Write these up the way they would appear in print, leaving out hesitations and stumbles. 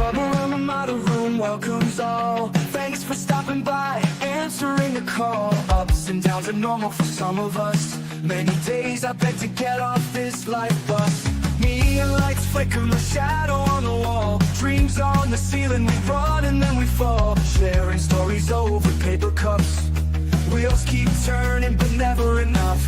rubber in the model room welcomes all. Thanks for stopping by, answering the call. Ups and downs are normal for some of us. Many days I beg to get off this life bus. Neon lights flicker, the shadow on the wall. Dreams on the ceiling, we run and then we fall. Sharing stories over paper cups. Wheels keep turning but never enough.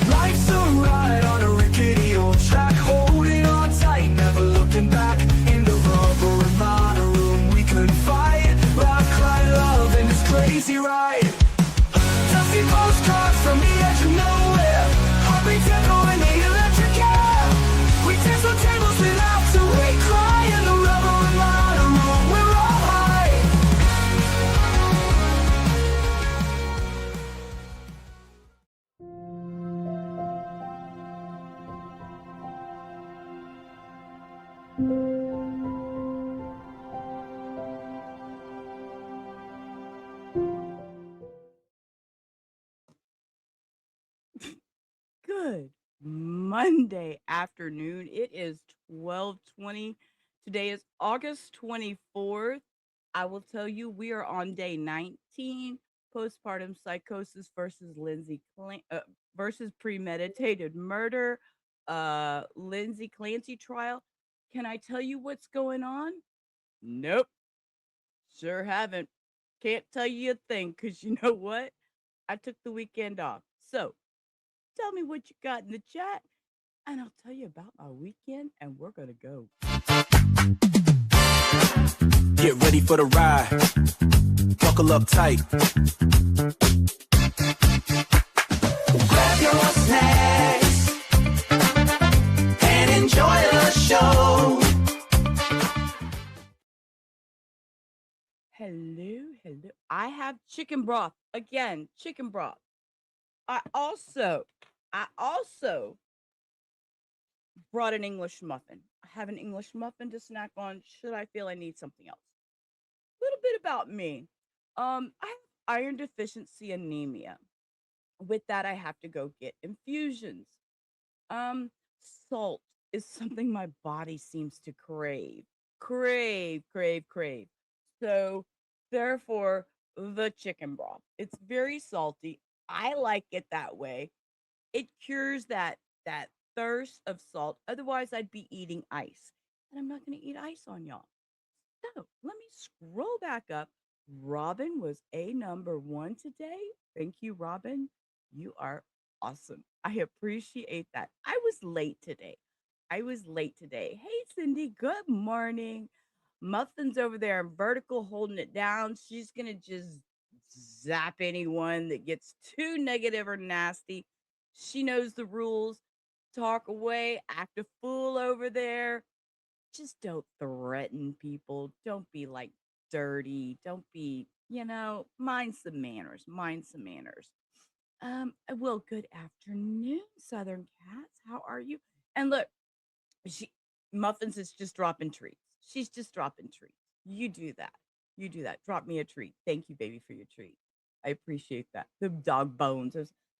Life's a ride on a rickety old track. Holding on tight, never looking back. In the rubber and model room we couldn't fight. Laugh, cry, love in this crazy ride. Dusty postcards from the edge of nowhere. Heartbeats echo in the electric air. We dance on tables without to wait. Cry in the rubber and model room, we're all high. Good Monday afternoon. It is 12:20. Today is August 24th. I will tell you we are on day 19, postpartum psychosis versus versus premeditated murder. Lindsay Clancy trial. Can I tell you what's going on? Nope. Sure haven't. Can't tell you a thing because you know what? I took the weekend off. So tell me what you got in the chat, and I'll tell you about my weekend, and we're going to go. Get ready for the ride. Buckle up tight. Grab your snacks and enjoy the show. Hello. I have chicken broth. Again, chicken broth. I also brought an English muffin. I have an English muffin to snack on should I feel I need something else. A little bit about me. I have iron deficiency anemia. With that, I have to go get infusions. Um, Salt is something my body seems to crave. Crave. So, therefore, the chicken broth. It's very salty. I like it that way. It cures that thirst of salt. Otherwise, I'd be eating ice. And I'm not going to eat ice on y'all. So let me scroll back up. Robin was a number one today. Thank you, Robin. You are awesome. I appreciate that. I was late today. Hey, Cindy, good morning. Muffin's over there in vertical holding it down. She's going to just zap anyone that gets too negative or nasty. She knows the rules. Talk away, act a fool over there. Just don't threaten people. Don't be like dirty. Don't be, mind some manners. Well, good afternoon, Southern Cats. How are you? And look, she Muffins is just dropping treats. She's just dropping treats. You do that. Drop me a treat. Thank you, baby, for your treat. I appreciate that. The dog bones.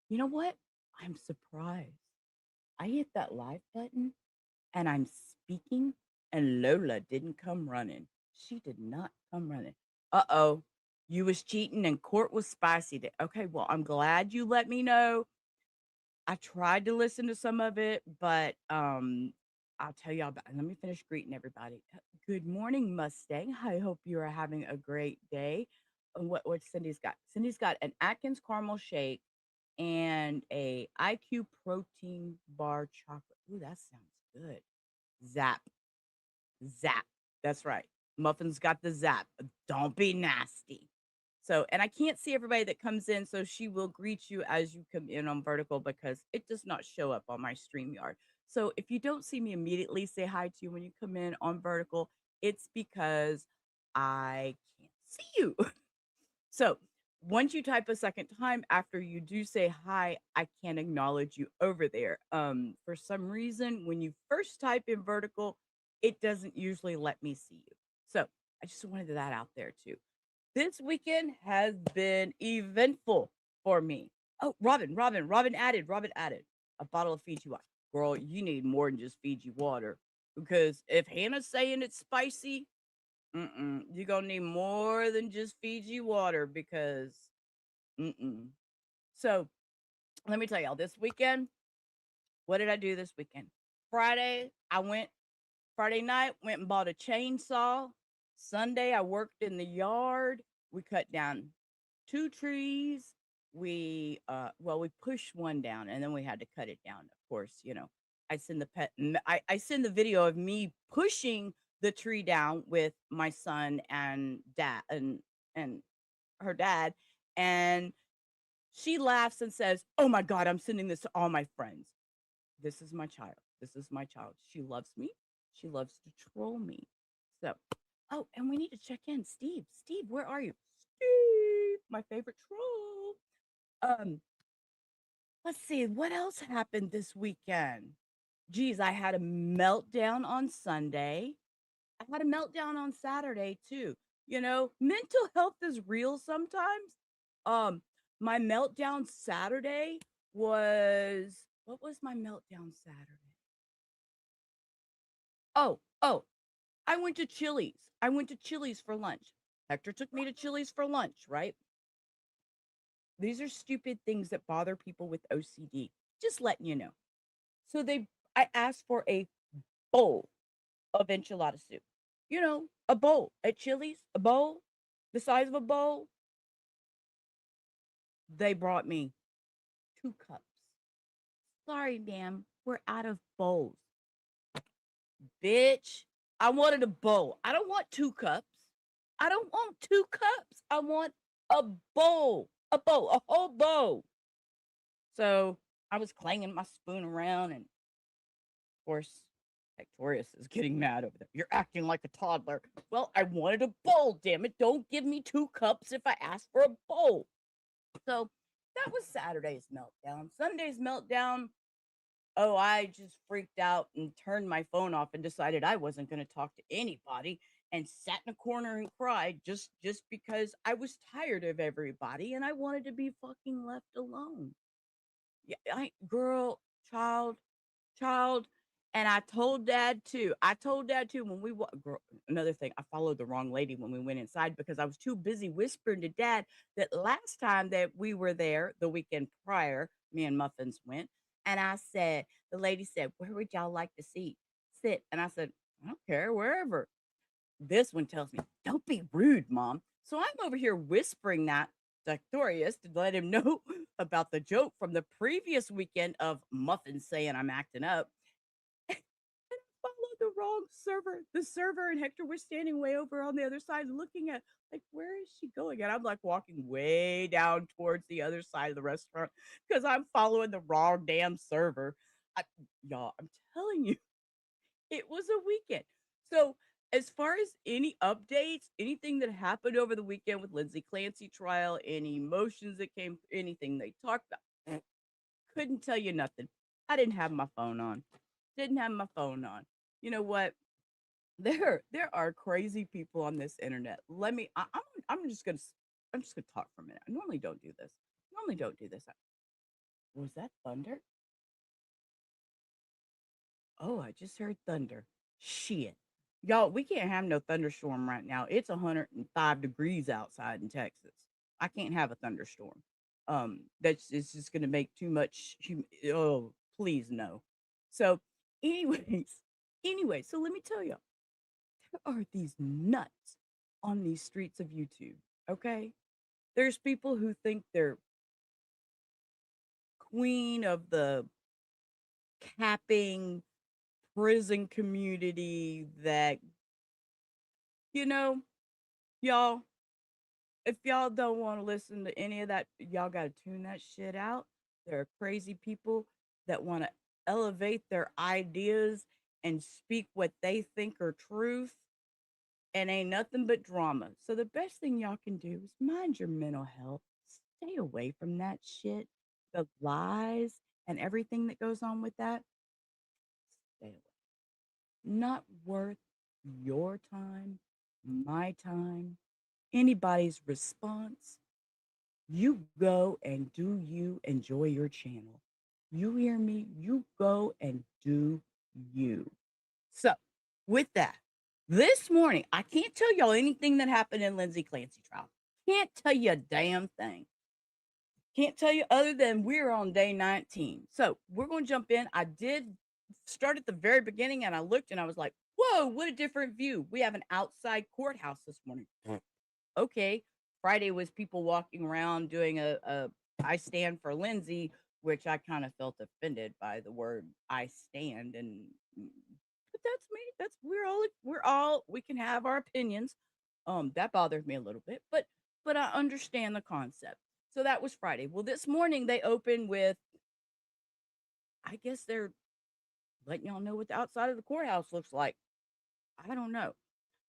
You know what? I'm surprised. I hit that live button and I'm speaking and Lola didn't come running. She did not come running. Uh-oh. You was cheating and court was spicy. Okay, well, I'm glad you let me know. I tried to listen to some of it, but I'll tell y'all about it. Let me finish greeting everybody. Good morning, Mustang. I hope you are having a great day. And what Cindy's got? Cindy's got an Atkins caramel shake and a IQ protein bar chocolate. Ooh, that sounds good. Zap. That's right. Muffin's got the zap. Don't be nasty. So, and I can't see everybody that comes in, so she will greet you as you come in on vertical because it does not show up on my StreamYard. So if you don't see me immediately say hi to you when you come in on vertical, it's because I can't see you. So once you type a second time after you do say hi, I can't acknowledge you over there. For some reason, when you first type in vertical, it doesn't usually let me see you. So I just wanted that out there too. This weekend has been eventful for me. Oh, Robin added a bottle of Fiji water. Girl, you need more than just Fiji water because if Hannah's saying it's spicy, You're gonna need more than just Fiji water because mm-mm. So let me tell y'all this weekend, what did I do this weekend? Friday night, went and bought a chainsaw. Sunday, I worked in the yard. We cut down 2 trees. We pushed one down and then we had to cut it down. Of course, I send the video of me pushing the tree down with my son and dad and her dad, and she laughs and says, "Oh my God, I'm sending this to all my friends." This is my child. This is my child. She loves me. She loves to troll me. So, oh, and we need to check in. Steve, Steve, where are you? Steve, my favorite troll. Um, let's see, what else happened this weekend? Geez, I had a meltdown on Sunday. I had a meltdown on Saturday too. Mental health is real sometimes. Um, my meltdown Saturday was what was my meltdown Saturday? Oh, I went to Chili's. I went to Chili's for lunch. Hector took me to Chili's for lunch, right? These are stupid things that bother people with OCD. Just letting you know. So I asked for a bowl of enchilada soup. A bowl at Chili's, a bowl, the size of a bowl. They brought me 2 cups. Sorry, ma'am, we're out of bowls. Bitch, I wanted a bowl. I don't want 2 cups. I don't want 2 cups. I want a bowl, a whole bowl. So I was clanging my spoon around, and of course, Victorious is getting mad over there. You're acting like a toddler. Well, I wanted a bowl, damn it. Don't give me 2 cups if I ask for a bowl. So that was Saturday's meltdown. Sunday's meltdown. Oh, I just freaked out and turned my phone off and decided I wasn't going to talk to anybody and sat in a corner and cried just because I was tired of everybody and I wanted to be fucking left alone. Yeah, girl, child, and I told dad too. I told dad too when girl, another thing, I followed the wrong lady when we went inside because I was too busy whispering to dad that last time that we were there, the weekend prior, me and Muffins went, and the lady said, "Where would y'all like to sit?" And I said, "I don't care, wherever." This one tells me, "Don't be rude, Mom." So I'm over here whispering that to Victorious to let him know about the joke from the previous weekend of Muffins saying I'm acting up. And I followed the wrong server. The server and Hector were standing way over on the other side looking at, like, where is she going? And I'm like walking way down towards the other side of the restaurant because I'm following the wrong damn server. I, y'all, I'm telling you, it was a weekend. So, as far as any updates, anything that happened over the weekend with Lindsay Clancy trial, any emotions that came, anything they talked about, couldn't tell you nothing. I didn't have my phone on. Didn't have my phone on. You know what? There are crazy people on this internet. I'm just gonna talk for a minute. I normally don't do this. Normally don't do this. Was that thunder? Oh, I just heard thunder. Shit. Y'all, we can't have no thunderstorm right now. It's 105 degrees outside in Texas. I can't have a thunderstorm. That's it's just gonna make too much oh, please no. So, anyways, so let me tell you, there are these nuts on these streets of YouTube. Okay. There's people who think they're queen of the capping prison community that, you know, y'all, if y'all don't want to listen to any of that, y'all got to tune that shit out. There are crazy people that want to elevate their ideas and speak what they think are truth and ain't nothing but drama. So the best thing y'all can do is mind your mental health. Stay away from that shit. The lies and everything that goes on with that. Stay away. Not worth your time, my time, anybody's response. You go and do you, enjoy your channel. You hear me? You go and do you. So, with that, This morning, I can't tell y'all anything that happened in Lindsay Clancy trial. Can't tell you a damn thing. Can't tell you other than we're on day 19. So we're going to jump in. I did start at the very beginning and I looked and I was like, whoa, what a different view. We have an outside courthouse this morning. Okay. Friday was people walking around doing a I stand for Lindsay, which I kind of felt offended by the word I stand. But that's me. That's we can have our opinions. That bothered me a little bit, but I understand the concept. So that was Friday. Well, this morning they opened with, I guess they're letting y'all know what the outside of the courthouse looks like. I don't know.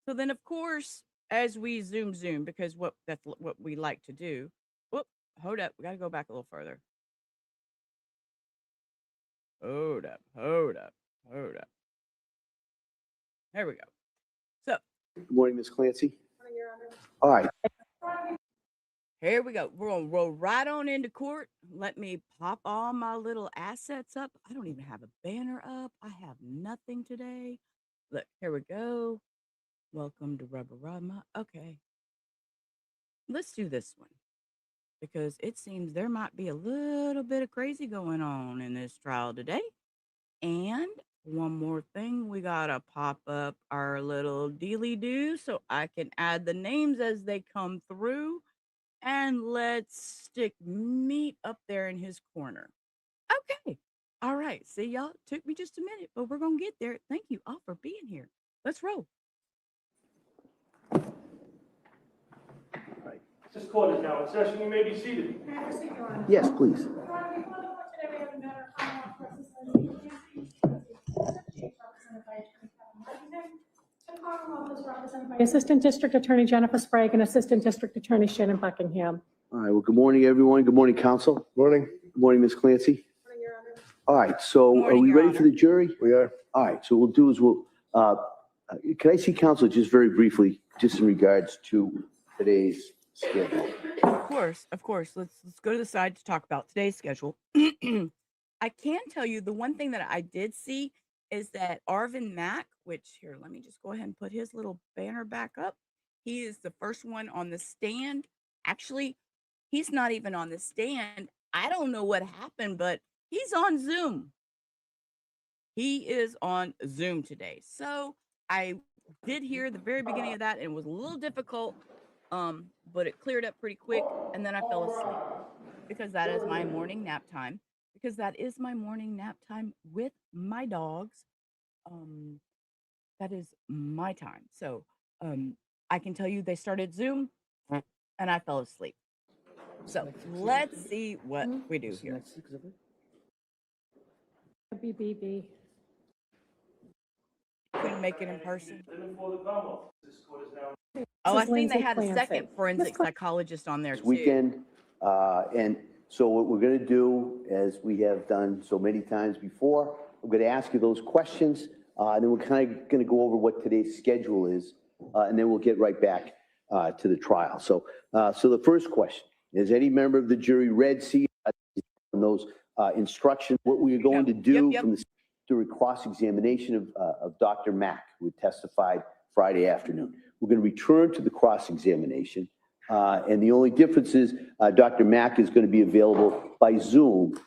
So then, of course, as we zoom, because that's what we like to do. Whoop, hold up. We got to go back a little further. Hold up. There we go. So, Good morning, Ms. Clancy. All right. here we go. We're going to roll right on into court. Let me pop all my little assets up. I don't even have a banner up. I have nothing today. Look, here we go. Welcome to Rubber-Rama. Okay. Let's do this one because it seems there might be a little bit of crazy going on in this trial today. And one more thing, we got to pop up our little dealy-do so I can add the names as they come through. And let's stick meat up there in his corner. Okay. All right. See, y'all, took me just a minute, but we're going to get there. Thank you all for being here. Let's roll. This court is now in session. You may be seated. Yes, please. By Assistant District Attorney Jennifer Sprague and Assistant District Attorney Shannon Buckingham. All right. Well, good morning, everyone. Good morning, counsel. Morning. Good morning, Ms. Clancy. Morning, Your Honor. All right. So Morning, are we Your ready Honor. for the jury? We are. All right. So what we'll do is can I see counsel just very briefly, just in regards to today's schedule? Of course. Let's go to the side to talk about today's schedule. I can tell you the one thing that I did see is that Arvin Mack, which here, let me just go ahead and put his little banner back up. He is the first one on the stand. Actually, he's not even on the stand. I don't know what happened, but he's on Zoom. He is on Zoom today. So I did hear the very beginning of that, and it was a little difficult, but it cleared up pretty quick, and then I fell asleep because that is my morning nap time. Because that is my morning nap time with my dogs. That is my time. So I can tell you they started Zoom, and I fell asleep. So let's see what we do here. BBB. Couldn't make it in person. Living for the Commonwealth. This court is now. Oh, I is think they Lindsay had a Clancy. second forensic psychologist on there This too. weekend. And so what we're going to do, as we have done so many times before, I'm going to ask you those questions, and then we're kind of going to go over what today's schedule is, and then we'll get right back to the trial. So the first question, has any member of the jury read, seen those instructions, what we are going to do Yep. from the cross-examination of Dr. Mack, who testified Friday afternoon? We're going to return to the cross-examination. And the only difference is Dr. Mack is going to be available by Zoom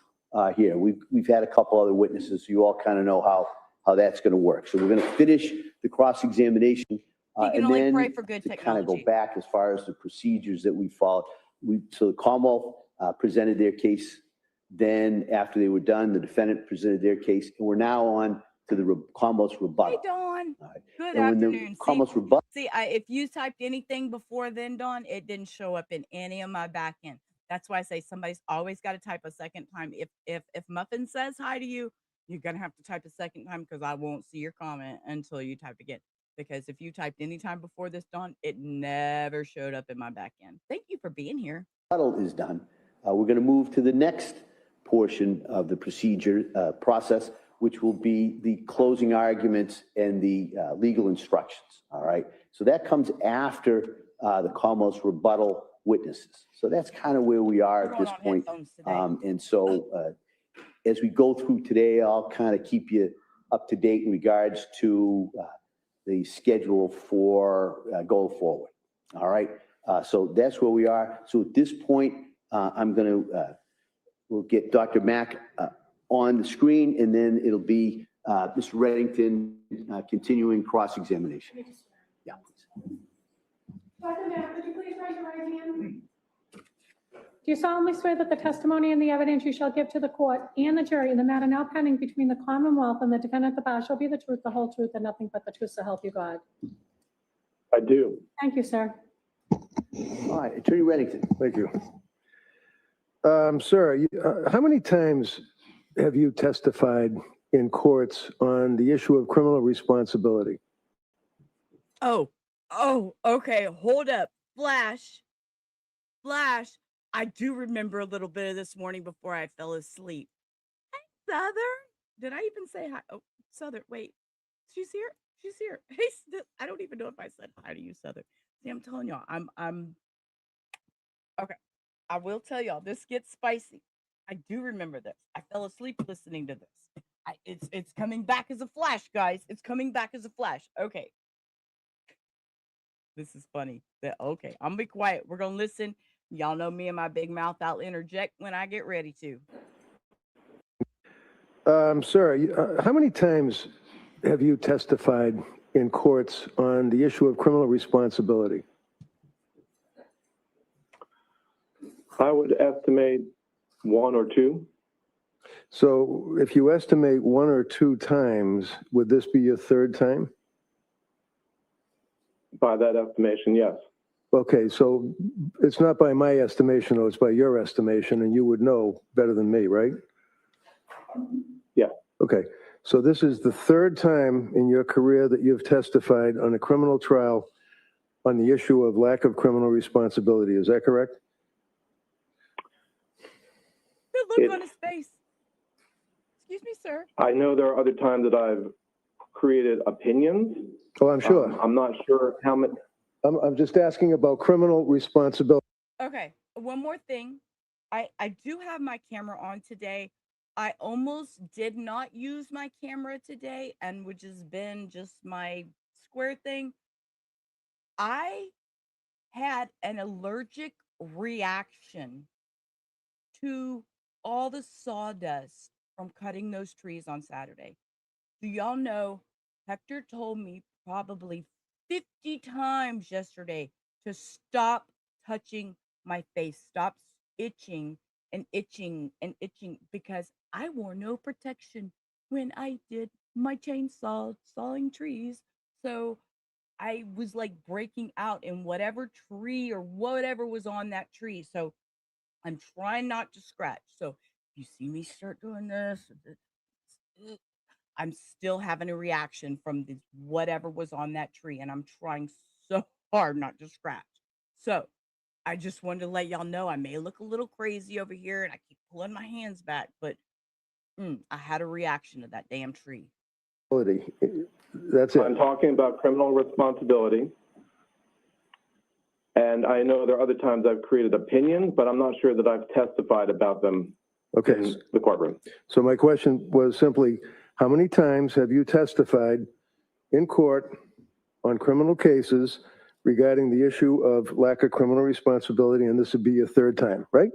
here. We've had a couple other witnesses, so you all kind of know how that's going to work. So we're going to finish the cross-examination. You can only pray for good to kind of go technology. back as far as the procedures that we followed. So the Commonwealth presented their case. Then after they were done, the defendant presented their case. And we're now on to the Commonwealth's rebuttal. Hey, Dawn. All right. Good And when the afternoon. Commonwealth's rebuttal. See, if you typed anything before then, Dawn, it didn't show up in any of my back end. That's why I say somebody's always got to type a second time. If Muffin says hi to you, you're gonna have to type a second time because I won't see your comment until you type again. Because if you typed any time before this, Dawn, it never showed up in my back end. Thank you for being here. Rebuttal is done. We're going to move to the next portion of the procedure process, which will be the closing arguments and the legal instructions. All right. So that comes after the Commonwealth's rebuttal witnesses. So that's kind of where we are at this point. And so as we go through today, I'll kind of keep you up to date in regards to the schedule for going forward. All right. So that's where we are. So at this point, we'll get Dr. Mack on the screen, and then it'll be Mr. Reddington continuing cross-examination. Yeah, please. Dr. Mack, could you please raise your right hand? Do you solemnly swear that the testimony and the evidence you shall give to the court and the jury in the matter now pending between the Commonwealth and the defendant at the bar shall be the truth, the whole truth, and nothing but the truth, so help you God? I do. Thank you, sir. All right, Attorney Reddington. Thank you. Sir, how many times have you testified in courts on the issue of criminal responsibility? Oh, okay. Hold up. Flash. I do remember a little bit of this morning before I fell asleep. Hey, Southern. Did I even say hi? Oh, Southern. Wait, she's here. Hey, I don't even know if I said hi to you, Southern. See, I'm telling y'all, I'm okay. I will tell y'all, this gets spicy. I do remember this. I fell asleep listening to this. It's coming back as a flash, guys. It's coming back as a flash. Okay. This is funny. Okay, I'm gonna be quiet. We're gonna listen. Y'all know me and my big mouth. I'll interject when I get ready to. Sir, how many times have you testified in courts on the issue of criminal responsibility? I would estimate 1 or 2. So if you estimate 1 or 2 times, would this be your 3rd time? By that estimation, yes. Okay, so it's not by my estimation, though, it's by your estimation, and you would know better than me, right? Yeah. Okay, so this is the 3rd time in your career that you've testified on a criminal trial on the issue of lack of criminal responsibility. Is that correct? Good look on his face. Excuse me, sir. I know there are other times that I've created opinions. Oh, I'm sure. I'm not sure how many. I'm just asking about criminal responsibility. Okay, one more thing. I do have my camera on today. I almost did not use my camera today, and which has been just my square thing. I had an allergic reaction to all the sawdust from cutting those trees on Saturday. Do y'all know Hector told me probably 50 times yesterday to stop touching my face, stop itching and itching and itching, because I wore no protection when I did my chainsaw sawing trees. So I was like breaking out in whatever tree or whatever was on that tree. So I'm trying not to scratch. So if you see me start doing this, I'm still having a reaction from this whatever was on that tree, and I'm trying so hard not to scratch. So I just wanted to let y'all know I may look a little crazy over here, and I keep pulling my hands back, but I had a reaction to that damn tree. That's it. I'm talking about criminal responsibility. And I know there are other times I've created opinions, but I'm not sure that I've testified about them in the courtroom. So my question was simply, how many times have you testified in court on criminal cases regarding the issue of lack of criminal responsibility, and this would be your 3rd time, right?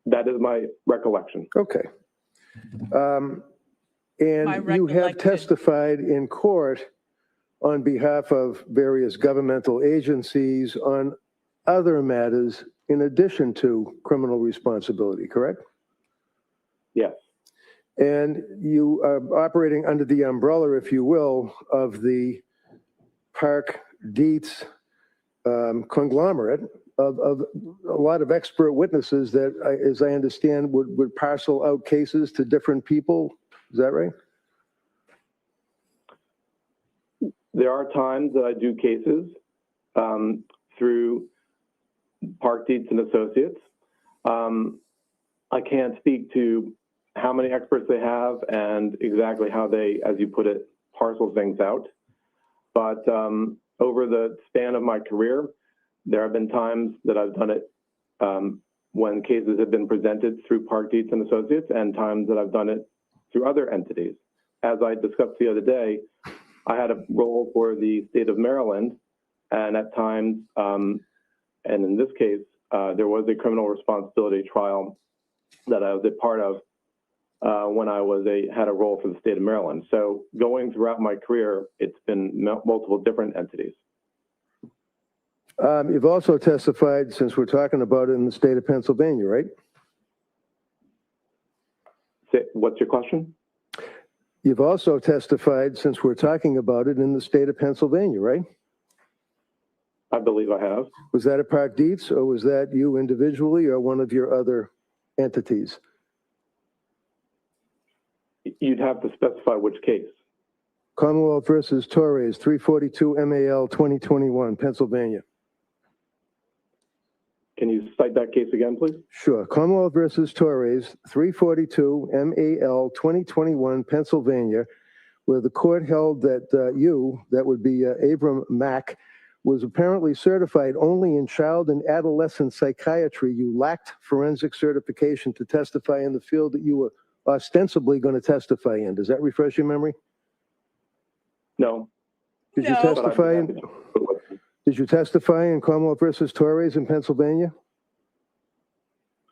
That is my recollection. Okay. And you have testified in court on behalf of various governmental agencies on other matters in addition to criminal responsibility, correct? Yes. And you are operating under the umbrella, if you will, of the Park Dietz conglomerate of a lot of expert witnesses that, as I understand, would parcel out cases to different people. Is that right? There are times that I do cases through Park Dietz and Associates. I can't speak to how many experts they have and exactly how they, as you put it, parcel things out. But over the span of my career, there have been times that I've done it when cases have been presented through Park Dietz and Associates, and times that I've done it through other entities. As I discussed the other day, I had a role for the state of Maryland, and at times, and in this case, there was a criminal responsibility trial that I was a part of when I had a role for the state of Maryland. So going throughout my career, it's been multiple different entities. You've also testified, since we're talking about it, in the state of Pennsylvania, right? What's your question? You've also testified, since we're talking about it, in the state of Pennsylvania, right? I believe I have. Was that at Park Dietz, or was that you individually, or one of your other entities? You'd have to specify which case. Commonwealth versus Torres, 342 MAL 2021, Pennsylvania. Can you cite that case again, please? Sure. Commonwealth versus Torres, 342 MAL 2021, Pennsylvania, where the court held that that would be Abram Mack, was apparently certified only in child and adolescent psychiatry. You lacked forensic certification to testify in the field that you were ostensibly going to testify in. Does that refresh your memory? No. Did you testify? Did you testify in Commonwealth versus Torres in Pennsylvania?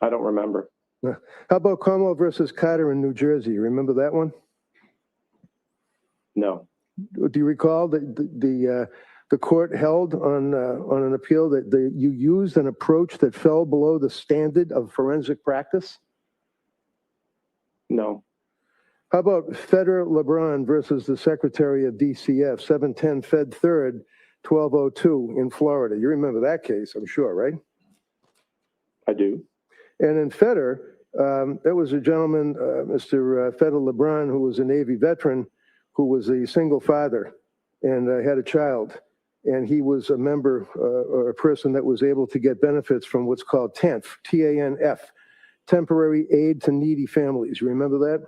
I don't remember. How about Commonwealth versus Carter in New Jersey? You remember that one? No. Do you recall that the court held on an appeal that you used an approach that fell below the standard of forensic practice? No. How about Feder LeBron versus the Secretary of DCF, 710 Fed 3rd, 1202 in Florida? You remember that case, I'm sure, right? I do. And in Feder, there was a gentleman, Mr. Feder LeBron, who was a Navy veteran, who was a single father and had a child. And he was a member or a person that was able to get benefits from what's called TANF, T-A-N-F, Temporary Aid to Needy Families. You remember that?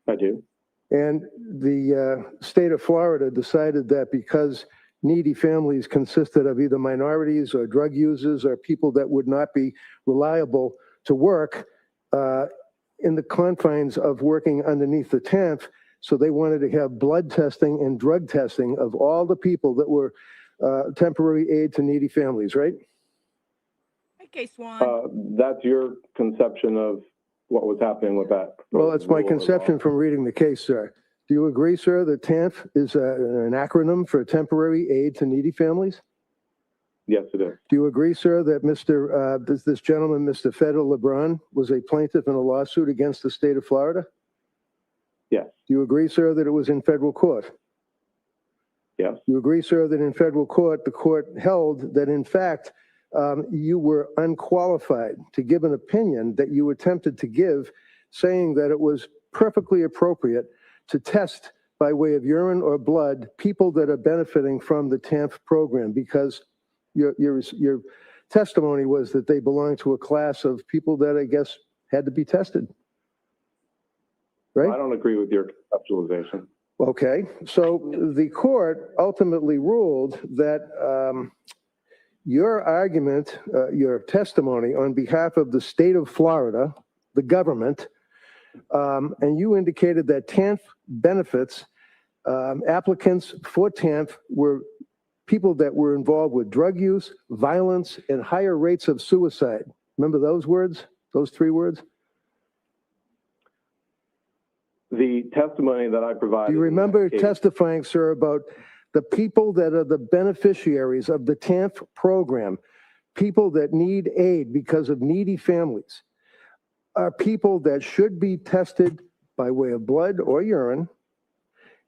I do. And the state of Florida decided that because needy families consisted of either minorities or drug users or people that would not be reliable to work in the confines of working underneath the TANF, so they wanted to have blood testing and drug testing of all the people that were temporary aid to needy families, right? Okay, Swan. That's your conception of what was happening with that. Well, it's my conception from reading the case, sir. Do you agree, sir, that TANF is an acronym for temporary aid to needy families? Yes, it is. Do you agree, sir, that this gentleman, Mr. Feder LeBron, was a plaintiff in a lawsuit against the state of Florida? Yes. Do you agree, sir, that it was in federal court? Yes. You agree, sir, that in federal court, the court held that, in fact, you were unqualified to give an opinion that you attempted to give, saying that it was perfectly appropriate to test by way of urine or blood people that are benefiting from the TANF program, because your testimony was that they belong to a class of people that I guess had to be tested. Right? I don't agree with your conceptualization. Okay, so the court ultimately ruled that your argument, your testimony on behalf of the state of Florida, the government, and you indicated that TANF benefits, applicants for TANF were people that were involved with drug use, violence, and higher rates of suicide. Remember those words, those three words? The testimony that I provided. Do you remember testifying, sir, about the people that are the beneficiaries of the TANF program, people that need aid because of needy families, are people that should be tested by way of blood or urine?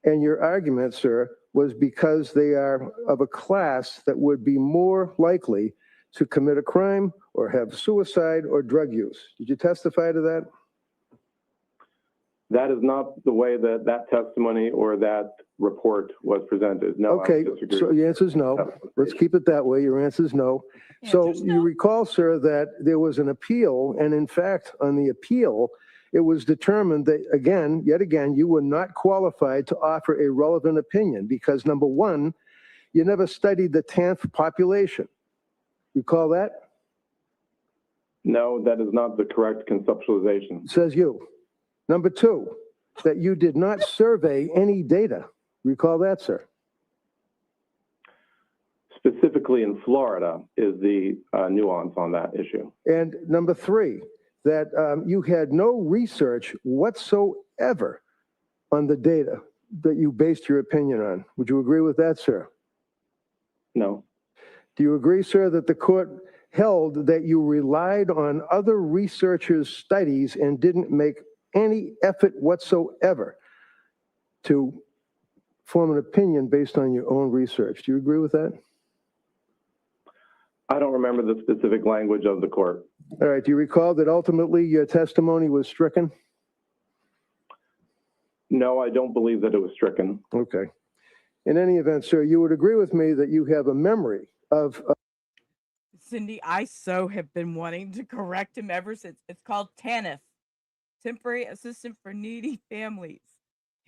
And your argument, sir, was because they are of a class that would be more likely to commit a crime or have suicide or drug use. Did you testify to that? That is not the way that that testimony or that report was presented. No. Okay, so your answer is no. Let's keep it that way. Your answer is no. So you recall, sir, that there was an appeal, and in fact, on the appeal, it was determined that, again, yet again, you were not qualified to offer a relevant opinion because, number one, you never studied the TANF population. Recall that? No, that is not the correct conceptualization. Says you. Number two, that you did not survey any data. Recall that, sir? Specifically in Florida is the nuance on that issue. And number three, that you had no research whatsoever on the data that you based your opinion on. Would you agree with that, sir? No. Do you agree, sir, that the court held that you relied on other researchers' studies and didn't make any effort whatsoever to form an opinion based on your own research? Do you agree with that? I don't remember the specific language of the court. All right. Do you recall that ultimately your testimony was stricken? No, I don't believe that it was stricken. Okay. In any event, sir, you would agree with me that you have a memory of Cindy, I so have been wanting to correct him ever since. It's called TANF, Temporary Assistant for Needy Families.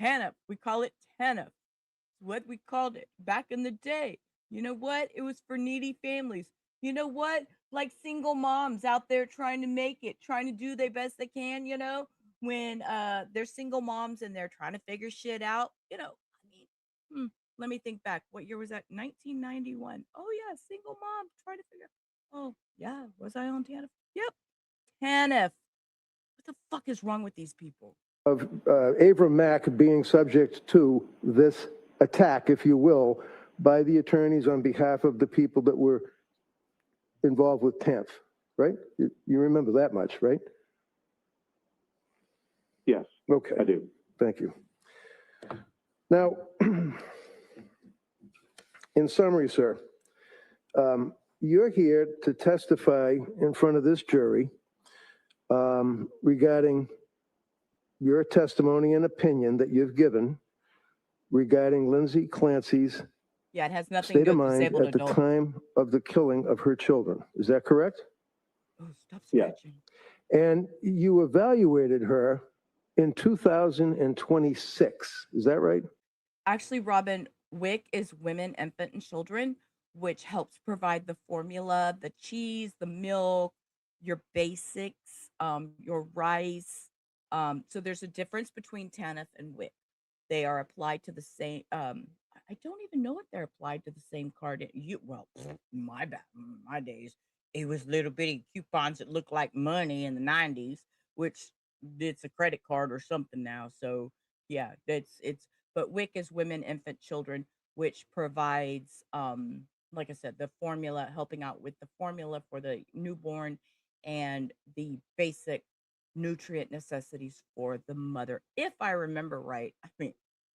TANF, we call it TANF. It's what we called it back in the day. You know what? It was for needy families. You know what? Like single moms out there trying to make it, trying to do their best they can, you know, when they're single moms and they're trying to figure shit out. You know, I mean, let me think back. What year was that? 1991. Oh, yeah, single mom trying to figure. Oh, yeah. Was I on TANF? Yep. TANF. What the fuck is wrong with these people? of Avram Mack being subject to this attack, if you will, by the attorneys on behalf of the people that were involved with TANF, right? You remember that much, right? Yes, Okay. I do. Thank you. Now, in summary, sir, you're here to testify in front of this jury regarding your testimony and opinion that you've given regarding Lindsay Clancy's Yeah, it has nothing state to of do with mind disabled at the adults. time of the killing of her children. Is that correct? Oh, stop Yeah. scratching. And you evaluated her in 2026. Is that right? Actually, Robin, WIC is Women, Infant, and Children, which helps provide the formula, the cheese, the milk, your basics, your rice. So there's a difference between TANF and WIC. They are applied to the same. I don't even know if they're applied to the same card. Well, my days, it was little bitty coupons that looked like money in the 90s, which it's a credit card or something now. So yeah, it's. But WIC is Women, Infant, Children, which provides, like I said, the formula, helping out with the formula for the newborn and the basic nutrient necessities for the mother. If I remember right, I mean,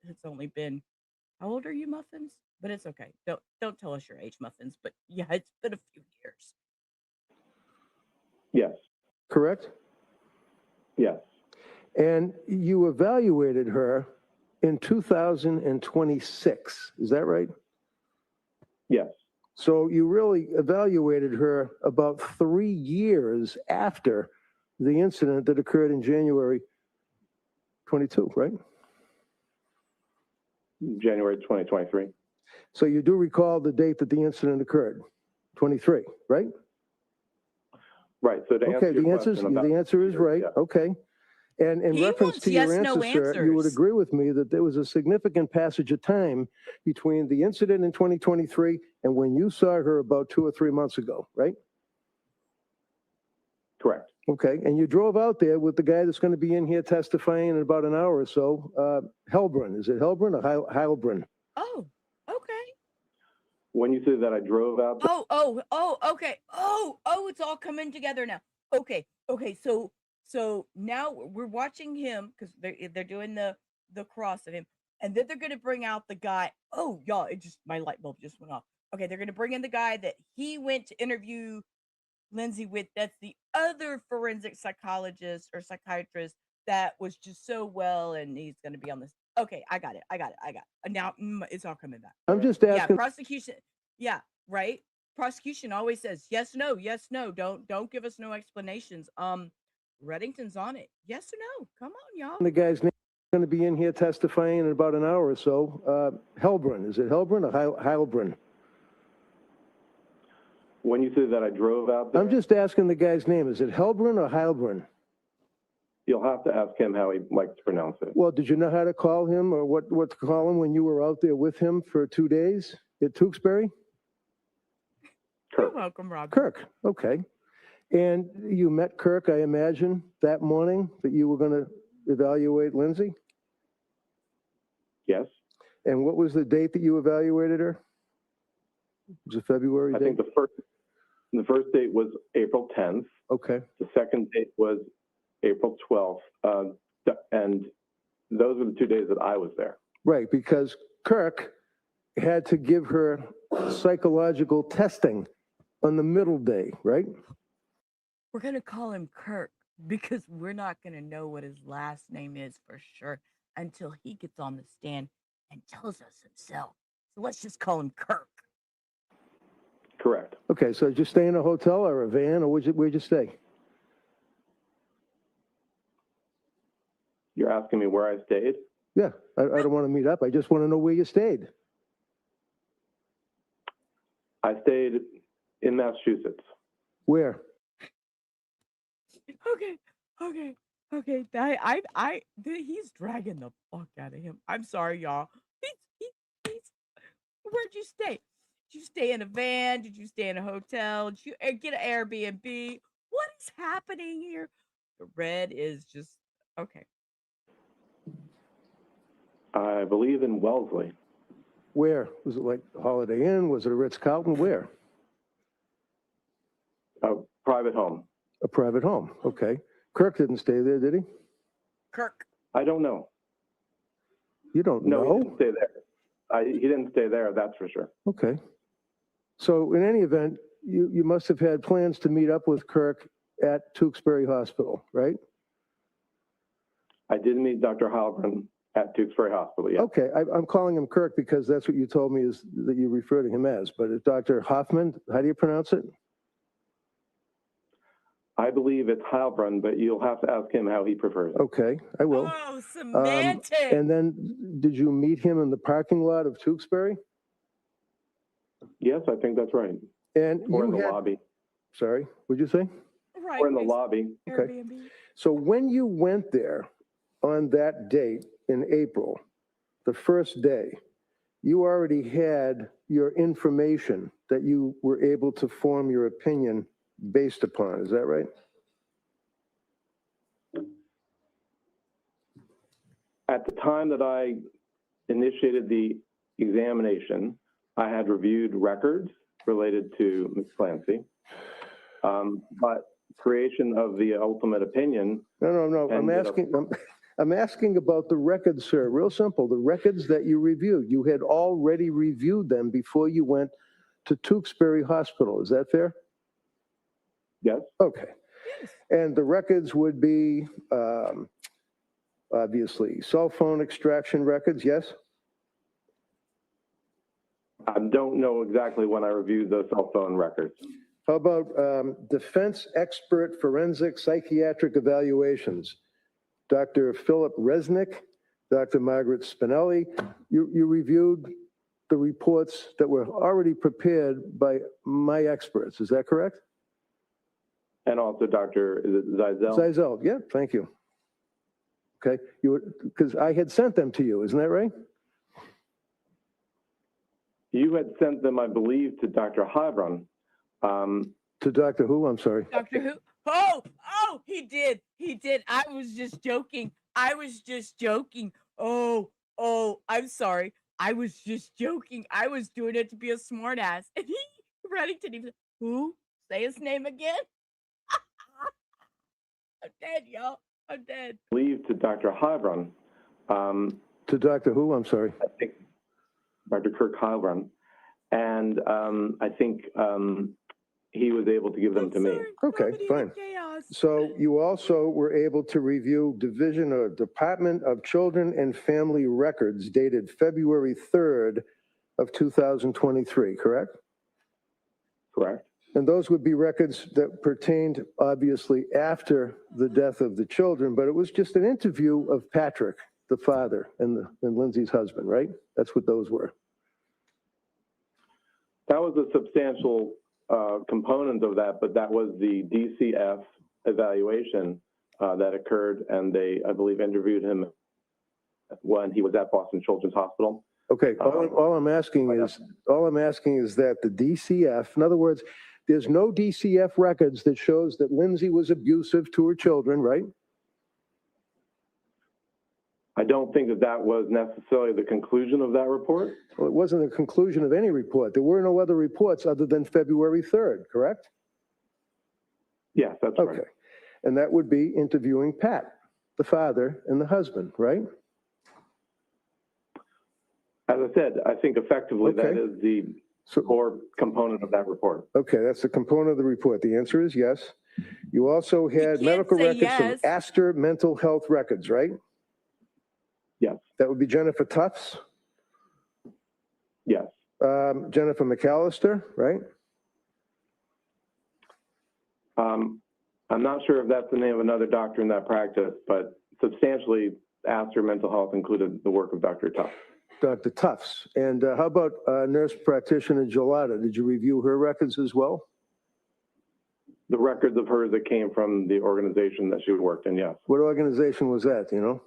it's only been, how old are you, Muffins? But it's okay. Don't tell us your age, Muffins. But yeah, it's been a few years. Yes, Correct? yes, And you evaluated her in 2026. Is that right? yes, So you really evaluated her about 3 years after the incident that occurred in January 22, right? January 2023. So you do recall the date that the incident occurred, 23, right? Right, so to answer Okay, your the question about answer is right. yeah. Okay. And in He reference wants to your yes, no answer, sir, you would answers. agree with me that there was a significant passage of time between the incident in 2023 and when you saw her about 2 or 3 months ago, right? Correct. Okay, and you drove out there with the guy that's going to be in here testifying in about an hour or so, Helbrun. Is it Helbrun or Heilbrun? Oh, okay. When you say that I drove out, Okay. It's all coming together now. Okay. So now we're watching him because they're doing the cross of him, and then they're gonna bring out the guy. Oh, y'all, my light bulb just went off. Okay, they're gonna bring in the guy that he went to interview Lindsay with. That's the other forensic psychologist or psychiatrist that was just so well, and he's gonna be on this. Okay, I got it. Now it's all coming back. I'm just Yeah, asking. prosecution. Yeah, right. Prosecution always says yes, no. Don't give us no explanations. Reddington's on it. Yes or no? Come on, y'all. The guy's name is going to be in here testifying in about an hour or so, Helbrun. Is it Helbrun or Heilbrun? when you say that I drove out there, I'm just asking the guy's name. Is it Helbrun or Heilbrun? You'll have to ask him how he likes to pronounce it. Well, did you know how to call him or what to call him when you were out there with him for 2 days at Tewksbury? You're Kirk. welcome, Rob. Kirk, okay. And you met Kirk, I imagine, that morning that you were going to evaluate Lindsay? Yes. And what was the date that you evaluated her? Was it February I date? think the first date was April 10th. Okay, The second date was April 12th. And those were the 2 days that I was there. right, because Kirk had to give her psychological testing on the middle day, right? We're going to call him Kirk because we're not going to know what his last name is for sure until he gets on the stand and tells us himself. So let's just call him Kirk. Correct. Okay, so did you stay in a hotel or a van, or where'd you stay? You're asking me where I stayed? Yeah, I don't want to meet up. I just want to know where you stayed. I stayed in Massachusetts. Where? Okay. He's dragging the fuck out of him. I'm sorry, y'all. Where'd you stay? Did you stay in a van? Did you stay in a hotel? Did you get an Airbnb? What is happening here? The red is just okay. I believe in Wellesley. Where? Was it like Holiday Inn? Was it a Ritz-Carlton? Where? A private home. A private home, okay. Kirk didn't stay there, did he? Kirk. I don't know. You don't No, he know? didn't stay there. He didn't stay there, that's for sure. Okay. So in any event, you must have had plans to meet up with Kirk at Tewksbury Hospital, right? I did meet Dr. Halbrun at Tewksbury Hospital, yeah. Okay, I'm calling him Kirk because that's what you told me is that you refer to him as, but it's Dr. Hoffman, how do you pronounce it? I believe it's Halbrun, but you'll have to ask him how he prefers it. Okay, I will. Oh, semantics. And then did you meet him in the parking lot of Tewksbury? Yes, I think that's right. And Or in you the had, lobby. sorry, what'd you say? Right. Or in the there's lobby. Okay. Airbnb. So when you went there on that date in April, the first day, you already had your information that you were able to form your opinion based upon, is that right? At the time that I initiated the examination, I had reviewed records related to Ms. Clancy, but creation of the ultimate opinion. No, I'm asking about the records, sir, real simple, the records that you reviewed. You had already reviewed them before you went to Tewksbury Hospital, is that fair? Yes, Okay. And the records would be, obviously, cell phone extraction records, yes? I don't know exactly when I reviewed those cell phone records. How about defense expert forensic psychiatric evaluations? Dr. Philip Resnick, Dr. Margaret Spinelli, you reviewed the reports that were already prepared by my experts, is that correct? And also Dr. Zeisel. Zeisel, yeah, thank you. Okay, because I had sent them to you, isn't that right? You had sent them, I believe, to Dr. Halbrun. To Dr. Who, I'm sorry. Doctor Who? Oh, he did. I was just joking. Oh, I'm sorry. I was just joking. I was doing it to be a smartass. And Reddington, he was, who? Say his name again? I'm dead, y'all. I'm dead. I believe to Dr. Halbrun. To Dr. Who, I'm sorry. I think Dr. Kirk Halbrun. And I think he was able to give them to me. Okay, fine. Chaos. So you also were able to review Division or Department of Children and Family Records dated February 3rd of 2023, correct? Correct. And those would be records that pertained obviously after the death of the children, but it was just an interview of Patrick, the father, and Lindsay's husband, right? That's what those were. That was a substantial component of that, but that was the DCF evaluation that occurred, and they, I believe, interviewed him when he was at Boston Children's Hospital. Okay, all I'm asking is that the DCF, in other words, there's no DCF records that shows that Lindsay was abusive to her children, right? I don't think that that was necessarily the conclusion of that report. Well, it wasn't a conclusion of any report. There were no other reports other than February 3rd, correct? Yes, that's right. Okay. And that would be interviewing Pat, the father and the husband, right? As I said, I think effectively that Okay. is the core component of that report. Okay, that's the component of the report. The answer is yes. You also had can't medical say records from yes. Astor Mental Health Records, right? Yes, That would be Jennifer Tufts, yes. Jennifer McAllister, right? I'm not sure if that's the name of another doctor in that practice, but substantially, Astor Mental Health included the work of Dr. Tufts. Dr. Tufts. And how about nurse practitioner Gelada? Did you review her records as well? The records of hers that came from the organization that she worked in, yes. What organization was that, do you know?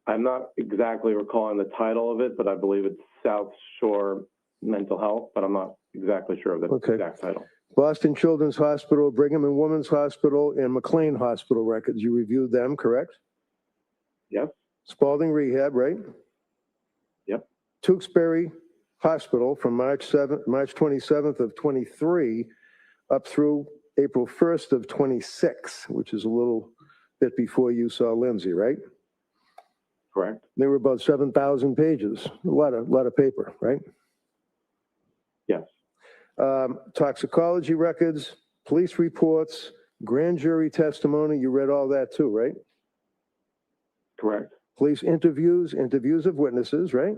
I'm not exactly recalling the title of it, but I believe it's South Shore Mental Health, but I'm not exactly sure of the Okay. exact title. Boston Children's Hospital, Brigham and Women's Hospital, and McLean Hospital records. You reviewed them, correct? Yes, Spalding Rehab, right? yep, Tewksbury Hospital from March 27th of 23 up through April 1st of 26, which is a little bit before you saw Lindsay, right? correct. They were about 7,000 pages, a lot of paper, right? Yes, Toxicology records, police reports, grand jury testimony, you read all that too, right? correct, Police interviews of witnesses, right?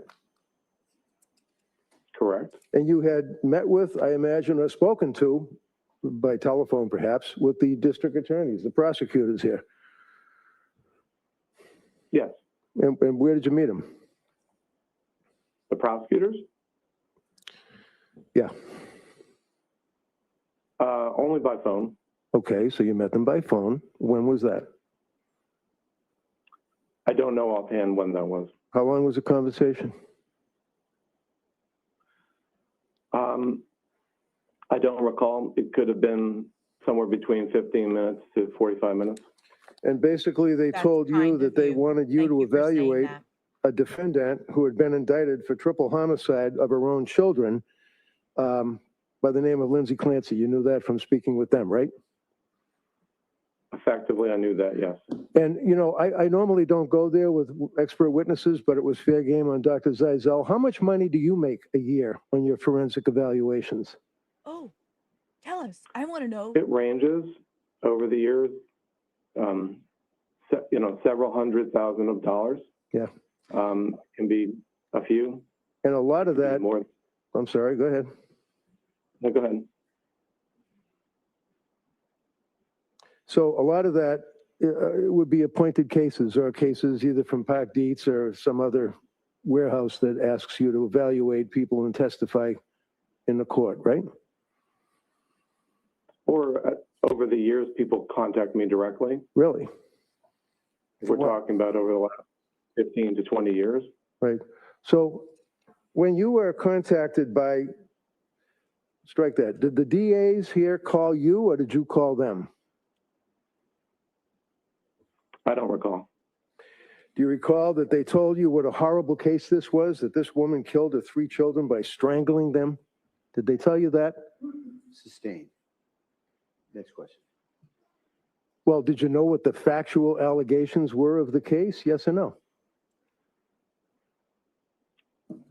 correct. And you had met with, I imagine, or spoken to, by telephone perhaps, with the district attorneys, the prosecutors here. Yes, And where did you meet them? the prosecutors? Yeah. Only by phone. Okay, so you met them by phone. When was that? I don't know offhand when that was. How long was the conversation? I don't recall. It could have been somewhere between 15 minutes to 45 minutes. And basically, they That's told you kind that of they you. wanted you Thank to you for saying evaluate that. a defendant who had been indicted for triple homicide of her own children by the name of Lindsay Clancy. You knew that from speaking with them, right? Effectively, I knew that, yes. And, you know, I normally don't go there with expert witnesses, but it was fair game on Dr. Zeisel. How much money do you make a year on your forensic evaluations? Oh, tell us. I want to know. It ranges over the years, several $100,000 of dollars. Yeah. Can be a few. And a lot of that, More. I'm sorry, go ahead. No, go ahead. So a lot of that would be appointed cases or cases either from Park Dietz or some other warehouse that asks you to evaluate people and testify in the court, right? Or over the years, people contact me directly. Really? If we're What? talking about over the last 15 to 20 years. Right. So when you were contacted by, strike that, did the DAs here call you or did you call them? I don't recall. Do you recall that they told you what a horrible case this was, that this woman killed her 3 children by strangling them? Did they tell you that? Sustained. Next question. Well, did you know what the factual allegations were of the case? Yes or no?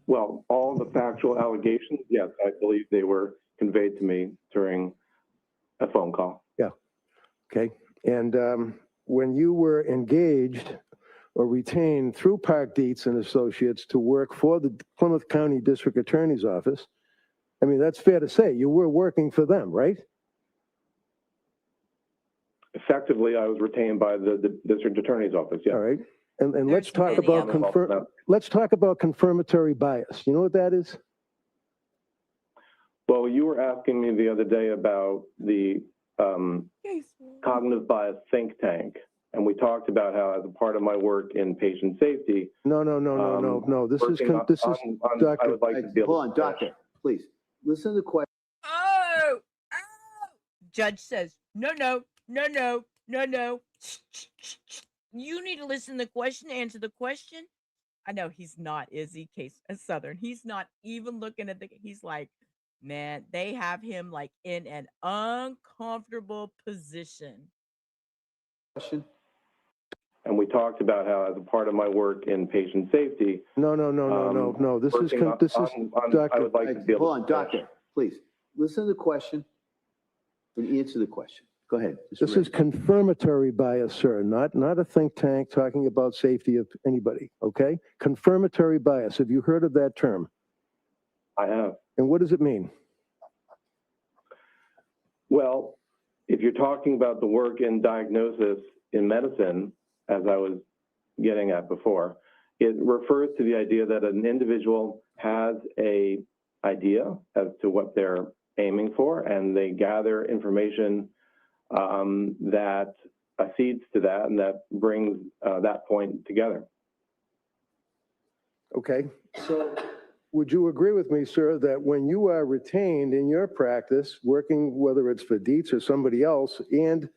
Well, all the factual allegations, yes, I believe they were conveyed to me during a phone call. Yeah. Okay. And when you were engaged or retained through Park Dietz and Associates to work for the Plymouth County District Attorney's Office, I mean, that's fair to say. You were working for them, right? Effectively, I was retained by the district attorney's office, yes. All right. And let's There's talk many about of them. let's talk about confirmatory bias. You know what that is? Well, you were asking me the other day about the cognitive bias think tank, and we talked about how, as a part of my work in patient safety. No. This is, working on- this is, on- I Doctor. would like to be able Hold on, to doctor, please. Listen to the question. Oh, judge says, no. You need to listen to the question, answer the question. I know he's not, is he, Case Southern? He's not even looking at he's like, man, they have him like in an uncomfortable position. Question. And we talked about how, as a part of my work in patient safety. No. This is, working on- this is, I Doctor. would like to be able. Hold on, doctor, please. Listen to the question and answer the question. Go ahead. This is confirmatory bias, sir, not a think tank talking about safety of anybody, okay? Confirmatory bias. Have you heard of that term? I have. And what does it mean? Well, if you're talking about the work in diagnosis in medicine, as I was getting at before, it refers to the idea that an individual has a idea as to what they're aiming for, and they gather information that accedes to that, and that brings that point together. Okay, so would you agree with me, sir, that when you are retained in your practice, working, whether it's for Dietz or somebody else, and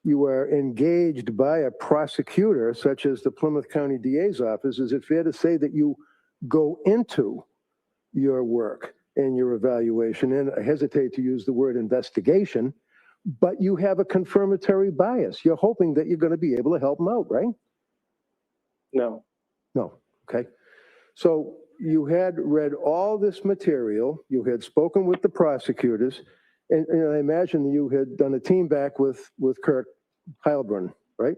you are engaged by a prosecutor, such as the Plymouth County DA's office, is it fair to say that you go into your work and your evaluation, and I hesitate to use the word investigation, but you have a confirmatory bias? You're hoping that you're going to be able to help them out, right? No. No, okay. So you had read all this material, you had spoken with the prosecutors, and I imagine you had done a team back with Kirk Heilbrunn, right?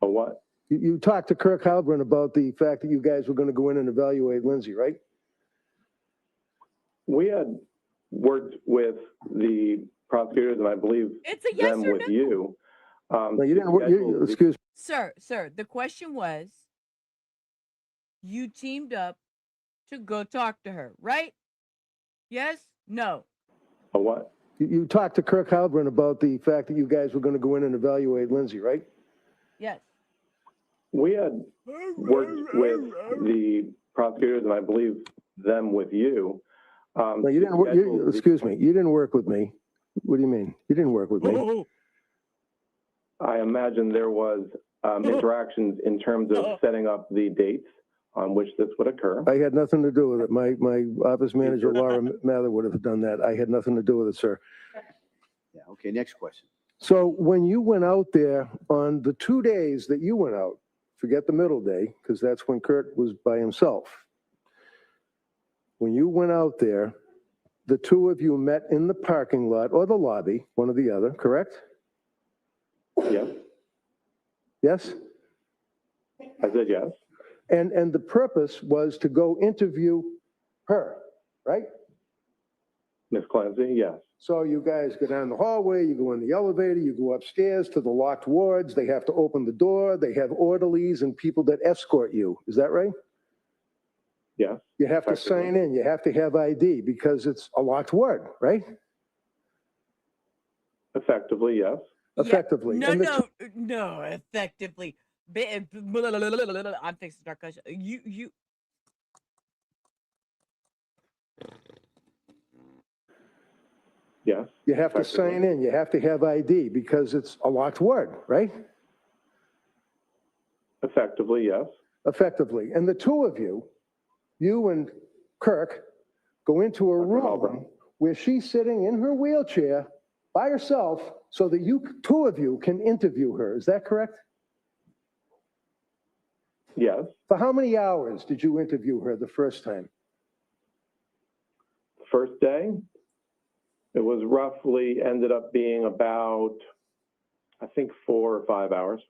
A what? You talked to Kirk Heilbrunn about the fact that you guys were going to go in and evaluate Lindsay, right? We had worked with the prosecutors, and I believe It's a yes them or with no. you. No, you didn't. Excuse me. Sir, the question was, you teamed up to go talk to her, right? Yes? No? A what? You talked to Kirk Heilbrunn about the fact that you guys were going to go in and evaluate Lindsay, right? Yes. We had worked with the prosecutors, and I believe them with you. No, you didn't. Excuse me. You didn't work with me. What do you mean? You didn't work with me. I imagine there was interactions in terms of setting up the dates on which this would occur. I had nothing to do with it. My office manager, Laura Mather, would have done that. I had nothing to do with it, sir. Yeah, okay, next question. So when you went out there on the 2 days that you went out, forget the middle day, because that's when Kurt was by himself. When you went out there, the two of you met in the parking lot or the lobby, one or the other, correct? Yes, Yes? I said yes. And the purpose was to go interview her, right? Ms. Clancy, yes. So you guys go down the hallway, you go in the elevator, you go upstairs to the locked wards, they have to open the door, they have orderlies and people that escort you. Is that right? Yes. You have to sign in, you have to have ID because it's a locked ward, right? Effectively, yes. Effectively. Yeah. And the No, effectively. I'm fixing our question. You. Yes. You have to sign in, you have to have ID because it's a locked ward, right? Effectively, yes. Effectively. And the two of you, you and Kirk, go into a room where she's sitting in her wheelchair by herself so that you two of you can interview her. Is that correct? Yes. For how many hours did you interview her the first time? First day, it was roughly ended up being about, I think, 4 or 5 hours.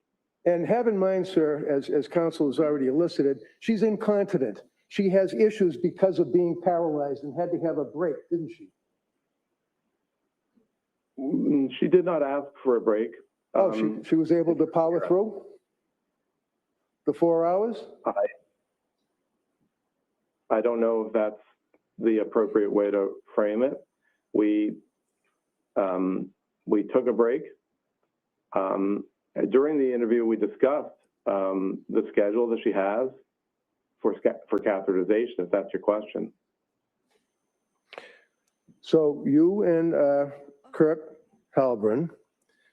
And have in mind, sir, as counsel has already elicited, she's incontinent. She has issues because of being paralyzed and had to have a break, didn't she? She did not ask for a break. Oh, she was able to power through the 4 hours? I don't know if that's the appropriate way to frame it. We We took a break. During the interview, we discussed the schedule that she has for catheterization, if that's your question. So you and Kirk Halbrin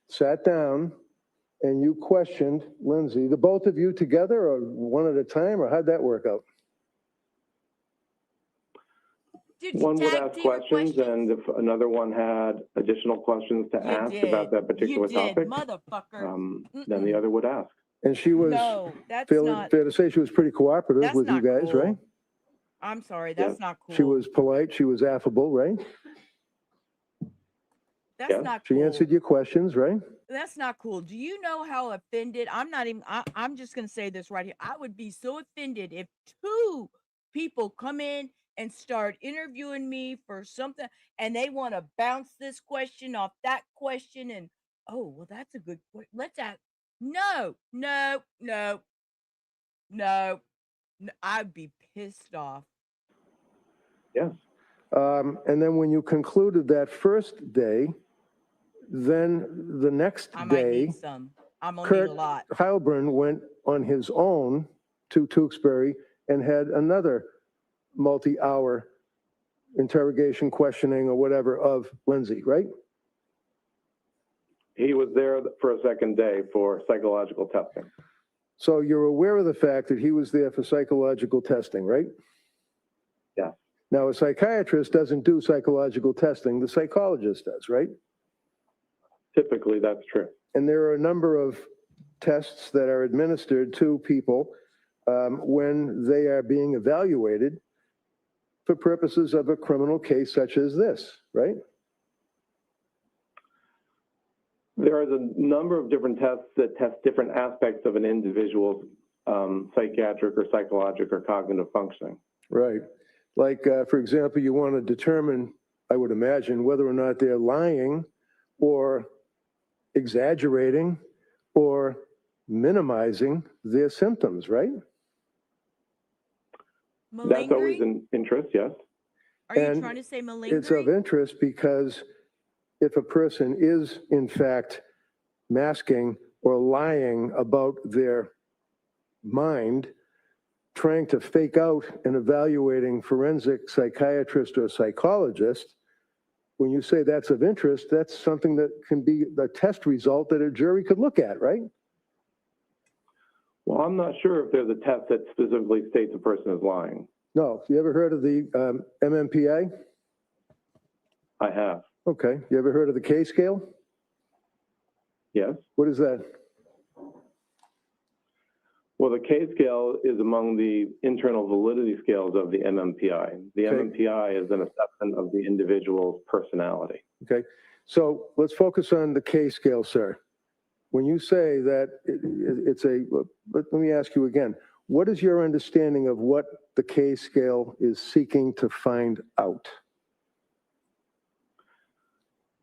sat down and you questioned Lindsay, the both of you together or one at a time, or how'd that work out? Did you One would tag ask team her questions, and if another one had additional questions to You ask did. about that particular You did, topic, motherfucker. then the other would ask. And she was, No, that's fair not. to say, she was pretty cooperative That's with you not guys, cool. right? I'm sorry, that's Yes. not cool. She was polite, she was affable, right? That's Yes. not She cool. answered your questions, right? That's not cool. Do you know how offended? I'm just going to say this right here. I would be so offended if two people come in and start interviewing me for something and they want to bounce this question off that question and, oh, well, that's a good question. Let's ask. No. I'd be pissed off. Yes. And then when you concluded that first day, then the next I might day, need some. I'm going to need Kurt a lot. Heilbrunn went on his own to Tewksbury and had another multi-hour interrogation, questioning, or whatever of Lindsay, right? He was there for a second day for psychological testing. So you're aware of the fact that he was there for psychological testing, right? Yeah. Now, a psychiatrist doesn't do psychological testing, the psychologist does, right? Typically, that's true. And there are a number of tests that are administered to people when they are being evaluated for purposes of a criminal case such as this, right? There is a number of different tests that test different aspects of an individual's psychiatric or psychologic or cognitive functioning. Right. Like, for example, you want to determine, I would imagine, whether or not they're lying or exaggerating or minimizing their symptoms, right? That's always Malingering? an interest, yes. Are you and trying to say It's of malingering? interest because if a person is, in fact, masking or lying about their mind, trying to fake out an evaluating forensic psychiatrist or psychologist, when you say that's of interest, that's something that can be the test result that a jury could look at, right? Well, I'm not sure if there's a test that specifically states a person is lying. No. You ever heard of the MMPI? I have. Okay. You ever heard of the K scale? Yes. What is that? Well, the K scale is among the internal validity scales of the MMPI. The MMPI is an assessment of the individual's personality. Okay. So let's focus on the K scale, sir. When you say that it's a, but let me ask you again, what is your understanding of what the K scale is seeking to find out?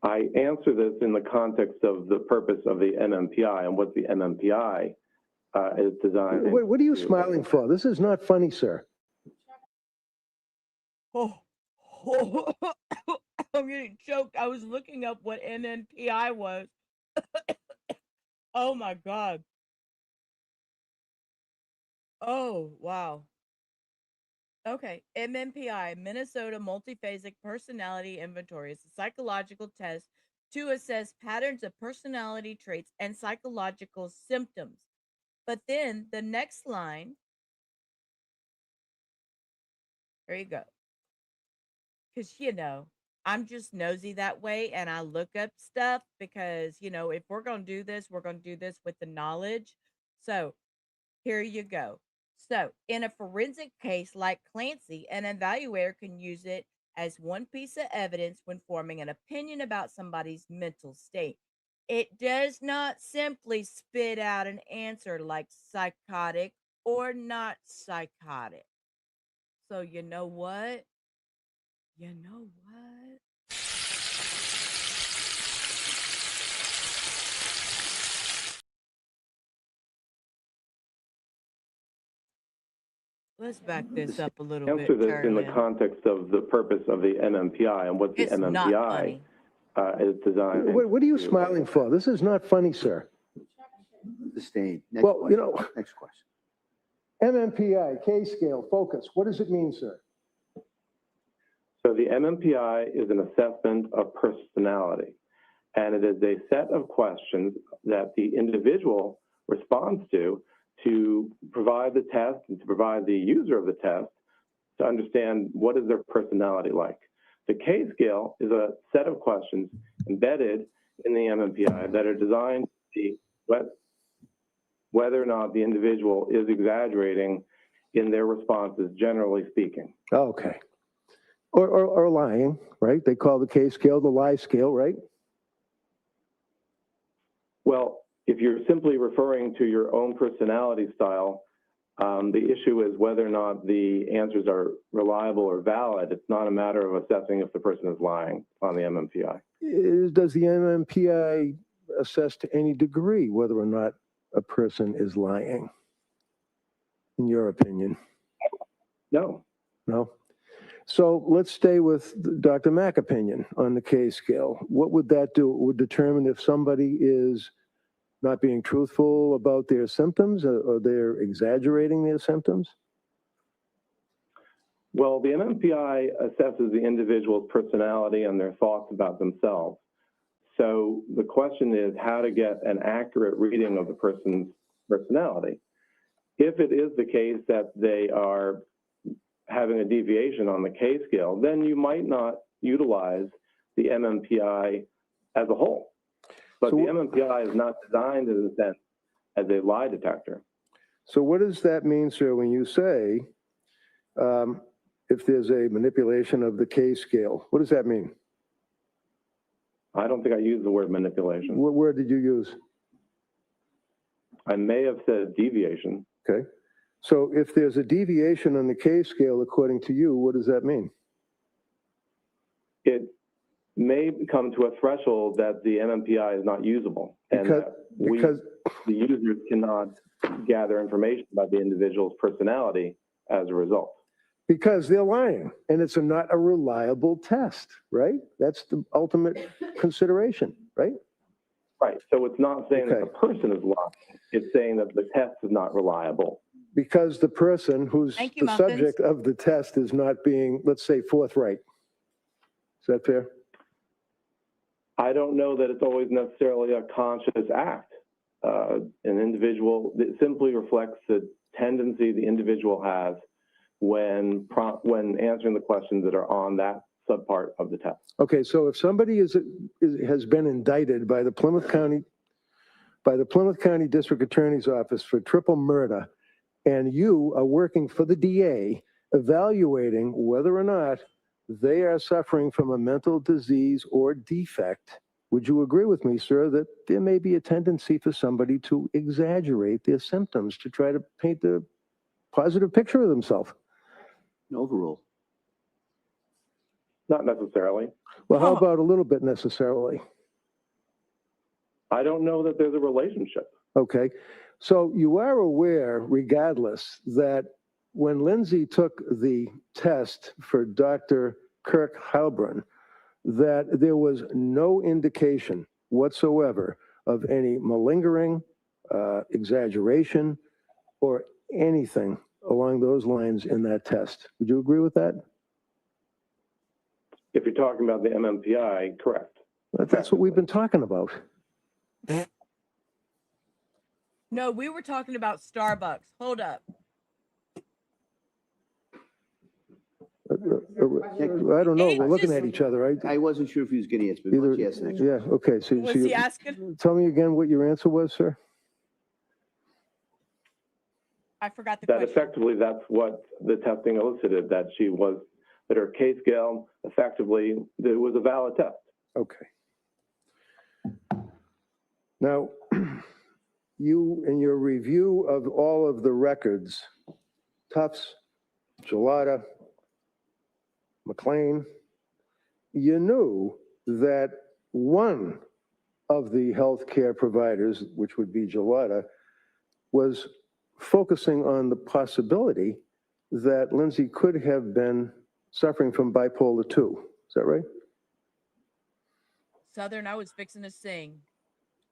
I answer this in the context of the purpose of the MMPI and what the MMPI is designed. Wait, what are you smiling for? This is not funny, sir. Oh, I'm getting choked. I was looking up what MMPI was. Oh my God. Oh, wow. Okay, MMPI, Minnesota Multiphasic Personality Inventory, is a psychological test to assess patterns of personality traits and psychological symptoms. But then the next line, there you go. Because, I'm just nosy that way and I look up stuff because, if we're going to do this, we're going to do this with the knowledge. So here you go. So in a forensic case like Clancy, an evaluator can use it as one piece of evidence when forming an opinion about somebody's mental state. It does not simply spit out an answer like psychotic or not psychotic. So you know what? You know what? Let's back this up a little bit. Answer this in the Charlie. context of the purpose of the MMPI and what the It's not MMPI funny. is designed. What are you smiling for? This is not funny, sir. Sustained. Next Well, question. you know, Next question. MMPI, K-scale, focus. What does it mean, sir? So the MMPI is an assessment of personality, and it is a set of questions that the individual responds to provide the test and to provide the user of the test to understand what is their personality like. The K-scale is a set of questions embedded in the MMPI that are designed to see whether or not the individual is exaggerating in their responses, generally speaking. Okay. Or lying, right? They call the K-scale the lie scale, right? Well, if you're simply referring to your own personality style, the issue is whether or not the answers are reliable or valid. It's not a matter of assessing if the person is lying on the MMPI. Does the MMPI assess to any degree whether or not a person is lying, in your opinion? No. No? So let's stay with Dr. Mack's opinion on the K-scale. What would that do? It would determine if somebody is not being truthful about their symptoms or they're exaggerating their symptoms? Well, the MMPI assesses the individual's personality and their thoughts about themselves. So the question is how to get an accurate reading of the person's personality. If it is the case that they are having a deviation on the K-scale, then you might not utilize the MMPI as a whole. But So the MMPI is not designed in a sense as a lie detector. So what does that mean, sir, when you say if there's a manipulation of the K-scale? What does that mean? I don't think I used the word manipulation. What word did you use? I may have said deviation. Okay. So if there's a deviation on the K-scale, according to you, what does that mean? It may come to a threshold that the MMPI is not usable, and Because the users cannot gather information about the individual's personality as a result. Because they're lying, and it's not a reliable test, right? That's the ultimate consideration, right? Right. So it's not saying that Okay. the person is lying. It's saying that the test is not reliable. Because the person who's Thank you, the Muffins. subject of the test is not being, let's say, forthright. Is that fair? I don't know that it's always necessarily a conscious act. An individual, it simply reflects the tendency the individual has when answering the questions that are on that subpart of the test. Okay, so if somebody has been indicted by the Plymouth County District Attorney's Office for triple murder, and you are working for the DA, evaluating whether or not they are suffering from a mental disease or defect, would you agree with me, sir, that there may be a tendency for somebody to exaggerate their symptoms to try to paint a positive picture of themselves? Overrule. Not necessarily. Well, how about a little bit necessarily? I don't know that there's a relationship. Okay, so you are aware, regardless, that when Lindsay took the test for Dr. Kirk Halbrun, that there was no indication whatsoever of any malingering, exaggeration, or anything along those lines in that test. Would you agree with that? If you're talking about the MMPI, correct. That's what we've been talking about. No, we were talking about Starbucks. Hold up. I don't know. We're looking at each other. I wasn't sure if he was going to answer, but why don't you ask the next one? Yeah, okay. So Was he asking? tell me again what your answer was, sir. I forgot the That question. effectively, that's what the testing elicited, that her K-scale, effectively, it was a valid test. Okay. Now, you, in your review of all of the records, Tufts, Gelada, McLean, you knew that one of the healthcare providers, which would be Gelada, was focusing on the possibility that Lindsay could have been suffering from bipolar 2. Is that right? Southern, I was fixing to sing,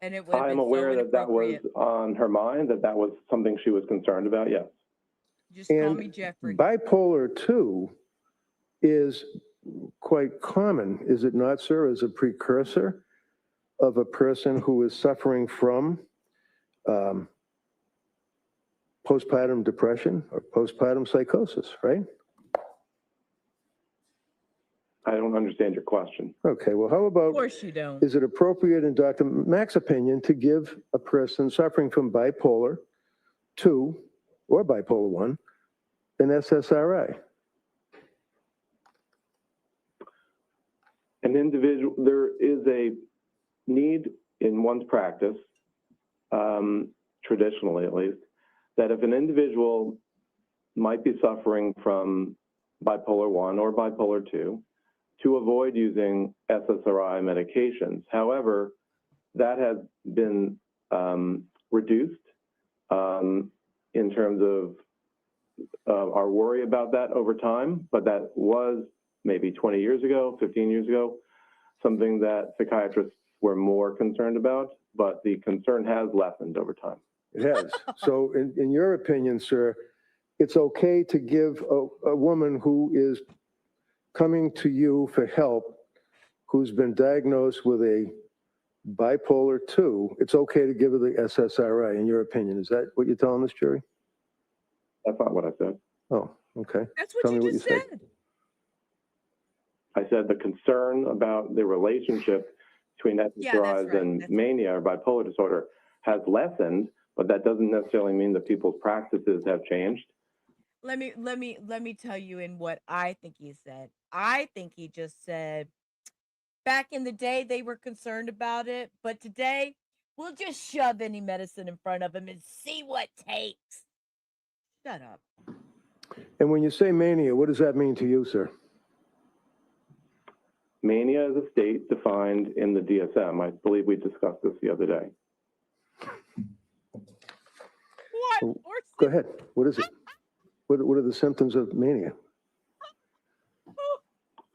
and it would have I'm been so aware that that was inappropriate. on her mind, that that was something she was concerned about, yes. Just call And me Jeffrey. bipolar 2 is quite common, is it not, sir, as a precursor of a person who is suffering from postpartum depression or postpartum psychosis, right? I don't understand your question. Okay, well, how Of about, course you don't. is it appropriate in Dr. Mack's opinion to give a person suffering from bipolar 2 or bipolar 1 an SSRI? An individual, there is a need in one's practice, traditionally at least, that if an individual might be suffering from bipolar 1 or bipolar 2, to avoid using SSRI medications. However, that has been reduced in terms of our worry about that over time, but that was maybe 20 years ago, 15 years ago, something that psychiatrists were more concerned about, but the concern has lessened over time. It has. So in your opinion, sir, it's okay to give a woman who is coming to you for help, who's been diagnosed with a bipolar 2, it's okay to give her the SSRI, in your opinion. Is that what you're telling this jury? That's not what I said. Oh, okay. That's Tell what me you what just you said. I said the concern about the relationship between Yeah, that's SSRIs right. and That's mania or bipolar disorder has lessened, but that doesn't necessarily mean that people's practices have changed. Let me tell you in what I think he said. I think he just said back in the day they were concerned about it, but today we'll just shove any medicine in front of them and see what takes. Shut up. And when you say mania, what does that mean to you, sir? Mania is a state defined in the DSM. I believe we discussed this the other day. What? Oh, go ahead. What is it? What are the symptoms of mania?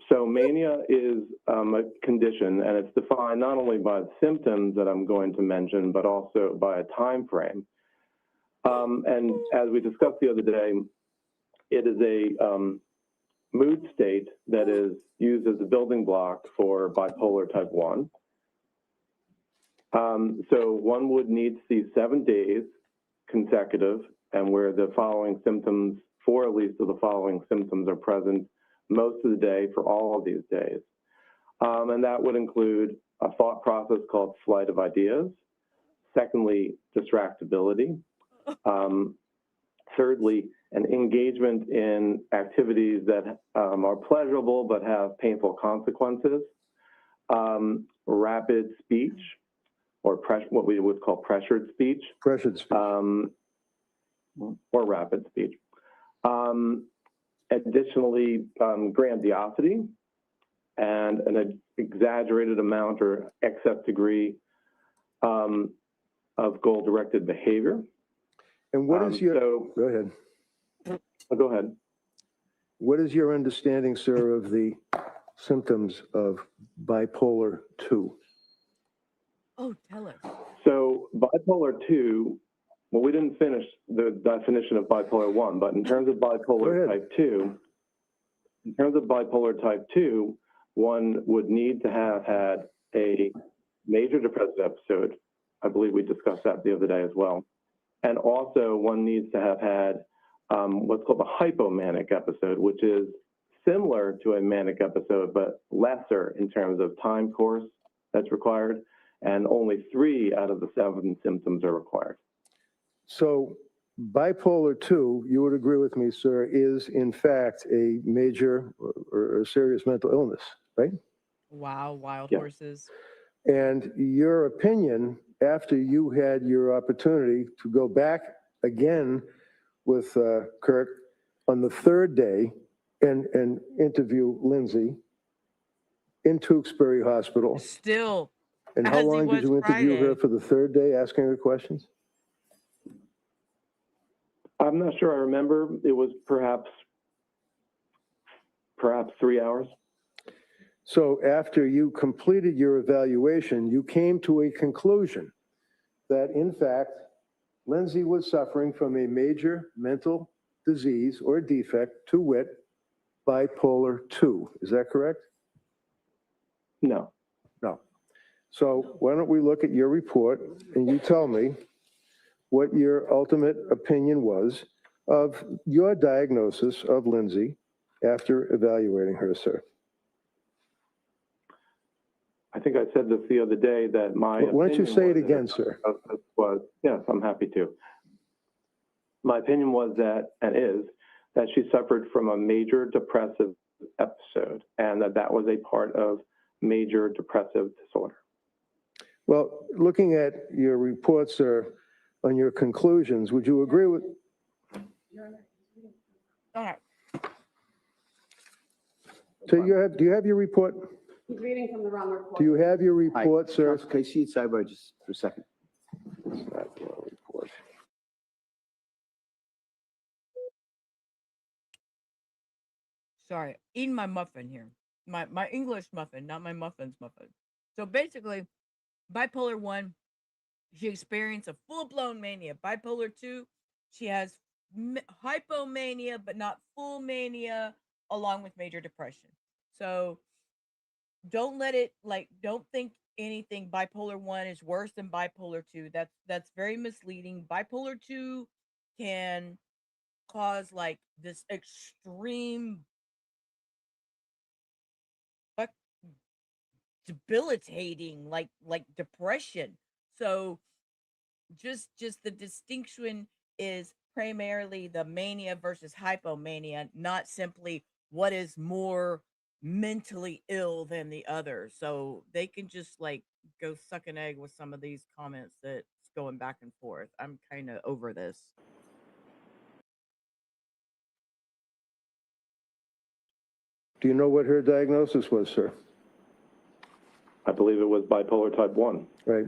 So mania is a condition, and it's defined not only by the symptoms that I'm going to mention, but also by a time frame. And as we discussed the other day, it is a mood state that is used as a building block for bipolar type 1. So one would need to see 7 days consecutive and where the following symptoms, 4 at least of the following symptoms are present most of the day for all of these days. And that would include a thought process called flight of ideas. Secondly, distractibility. Thirdly, an engagement in activities that are pleasurable but have painful consequences. Rapid speech, or what we would call pressured speech. Pressured speech. Or rapid speech. Additionally, grandiosity and an exaggerated amount or excess degree of goal-directed behavior. And what is your, go ahead. Go ahead. What is your understanding, sir, of the symptoms of bipolar 2? Oh, tell us. So bipolar 2, well, we didn't finish the definition of bipolar 1, but in terms of bipolar type 2, one would need to have had a major depressive episode. I believe we discussed that the other day as well. And also one needs to have had what's called a hypomanic episode, which is similar to a manic episode, but lesser in terms of time course that's required. And only 3 out of the 7 symptoms are required. So bipolar 2, you would agree with me, sir, is in fact a major or serious mental illness, right? Wow, wild Yeah. horses. And your opinion, after you had your opportunity to go back again with Kirk on the 3rd day and interview Lindsay in Tewksbury Hospital. Still. And how As he long did was you interview her Friday. for the 3rd day, asking her questions? I'm not sure I remember. It was perhaps 3 hours. So after you completed your evaluation, you came to a conclusion that in fact, Lindsay was suffering from a major mental disease or defect, to wit, bipolar 2. Is that correct? No. No. So why don't we look at your report and you tell me what your ultimate opinion was of your diagnosis of Lindsay after evaluating her, sir. I think I said this the other day that my Why don't you opinion say it was again, that sir? yes, I'm happy to. My opinion was that, and is, that she suffered from a major depressive episode and that was a part of major depressive disorder. Well, looking at your report, sir, on your conclusions, would you agree with? All right. So do you have your report? He's reading from the wrong report. Do you have your Hi, report, sir? Counsel, can I see it sidebar just for a second? It's not your report. Sorry, eating my muffin here. My English muffin, not my muffin's muffin. So basically, bipolar 1, she experienced a full-blown mania. Bipolar 2, she has hypomania, but not full mania, along with major depression. So don't let it, don't think anything bipolar 1 is worse than bipolar 2. That's very misleading. Bipolar 2 can cause this extreme debilitating like depression. So just the distinction is primarily the mania versus hypomania, not simply what is more mentally ill than the other. So they can just go suck an egg with some of these comments that's going back and forth. I'm kind of over this. Do you know what her diagnosis was, sir? I believe it was bipolar type 1. Right.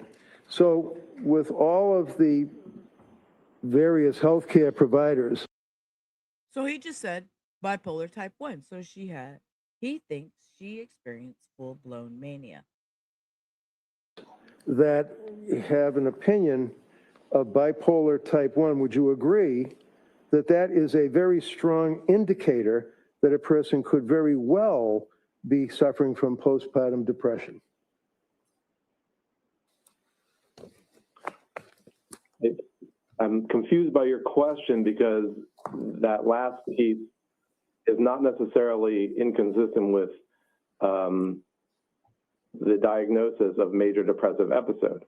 So with all of the various healthcare providers, So he just said bipolar type 1. So he thinks she experienced full-blown mania. that have an opinion of bipolar type 1, would you agree that that is a very strong indicator that a person could very well be suffering from postpartum depression? I'm confused by your question because that last piece is not necessarily inconsistent with the diagnosis of major depressive episode.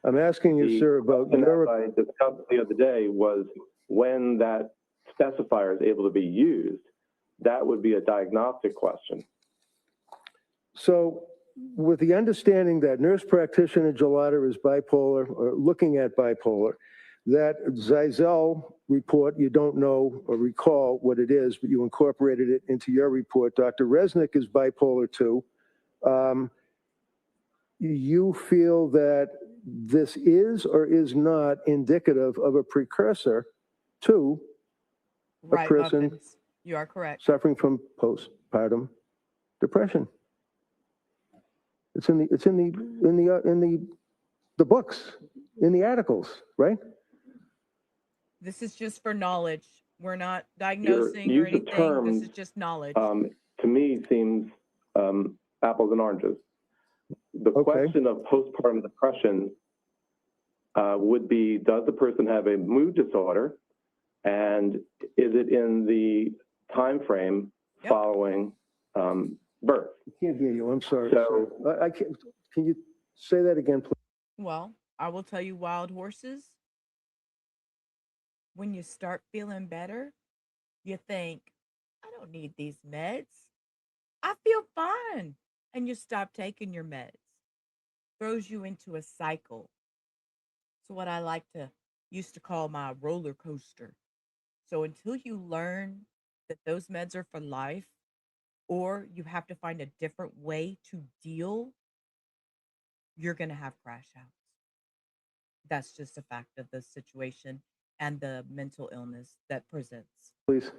I'm asking you, sir, about And as I discussed the other day was when that specifier is able to be used, that would be a diagnostic question. So with the understanding that nurse practitioner Gelada is bipolar, or looking at bipolar, that Zeisel report, you don't know or recall what it is, but you incorporated it into your report. Dr. Resnick is bipolar 2. You feel that this is or is not indicative of a precursor to a Right, person Muffins. You are correct. suffering from postpartum depression. It's in the books, in the articles, right? This is just for knowledge. We're not Your diagnosing or use of anything. terms, This is just knowledge. to me, seems apples and oranges. The Okay. question of postpartum depression would be, does the person have a mood disorder? And is it in the time frame Yep. following birth? I can't hear you. I'm sorry. So- sir. I can't. Can you say that again, please? Well, I will tell you, wild horses, when you start feeling better, you think, I don't need these meds. I feel fine. And you stop taking your meds. Throws you into a cycle. It's what I used to call my roller coaster. So until you learn that those meds are for life, or you have to find a different way to deal, you're going to have crash outs. That's just a fact of the situation and the mental illness that presents. Please.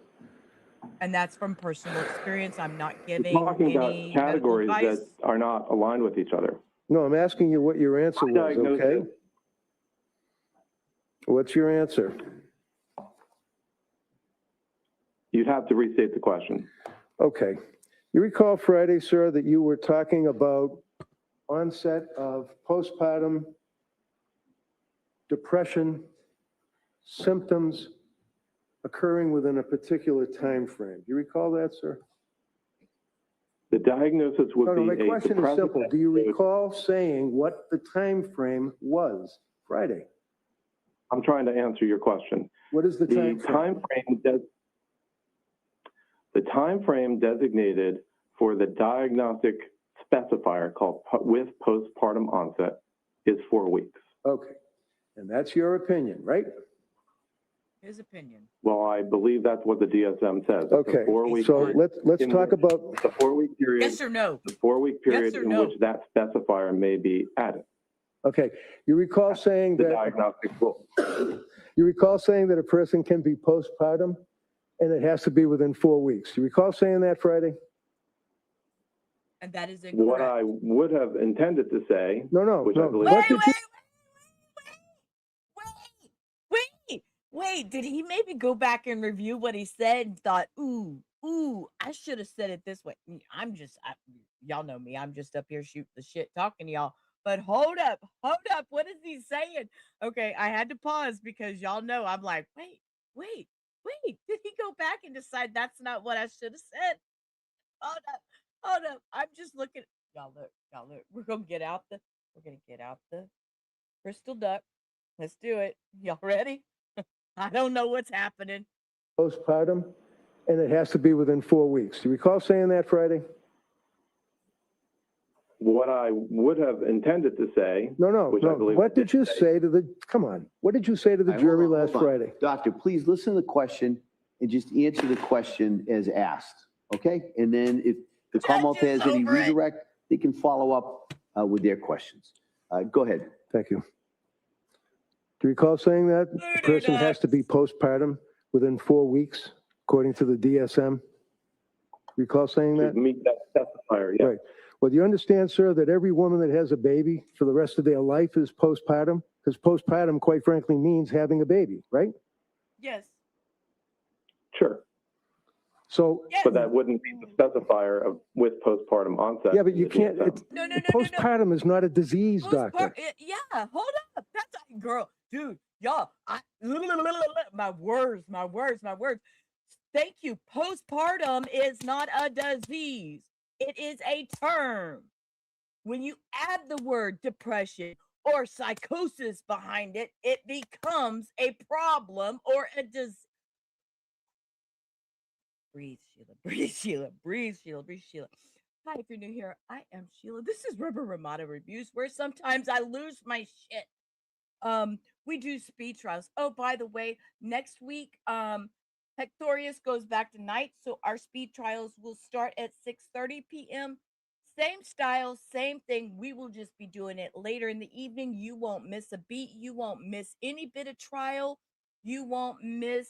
And that's from personal experience. I'm not We're giving talking about any medical categories advice. that are not aligned with each other. No, I'm asking you what your answer My was, okay? diagnosis, What's your answer? you'd have to restate the question. Okay. You recall Friday, sir, that you were talking about onset of postpartum depression symptoms occurring within a particular time frame. Do you recall that, sir? The diagnosis would No, be my a question is depressive simple. Do you episode. recall saying what the time frame was Friday? I'm trying to answer your question. What is the time frame? The time frame designated for the diagnostic specifier called with postpartum onset is 4 weeks. Okay. And that's your opinion, right? His opinion. Well, I believe that's what the DSM says. It's a Okay. 4-week So period let's in talk which- about, It's a 4-week period. Yes or no? The 4-week period Yes or in no? which that specifier may be added. okay. You recall saying The that, diagnostic rule. you recall saying that a person can be postpartum and it has to be within 4 weeks. You recall saying that Friday? And that is What incorrect. I would have intended to say, No, which I no. believe. What did you, Wait, did he maybe go back and review what he said and thought, ooh, I should have said it this way? Y'all know me. I'm just up here shooting the shit, talking to y'all. But hold up. What is he saying? Okay, I had to pause because y'all know I'm like, wait. Did he go back and decide that's not what I should have said? Hold up. I'm just looking. Y'all look. We're gonna get out the crystal duck. Let's do it. Y'all ready? I don't know what's happening. postpartum and it has to be within 4 weeks. Do you recall saying that Friday? What I would have intended to say. No. Which I believe What did you say to the, come on, what did you say to the All right, jury hold on, last hold on. Friday? Doctor, please listen to the question and just answer the question as asked, okay? And then if the Commonwealth has any over it. redirect, they can follow up with their questions. Go ahead. Thank you. Do you recall saying that the person has to be postpartum within 4 weeks, according to the DSM? Recall saying To that? meet that specifier, yeah. Right. Well, do you understand, sir, that every woman that has a baby for the rest of their life is postpartum? Because postpartum, quite frankly, means having a baby, right? Yes. Sure. So, Yes. But that wouldn't be the specifier of with postpartum onset. yeah, but in you the can't, DSM. it's, No. postpartum is not a disease, doctor. Yeah, hold up. That's girl, dude, y'all. My words. Thank you. Postpartum is not a disease. It is a term. When you add the word depression or psychosis behind it, it becomes a problem or a disease. Breathe, Sheila. Breathe, Sheila. Hi, if you're new here, I am Sheila. This is Rubber Ramada Reviews, where sometimes I lose my shit. We do speed trials. Oh, by the way, next week, Hectorius goes back to night, so our speed trials will start at 6:30 p.m. Same style, same thing. We will just be doing it later in the evening. You won't miss a beat. You won't miss any bit of trial. You won't miss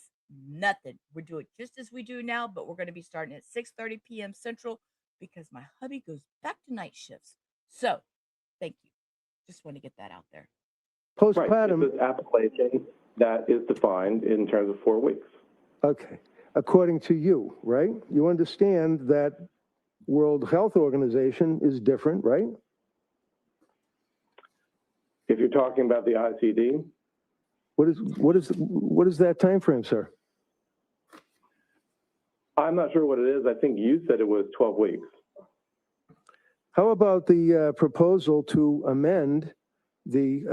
nothing. We're doing just as we do now, but we're going to be starting at 6:30 p.m. Central because my hubby goes back to night shifts. So, thank you. Just want to get that out there. Right, Postpartum, it's this application that is defined in terms of 4 weeks. okay, according to you, right? You understand that World Health Organization is different, right? If you're talking about the ICD, What is that time frame, sir? I'm not sure what it is. I think you said it was 12 weeks. How about the proposal to amend the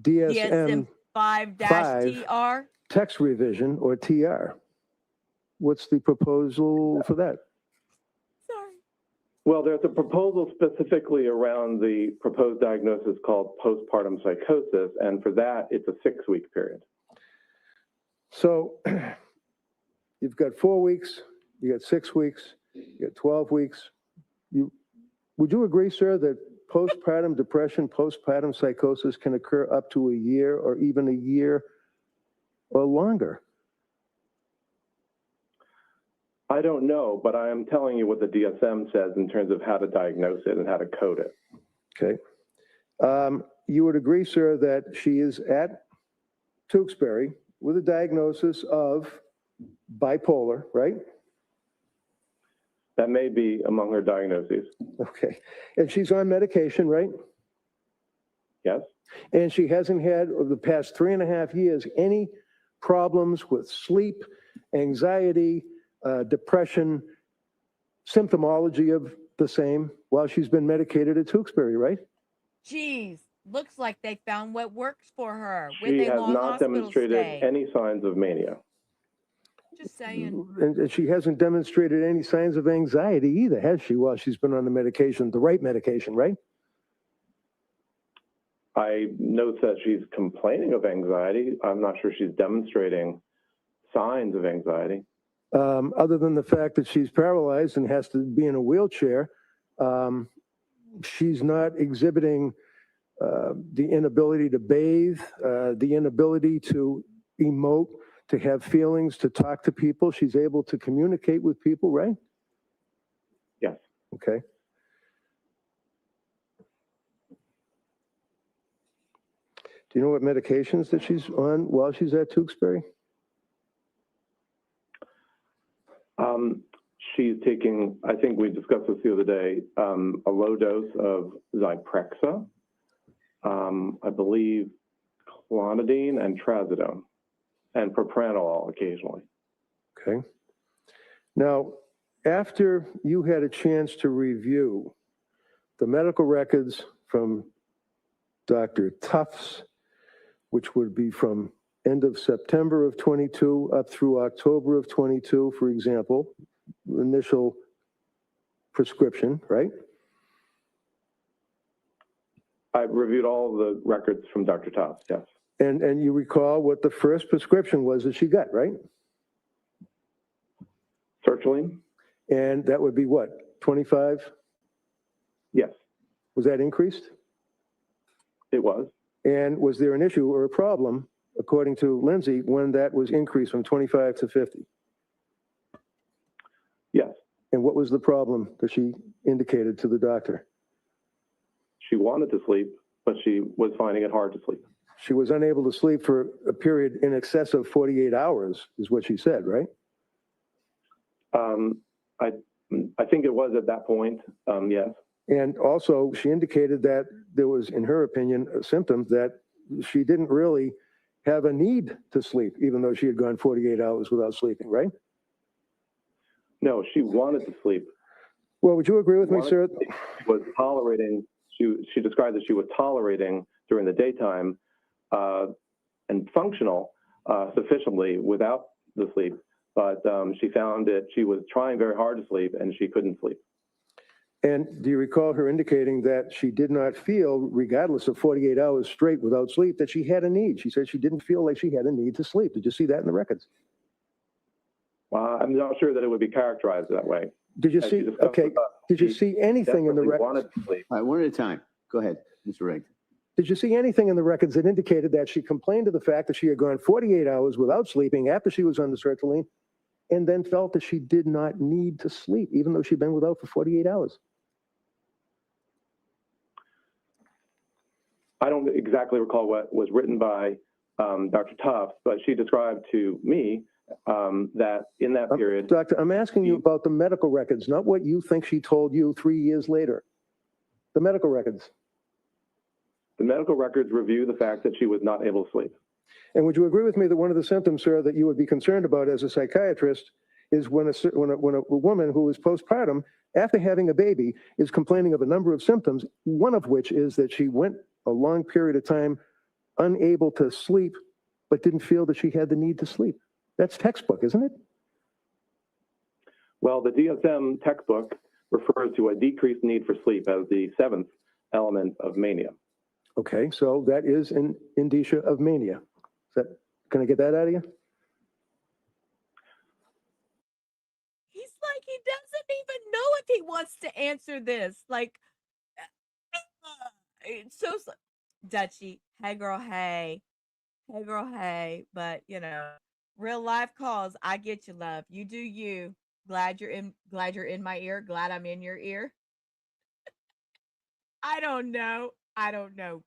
DSM 5-TR. text revision, or TR? What's the proposal for that? Sorry. Well, there's a proposal specifically around the proposed diagnosis called postpartum psychosis, and for that, it's a 6-week period. So you've got 4 weeks, you got 6 weeks, you got 12 weeks. Would you agree, sir, that postpartum depression, postpartum psychosis can occur up to a year or even a year or longer? I don't know, but I am telling you what the DSM says in terms of how to diagnose it and how to code it. Okay. You would agree, sir, that she is at Tewksbury with a diagnosis of bipolar, right? That may be among her diagnoses. Okay. And she's on medication, right? Yes? And she hasn't had, over the past 3.5 years, any problems with sleep, anxiety, depression, symptomology of the same while she's been medicated at Tewksbury, right? Geez, looks like they found what works for her with She a has long not hospital demonstrated stay. any signs of mania. Just saying. And she hasn't demonstrated any signs of anxiety either, has she, while she's been on the medication, the right medication, right? I note that she's complaining of anxiety. I'm not sure she's demonstrating signs of anxiety. Other than the fact that she's paralyzed and has to be in a wheelchair, she's not exhibiting the inability to bathe, the inability to emote, to have feelings, to talk to people. She's able to communicate with people, right? Yes. Okay. Do you know what medications that she's on while she's at Tewksbury? She's taking, I think we discussed this the other day, a low dose of Zyprexa, I believe clonidine and trazodone, and propranolol occasionally. Okay. Now, after you had a chance to review the medical records from Dr. Tufts, which would be from end of September of 22 up through October of 22, for example, initial prescription, right? I reviewed all the records from Dr. Tufts, yes. And you recall what the first prescription was that she got, right? Sertraline? And that would be what, 25? Yes, Was that increased? it was. And was there an issue or a problem, according to Lindsay, when that was increased from 25 to 50? Yes. And what was the problem that she indicated to the doctor? She wanted to sleep, but she was finding it hard to sleep. She was unable to sleep for a period in excess of 48 hours, is what she said, right? I think it was at that point, yes. And also, she indicated that there was, in her opinion, a symptom that she didn't really have a need to sleep, even though she had gone 48 hours without sleeping, right? No, she wanted to sleep. Well, would you agree with me, sir? She was tolerating, she described that she was tolerating during the daytime and functional sufficiently without the sleep, but she found that she was trying very hard to sleep and she couldn't sleep. And do you recall her indicating that she did not feel, regardless of 48 hours straight without sleep, that she had a need? She said she didn't feel like she had a need to sleep. Did you see that in the records? I'm not sure that it would be characterized that way. Did you see, okay, did you see anything in the records? Wanted to sleep. All right, one at a time. Go ahead, Mr. Rigg. Did you see anything in the records that indicated that she complained of the fact that she had gone 48 hours without sleeping after she was on the sertraline and then felt that she did not need to sleep, even though she'd been without for 48 hours? I don't exactly recall what was written by Dr. Tufts, but she described to me that in that period. Doctor, I'm asking you about the medical records, not what you think she told you 3 years later. The medical records. The medical records review the fact that she was not able to sleep. And would you agree with me that one of the symptoms, sir, that you would be concerned about as a psychiatrist is when a woman who is postpartum, after having a baby, is complaining of a number of symptoms, one of which is that she went a long period of time unable to sleep, but didn't feel that she had the need to sleep. That's textbook, isn't it? Well, the DSM textbook refers to a decreased need for sleep as the 7th element of mania. Okay, so that is an indicia of mania. Can I get that out of you? He's like, he doesn't even know if he wants to answer this. Like, it's so Dutchie, hey girl, hey. Hey girl, hey. But, you know, real life calls, I get you, love. You do you. glad you're in my ear. Glad I'm in your ear. I don't know.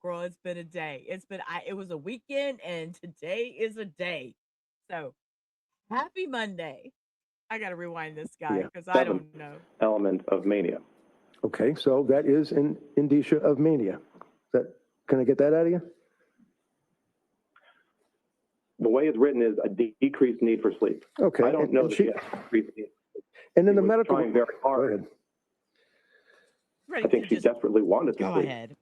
Girl. It's been a day. It was a weekend and today is a day. So happy Monday. I gotta rewind this guy Yeah, because I don't know. element of mania. Okay, so that is an indicia of mania. Can I get that out of you? The way it's written is a decreased need for sleep. Okay. I don't know and that she- she has decreased need. And then She the was medical. trying very Go hard. ahead. Ready I think to she just desperately wanted to go sleep. ahead.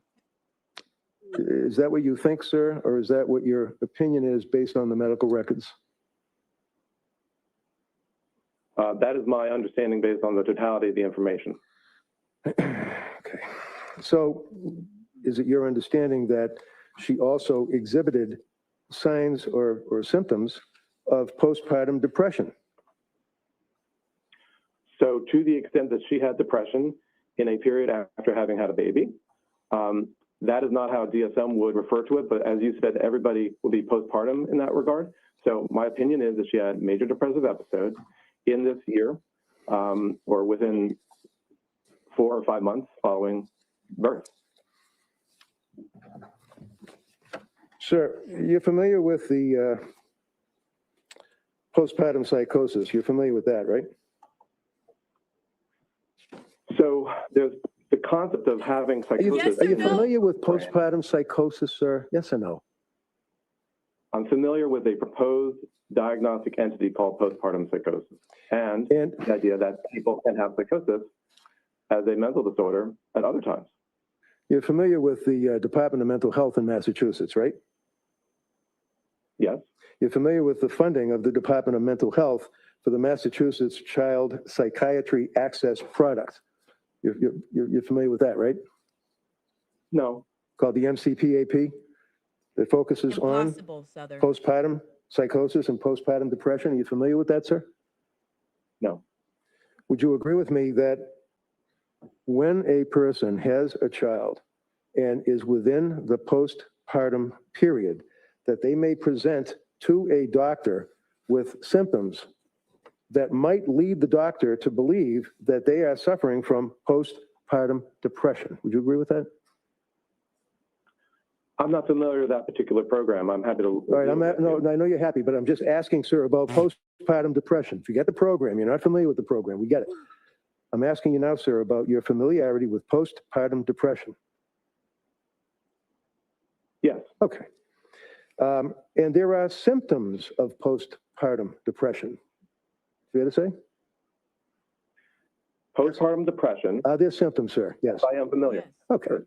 Is that what you think, sir? Or is that what your opinion is based on the medical records? That is my understanding based on the totality of the information. Okay. So is it your understanding that she also exhibited signs or symptoms of postpartum depression? So to the extent that she had depression in a period after having had a baby, that is not how DSM would refer to it, but as you said, everybody will be postpartum in that regard. So my opinion is that she had major depressive episodes in this year, or within 4 or 5 months following birth. Sir, you're familiar with the postpartum psychosis. You're familiar with that, right? So there's the concept of having psychosis. Yes Are or you no? familiar with postpartum psychosis, sir? Yes or no? I'm familiar with a proposed diagnostic entity called postpartum psychosis, and And the idea that people can have psychosis as a mental disorder at other times. you're familiar with the Department of Mental Health in Massachusetts, right? Yes, You're familiar with the funding of the Department of Mental Health for the Massachusetts Child Psychiatry Access Product. You're familiar with that, right? no, Called the MCPAP. That focuses on Impossible, Southern. postpartum psychosis and postpartum depression. Are you familiar with that, sir? no. Would you agree with me that when a person has a child and is within the postpartum period, that they may present to a doctor with symptoms that might lead the doctor to believe that they are suffering from postpartum depression? Would you agree with that? I'm not familiar with that particular program. I'm happy to. All right, no, I know you're happy, but I'm just asking, sir, about postpartum depression. Forget the program. You're not familiar with the program. We get it. I'm asking you now, sir, about your familiarity with postpartum depression. Yes, Okay. And there are symptoms of postpartum depression. Fair to say? postpartum depression. Are there symptoms, sir? Yes. I am familiar. Yes. Okay.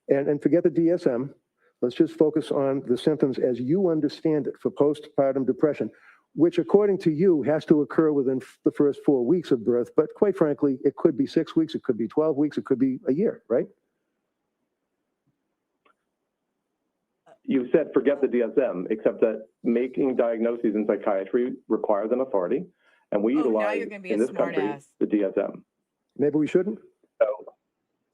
And forget the DSM. Let's just focus on the symptoms as you understand it for postpartum depression, which according to you has to occur within the first 4 weeks of birth. But quite frankly, it could be 6 weeks, it could be 12 weeks, it could be a year, right? You said forget the DSM, except that making diagnoses in psychiatry requires an authority, and we Oh, now utilize you're gonna be in a this country smartass. the DSM. Maybe we shouldn't? So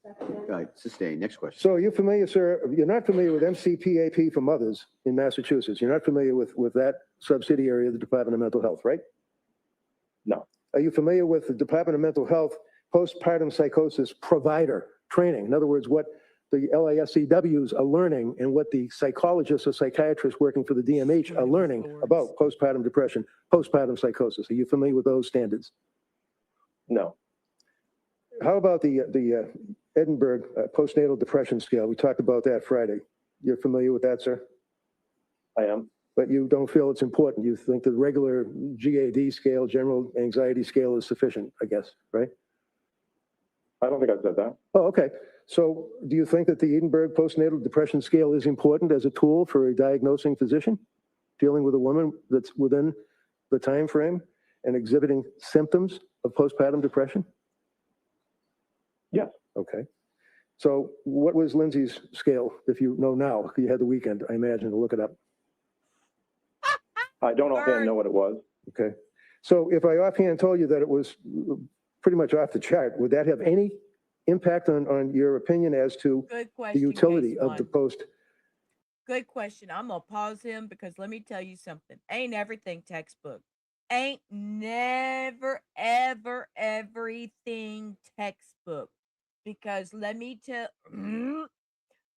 All right, sustain. Next question. So you're familiar, sir, you're not familiar with MCPAP for mothers in Massachusetts. You're not familiar with that subsidiary of the Department of Mental Health, right? No. Are you familiar with the Department of Mental Health postpartum psychosis provider training? In other words, what the LISCWs are learning and what the psychologists or psychiatrists working for the DMH are learning about postpartum depression, postpartum psychosis. Are you familiar with those standards? No. How about the Edinburgh postnatal depression scale? We talked about that Friday. You're familiar with that, sir? I am. But you don't feel it's important. You think the regular GAD scale, general anxiety scale, is sufficient, I guess, right? I don't think I said that. Oh, okay. So do you think that the Edinburgh postnatal depression scale is important as a tool for a diagnosing physician dealing with a woman that's within the time frame and exhibiting symptoms of postpartum depression? Yes. Okay. So what was Lindsay's scale, if you know now? You had the weekend, I imagine, to look it up. I don't offhand know what it was. Okay. So if I offhand told you that it was pretty much off the chart, would that have any impact on your opinion as to Good the question. utility Case of the one. post? Good question. I'm gonna pause him because let me tell you something. Ain't everything textbook. ain't never, ever, everything textbook. Because let me tell,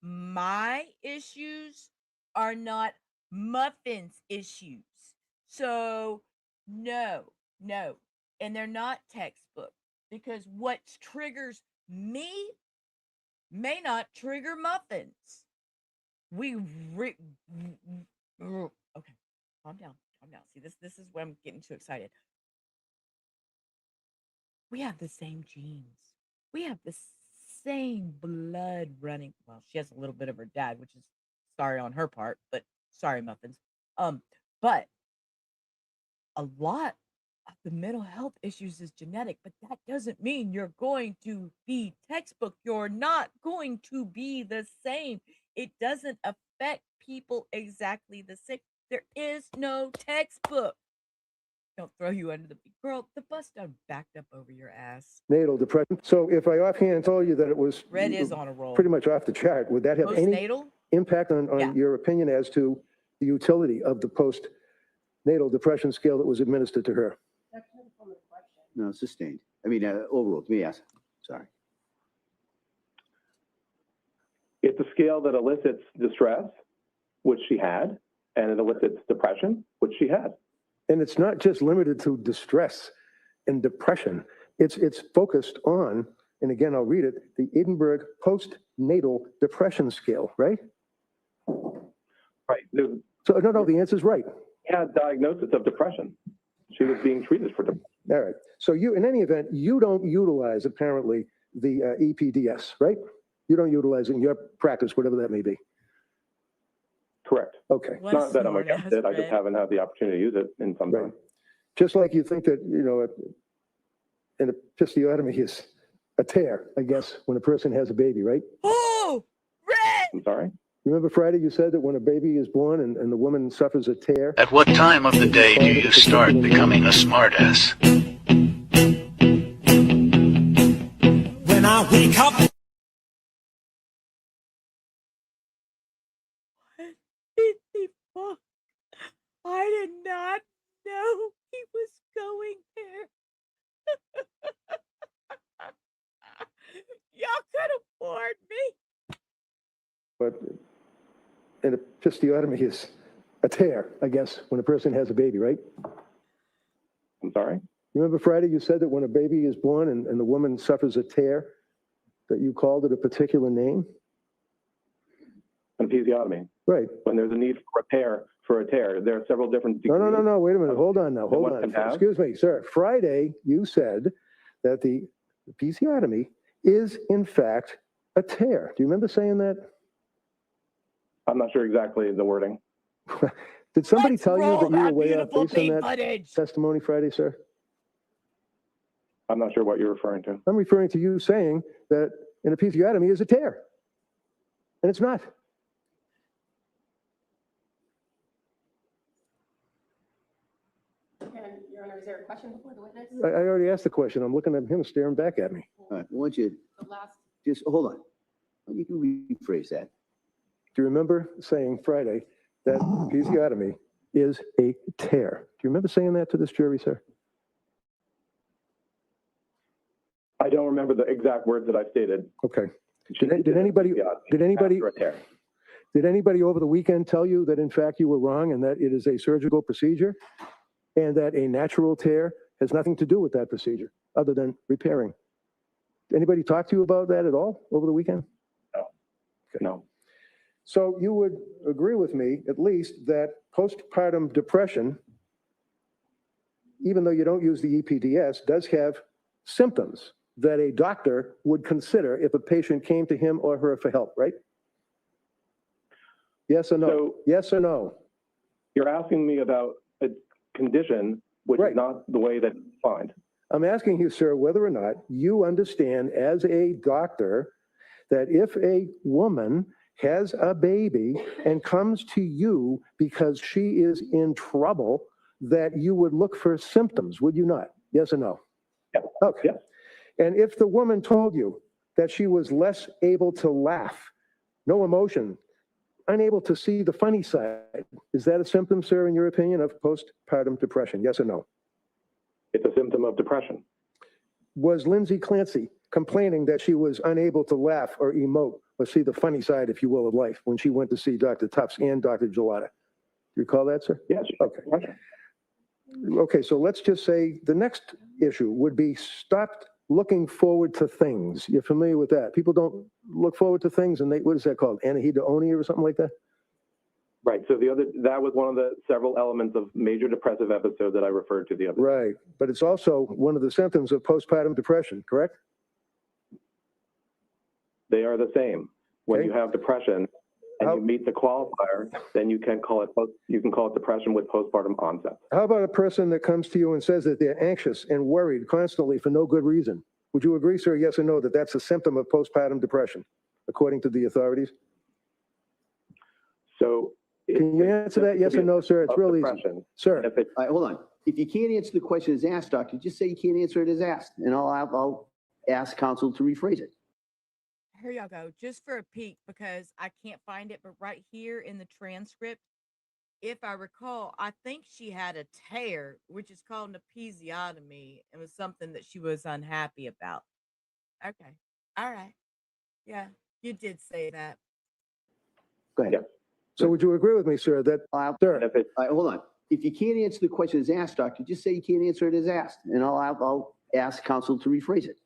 my issues are not Muffin's issues. So, no. And they're not textbook. Because what triggers me may not trigger Muffins. Okay, calm down. See, this is where I'm getting too excited. We have the same genes. We have the same blood running. Well, she has a little bit of her dad, which is sorry on her part, but sorry, Muffins. But a lot of the mental health issues is genetic, but that doesn't mean you're going to be textbook. You're not going to be the same. It doesn't affect people exactly the same. There is no textbook. Don't throw you under the girl. The bus done backed up over your ass. Natal depression. So if I offhand told you that it was Red is on a roll. pretty much off the chart, would that have any Postnatal? impact on Yeah. your opinion as to the utility of the postnatal depression scale that was administered to her? No, sustained. I mean, overall, yes. Sorry. It's a scale that elicits distress, which she had, and it elicits depression, which she had. And it's not just limited to distress and depression. It's focused on, and again, I'll read it, the Edinburgh postnatal depression scale, right? Right. So no, the answer's right. She had diagnosis of depression. She was being treated for depression. All right. So you, in any event, you don't utilize apparently the EPDS, right? You don't utilize it in your practice, whatever that may be. Correct. Okay. What Not that I'm smart against ass, it. I just Red. haven't had the opportunity to use it in some Right. time. Just like you think that, an episiotomy is a tear, I guess, when a person has a baby, right? Oh, Red! I'm sorry? Remember Friday, you said that when a baby is born and the woman suffers a tear? At what time of the day do you start becoming a smartass? When I wake up. What the fuck? I did not know he was going there. Y'all could afford me. But an episiotomy is a tear, I guess, when a person has a baby, right? I'm sorry? Remember Friday, you said that when a baby is born and the woman suffers a tear, that you called it a particular name? An episiotomy. Right. When there's a need for a tear, there are several different degrees. No, wait a minute. Hold on now. Hold one on. can have. Excuse me, sir. Friday, you said that the episiotomy is, in fact, a tear. Do you remember saying that? I'm not sure exactly the wording. Did somebody Let's tell you roll that you were that way off beautiful based on bean that footage. testimony Friday, sir? I'm not sure what you're referring to. I'm referring to you saying that an episiotomy is a tear. And it's not. And, Your Honor, is there a question before the witness? I already asked the question. I'm looking at him staring back at me. All right, I want you, The last, just, hold on. You can rephrase that. Do you remember saying Friday that episiotomy is a tear? Do you remember saying that to this jury, sir? I don't remember the exact words that I stated. Okay. Did anybody After a tear. Did anybody over the weekend tell you that in fact you were wrong and that it is a surgical procedure and that a natural tear has nothing to do with that procedure other than repairing? Anybody talk to you about that at all over the weekend? No. Okay. No. So you would agree with me at least that postpartum depression, even though you don't use the EPDS, does have symptoms that a doctor would consider if a patient came to him or her for help, right? Yes or no? So- Yes or no? You're asking me about a condition which Right. is not the way that it's defined. I'm asking you, sir, whether or not you understand as a doctor that if a woman has a baby and comes to you because she is in trouble, that you would look for symptoms, would you not? Yes or no? Yeah. Okay. Yes. And if the woman told you that she was less able to laugh, no emotion, unable to see the funny side, is that a symptom, sir, in your opinion, of postpartum depression? Yes or no? It's a symptom of depression. Was Lindsay Clancy complaining that she was unable to laugh or emote or see the funny side, if you will, of life when she went to see Dr. Tufts and Dr. Gelada? Do you recall that, sir? Yes. Okay. Okay, so let's just say the next issue would be stop looking forward to things. You're familiar with that? People don't look forward to things, and what is that called? Anhedonia or something like that? Right. So that was one of the several elements of major depressive episode that I referred to the other day. Right, but it's also one of the symptoms of postpartum depression, correct? They are the same. When Okay. you have depression and you meet the qualifier, then you can call it depression with postpartum onset. How about a person that comes to you and says that they're anxious and worried constantly for no good reason? Would you agree, sir, yes or no, that that's a symptom of postpartum depression, according to the authorities? So Can you answer that, yes or no, sir? It's real easy. Sir, If it's All right, hold on. If you can't answer the question as asked, doctor, just say you can't answer it as asked, and I'll ask counsel to rephrase it. Here y'all go, just for a peek, because I can't find it, but right here in the transcript, if I recall, I think she had a tear, which is called an episiotomy. It was something that she was unhappy about. Okay. All right. Yeah, you did say that. Go ahead. Yeah. so would you agree with me, sir, that, sir, if it's All right, hold on. If you can't answer the question as asked, doctor, just say you can't answer it as asked, and I'll ask counsel to rephrase it.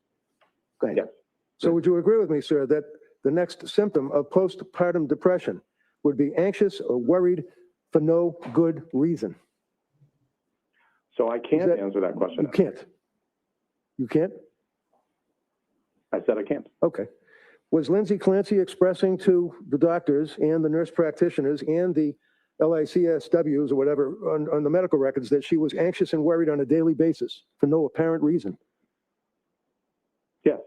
Go ahead. Yes. so would you agree with me, sir, that the next symptom of postpartum depression would be anxious or worried for no good reason? So I can't that- answer that question. You can't. You can't? I said I can't. Okay. Was Lindsay Clancy expressing to the doctors and the nurse practitioners and the LICSWs or whatever on the medical records that she was anxious and worried on a daily basis for no apparent reason? Yes.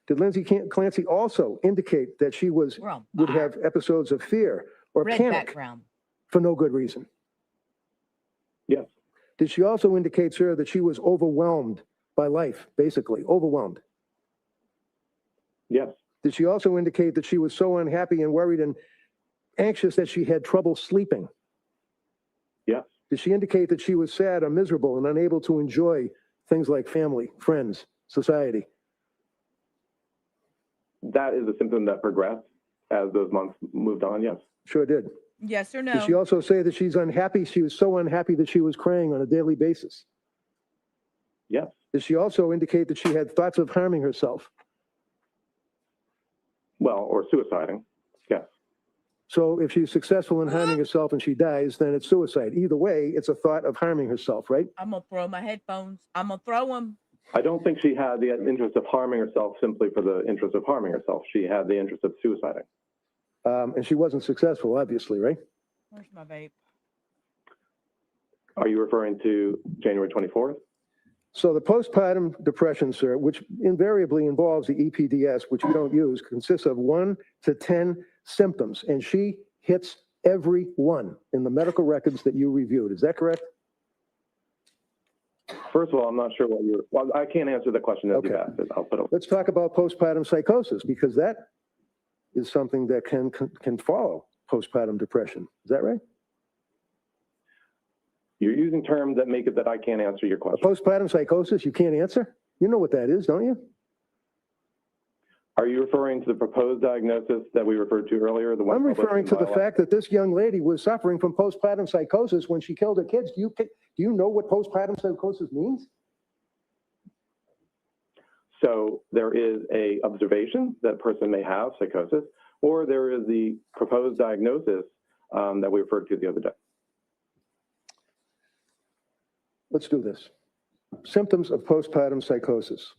Did Lindsay Clancy also indicate that she would We're on have episodes of fear or red panic background. for no good reason? Yes. Did she also indicate, sir, that she was overwhelmed by life, basically, overwhelmed? Yes. Did she also indicate that she was so unhappy and worried and anxious that she had trouble sleeping? Yes. Did she indicate that she was sad or miserable and unable to enjoy things like family, friends, society? That is a symptom that progressed as those months moved on. Yes. Sure did. Yes or no? Did she also say that she's unhappy? She was so unhappy that she was crying on a daily basis. Yes. Did she also indicate that she had thoughts of harming herself? Well, or suiciding. Yes. So if she's successful in harming herself and she dies, then it's suicide. Either way, it's a thought of harming herself, right? I'm going to throw my headphones. I'm going to throw them. I don't think she had the interest of harming herself simply for the interest of harming herself. She had the interest of suiciding. And she wasn't successful, obviously, right? Where's my vape? Are you referring to January 24th? So the postpartum depression, sir, which invariably involves the EPDS, which you don't use, consists of 1 to 10 symptoms, and she hits every one in the medical records that you reviewed. Is that correct? First of all, I'm not sure what you're, well, I can't answer the question as you Okay. asked it. I'll put it. Let's talk about postpartum psychosis, because that is something that can follow postpartum depression. Is that right? You're using terms that make it that I can't answer your question. Postpartum psychosis, you can't answer? You know what that is, don't you? Are you referring to the proposed diagnosis that we referred to earlier? The one I'm published referring in to the Biological- fact that this young lady was suffering from postpartum psychosis when she killed her kids. Do you know what postpartum psychosis means? So there is a observation that person may have psychosis, or there is the proposed diagnosis that we referred to the other day. Let's do this. Symptoms of postpartum psychosis.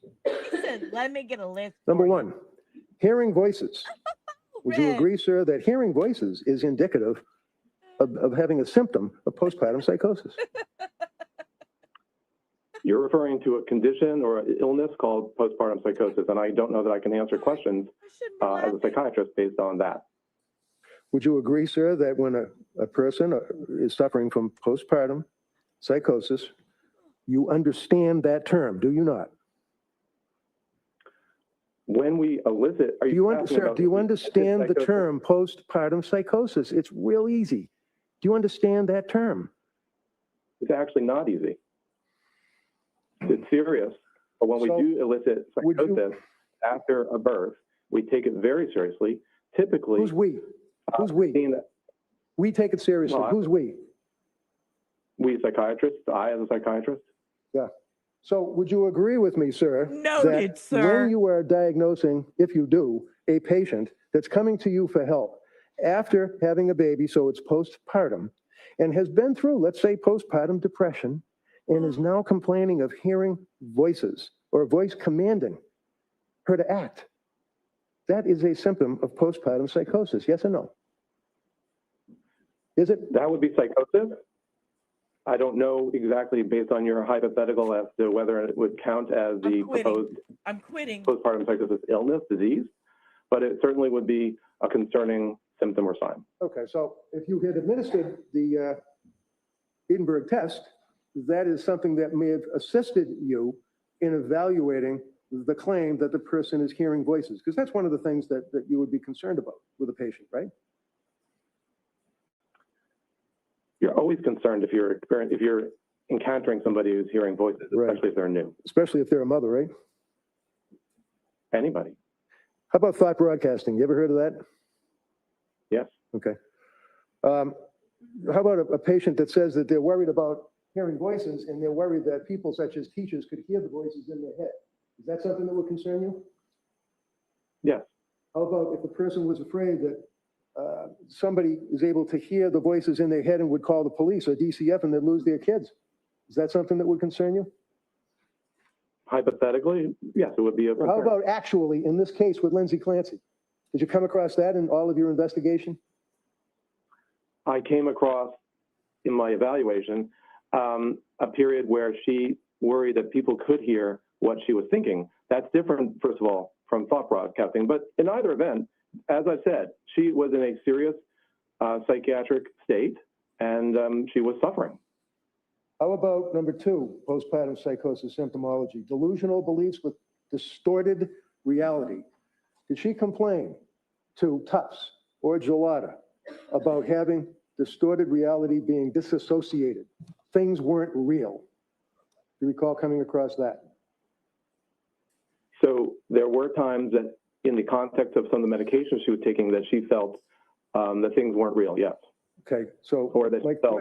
Listen, let me get a list. Number for you. 1, hearing voices. Would you Red. agree, sir, that hearing voices is indicative of having a symptom of postpartum psychosis? You're referring to a condition or an illness called postpartum psychosis, and I don't know that I can answer questions I shouldn't be as a laughing. psychiatrist based on that. Would you agree, sir, that when a person is suffering from postpartum psychosis, you understand that term, do you not? When we elicit, are Do you you, asking sir, about do you the understand the psychosis? term postpartum psychosis? It's real easy. Do you understand that term? It's actually not easy. it's serious. But when So, we do elicit would you- psychosis after a birth, we take it very seriously. Typically, Who's we? Who's we? being We take it seriously. Well, Who's we? we psychiatrists, I as a psychiatrist, Yeah. So would you agree with me, sir? Noted, that sir. When you are diagnosing, if you do, a patient that's coming to you for help after having a baby, so it's postpartum, and has been through, let's say, postpartum depression, and is now complaining of hearing voices or a voice commanding her to act, that is a symptom of postpartum psychosis, yes or no? Is it? that would be psychosis. I don't know exactly based on your hypothetical as to whether it would count as the I'm quitting. proposed I'm quitting. postpartum psychosis illness, disease, but it certainly would be a concerning symptom or sign. Okay, so if you had administered the Edinburgh test, that is something that may have assisted you in evaluating the claim that the person is hearing voices, because that's one of the things that you would be concerned about with a patient, right? You're always concerned if you're encountering somebody who's hearing voices, Right. especially if they're new. Especially if they're a mother, right? Anybody. How about thought broadcasting? You ever heard of that? Yes. Okay. How about a patient that says that they're worried about hearing voices and they're worried that people such as teachers could hear the voices in their head? Is that something that would concern you? Yes. How about if the person was afraid that somebody is able to hear the voices in their head and would call the police or DCF and they'd lose their kids? Is that something that would concern you? Hypothetically, yes, it would be a Or how concern. about actually in this case with Lindsay Clancy? Did you come across that in all of your investigation? I came across in my evaluation a period where she worried that people could hear what she was thinking. That's different, first of all, from thought broadcasting. But in either event, as I said, she was in a serious psychiatric state and she was suffering. How about number 2, postpartum psychosis symptomology, delusional beliefs with distorted reality? Did she complain to Tufts or Gelada about having distorted reality being disassociated? Things weren't real. Do you recall coming across that? So there were times that in the context of some of the medications she was taking that she felt that things weren't real, yes. Okay, so Or that my she felt,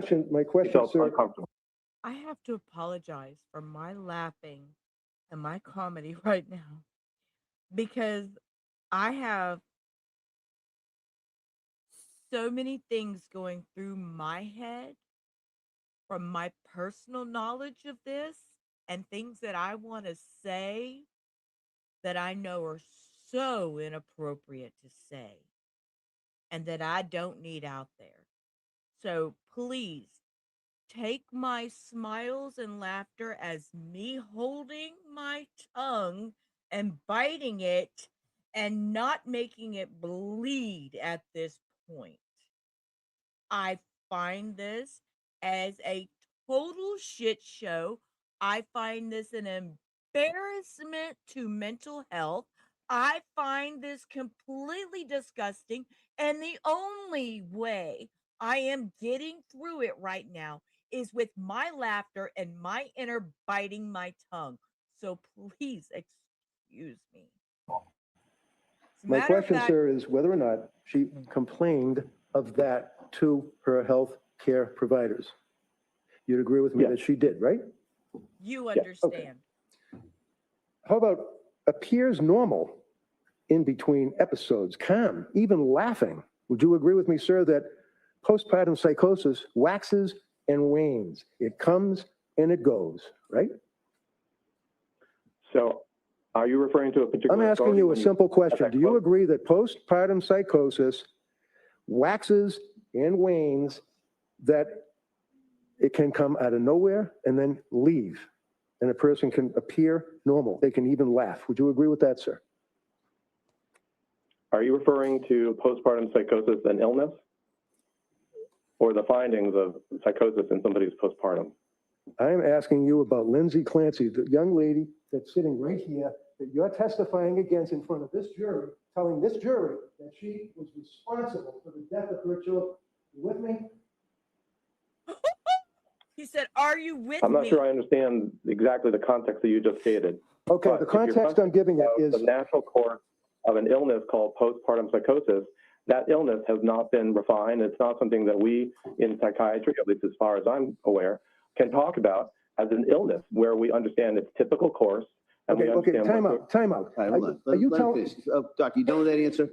question, sir, uncomfortable. I have to apologize for my laughing and my comedy right now because I have so many things going through my head from my personal knowledge of this and things that I want to say that I know are so inappropriate to say and that I don't need out there. So please take my smiles and laughter as me holding my tongue and biting it and not making it bleed at this point. I find this as a total shit show. I find this an embarrassment to mental health. I find this completely disgusting. And the only way I am getting through it right now is with my laughter and my inner biting my tongue. So please excuse me. As a my matter of question, fact, sir, is whether or not she complained of that to her health care providers. You'd agree with me Yes. that she did, right? you okay. understand. How about appears normal in between episodes, calm, even laughing? Would you agree with me, sir, that postpartum psychosis waxes and wanes? It comes and it goes, right? So are you referring to a particular I'm asking authority you a when simple question. that Do you quote? agree that postpartum psychosis waxes and wanes, that it can come out of nowhere and then leave, and a person can appear normal? They can even laugh. Would you agree with that, sir? Are you referring to postpartum psychosis and illness or the findings of psychosis in somebody's postpartum? I'm asking you about Lindsay Clancy, the young lady that's sitting right here that you're testifying against in front of this jury, telling this jury that she was responsible for the death of her children. You with me? He said, "Are you with I'm not me?" sure I understand exactly the context that you just stated. Okay, But the if you're context I'm giving it talking is, about the natural course of an illness called postpartum psychosis, that illness has not been refined. It's not something that we in psychiatry, at least as far as I'm aware, can talk about as an illness where we understand its typical course. And okay, we okay, understand time out. All right, hold on. Are you Let him telling, finish. Doctor, you done with that answer?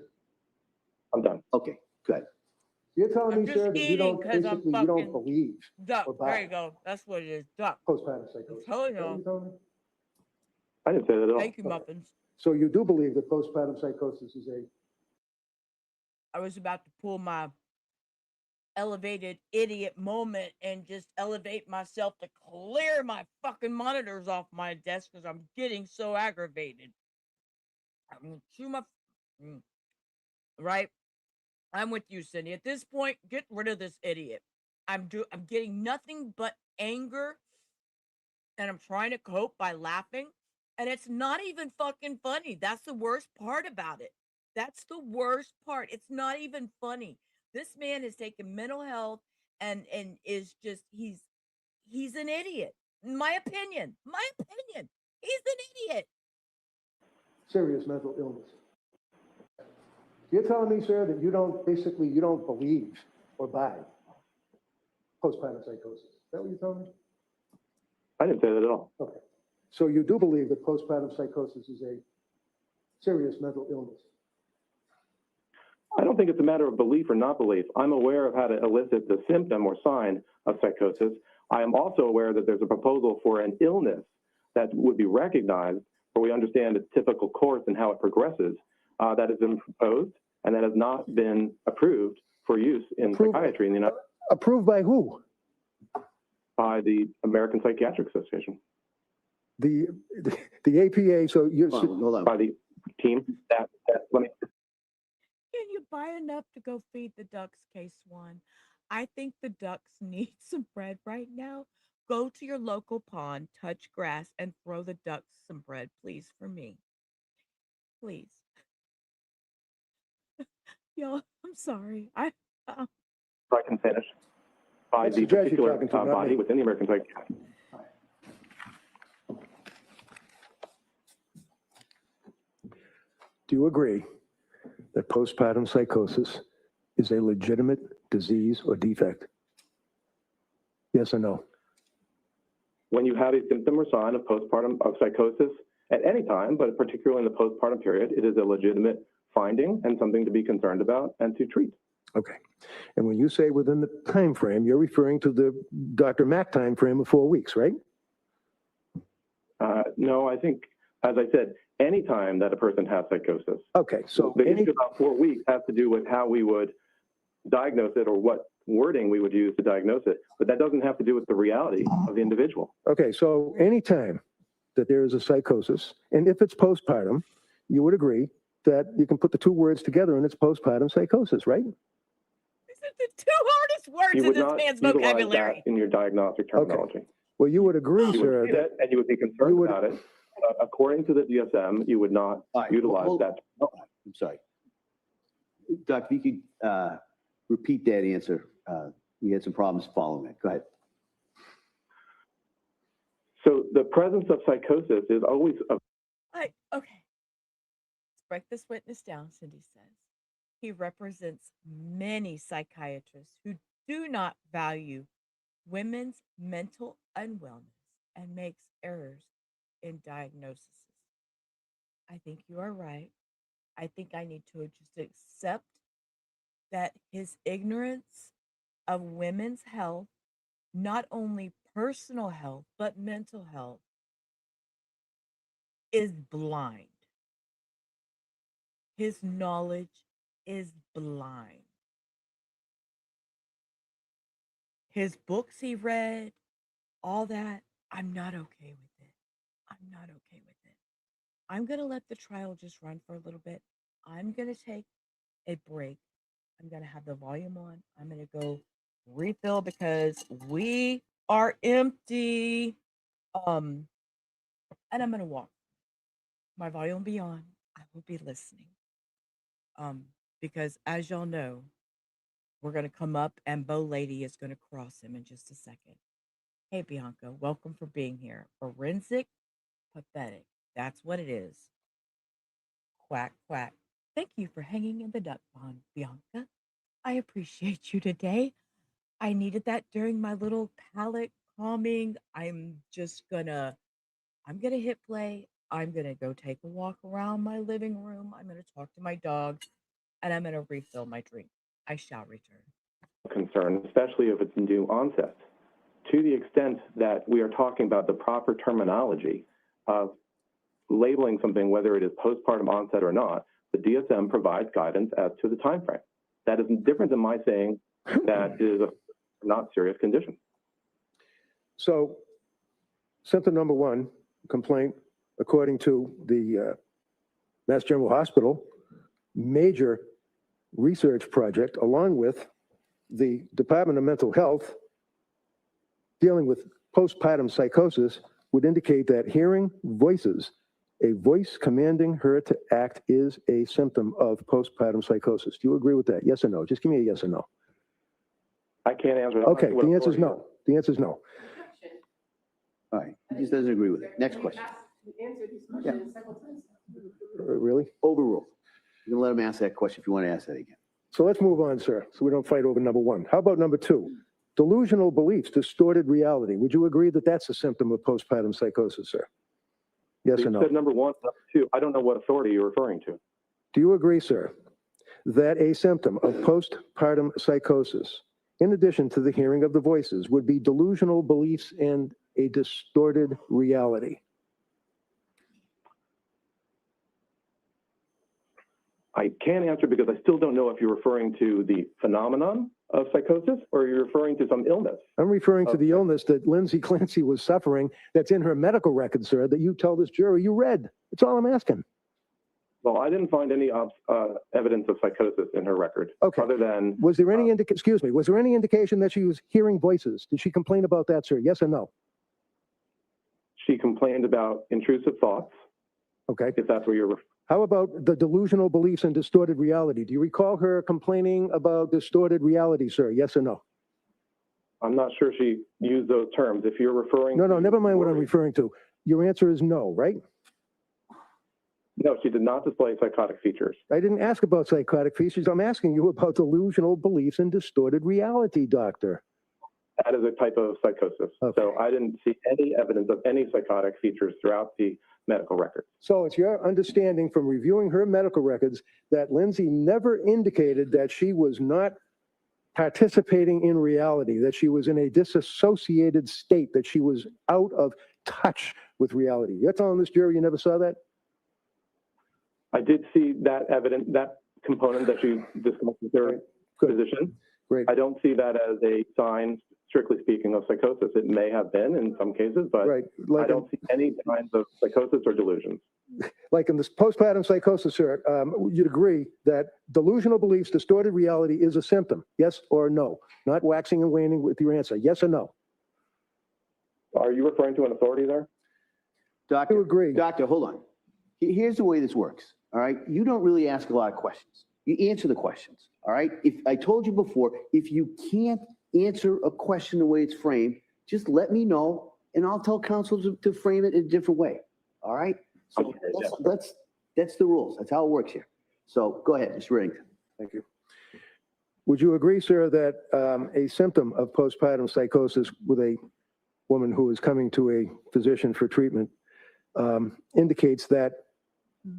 I'm done. Okay, go ahead. you're telling I'm me, just sir, that you eating don't, 'cause I'm basically, you don't fucking believe duck. or There buy you go. That's what it is. Duck. postpartum I'm psychosis? telling Is that what you. you're telling me? I didn't say that at all. Thank you, Muffins. So you do believe that postpartum psychosis is a, I was about to pull my elevated idiot moment and just elevate myself to clear my fucking monitors off my desk because I'm getting so aggravated. I'm gonna chew my right. I'm with you, Cindy. At this point, get rid of this idiot. I'm getting nothing but anger, and I'm trying to cope by laughing, and it's not even fucking funny. That's the worst part about it. That's the worst part. It's not even funny. This man has taken mental health and is just he's an idiot. In my opinion. My opinion. He's an idiot. serious mental illness. You're telling me, sir, that you don't, basically, you don't believe or buy postpartum psychosis. Is that what you're telling me? I didn't say that at all. Okay. So you do believe that postpartum psychosis is a serious mental illness? I don't think it's a matter of belief or not belief. I'm aware of how to elicit the symptom or sign of psychosis. I am also aware that there's a proposal for an illness that would be recognized, where we understand its typical course and how it progresses, that has been proposed and that has not been approved for use in psychiatry in the United States. Approved by who? By the American Psychiatric Association. The APA, so you're, Hold on. By the team that let me. Can you buy enough to go feed the ducks, K-Swan? I think the ducks need some bread right now. Go to your local pond, touch grass, and throw the ducks some bread, please, for me. Please. Y'all, I'm sorry. If I can finish. By That's the the judge you're particular talking to, not body me. within the American Psychiatric. do you agree that postpartum psychosis is a legitimate disease or defect? Yes or no? When you have a symptom or sign of postpartum of psychosis at any time, but particularly in the postpartum period, it is a legitimate finding and something to be concerned about and to treat. Okay. And when you say within the time frame, you're referring to the Dr. Mack time frame of 4 weeks, right? No, I think, as I said, any time that a person has psychosis. Okay, so The any, issue about 4 weeks has to do with how we would diagnose it or what wording we would use to diagnose it, but that doesn't have to do with the reality of the individual. okay, so any time that there is a psychosis, and if it's postpartum, you would agree that you can put the two words together and it's postpartum psychosis, right? These are the two hardest words You in would this not man's utilize vocabulary. that in your diagnostic terminology. Well, you would agree, You sir, would say that, that, and you would be concerned you would- about it. According to the DSM, you would not All right, utilize hold- that. Oh, I'm sorry. Doc, if you could repeat that answer. We had some problems following it. Go ahead. So the presence of psychosis is always a Okay. Let's break this witness down, Cindy says. He represents many psychiatrists who do not value women's mental unwellness and makes errors in diagnoses. I think you are right. I think I need to just accept that his ignorance of women's health, not only personal health, but mental health, is blind. His knowledge is blind. His books he read, all that, I'm not okay with it. I'm not okay with it. I'm going to let the trial just run for a little bit. I'm going to take a break. I'm going to have the volume on. I'm going to go refill because we are empty. And I'm going to walk. My volume will be on. I will be listening. Because as y'all know, we're going to come up and Bo Lady is going to cross him in just a second. Hey, Bianca, welcome for being here. Forensic, pathetic. That's what it is. Quack, quack. Thank you for hanging in the duck pond, Bianca. I appreciate you today. I needed that during my little palate calming. I'm gonna hit play. I'm gonna go take a walk around my living room. I'm gonna talk to my dog, and I'm gonna refill my drink. I shall return. Concern, especially if it's new onset. To the extent that we are talking about the proper terminology of labeling something, whether it is postpartum onset or not, the DSM provides guidance as to the time frame. That is different than my saying that it is a not serious condition. So symptom number one, complaint, according to the Mass General Hospital, major research project, along with the Department of Mental Health, dealing with postpartum psychosis, would indicate that hearing voices, a voice commanding her to act, is a symptom of postpartum psychosis. Do you agree with that? Yes or no? Just give me a yes or no. I can't answer that. Okay, the answer is no. The answer is no. All right, he just doesn't agree with it. Next question. You answered these questions several times. Really? Overruled. You can let him ask that question if you want to ask that again. So let's move on, sir, so we don't fight over number one. How about number two? Delusional beliefs, distorted reality. Would you agree that that's a symptom of postpartum psychosis, sir? Yes So or no? you said number one, number two. I don't know what authority you're referring to. Do you agree, sir, that a symptom of postpartum psychosis, in addition to the hearing of the voices, would be delusional beliefs and a distorted reality? I can't answer because I still don't know if you're referring to the phenomenon of psychosis or you're referring to some illness. I'm referring to the illness that Lindsay Clancy was suffering that's in her medical record, sir, that you tell this jury you read. That's all I'm asking. Well, I didn't find any evidence of psychosis in her record. Okay. Other than Was there any was there any indication that she was hearing voices? Did she complain about that, sir? Yes or no? she complained about intrusive thoughts. Okay. If that's where you're referring. How about the delusional beliefs and distorted reality? Do you recall her complaining about distorted reality, sir? Yes or no? I'm not sure she used those terms. If you're referring No, to never mind what I'm referring to. Your answer is no, right? No, she did not display psychotic features. I didn't ask about psychotic features. I'm asking you about delusional beliefs and distorted reality, doctor. That is a type of psychosis. Okay. So I didn't see any evidence of any psychotic features throughout the medical record. So it's your understanding from reviewing her medical records that Lindsay never indicated that she was not participating in reality, that she was in a disassociated state, that she was out of touch with reality. You're telling this jury you never saw that? I did see that evidence, that component that you discussed with their physician. Great. I don't see that as a sign, strictly speaking, of psychosis. It may have been in some cases, but Right. Like I don't see any signs of psychosis or delusions. Like in this postpartum psychosis, sir, you'd agree that delusional beliefs, distorted reality is a symptom, yes or no? Not waxing and waning with your answer, yes or no? Are you referring to an authority there? Doctor, I agree. Doctor, hold on. Here's the way this works, all right? You don't really ask a lot of questions. You answer the questions, all right? If I told you before, if you can't answer a question the way it's framed, just let me know, and I'll tell counsel to frame it in a different way, all right? So Okay, that's the rules. That's how it works here. So go ahead, Mr. Reddington. Thank you. Would you agree, sir, that a symptom of postpartum psychosis with a woman who is coming to a physician for treatment indicates that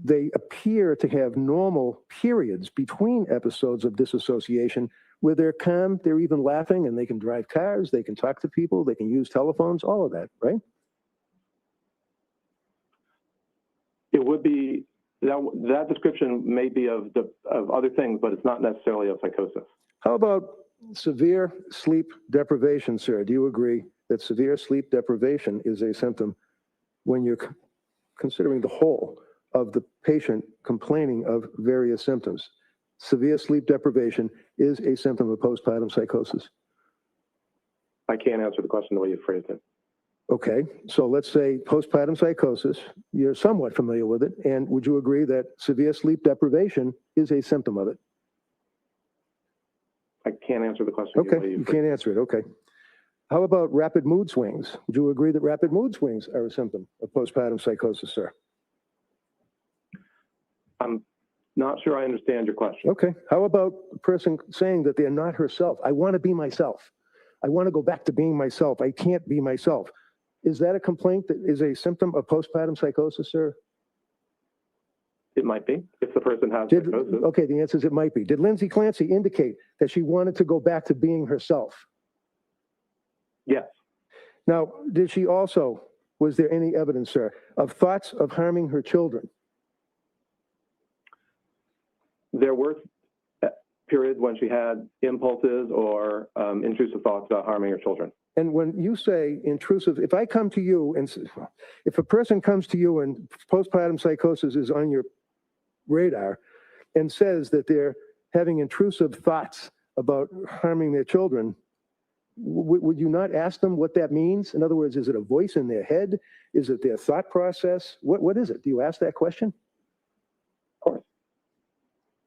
they appear to have normal periods between episodes of disassociation where they're calm, they're even laughing, and they can drive cars, they can talk to people, they can use telephones, all of that, right? It would be, that description may be of other things, but it's not necessarily of psychosis. How about severe sleep deprivation, sir? Do you agree that severe sleep deprivation is a symptom when you're considering the whole of the patient complaining of various symptoms? Severe sleep deprivation is a symptom of postpartum psychosis. I can't answer the question the way you phrased it. Okay, so let's say postpartum psychosis, you're somewhat familiar with it, and would you agree that severe sleep deprivation is a symptom of it? I can't answer the question. Okay, you can't answer it, okay. How about rapid mood swings? Would you agree that rapid mood swings are a symptom of postpartum psychosis, sir? I'm not sure I understand your question. Okay. How about a person saying that they're not herself? I want to be myself. I want to go back to being myself. I can't be myself. Is that a complaint that is a symptom of postpartum psychosis, sir? It might be, if the person has psychosis. Okay, the answer is it might be. Did Lindsay Clancy indicate that she wanted to go back to being herself? Yes. Now, did she also, was there any evidence, sir, of thoughts of harming her children? There were periods when she had impulses or intrusive thoughts about harming her children. And when you say intrusive, if I come to you and if a person comes to you and postpartum psychosis is on your radar and says that they're having intrusive thoughts about harming their children, would you not ask them what that means? In other words, is it a voice in their head? Is it their thought process? What is it? Do you ask that question? Of course.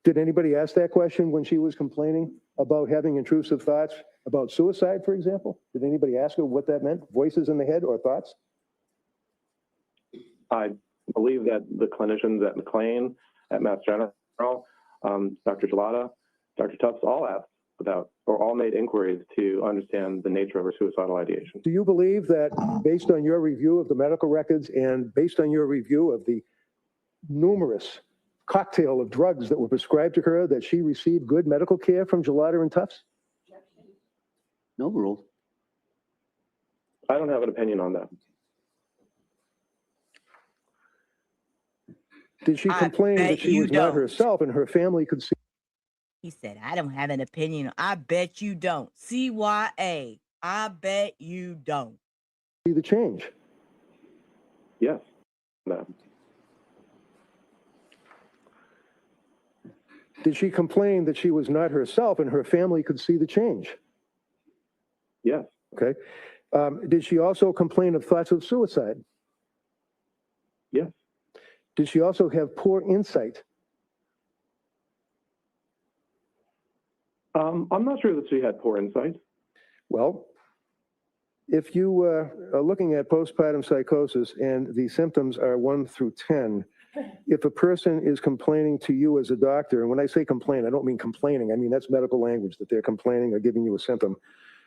Did anybody ask that question when she was complaining about having intrusive thoughts about suicide, for example? Did anybody ask her what that meant? Voices in the head or thoughts? I believe that the clinicians at McLean, at Mass General, Dr. Gelada, Dr. Tufts all asked about, or all made inquiries to understand the nature of her suicidal ideation. Do you believe that based on your review of the medical records and based on your review of the numerous cocktail of drugs that were prescribed to her that she received good medical care from Gelada and Tufts? No rule. I don't have an opinion on that. Did she complain that she was not herself and her family could see? He said, I don't have an opinion. I bet you don't. CYA. I bet you don't. The change? Yes. No. Did she complain that she was not herself and her family could see the change? Yes. Okay. Did she also complain of thoughts of suicide? Yes. Did she also have poor insight? I'm not sure that she had poor insight. Well, if you are looking at postpartum psychosis and the symptoms are 1 through 10, if a person is complaining to you as a doctor, and when I say complain, I don't mean complaining, I mean that's medical language, that they're complaining or giving you a symptom,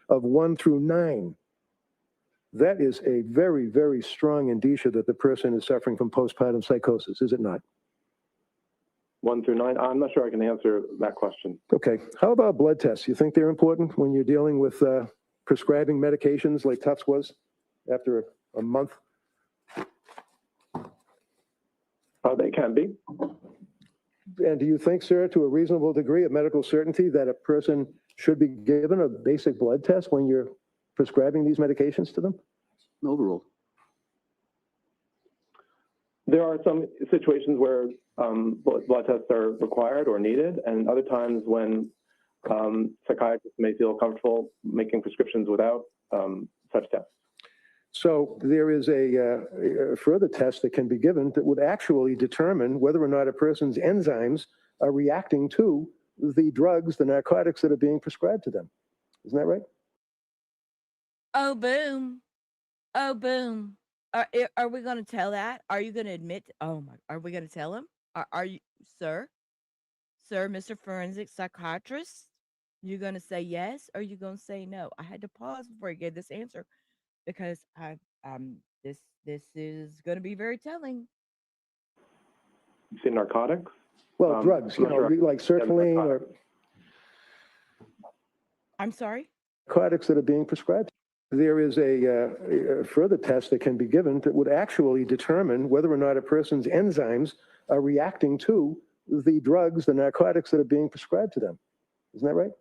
of 1 through 9, that is a very, very strong indicia that the person is suffering from postpartum psychosis, is it not? 1 through 9, I'm not sure I can answer that question. Okay. How about blood tests? You think they're important when you're dealing with prescribing medications like Tufts was after a month? They can be. And do you think, sir, to a reasonable degree of medical certainty that a person should be given a basic blood test when you're prescribing these medications to them? Overruled. There are some situations where blood tests are required or needed, and other times when psychiatrists may feel comfortable making prescriptions without such tests. So there is a further test that can be given that would actually determine whether or not a person's enzymes are reacting to the drugs, the narcotics that are being prescribed to them. Isn't that right? Oh, boom. Oh, boom. Are we going to tell that? Are you going to admit? Oh, my. Are we going to tell him? Are you, sir? Sir, Mr. Forensic Psychiatrist? You going to say yes or you going to say no? I had to pause before I gave this answer because this is going to be very telling. You say narcotics? Well, drugs, you know, like sertraline or I'm sorry? narcotics that are being prescribed. There is a further test that can be given that would actually determine whether or not a person's enzymes are reacting to the drugs, the narcotics that are being prescribed to them. Isn't that right?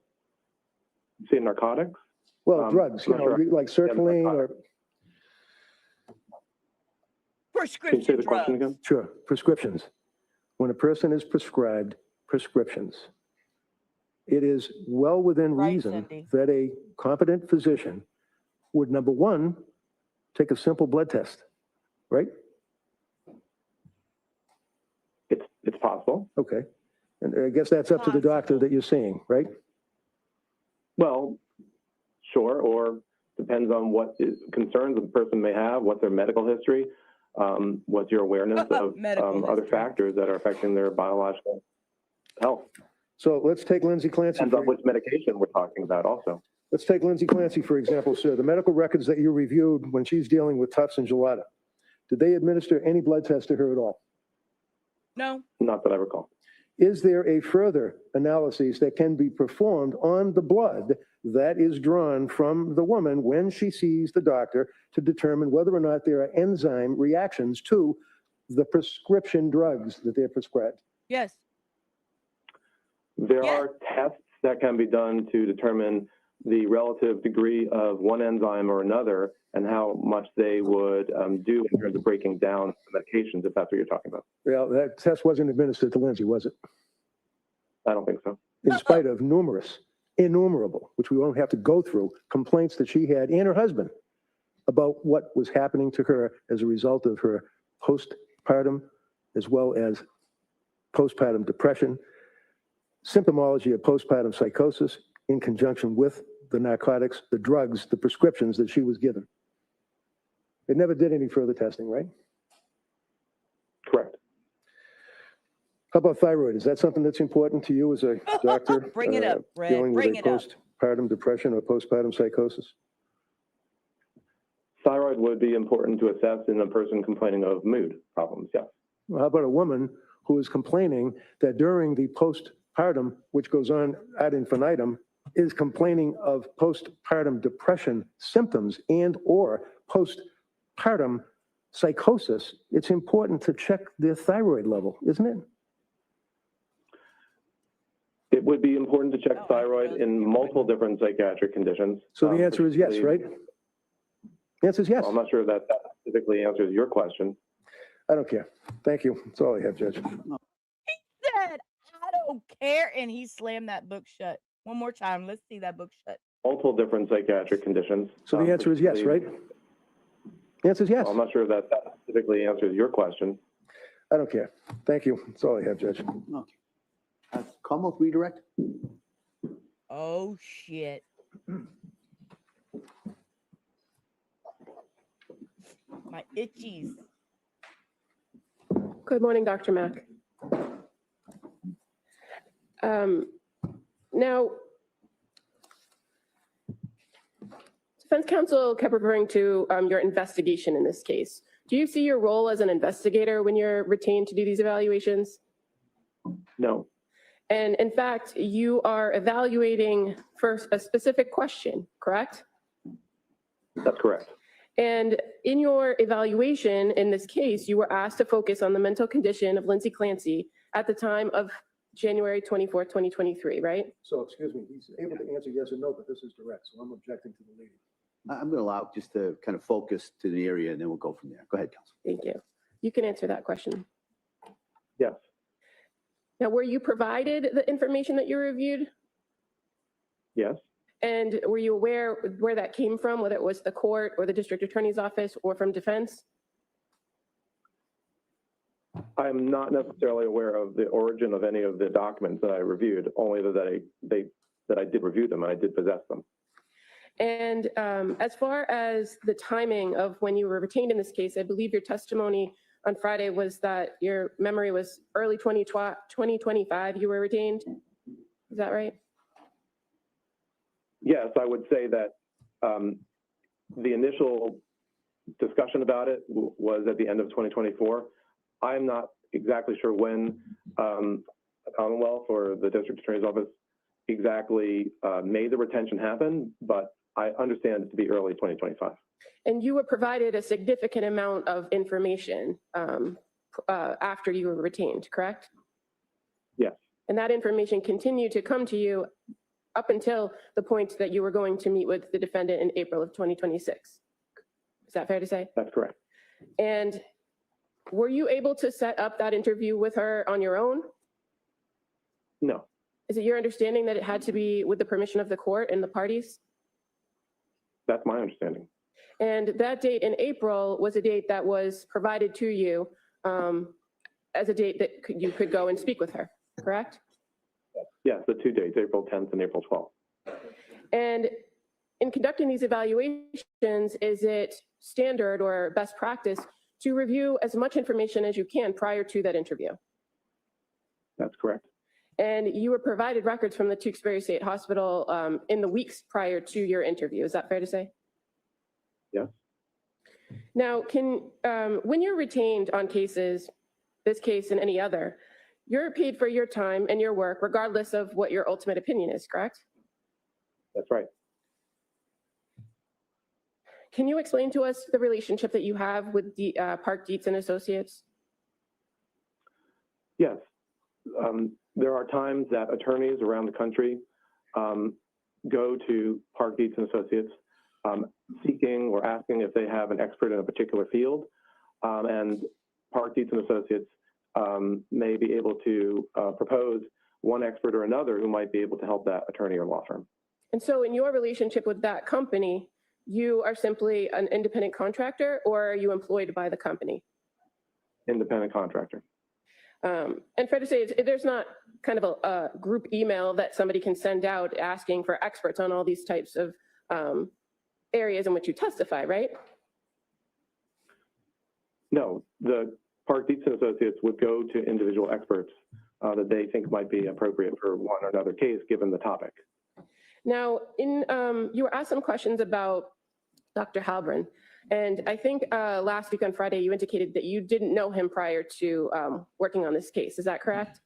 You say narcotics? Well, drugs, you know, like sertraline or... Prescription Can you say the drugs. question again? Sure, prescriptions. When a person is prescribed prescriptions, it is well within reason that a competent physician would, number one, take a simple blood test, right? It's possible. Okay. And I guess that's up to the doctor that you're seeing, right? Well, sure, or depends on what concerns the person may have, what's their medical history, what's your awareness of other factors that are affecting their biological health. So let's take Lindsay Clancy. Depends on which medication we're talking about also. Let's take Lindsay Clancy, for example, sir. The medical records that you reviewed when she's dealing with Tufts and Gelada, did they administer any blood test to her at all? No. Not that I recall. Is there a further analysis that can be performed on the blood that is drawn from the woman when she sees the doctor to determine whether or not there are enzyme reactions to the prescription drugs that they're prescribed? Yes. There are tests that can be done to determine the relative degree of one enzyme or another and how much they would do in terms of breaking down the medications, if that's what you're talking about. Well, that test wasn't administered to Lindsay, was it? I don't think so. In spite of innumerable, which we won't have to go through, complaints that she had and her husband about what was happening to her as a result of her postpartum, as well as postpartum depression, symptomology of postpartum psychosis in conjunction with the narcotics, the drugs, the prescriptions that she was given. It never did any further testing, right? Correct. How about thyroid? Is that something that's important to you as a doctor? Bring it up, Brad. Dealing with Bring a it up. postpartum depression or postpartum psychosis? Thyroid would be important to assess in a person complaining of mood problems, yes. Well, how about a woman who is complaining that during the postpartum, which goes on ad infinitum, is complaining of postpartum depression symptoms and or postpartum psychosis? It's important to check their thyroid level, isn't it? It would be important to check thyroid in multiple different psychiatric conditions. So the answer is yes, right? The answer is yes. Well, I'm not sure that specifically answers your question. I don't care. Thank you. That's all I have, Judge. He said, I don't care. And he slammed that book shut. One more time. Let's see that book shut. Multiple different psychiatric conditions. So the answer is yes, right? The answer is yes. Well, I'm not sure that specifically answers your question. I don't care. Thank you. That's all I have, Judge. Okay. Commonwealth redirect? Oh, shit. My itchies. Good morning, Dr. Mack. Now, defense counsel kept referring to your investigation in this case. Do you see your role as an investigator when you're retained to do these evaluations? No. And in fact, you are evaluating for a specific question, correct? That's correct. And in your evaluation in this case, you were asked to focus on the mental condition of Lindsay Clancy at the time of January 24, 2023, right? So, excuse me, he's able to answer yes or no, but this is direct, so I'm objecting to the lady. I'm going to allow just to kind of focus to the area and then we'll go from there. Go ahead, Counsel. Thank you. You can answer that question. Yes. Now, were you provided the information that you reviewed? Yes. And were you aware where that came from, whether it was the court or the district attorney's office or from defense? I'm not necessarily aware of the origin of any of the documents that I reviewed, only that I did review them and I did possess them. And as far as the timing of when you were retained in this case, I believe your testimony on Friday was that your memory was early 2025 you were retained. Is that right? Yes, I would say that the initial discussion about it was at the end of 2024. I'm not exactly sure when the Commonwealth or the district attorney's office exactly made the retention happen, but I understand it to be early 2025. And you were provided a significant amount of information after you were retained, correct? Yes. And that information continued to come to you up until the point that you were going to meet with the defendant in April of 2026. Is that fair to say? That's correct. And were you able to set up that interview with her on your own? No. Is it your understanding that it had to be with the permission of the court and the parties? That's my understanding. And that date in April was a date that was provided to you as a date that you could go and speak with her, correct? Yes, the two dates, April 10th and April 12th. And in conducting these evaluations, is it standard or best practice to review as much information as you can prior to that interview? That's correct. And you were provided records from the Tewksbury State Hospital in the weeks prior to your interview. Is that fair to say? Yes. Now, when you're retained on cases, this case and any other, you're paid for your time and your work regardless of what your ultimate opinion is, correct? That's right. Can you explain to us the relationship that you have with the Park Dietz and Associates? Yes. There are times that attorneys around the country go to Park Dietz and Associates seeking or asking if they have an expert in a particular field, and Park Dietz and Associates may be able to propose one expert or another who might be able to help that attorney or law firm. And so in your relationship with that company, you are simply an independent contractor, or are you employed by the company? Independent contractor. And fair to say, there's not kind of a group email that somebody can send out asking for experts on all these types of areas in which you testify, right? No, the Park Dietz and Associates would go to individual experts that they think might be appropriate for one or another case, given the topic. Now, you were asked some questions about Dr. Halbrin, and I think last week on Friday, you indicated that you didn't know him prior to working on this case. Is that correct?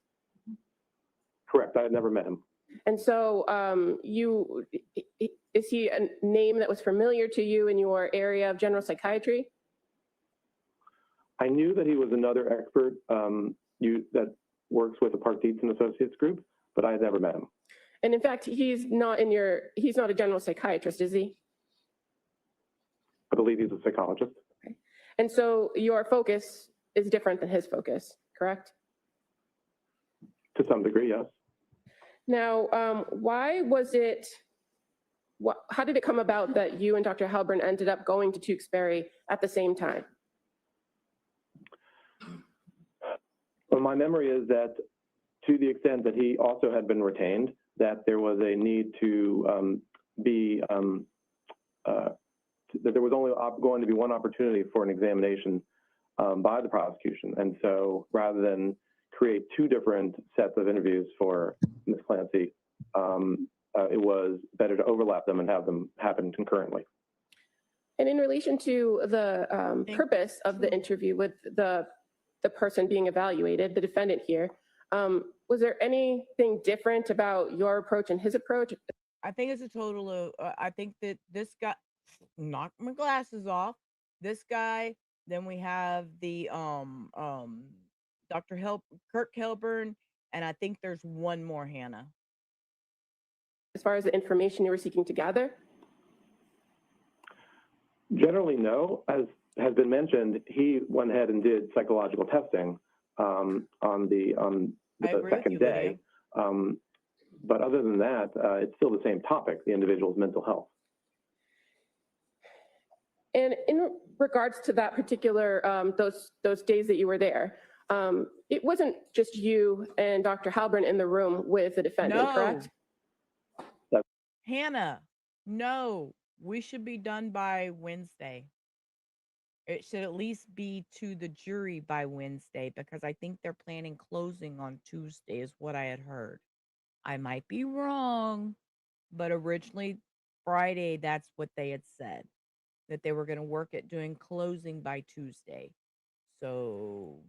Correct. I had never met him. And so is he a name that was familiar to you in your area of general psychiatry? I knew that he was another expert that works with the Park Dietz and Associates group, but I had never met him. And in fact, he's not a general psychiatrist, is he? I believe he's a psychologist. Okay. And so your focus is different than his focus, correct? To some degree, yes. Now, how did it come about that you and Dr. Halbrin ended up going to Tewksbury at the same time? Well, my memory is that to the extent that he also had been retained, that there was a need to that there was only going to be one opportunity for an examination by the prosecution. And so rather than create two different sets of interviews for Ms. Clancy, it was better to overlap them and have them happen concurrently. And in relation to the purpose of the interview with the person being evaluated, the defendant here, was there anything different about your approach and his approach? I think it's a total of, I think that this guy, knock my glasses off, this guy, then we have the Kirk Helburn, and I think there's one more, Hannah. As far as the information you were seeking to gather? Generally, no. As has been mentioned, he went ahead and did psychological testing on the second day. But other than that, it's still the same topic, the individual's mental health. And in regards to that particular, those days that you were there, it wasn't just you and Dr. Halbrin in the room with the defendant, No. correct? Hannah, no, we should be done by Wednesday. It should at least be to the jury by Wednesday, because I think they're planning closing on Tuesday is what I had heard. I might be wrong, but originally Friday, that's what they had said, that they were going to work at doing closing by Tuesday. So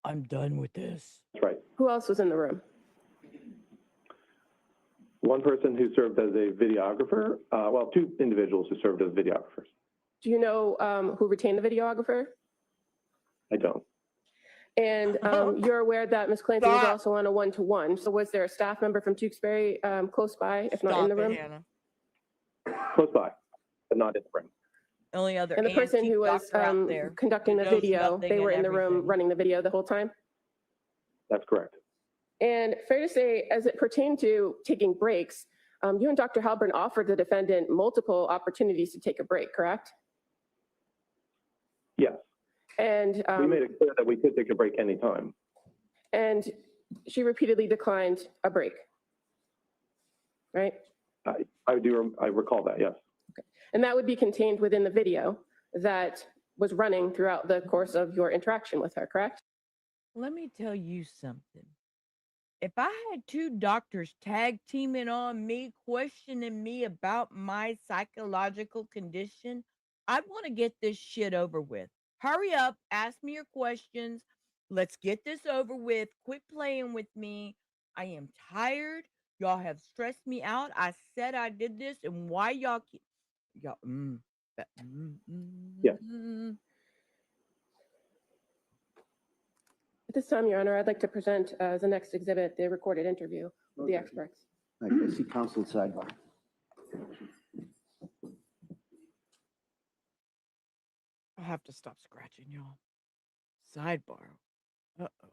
I'm done with this. That's right. Who else was in the room? One person who served as a videographer, well, two individuals who served as videographers. Do you know who retained the videographer? I don't. And you're aware that Ms. Clancy was also on a one-to-one. So was there a staff member from Tewksbury close by, if not in the room? Hannah. Close by, but not in the room. Only other And the person who was doctor out there conducting the who knows video, nothing they were and in the room everything. running the video the whole time? That's correct. And fair to say, as it pertained to taking breaks, you and Dr. Halbrin offered the defendant multiple opportunities to take a break, correct? Yes. And We made it clear that we could take a break anytime. and she repeatedly declined a break, right? I recall that, yes. And that would be contained within the video that was running throughout the course of your interaction with her, correct? Let me tell you something. If I had two doctors tag teaming on me, questioning me about my psychological condition, I'd want to get this shit over with. Hurry up, ask me your questions. Let's get this over with. Quit playing with me. I am tired. Y'all have stressed me out. I said I did this, and why y'all keep y'all Yes. At this time, Your Honor, I'd like to present as the next exhibit the recorded interview with the experts. All right, I see counsel at sidebar. I have to stop scratching, y'all. Sidebar. Uh-oh.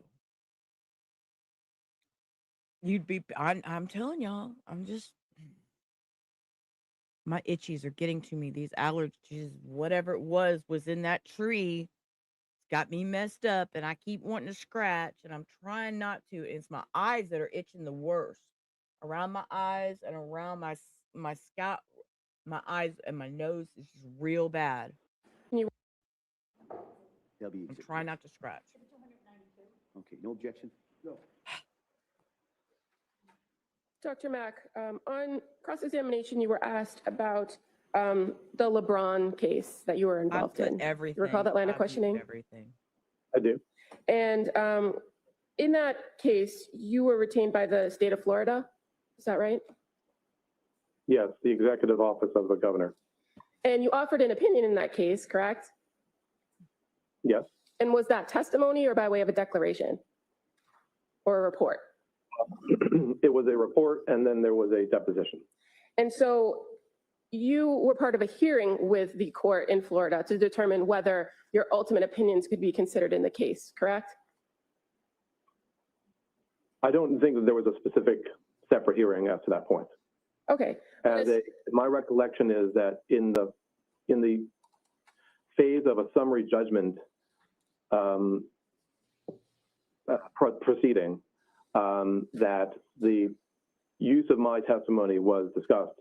I'm telling y'all, my itchies are getting to me. These allergies, whatever it was in that tree. It's got me messed up, and I keep wanting to scratch, and I'm trying not to. It's my eyes that are itching the worst. Around my eyes and around my scalp, my eyes and my nose is just real bad. I'm trying not to scratch. Okay, no objection? No. Dr. Mack, on cross-examination, you were asked about the LeBron case that you were involved in. Everything. You recall that line of questioning? Everything. I do. And in that case, you were retained by the state of Florida. Is that right? Yes, the executive office of the governor. And you offered an opinion in that case, correct? Yes. And was that testimony or by way of a declaration or a report? It was a report, and then there was a deposition. And so you were part of a hearing with the court in Florida to determine whether your ultimate opinions could be considered in the case, correct? I don't think that there was a specific separate hearing as to that point. Okay. My recollection is that in the phase of a summary judgment proceeding, that the use of my testimony was discussed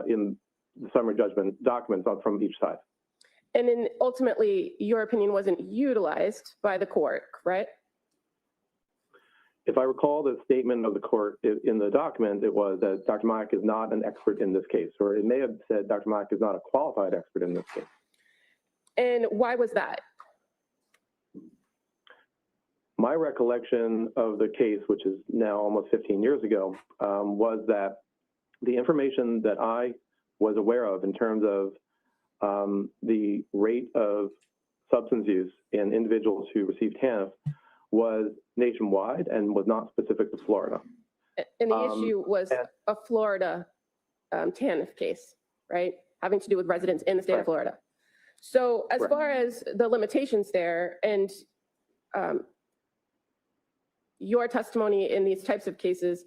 in the summary judgment documents from each side. And then ultimately, your opinion wasn't utilized by the court, right? If I recall the statement of the court in the document, it was that Dr. Mack is not an expert in this case, or it may have said Dr. Mack is not a qualified expert in this case. And why was that? My recollection of the case, which is now almost 15 years ago, was that the information that I was aware of in terms of the rate of substance use in individuals who received TANF was nationwide and was not specific to Florida. And the issue was a Florida TANF case, right? Having to do with residents in the state of Florida. So as far as the limitations there and your testimony in these types of cases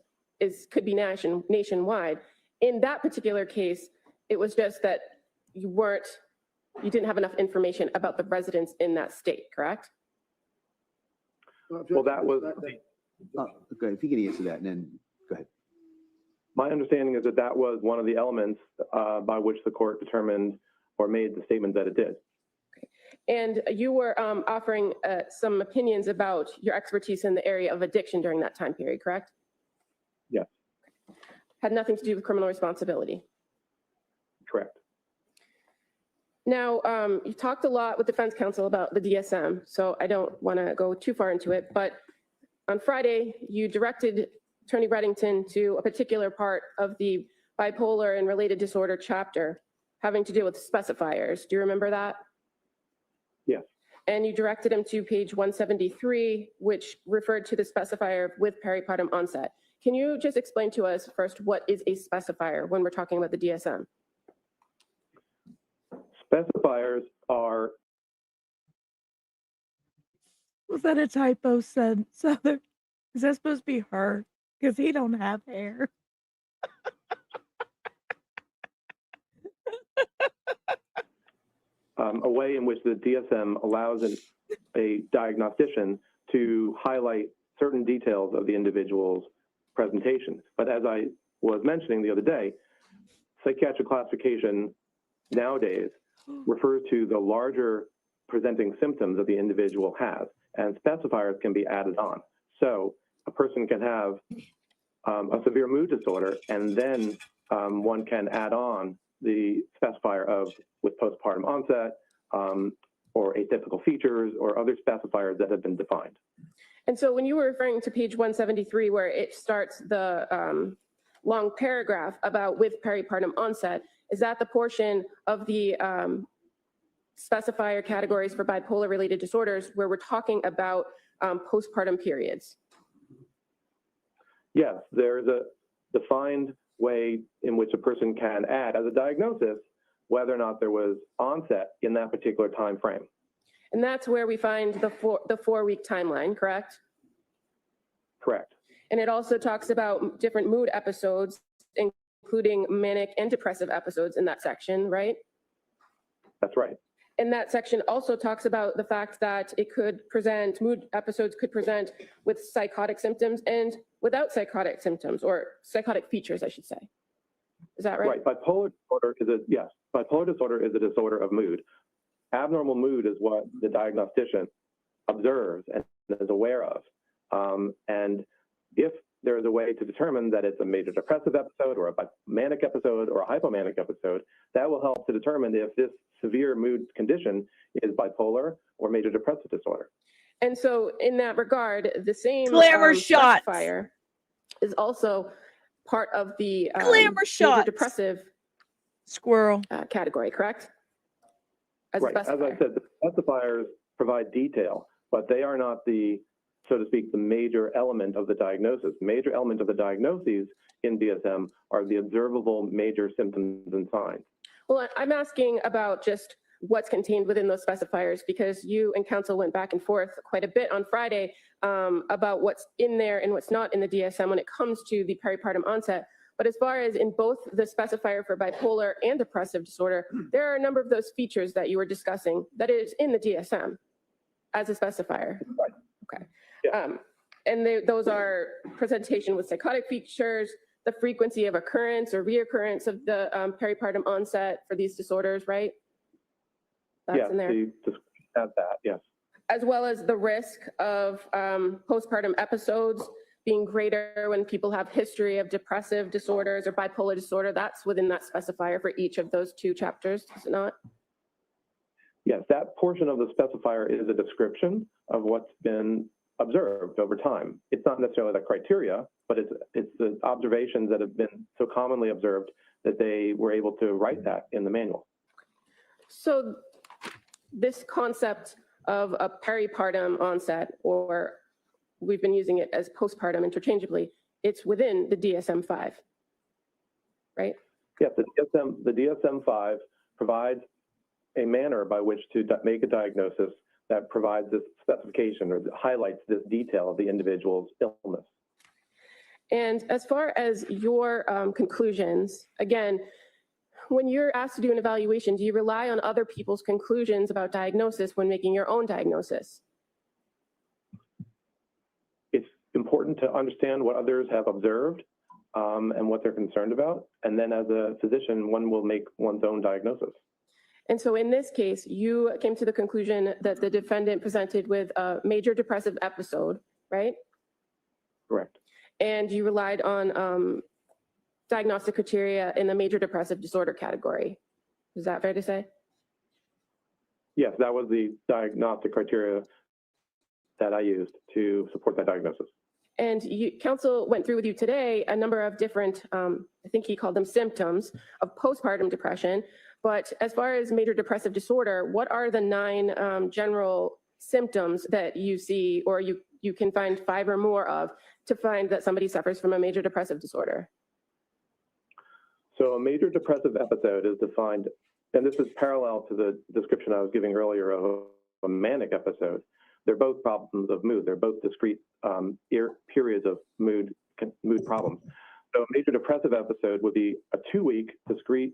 could be nationwide. In that particular case, it was just that you didn't have enough information about the residents in that state, correct? Well, that was Okay, if you can answer that, and then go ahead. my understanding is that that was one of the elements by which the court determined or made the statement that it did. And you were offering some opinions about your expertise in the area of addiction during that time period, correct? Yes. Had nothing to do with criminal responsibility. Correct. Now, you talked a lot with defense counsel about the DSM, so I don't want to go too far into it, but on Friday, you directed Attorney Reddington to a particular part of the bipolar and related disorder chapter having to do with specifiers. Do you remember that? Yes. And you directed him to page 173, which referred to the specifier with peripartum onset. Can you just explain to us first what is a specifier when we're talking about the DSM? Specifiers are. Was that a typo, Southern? Is that supposed to be her? Because he don't have hair. A way in which the DSM allows a diagnostician to highlight certain details of the individual's presentation. But as I was mentioning the other day, psychiatric classification nowadays refers to the larger presenting symptoms that the individual has, and specifiers can be added on. So a person can have a severe mood disorder, and then one can add on the specifier of with postpartum onset or atypical features or other specifiers that have been defined. And so when you were referring to page 173, where it starts the long paragraph about with peripartum onset, is that the portion of the specifier categories for bipolar related disorders where we're talking about postpartum periods? Yes, there's a defined way in which a person can add as a diagnosis whether or not there was onset in that particular time frame. And that's where we find the 4-week timeline, correct? Correct. And it also talks about different mood episodes, including manic and depressive episodes in that section, right? That's right. And that section also talks about the fact that it could present, mood episodes could present with psychotic symptoms and without psychotic symptoms, or psychotic features, I should say. Is that right? Right. Bipolar disorder is bipolar disorder is a disorder of mood. Abnormal mood is what the diagnostician observes and is aware of. And if there is a way to determine that it's a major depressive episode or a manic episode or a hypomanic episode, that will help to determine if this severe mood condition is bipolar or major depressive disorder. And so in that regard, the same Glamour shots specifier is also part of the glamour major shots depressive squirrel category, correct? Right. As I said, the specifiers provide detail, but they are not the, so to speak, the major element of the diagnosis. Major element of the diagnoses in DSM are the observable major symptoms and signs. Well, I'm asking about just what's contained within those specifiers, because you and counsel went back and forth quite a bit on Friday about what's in there and what's not in the DSM when it comes to the peripartum onset. But as far as in both the specifier for bipolar and depressive disorder, there are a number of those features that you were discussing that is in the DSM as a specifier. Right. Okay. Yeah. And those are presentation with psychotic features, the frequency of occurrence or reoccurrence of the peripartum onset for these disorders, right? That's in there. The description has that, yes. As well as the risk of postpartum episodes being greater when people have history of depressive disorders or bipolar disorder. That's within that specifier for each of those two chapters, is it not? Yes, that portion of the specifier is a description of what's been observed over time. It's not necessarily the criteria, but it's the observations that have been so commonly observed that they were able to write that in the manual. So this concept of a peripartum onset, or we've been using it as postpartum interchangeably, it's within the DSM-5, right? Yes, the DSM-5 provides a manner by which to make a diagnosis that provides this specification or highlights this detail of the individual's illness. And as far as your conclusions, again, when you're asked to do an evaluation, do you rely on other people's conclusions about diagnosis when making your own diagnosis? It's important to understand what others have observed and what they're concerned about. And then as a physician, one will make one's own diagnosis. And so in this case, you came to the conclusion that the defendant presented with a major depressive episode, right? Correct. And you relied on diagnostic criteria in the major depressive disorder category. Is that fair to say? Yes, that was the diagnostic criteria that I used to support that diagnosis. And counsel went through with you today a number of different, I think he called them symptoms of postpartum depression. But as far as major depressive disorder, what are the 9 general symptoms that you see, or you can find 5 or more of, to find that somebody suffers from a major depressive disorder? So a major depressive episode is defined, and this is parallel to the description I was giving earlier of a manic episode. They're both problems of mood. They're both discrete periods of mood problems. So a major depressive episode would be a 2-week discrete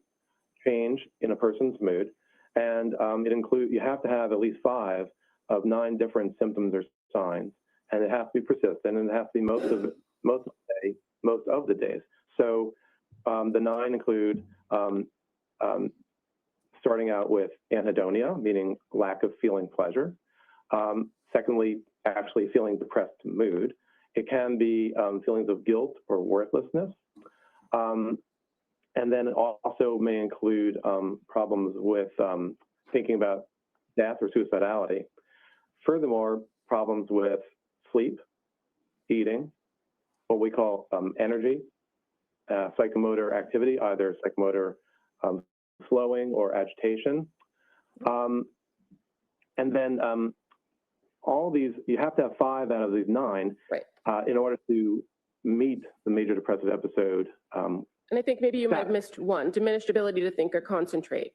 change in a person's mood, and you have to have at least 5 of 9 different symptoms or signs, and it has to be persistent, and it has to be most of the days. So the 9 include starting out with anhedonia, meaning lack of feeling pleasure. Secondly, actually feeling depressed mood. It can be feelings of guilt or worthlessness. And then it also may include problems with thinking about death or suicidality. Furthermore, problems with sleep, eating, what we call energy, psychomotor activity, either psychomotor slowing or agitation. And then all these, you have to have 5 out of these 9 in order to meet the major depressive episode. And I think maybe you might have missed one, diminished ability to think or concentrate.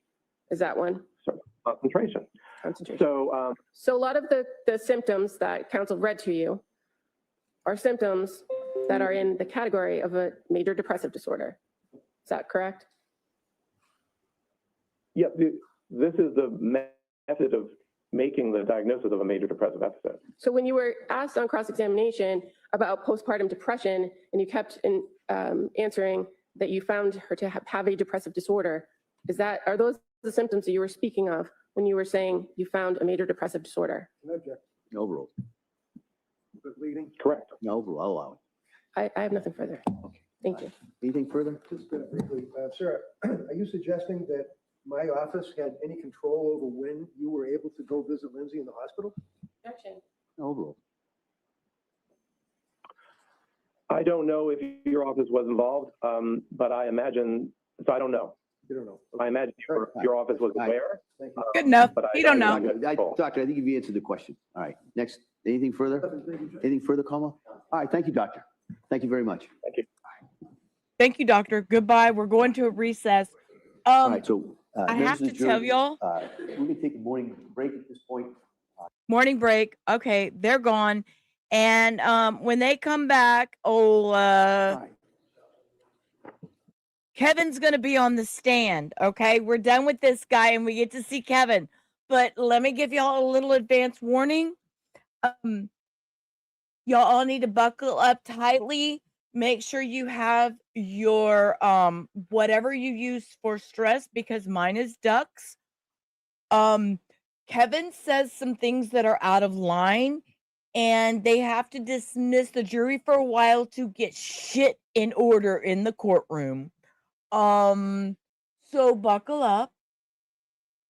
Is that one? So, concentration. So, so a lot of the symptoms that counsel read to you are symptoms that are in the category of a major depressive disorder. Is that correct? Yeah, this is the method of making the diagnosis of a major depressive episode. So when you were asked on cross-examination about postpartum depression and you kept answering that you found her to have a depressive disorder, are those the symptoms that you were speaking of when you were saying you found a major depressive disorder? Can I object? No overruled. Leading? Correct. No overruled, I'll allow it. I have nothing further. Okay. Thank you. Anything further? Just briefly, sir, are you suggesting that my office had any control over when you were able to go visit Lindsay in the hospital? Objection. No overruled. I don't know if your office was involved, but I imagine, so I don't know. You don't know. I imagine your office was aware. Thank you. Good enough. But You don't know. Doctor, I think you've answered the question. All right, next, anything further? Anything further, Coma? All right, thank you, doctor. Thank you very much. Thank you. Thank you, doctor. Goodbye. We're going to a recess. All right, so. I members have of to the tell jury, y'all. We're gonna take a morning break at this point. Morning break. Okay, they're gone. And when they come back, All right. Kevin's going to be on the stand. Okay, we're done with this guy and we get to see Kevin. But let me give y'all a little advance warning. Y'all all need to buckle up tightly. Make sure you have your whatever you use for stress, because mine is ducks. Kevin says some things that are out of line, and they have to dismiss the jury for a while to get shit in order in the courtroom. So buckle up.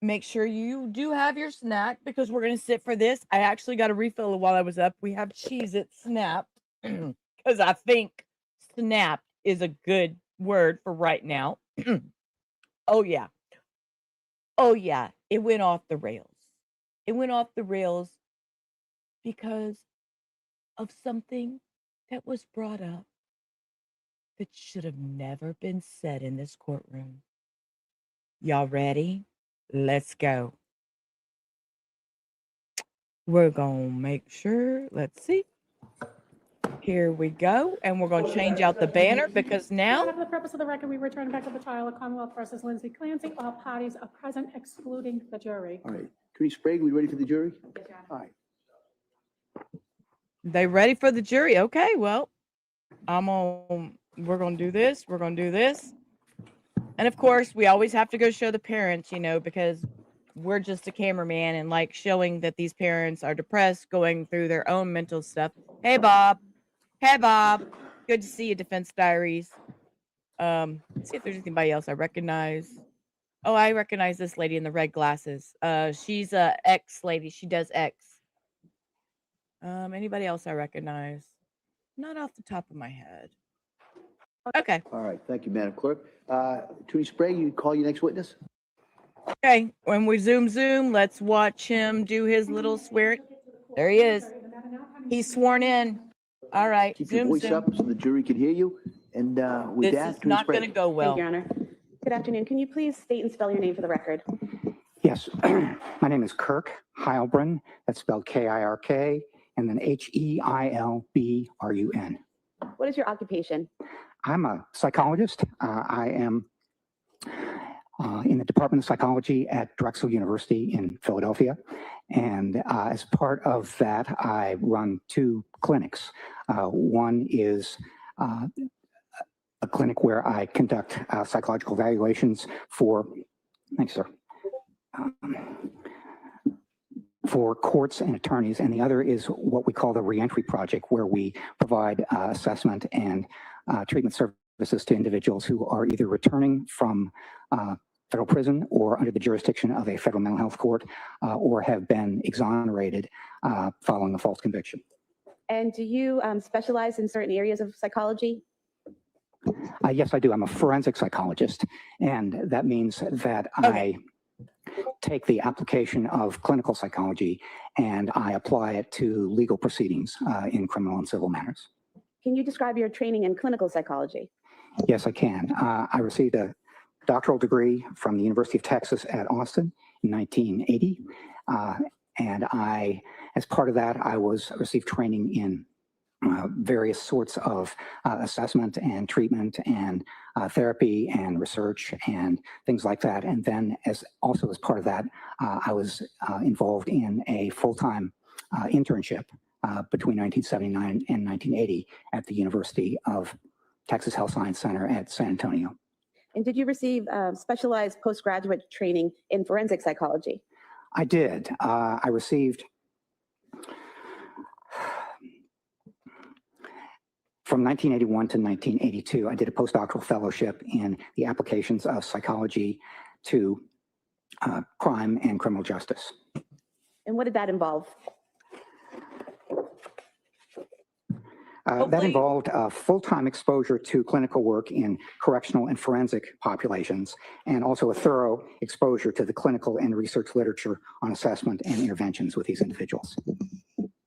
Make sure you do have your snack, because we're going to sit for this. I actually got a refill while I was up. We have Cheez-It Snap, because I think snap is a good word for right now. Oh, yeah. Oh, yeah. It went off the rails. It went off the rails because of something that was brought up that should have never been said in this courtroom. Y'all ready? Let's go. We're going to make sure. Let's see. Here we go. And we're going to change out the banner, because now. For the purpose of the record, we return back to the trial of Commonwealth versus Lindsay Clancy. All parties are present, excluding the jury. All right, Attorney Sprague, we ready for the jury? All right. They ready for the jury? Okay, well, we're going to do this. We're going to do this. And of course, we always have to go show the parents, because we're just a cameraman and like showing that these parents are depressed, going through their own mental stuff. Hey, Bob. Hey, Bob. Good to see you, Defense Diaries. Let's see if there's anybody else I recognize. Oh, I recognize this lady in the red glasses. She's a X lady. She does X. Anybody else I recognize? Not off the top of my head. Okay. All right, thank you, Madam Clerk. Attorney Sprague, you call your next witness? Okay, when we zoom, let's watch him do his little swear. There he is. He's sworn in. All right, Keep your voice up so the jury can hear you. And with This that, is Attorney not going to Sprague. go well. Thank you, Your Honor. Good afternoon. Can you please state and spell your name for the record? Yes, my name is Kirk Heilbrun. That's spelled K-I-R-K, and then H-E-I-L-B-R-U-N. What is your occupation? I'm a psychologist. I am in the Department of Psychology at Drexel University in Philadelphia. And as part of that, I run 2 clinics. One is a a clinic where I conduct psychological evaluations for, thanks, sir, for courts and attorneys, and the other is what we call the reentry project, where we provide assessment and treatment services to individuals who are either returning from federal prison or under the jurisdiction of a federal mental health court or have been exonerated following a false conviction. And do you specialize in certain areas of psychology? Yes, I do. I'm a forensic psychologist, and that means that I take the application of clinical psychology and I apply it to legal proceedings in criminal and civil matters. Can you describe your training in clinical psychology? Yes, I can. I received a doctoral degree from the University of Texas at Austin in 1980. And as part of that, I received training in various sorts of assessment and treatment and therapy and research and things like that. And then also as part of that, I was involved in a full-time internship between 1979 and 1980 at the University of Texas Health Science Center at San Antonio. And did you receive specialized postgraduate training in forensic psychology? I did. I received from 1981 to 1982, I did a postdoctoral fellowship in the applications of psychology to crime and criminal justice. And what did that involve? That involved full-time exposure to clinical work in correctional and forensic populations, and also a thorough exposure to the clinical and research literature on assessment and interventions with these individuals.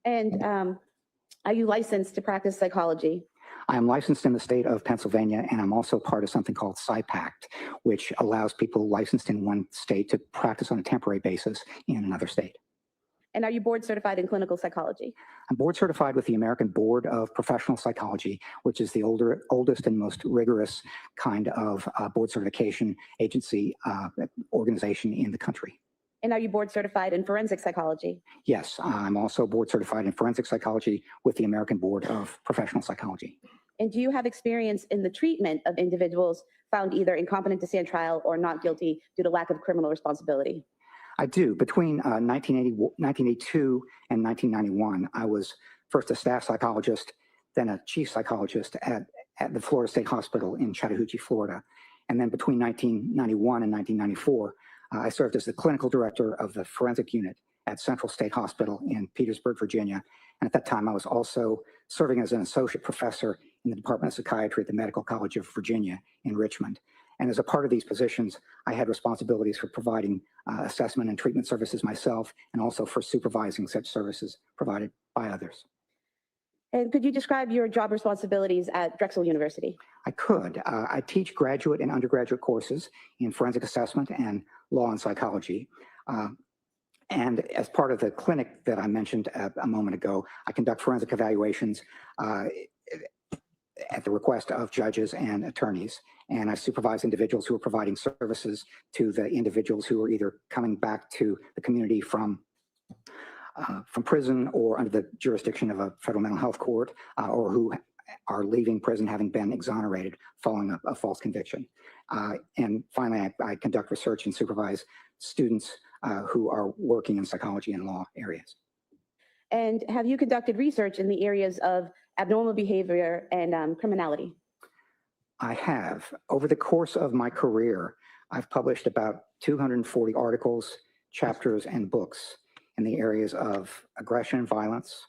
And are you licensed to practice psychology? I am licensed in the state of Pennsylvania, and I'm also part of something called PsyPact, which allows people licensed in one state to practice on a temporary basis in another state. And are you board certified in clinical psychology? I'm board certified with the American Board of Professional Psychology, which is the oldest and most rigorous kind of board certification agency organization in the country. And are you board certified in forensic psychology? Yes, I'm also board certified in forensic psychology with the American Board of Professional Psychology. And do you have experience in the treatment of individuals found either incompetent to stand trial or not guilty due to lack of criminal responsibility? I do. Between 1982 and 1991, I was first a staff psychologist, then a chief psychologist at the Florida State Hospital in Chattahoochee, Florida. And then between 1991 and 1994, I served as the clinical director of the forensic unit at Central State Hospital in Petersburg, Virginia. And at that time, I was also serving as an associate professor in the Department of Psychiatry at the Medical College of Virginia in Richmond. And as a part of these positions, I had responsibilities for providing assessment and treatment services myself, and also for supervising such services provided by others. And could you describe your job responsibilities at Drexel University? I could. I teach graduate and undergraduate courses in forensic assessment and law and psychology. And as part of the clinic that I mentioned a moment ago, I conduct forensic evaluations at the request of judges and attorneys. And I supervise individuals who are providing services to the individuals who are either coming back to the community from prison or under the jurisdiction of a federal mental health court, or who are leaving prison having been exonerated following a false conviction. And finally, I conduct research and supervise students who are working in psychology and law areas. And have you conducted research in the areas of abnormal behavior and criminality? I have. Over the course of my career, I've published about 240 articles, chapters, and books in the areas of aggression and violence,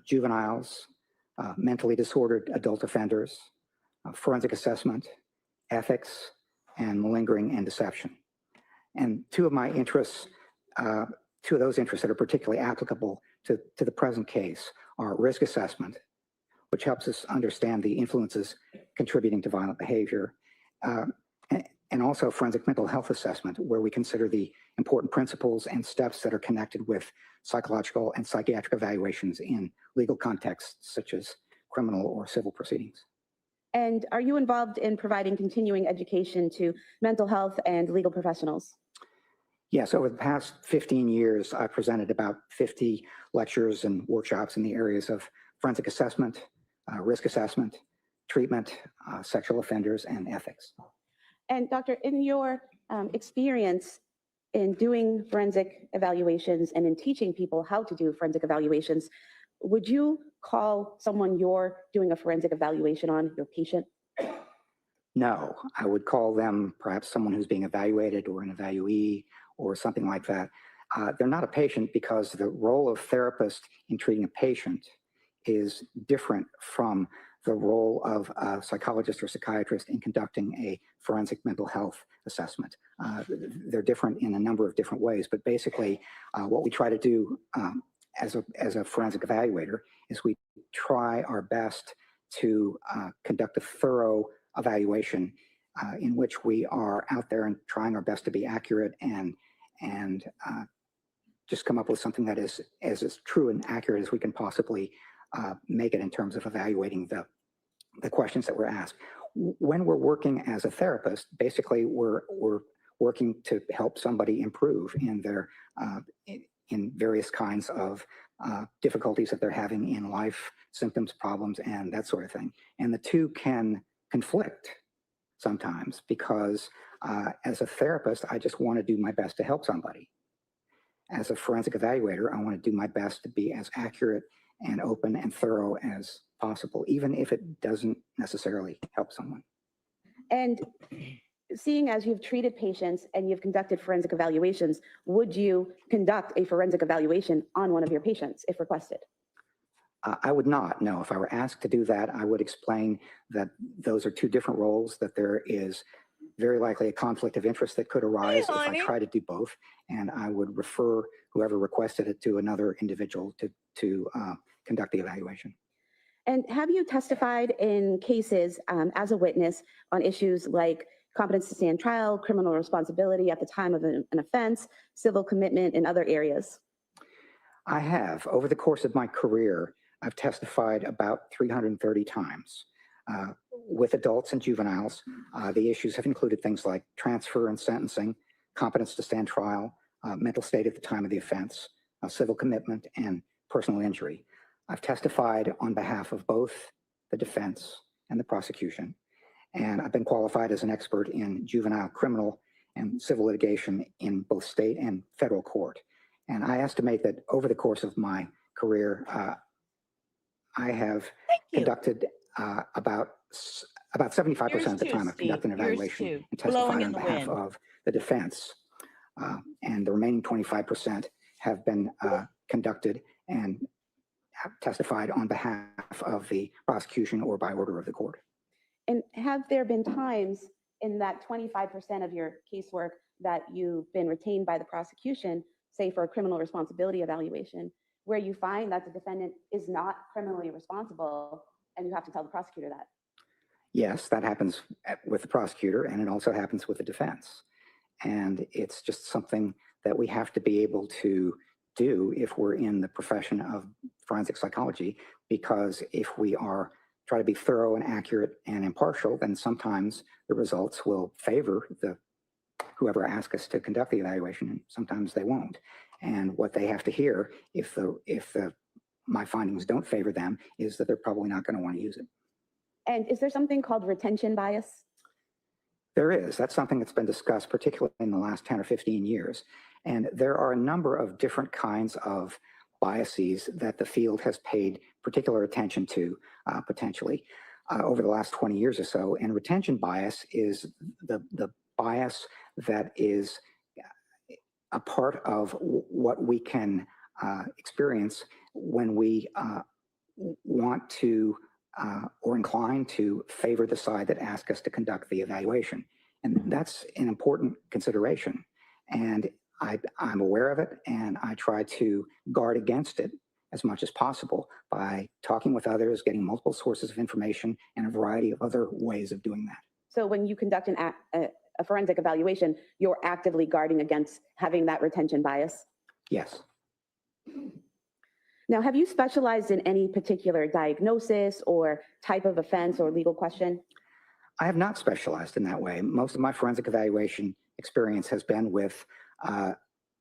juveniles, mentally disordered adult offenders, forensic assessment, ethics, and malingering and deception. And two of those interests that are particularly applicable to the present case are risk assessment, which helps us understand the influences contributing to violent behavior, and also forensic mental health assessment, where we consider the important principles and steps that are connected with psychological and psychiatric evaluations in legal contexts, such as criminal or civil proceedings. And are you involved in providing continuing education to mental health and legal professionals? Yes, over the past 15 years, I've presented about 50 lectures and workshops in the areas of forensic assessment, risk assessment, treatment, sexual offenders, and ethics. And doctor, in your experience in doing forensic evaluations and in teaching people how to do forensic evaluations, would you call someone you're doing a forensic evaluation on your patient? No, I would call them perhaps someone who's being evaluated or an evaluee or something like that. They're not a patient because the role of therapist in treating a patient is different from the role of a psychologist or psychiatrist in conducting a forensic mental health assessment. They're different in a number of different ways, but basically what we try to do as a forensic evaluator is we try our best to conduct a thorough evaluation in which we are out there and trying our best to be accurate and just come up with something that is as true and accurate as we can possibly make it in terms of evaluating the questions that we're asked. When we're working as a therapist, basically we're working to help somebody improve in their in various kinds of difficulties that they're having in life, symptoms, problems, and that sort of thing. And the two can conflict sometimes because as a therapist, I just want to do my best to help somebody. As a forensic evaluator, I want to do my best to be as accurate and open and thorough as possible, even if it doesn't necessarily help someone. And seeing as you've treated patients and you've conducted forensic evaluations, would you conduct a forensic evaluation on one of your patients if requested? I would not, no. If I were asked to do that, I would explain that those are two different roles, that there is very likely a conflict of interest that could arise if I try to do both, and I would refer whoever requested it to another individual to conduct the evaluation. And have you testified in cases as a witness on issues like competence to stand trial, criminal responsibility at the time of an offense, civil commitment, and other areas? I have. Over the course of my career, I've testified about 330 times. With adults and juveniles, the issues have included things like transfer and sentencing, competence to stand trial, mental state at the time of the offense, civil commitment, and personal injury. I've testified on behalf of both the defense and the prosecution, and I've been qualified as an expert in juvenile criminal and civil litigation in both state and federal court. And I estimate that over the course of my career, I have conducted about 75% of the time I've conducted an evaluation and testified on behalf of the defense. And the remaining 25% have been conducted and have testified on behalf of the prosecution or by order of the court. And have there been times in that 25% of your casework that you've been retained by the prosecution, say for a criminal responsibility evaluation, where you find that the defendant is not criminally responsible and you have to tell the prosecutor that? Yes, that happens with the prosecutor, and it also happens with the defense. And it's just something that we have to be able to do if we're in the profession of forensic psychology, because if we are try to be thorough and accurate and impartial, then sometimes the results will favor whoever asked us to conduct the evaluation, and sometimes they won't. And what they have to hear, if my findings don't favor them, is that they're probably not going to want to use it. And is there something called retention bias? There is. That's something that's been discussed, particularly in the last 10 or 15 years. And there are a number of different kinds of biases that the field has paid particular attention to, potentially, over the last 20 years or so. And retention bias is the bias that is a part of what we can experience when we want to or inclined to favor the side that asked us to conduct the evaluation. And that's an important consideration. And I'm aware of it, and I try to guard against it as much as possible by talking with others, getting multiple sources of information, and a variety of other ways of doing that. So when you conduct a forensic evaluation, you're actively guarding against having that retention bias? Yes. Now, have you specialized in any particular diagnosis or type of offense or legal question? I have not specialized in that way. Most of my forensic evaluation experience has been with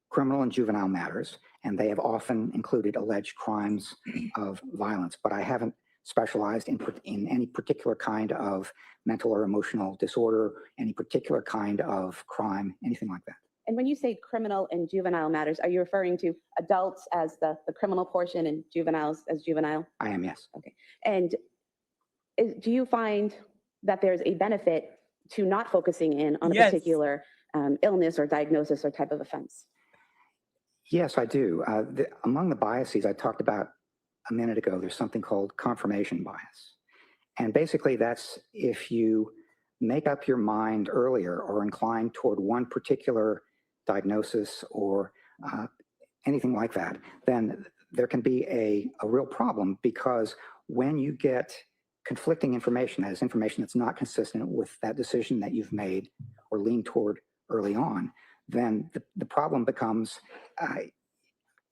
criminal and juvenile matters, and they have often included alleged crimes of violence, but I haven't specialized in any particular kind of mental or emotional disorder, any particular kind of crime, anything like that. And when you say criminal and juvenile matters, are you referring to adults as the criminal portion and juveniles as juvenile? I am, yes. Okay. And do you find that there's a benefit to not focusing in on a Yes. particular illness or diagnosis or type of offense? Yes, I do. Among the biases I talked about a minute ago, there's something called confirmation bias. And basically that's if you make up your mind earlier or incline toward one particular diagnosis or anything like that, then there can be a real problem, because when you get conflicting information, that is information that's not consistent with that decision that you've made or leaned toward early on, then the problem becomes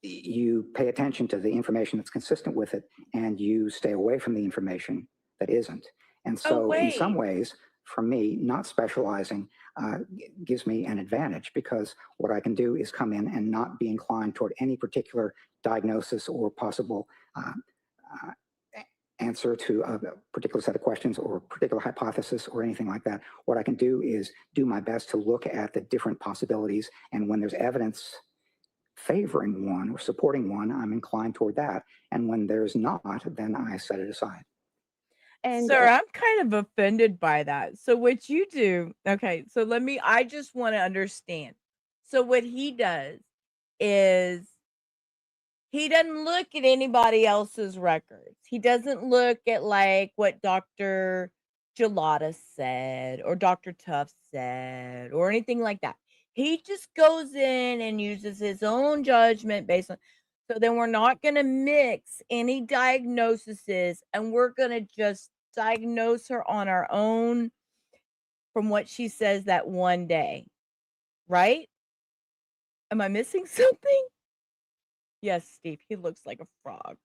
you pay attention to the information that's consistent with it and you stay away from the information that isn't. And so in some ways, for me, not specializing gives me an advantage, because what I can do is come in and not be inclined toward any particular diagnosis or possible answer to a particular set of questions or particular hypothesis or anything like that. What I can do is do my best to look at the different possibilities, and when there's evidence favoring one or supporting one, I'm inclined toward that. And when there's not, then I set it aside. And Sir, I'm kind of offended by that. So what you do, okay, so I just want to understand. So what he does is he doesn't look at anybody else's records. He doesn't look at like what Dr. Gelada said or Dr. Tuff said or anything like that. He just goes in and uses his own judgment based on. So then we're not going to mix any diagnoses, and we're going to just diagnose her on our own from what she says that one day. Right? Am I missing something? Yes, Steve, he looks like a frog.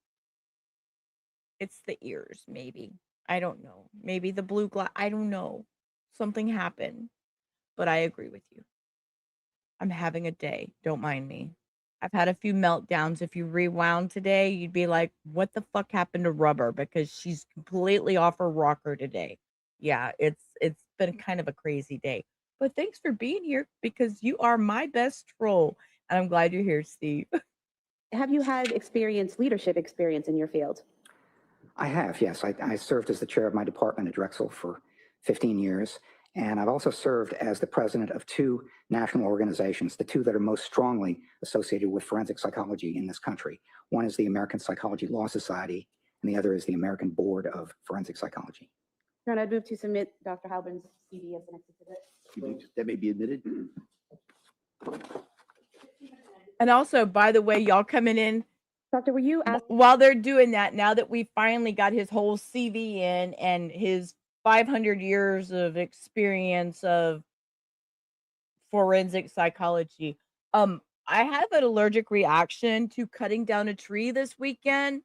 It's the ears, maybe. I don't know. Maybe the blue glass. I don't know. Something happened. But I agree with you. I'm having a day. Don't mind me. I've had a few meltdowns. If you rewound today, you'd be like, what the fuck happened to Rubber? Because she's completely off her rocker today. Yeah, it's been kind of a crazy day. But thanks for being here, because you are my best troll. And I'm glad you're here, Steve. Have you had leadership experience in your field? I have, yes. I served as the chair of my department at Drexel for 15 years. And I've also served as the president of two national organizations, the two that are most strongly associated with forensic psychology in this country. One is the American Psychology Law Society, and the other is the American Board of Forensic Psychology. Your Honor, I'd move to submit Dr. Halbern's CV as the next exhibit. That may be admitted. And also, by the way, y'all coming in, Doctor, were you asked? While they're doing that, now that we finally got his whole CV in and his 500 years of experience of forensic psychology, I have an allergic reaction to cutting down a tree this weekend.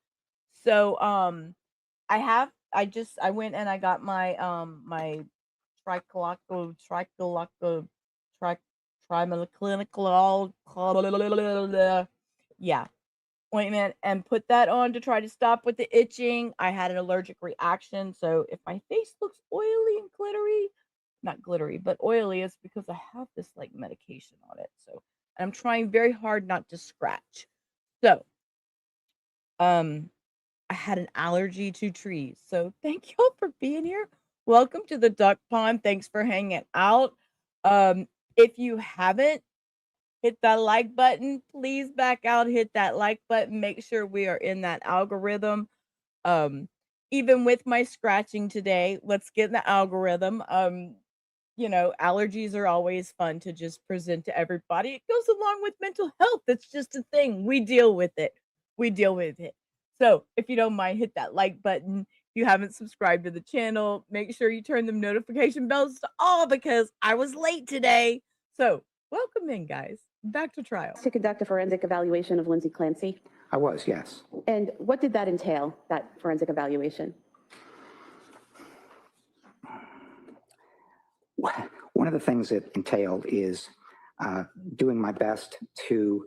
So I went and I got my my triclinical ointment and put that on to try to stop with the itching. I had an allergic reaction, so if my face looks oily and glittery, not glittery, but oily, it's because I have this like medication on it. So I'm trying very hard not to scratch. So I had an allergy to trees. So thank y'all for being here. Welcome to the duck pond. Thanks for hanging out. If you haven't hit that like button, please back out, hit that like button, make sure we are in that algorithm. Even with my scratching today, let's get in the algorithm. Allergies are always fun to just present to everybody. It goes along with mental health. It's just a thing. We deal with it. So if you don't mind, hit that like button. If you haven't subscribed to the channel, make sure you turn the notification bells to all, because I was late today. So welcome in, guys. Back to trial. To conduct a forensic evaluation of Lindsay Clancy. I was, yes. And what did that entail, that forensic evaluation? One of the things it entailed is doing my best to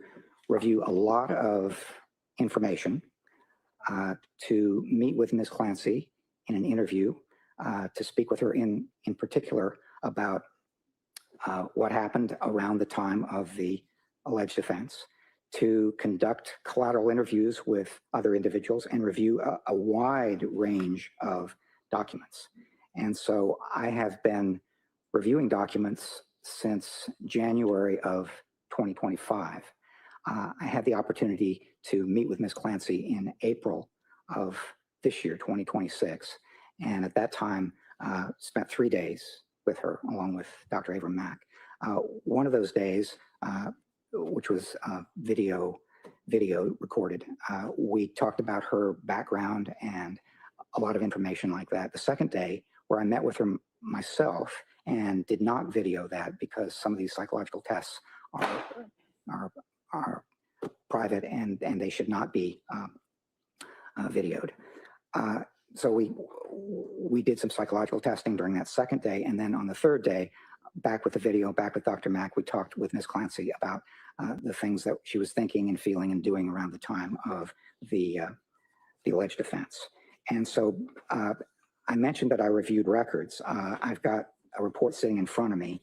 review a lot of information, to meet with Ms. Clancy in an interview, to speak with her in particular about what happened around the time of the alleged offense, to conduct collateral interviews with other individuals and review a wide range of documents. And so I have been reviewing documents since January of 2025. I had the opportunity to meet with Ms. Clancy in April of this year, 2026. And at that time, spent 3 days with her, along with Dr. Avram Mack. One of those days, which was video recorded, we talked about her background and a lot of information like that. The second day, where I met with her myself and did not video that because some of these psychological tests are private and they should not be videoed. So we did some psychological testing during that second day, and then on the third day, back with the video, back with Dr. Mack, we talked with Ms. Clancy about the things that she was thinking and feeling and doing around the time of the alleged offense. And so I mentioned that I reviewed records. I've got a report sitting in front of me,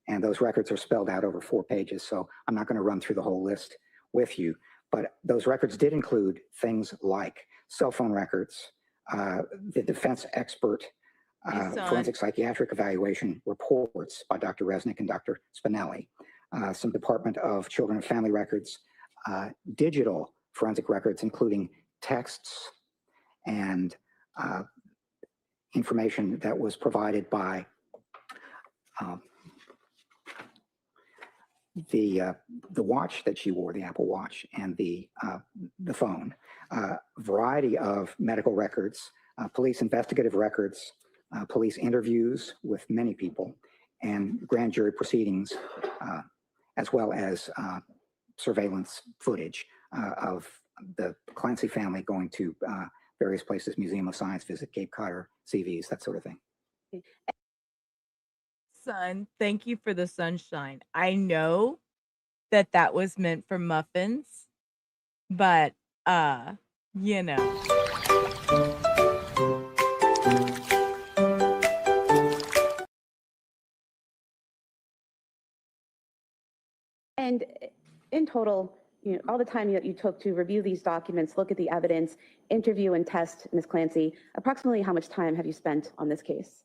and those records are spelled out over 4 pages, so I'm not going to run through the whole list with you. But those records did include things like cell phone records, the defense expert forensic psychiatric evaluation reports by Dr. Resnick and Dr. Spinelli, some Department of Children and Family records, digital forensic records, including texts and information that was provided by the watch that she wore, the Apple Watch, and the phone, variety of medical records, police investigative records, police interviews with many people, and grand jury proceedings, as well as surveillance footage of the Clancy family going to various places, Museum of Science visit, Cape Cod, CVs, that sort of thing. Sun, thank you for the sunshine. I know that that was meant for muffins, but you know. And in total, all the time that you took to review these documents, look at the evidence, interview and test Ms. Clancy, approximately how much time have you spent on this case?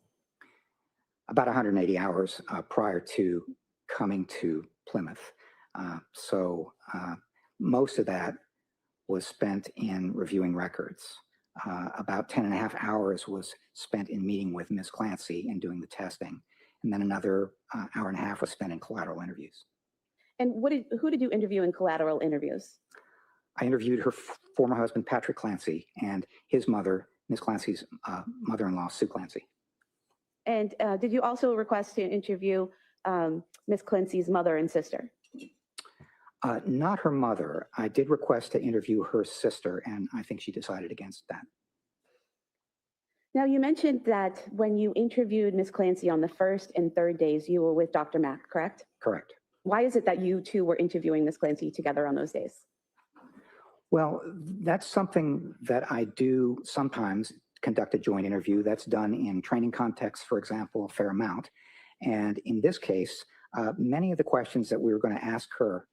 About 180 hours prior to coming to Plymouth. So most of that was spent in reviewing records. About 10 and a half hours was spent in meeting with Ms. Clancy and doing the testing. And then another hour and a half was spent in collateral interviews. And who did you interview in collateral interviews? I interviewed her former husband, Patrick Clancy, and his mother, Ms. Clancy's mother-in-law, Sue Clancy. And did you also request to interview Ms. Clancy's mother and sister? Not her mother. I did request to interview her sister, and I think she decided against that. Now, you mentioned that when you interviewed Ms. Clancy on the first and third days, you were with Dr. Mack, correct? Correct. Why is it that you two were interviewing Ms. Clancy together on those days? Well, that's something that I do sometimes, conduct a joint interview. That's done in training contexts, for example, a fair amount. And in this case, many of the questions that we were going to ask her,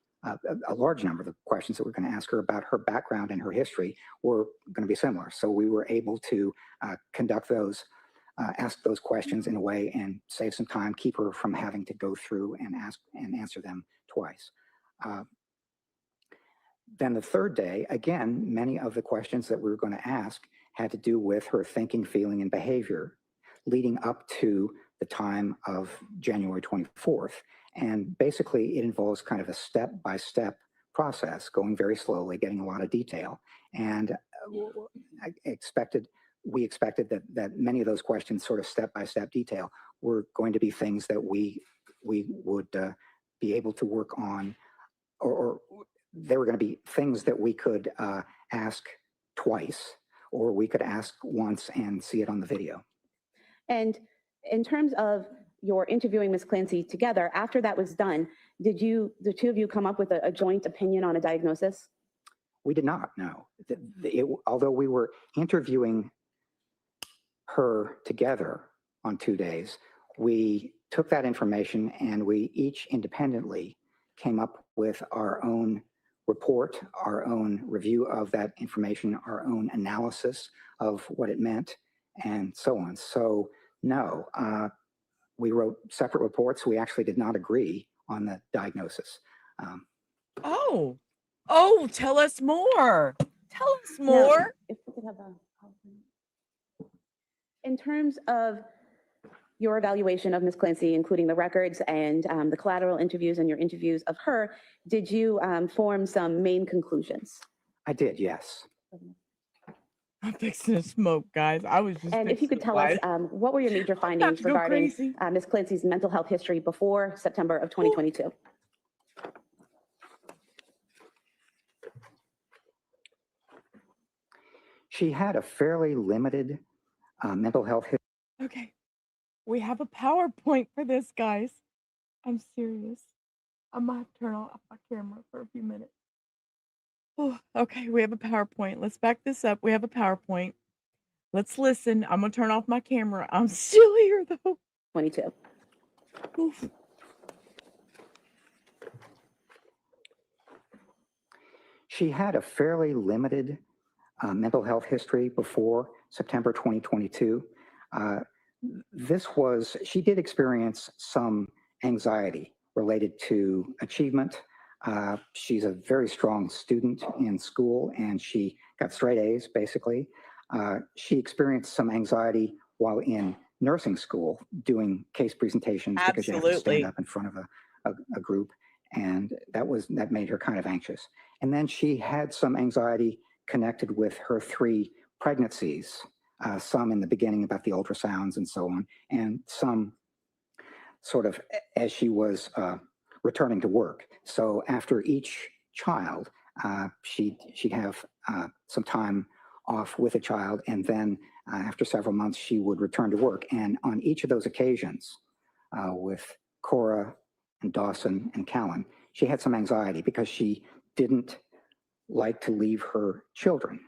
a large number of the questions that we're going to ask her about her background and her history were going to be similar. So we were able to conduct those, ask those questions in a way and save some time, keep her from having to go through and ask and answer them twice. Then the third day, again, many of the questions that we were going to ask had to do with her thinking, feeling, and behavior leading up to the time of January 24th. And basically, it involves kind of a step-by-step process, going very slowly, getting a lot of detail. And we expected that many of those questions, sort of step-by-step detail, were going to be things that we would be able to work on, or they were going to be things that we could ask twice, or we could ask once and see it on the video. And in terms of your interviewing Ms. Clancy together, after that was done, did the two of you come up with a joint opinion on a diagnosis? We did not know. Although we were interviewing her together on 2 days, we took that information and we each independently came up with our own report, our own review of that information, our own analysis of what it meant, and so on. So no, we wrote separate reports. We actually did not agree on the diagnosis. Oh, tell us more. Tell us Now, more. if we could have in terms of your evaluation of Ms. Clancy, including the records and the collateral interviews and your interviews of her, did you form some main conclusions? I did, yes. I'm fixing to smoke, guys. I was just. And if you could tell us, what were your major findings to go regarding crazy. Ms. Clancy's mental health history before September of 2022? She had a fairly limited mental health history. Okay. We have a PowerPoint for this, guys. I'm serious. I might have to turn off my camera for a few minutes. Oh, okay, we have a PowerPoint. Let's back this up. We have a PowerPoint. Let's listen. I'm going to turn off my camera. I'm still here, though. 22. Oof. She had a fairly limited mental health history before September 2022. She did experience some anxiety related to achievement. She's a very strong student in school and she got straight A's basically. She experienced some anxiety while in nursing school doing case presentations because you have to stand up in front of a group, and that made her kind of anxious. And then she had some anxiety connected with her 3 pregnancies, some in the beginning about the ultrasounds and so on, and some sort of as she was returning to work. So after each child, she'd have some time off with a child, and then after several months, she would return to work. And on each of those occasions, with Cora and Dawson and Callan, she had some anxiety because she didn't like to leave her children.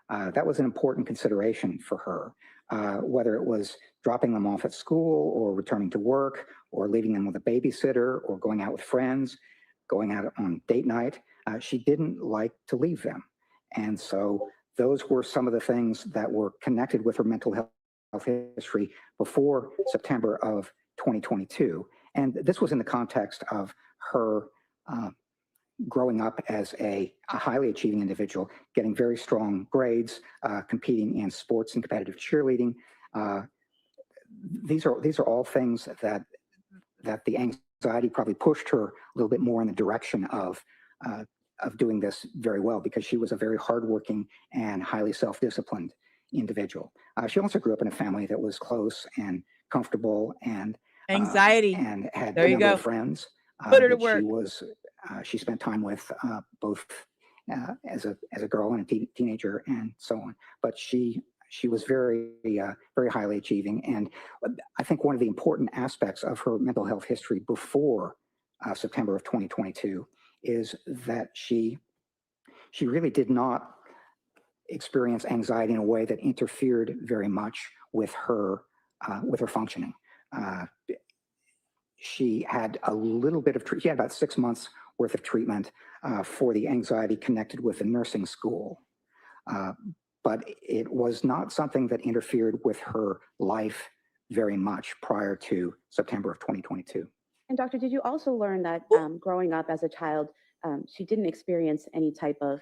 That was an important consideration for her, whether it was dropping them off at school or returning to work or leaving them with a babysitter or going out with friends, going out on date night. She didn't like to leave them. And so those were some of the things that were connected with her mental health history before September of 2022. And this was in the context of her growing up as a highly achieving individual, getting very strong grades, competing in sports and competitive cheerleading. These are all things that the anxiety probably pushed her a little bit more in the direction of doing this very well, because she was a very hardworking and highly self-disciplined individual. She also grew up in a family that was close and comfortable and anxiety and had there a you number go. of friends. Put her to work. She spent time with both as a girl and a teenager and so on. But she was very highly achieving, and I think one of the important aspects of her mental health history before September of 2022 is that she really did not experience anxiety in a way that interfered very much with her functioning. She had a little bit of she had about 6 months worth of treatment for the anxiety connected with the nursing school. But it was not something that interfered with her life very much prior to September of 2022. And doctor, did you also learn that growing up as a child, she didn't experience any type of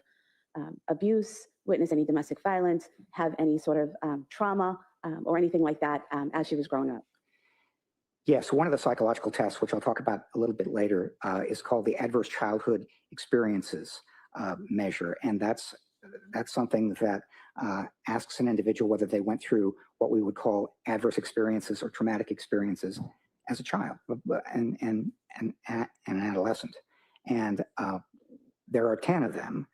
abuse, witness any domestic violence, have any sort of trauma or anything like that as she was growing up? Yes, one of the psychological tests, which I'll talk about a little bit later, is called the Adverse Childhood Experiences measure. And that's something that asks an individual whether they went through what we would call adverse experiences or traumatic experiences as a child and an adolescent. And there are 10 of them.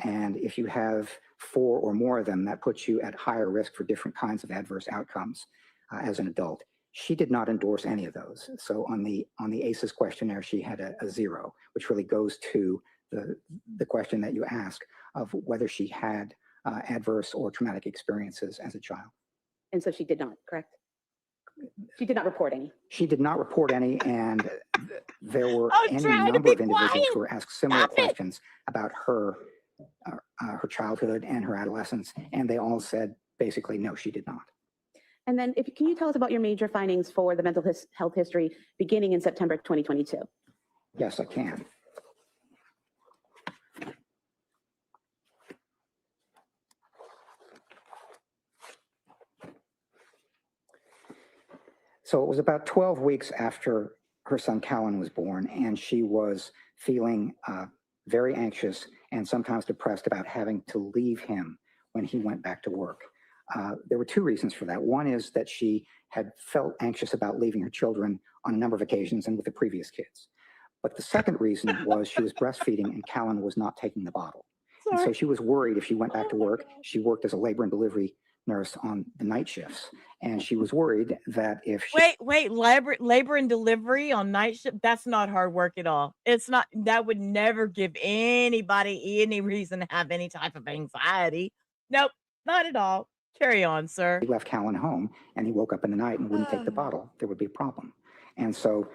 And if you have 4 or more of them, that puts you at higher risk for different kinds of adverse outcomes as an adult. She did not endorse any of those. So on the ACEs questionnaire, she had a 0, which really goes to the question that you ask. of whether she had adverse or traumatic experiences as a child. And so she did not, correct? She did not report any. She did not report any, and there were I'm any trying to number be of individuals quiet. who were asked similar Stop it. questions about her childhood and her adolescence, and they all said basically, no, she did not. And then can you tell us about your major findings for the mental health history beginning in September 2022? Yes, I can. So it was about 12 weeks after her son Callan was born, and she was feeling very anxious and sometimes depressed about having to leave him when he went back to work. There were two reasons for that. One is that she had felt anxious about leaving her children on a number of occasions and with the previous kids. But the second reason was she was breastfeeding and Callan was not taking the bottle. And so she was worried if she went back to work. She worked as a labor and delivery nurse on the night shifts. And she was worried that if she... Wait, labor and delivery on night shift, that's not hard work at all. It's not, that would never give anybody any reason to have any type of anxiety. Nope, not at all. Carry on, sir. He left Callan home and he woke up in the night and wouldn't take the bottle, there would be a problem. And so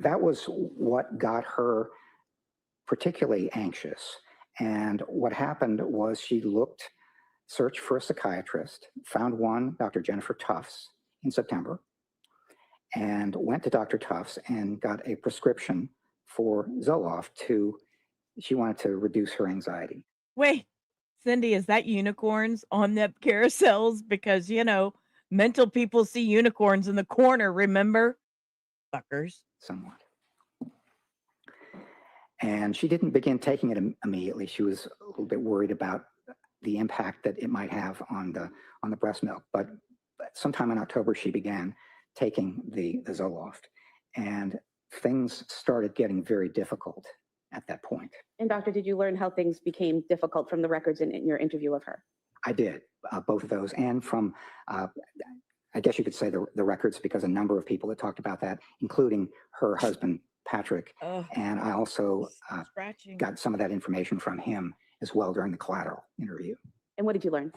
that was what got her particularly anxious. And what happened was she searched for a psychiatrist, found one, Dr. Jennifer Tufts, in September, and went to Dr. Tufts and got a prescription for Zoloft she wanted to reduce her anxiety. Wait, Cindy, is that unicorns on the carousels? Because, mental people see unicorns in the corner, remember? Fuckers. Somewhat. And she didn't begin taking it immediately. She was a little bit worried about the impact that it might have on the breast milk. But sometime in October, she began taking the Zoloft. And things started getting very difficult at that point. And doctor, did you learn how things became difficult from the records in your interview of her? I did, both of those. And from, I guess you could say the records, because a number of people had talked about that, including her husband, Patrick. And I also got some of that information from him as well during the collateral interview. And what did you learn?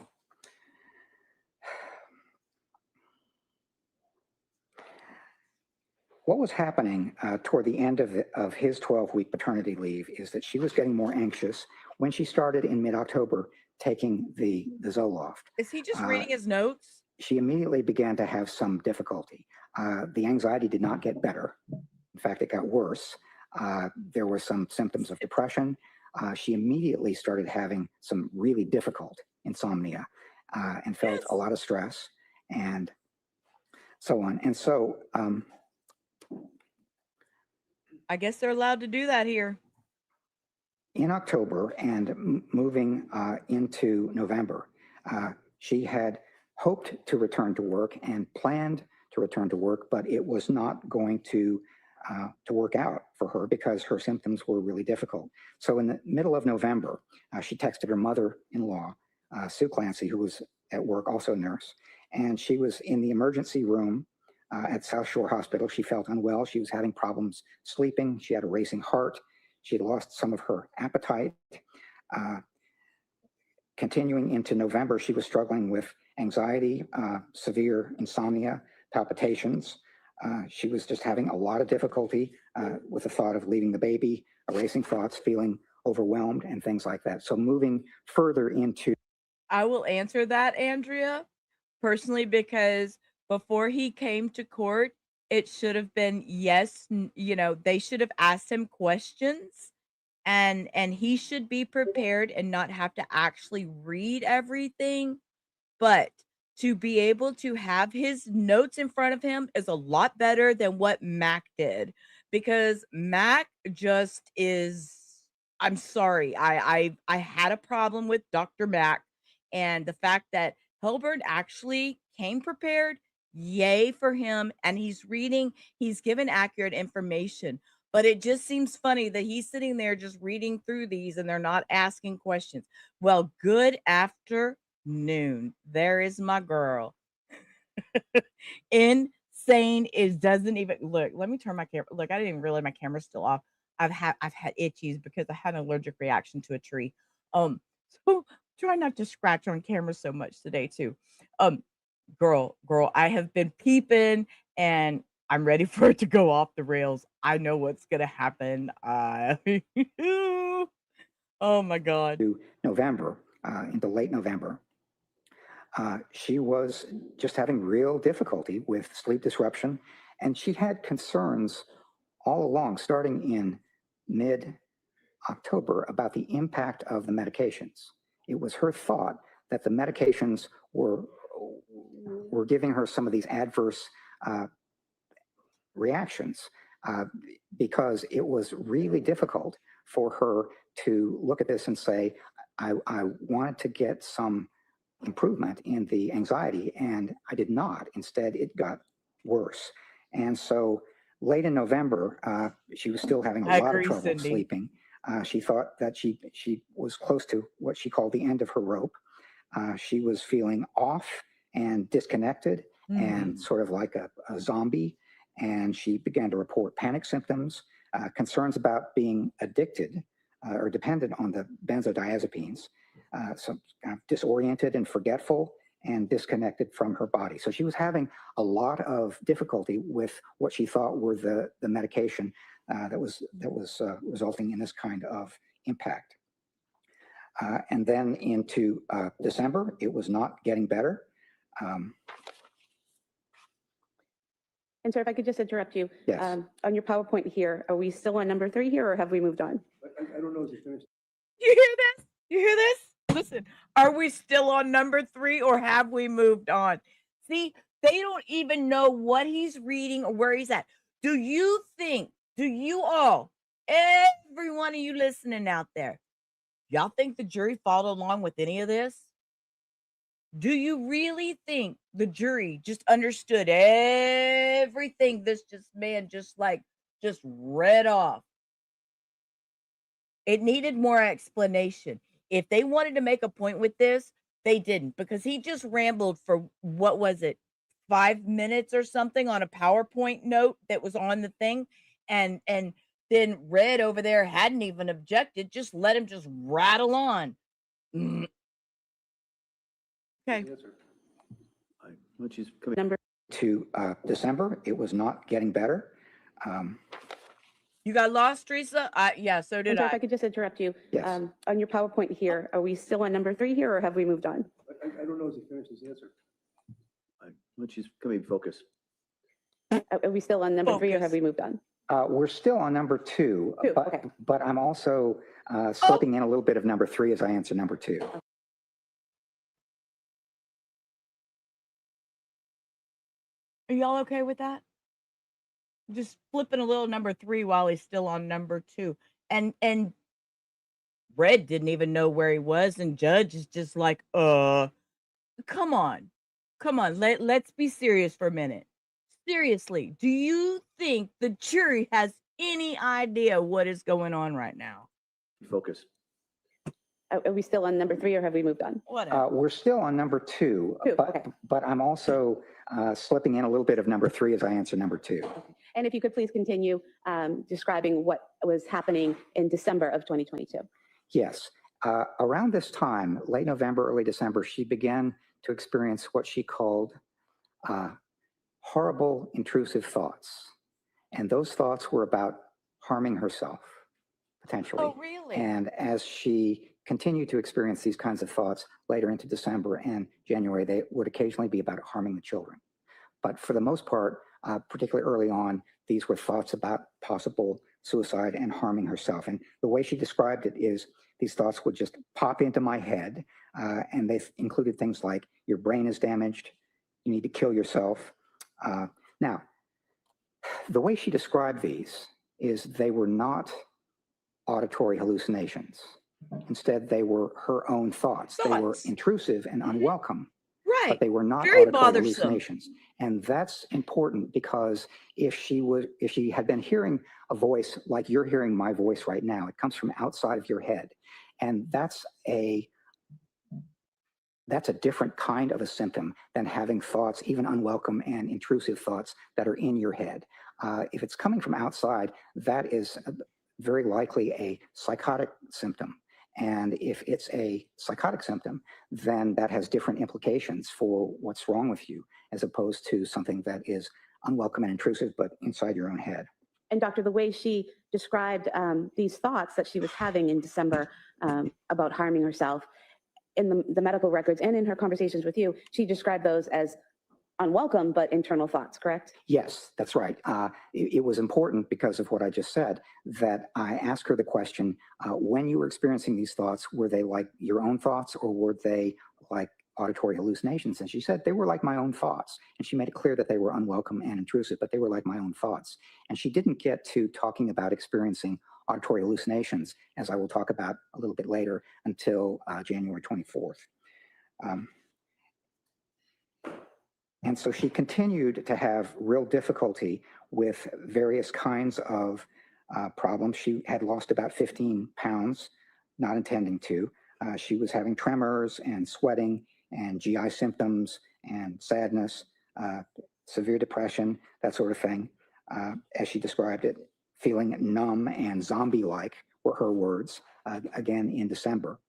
What was happening toward the end of his 12-week paternity leave is that she was getting more anxious when she started in mid-October taking the Zoloft. Is he just reading his notes? She immediately began to have some difficulty. The anxiety did not get better. In fact, it got worse. There were some symptoms of depression. She immediately started having some really difficult insomnia and felt a lot of stress and so on. And so I guess they're allowed to do that here. in October and moving into November, she had hoped to return to work and planned to return to work, but it was not going to work out for her because her symptoms were really difficult. So in the middle of November, she texted her mother-in-law, Sue Clancy, who was at work, also a nurse, and she was in the emergency room at South Shore Hospital. She felt unwell. She was having problems sleeping. She had a racing heart. She had lost some of her appetite. Continuing into November, she was struggling with anxiety, severe insomnia, palpitations. She was just having a lot of difficulty with the thought of leaving the baby, racing thoughts, feeling overwhelmed, and things like that. So moving further into... I will answer that, Andrea, personally, because before he came to court, it should have been yes, they should have asked him questions, and he should be prepared and not have to actually read everything. But to be able to have his notes in front of him is a lot better than what Mac did, because Mac just is, I'm sorry, I had a problem with Dr. Mac, and the fact that Hilbert actually came prepared, yay for him, and he's given accurate information. But it just seems funny that he's sitting there just reading through these and they're not asking questions. Well, good afternoon. There is my girl. Insane. It doesn't even look. Let me turn my camera. Look, I didn't even realize my camera's still off. I've had itchies because I had an allergic reaction to a tree. So try not to scratch on camera so much today too. Girl, I have been peeping and I'm ready for it to go off the rails. I know what's gonna happen. Oh my God. To November, into late November, she was just having real difficulty with sleep disruption, and she had concerns all along, starting in mid-October, about the impact of the medications. It was her thought that the medications were giving her some of these adverse reactions because it was really difficult for her to look at this and say, I wanted to get some improvement in the anxiety, and I did not. Instead, it got worse. And so late in November, she was still having a lot of trouble sleeping. She thought that she was close to what she called the end of her rope. She was feeling off and disconnected and sort of like a zombie. And she began to report panic symptoms, concerns about being addicted or dependent on the benzodiazepines, so kind of disoriented and forgetful and disconnected from her body. So she was having a lot of difficulty with what she thought were the medication that was resulting in this kind of impact. And then into December, it was not getting better. And sir, if I could just interrupt you. Yes. On your PowerPoint here, are we still on number 3 here or have we moved on? I don't know if you finished. You hear this? You hear this? Listen, are we still on number 3 or have we moved on? See, they don't even know what he's reading or where he's at. Do you all, every one of you listening out there, y'all think the jury followed along with any of this? Do you really think the jury just understood everything this man just read off? It needed more explanation. If they wanted to make a point with this, they didn't, because he just rambled for, what was it, 5 minutes or something on a PowerPoint note that was on the thing, and then Red over there hadn't even objected, just let him just rattle on. Okay. Number To December, it was not getting better. You got lost, Teresa? Yeah, so did and sir, I. if I could just interrupt you. Yes. On your PowerPoint here, are we still on number 3 here or have we moved on? I don't know if you finished his answer. Let's just come in focus. Are we still on number 3 or have Focus. we moved on? We're still on number 2, Two, but, okay. but I'm also slipping in a little bit of number 3 as I answer number 2. Are y'all okay with that? Just flipping a little number 3 while he's still on number 2. And Red didn't even know where he was, and Judge is just like, come on. Let's be serious for a minute. Seriously, do you think the jury has any idea what is going on right now? Focus. Are we still on number 3 or have we moved on? Whatever. We're still on number 2, okay. but I'm also slipping in a little bit of number 3 as I answer number 2. And if you could please continue describing what was happening in December of 2022. Yes. Around this time, late November, early December, she began to experience what she called horrible, intrusive thoughts. And those thoughts were about harming herself, potentially. Oh, really? And as she continued to experience these kinds of thoughts later into December and January, they would occasionally be about harming the children. But for the most part, particularly early on, these were thoughts about possible suicide and harming herself. And the way she described it is these thoughts would just pop into my head, and they included things like, your brain is damaged, you need to kill yourself. Now, the way she described these is they were not auditory hallucinations. Instead, they were her own thoughts. They were intrusive and unwelcome. Right. But they were not Very auditory bothersome. hallucinations. And that's important because if she had been hearing a voice like you're hearing my voice right now, it comes from outside of your head. And that's a different kind of a symptom than having thoughts, even unwelcome and intrusive thoughts that are in your head. If it's coming from outside, that is very likely a psychotic symptom. And if it's a psychotic symptom, then that has different implications for what's wrong with you, as opposed to something that is unwelcome and intrusive, but inside your own head. And doctor, the way she described these thoughts that she was having in December about harming herself, in the medical records and in her conversations with you, she described those as unwelcome but internal thoughts, correct? Yes, that's right. It was important because of what I just said, that I asked her the question, when you were experiencing these thoughts, were they like your own thoughts or were they like auditory hallucinations? And she said they were like my own thoughts. And she made it clear that they were unwelcome and intrusive, but they were like my own thoughts. And she didn't get to talking about experiencing auditory hallucinations, as I will talk about a little bit later, until January 24th. And so she continued to have real difficulty with various kinds of problems. She had lost about 15 pounds, not intending to. She was having tremors and sweating and GI symptoms and sadness, severe depression, that sort of thing, as she described it. Feeling numb and zombie-like were her words, again in December.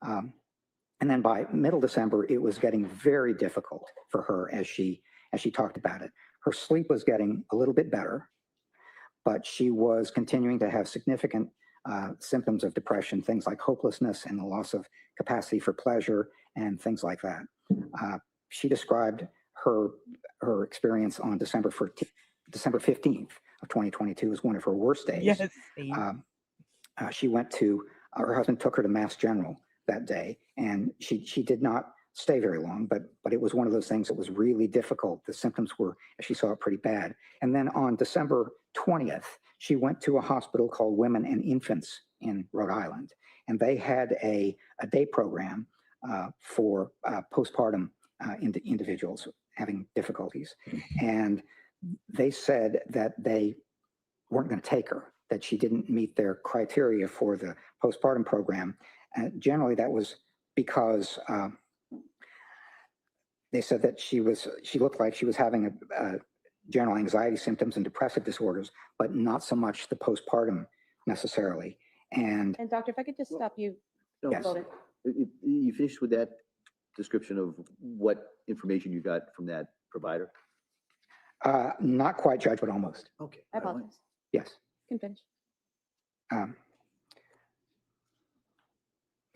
And then by middle December, it was getting very difficult for her as she talked about it. Her sleep was getting a little bit better, but she was continuing to have significant symptoms of depression, things like hopelessness and the loss of capacity for pleasure and things like that. She described her experience on December 15th of 2022 as one of her worst days. Yes, Steve. She went to, her husband took her to Mass General that day, and she did not stay very long, but it was one of those things that was really difficult. The symptoms were, as she saw it, pretty bad. And then on December 20th, she went to a hospital called Women and Infants in Rhode Island, and they had a day program for postpartum individuals having difficulties. And they said that they weren't going to take her, that she didn't meet their criteria for the postpartum program. Generally, that was because they said that she looked like she was having general anxiety symptoms and depressive disorders, but not so much the postpartum necessarily. And doctor, if I could just stop you. No, Yes. You finished with that description of what information you got from that provider? Not quite, Judge, but almost. Okay. I apologize. Yes. You can finish.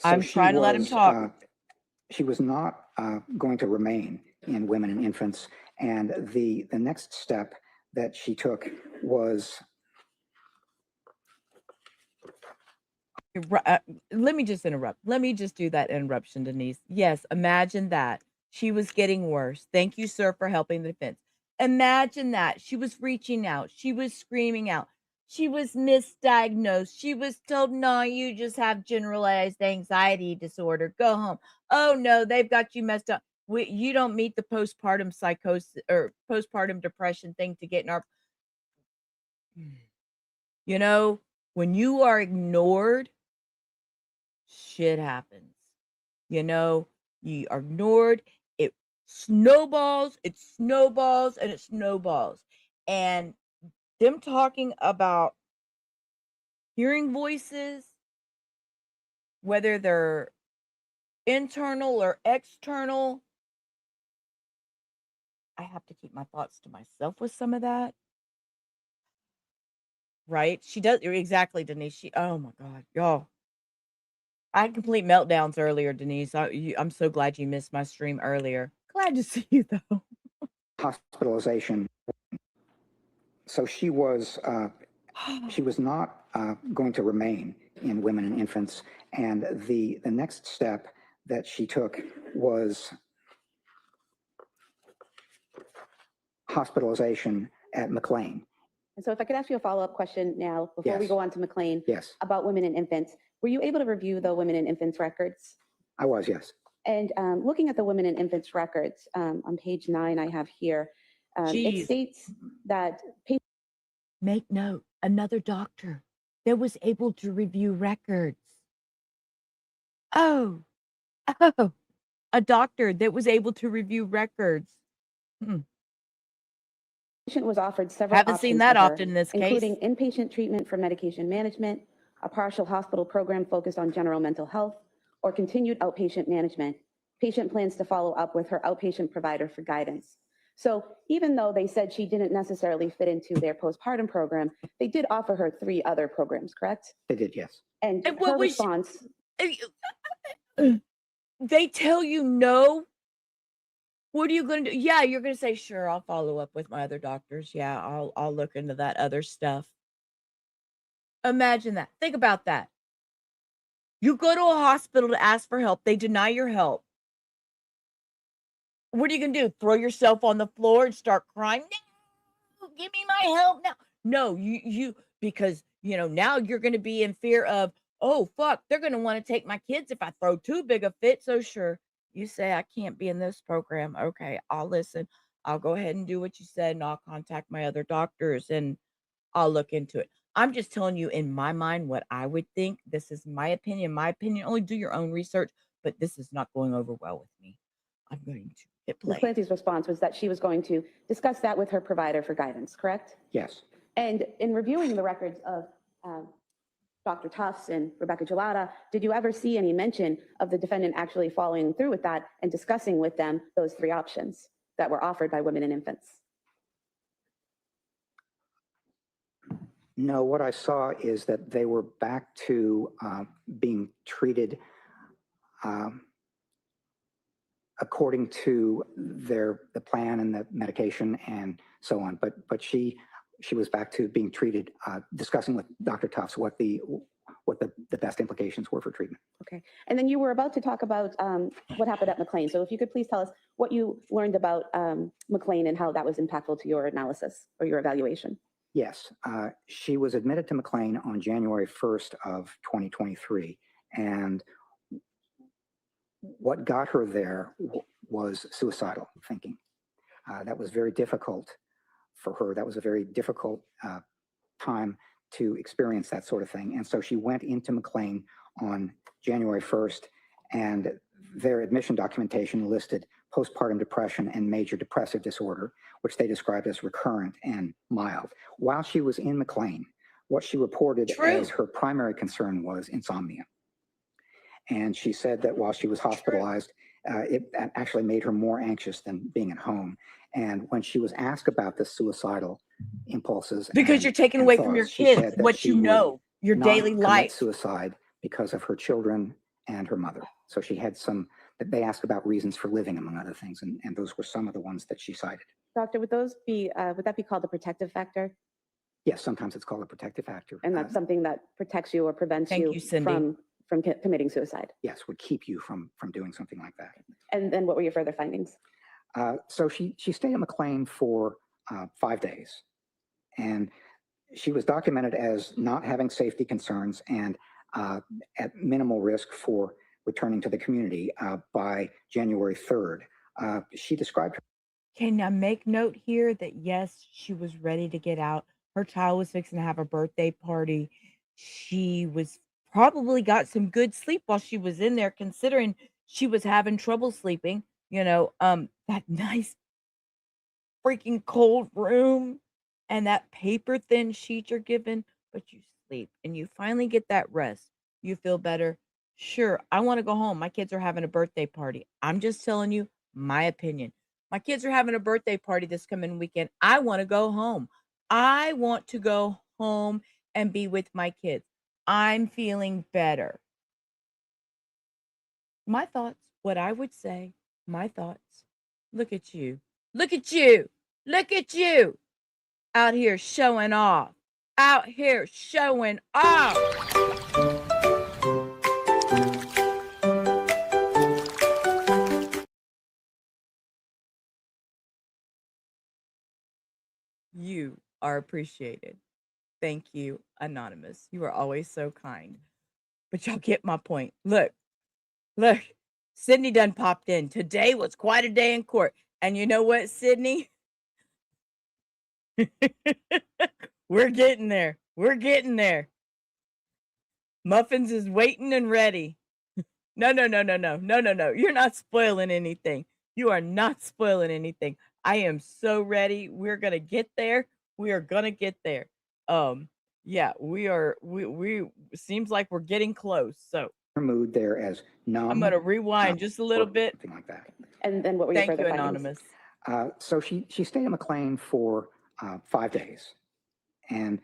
So I'm she trying to let him was, talk. She was not going to remain in Women and Infants, and the next step that she took was Let me just interrupt. Let me just do that interruption, Denise. Yes, imagine that. She was getting worse. Thank you, sir, for helping the defense. Imagine that. She was reaching out. She was screaming out. She was misdiagnosed. She was told, no, you just have generalized anxiety disorder. Go home. Oh, no, they've got you messed up. You don't meet the postpartum psychosis or postpartum depression thing to get in our... You know, when you are ignored, shit happens. You know, you are ignored, it snowballs, and it snowballs. And them talking about hearing voices, whether they're internal or external, I have to keep my thoughts to myself with some of that. Right? She does exactly, Denise. Oh my God, y'all. I had complete meltdowns earlier, Denise. I'm so glad you missed my stream earlier. Glad to see you though. hospitalization. So she was not going to remain in Women and Infants, and the next step that she took was hospitalization at McLean. And so if I could ask you a follow-up question now, before we Yes. go on to McLean, Yes, about Women and Infants, were you able to review the Women and Infants records? I was, yes. And looking at the Women and Infants records, on page 9 I have here, it Jeez. states that Make note, another doctor that was able to review records. Oh, a doctor that was able to review records. patient was offered several Haven't seen options that for her, often in this case. including inpatient treatment for medication management, a partial hospital program focused on general mental health, or continued outpatient management. Patient plans to follow up with her outpatient provider for guidance. So even though they said she didn't necessarily fit into their postpartum program, they did offer her 3 other programs, correct? They did, yes. And And her what was response, they tell you no? What are you going to do? Yeah, you're going to say, sure, I'll follow up with my other doctors. Yeah, I'll look into that other stuff. Imagine that. Think about that. You go to a hospital to ask for help. They deny your help. What are you going to do? Throw yourself on the floor and start crying? No, give me my help now. No, because, now you're going to be in fear of, oh, fuck, they're going to want to take my kids if I throw too big a fit. So sure, you say I can't be in this program. Okay, I'll listen. I'll go ahead and do what you said, and I'll contact my other doctors and I'll look into it. I'm just telling you in my mind what I would think. This is my opinion. My opinion. Only do your own research, but this is not going over well with me. I'm going to hit Ms. play. Clancy's response was that she was going to discuss that with her provider for guidance, correct? Yes. And in reviewing the records of Dr. Tufts and Rebecca Gelada, did you ever see any mention of the defendant actually following through with that and discussing with them those 3 options that were offered by women and infants? No, what I saw is that they were back to being treated according to the plan and the medication and so on. But she was back to being treated, discussing with Dr. Tufts what the best implications were for treatment. Okay. And then you were about to talk about what happened at McLean. So if you could please tell us what you learned about McLean and how that was impactful to your analysis or your evaluation. Yes, she was admitted to McLean on January 1st of 2023. And what got her there was suicidal thinking. That was very difficult for her. That was a very difficult time to experience that sort of thing. And so she went into McLean on January 1st, and their admission documentation listed postpartum depression and major depressive disorder, which they described as recurrent and mild. While she was in McLean, what she reported as her primary concern was insomnia. And she said that while she was hospitalized, it actually made her more anxious than being at home. And when she was asked about the suicidal impulses, because you're taking away from your kids what you know, your daily life. Suicide because of her children and her mother. So she had they asked about reasons for living, among other things, and those were some of the ones that she cited. Doctor, would that be called a protective factor? Yes, sometimes it's called a protective factor. And that's something that protects you or prevents you from committing suicide? Yes, would keep you from doing something like that. And then what were your further findings? So she stayed at McLean for 5 days, and she was documented as not having safety concerns and at minimal risk for returning to the community by January 3rd. She described her. Okay, now make note here that yes, she was ready to get out. Her child was fixing to have a birthday party. She was probably got some good sleep while she was in there, considering she was having trouble sleeping. That nice freaking cold room and that paper thin sheet you're given, but you sleep and you finally get that rest. You feel better. Sure, I want to go home. My kids are having a birthday party. I'm just telling you my opinion. My kids are having a birthday party this coming weekend. I want to go home. I want to go home and be with my kids. I'm feeling better. My thoughts, what I would say, my thoughts. Look at you. Look at you. Look at you. Out here showing off. Out here showing off. You are appreciated. Thank you, Anonymous. You are always so kind. But y'all get my point. Look, Sydney done popped in. Today was quite a day in court. And you know what, Sydney? We're getting there. We're getting there. Muffins is waiting and ready. No. You're not spoiling anything. You are not spoiling anything. I am so ready. We're gonna get there. We are gonna get there. Yeah, we seems like we're getting close. So Her mood there as numb. I'm gonna rewind just a little bit. Something like that. And then what were your Thank further you, findings? Anonymous. So she stayed in McLean for 5 days, and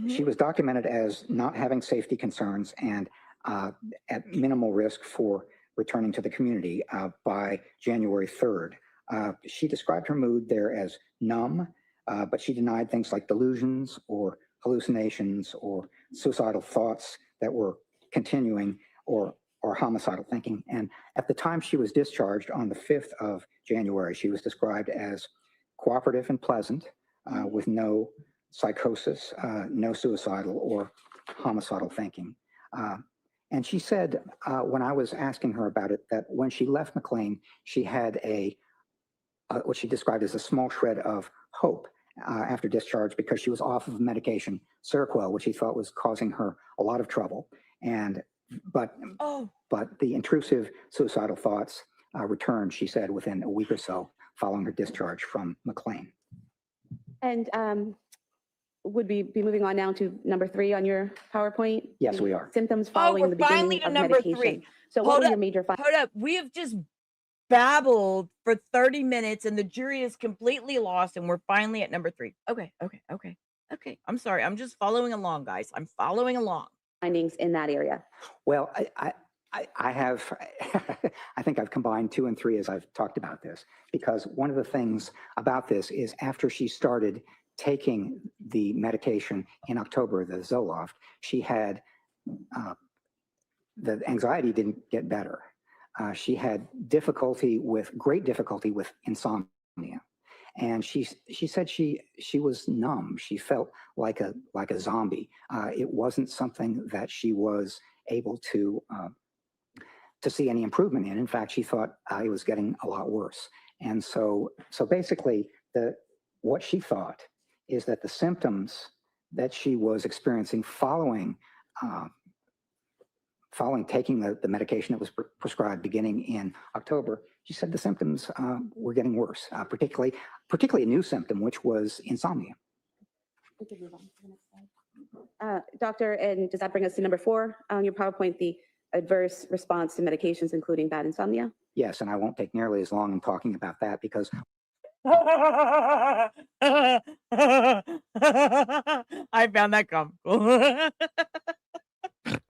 she Mhm. was documented as not having safety concerns and at minimal risk for returning to the community by January 3rd. She described her mood there as numb, but she denied things like delusions or hallucinations or suicidal thoughts that were continuing or homicidal thinking. And at the time she was discharged on the 5th of January, she was described as cooperative and pleasant with no psychosis, no suicidal or homicidal thinking. And she said, when I was asking her about it, that when she left McLean, she had what she described as a small shred of hope after discharge because she was off of medication, Seroquel, which she thought was causing her a lot of trouble. But the intrusive suicidal thoughts returned, she said, within a week or so following her discharge from McLean. And would we be moving on now to number 3 on your PowerPoint? Yes, The we are. Symptoms following we're the beginning finally to of number medication. 3. So what were your major findings? Hold up. We have just babbled for 30 minutes and the jury is completely lost and we're finally at number 3. Okay. I'm sorry. I'm just following along, guys. I'm following along. Findings in that area? Well, I have, I think I've combined 2 and 3 as I've talked about this, because one of the things about this is after she started taking the medication in October, the Zoloft, she had, the anxiety didn't get better. She had great difficulty with insomnia. And she said she was numb. She felt like a zombie. It wasn't something that she was able to see any improvement in. In fact, she thought it was getting a lot worse. And so basically, what she thought is that the symptoms that she was experiencing following taking the medication that was prescribed beginning in October, she said the symptoms were getting worse, particularly a new symptom, which was insomnia. We could move on to the next slide. Doctor, and does that bring us to number 4 on your PowerPoint, the adverse response to medications, including bad insomnia? Yes, and I won't take nearly as long in talking about that because I found that comical. He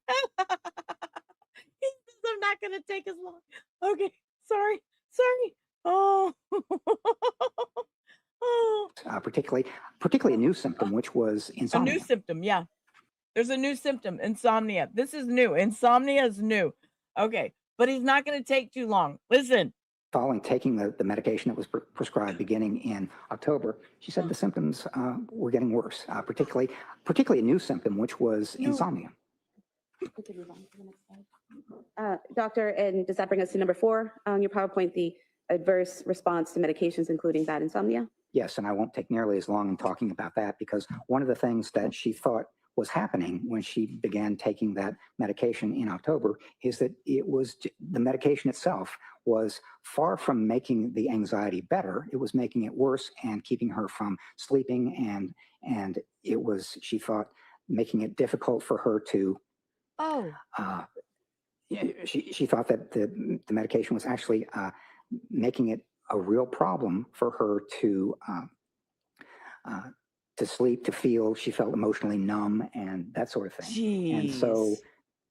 says I'm not gonna take as long. Okay, sorry. Oh. particularly a new symptom, which was A insomnia. new symptom, yeah. There's a new symptom, insomnia. This is new. Insomnia is new. Okay, but he's not gonna take too long. Listen. Following taking the medication that was prescribed beginning in October, she said the symptoms were getting worse, particularly a new symptom, which was insomnia. We could move on to the next slide. Doctor, and does that bring us to number 4 on your PowerPoint, the adverse response to medications, including bad insomnia? Yes, and I won't take nearly as long in talking about that because one of the things that she thought was happening when she began taking that medication in October is that the medication itself was far from making the anxiety better. It was making it worse and keeping her from sleeping, and it was, she thought, making it difficult for her to she thought that the medication was actually making it a real problem for her to sleep, to feel. She felt emotionally numb and that sort of thing. Jeez. And so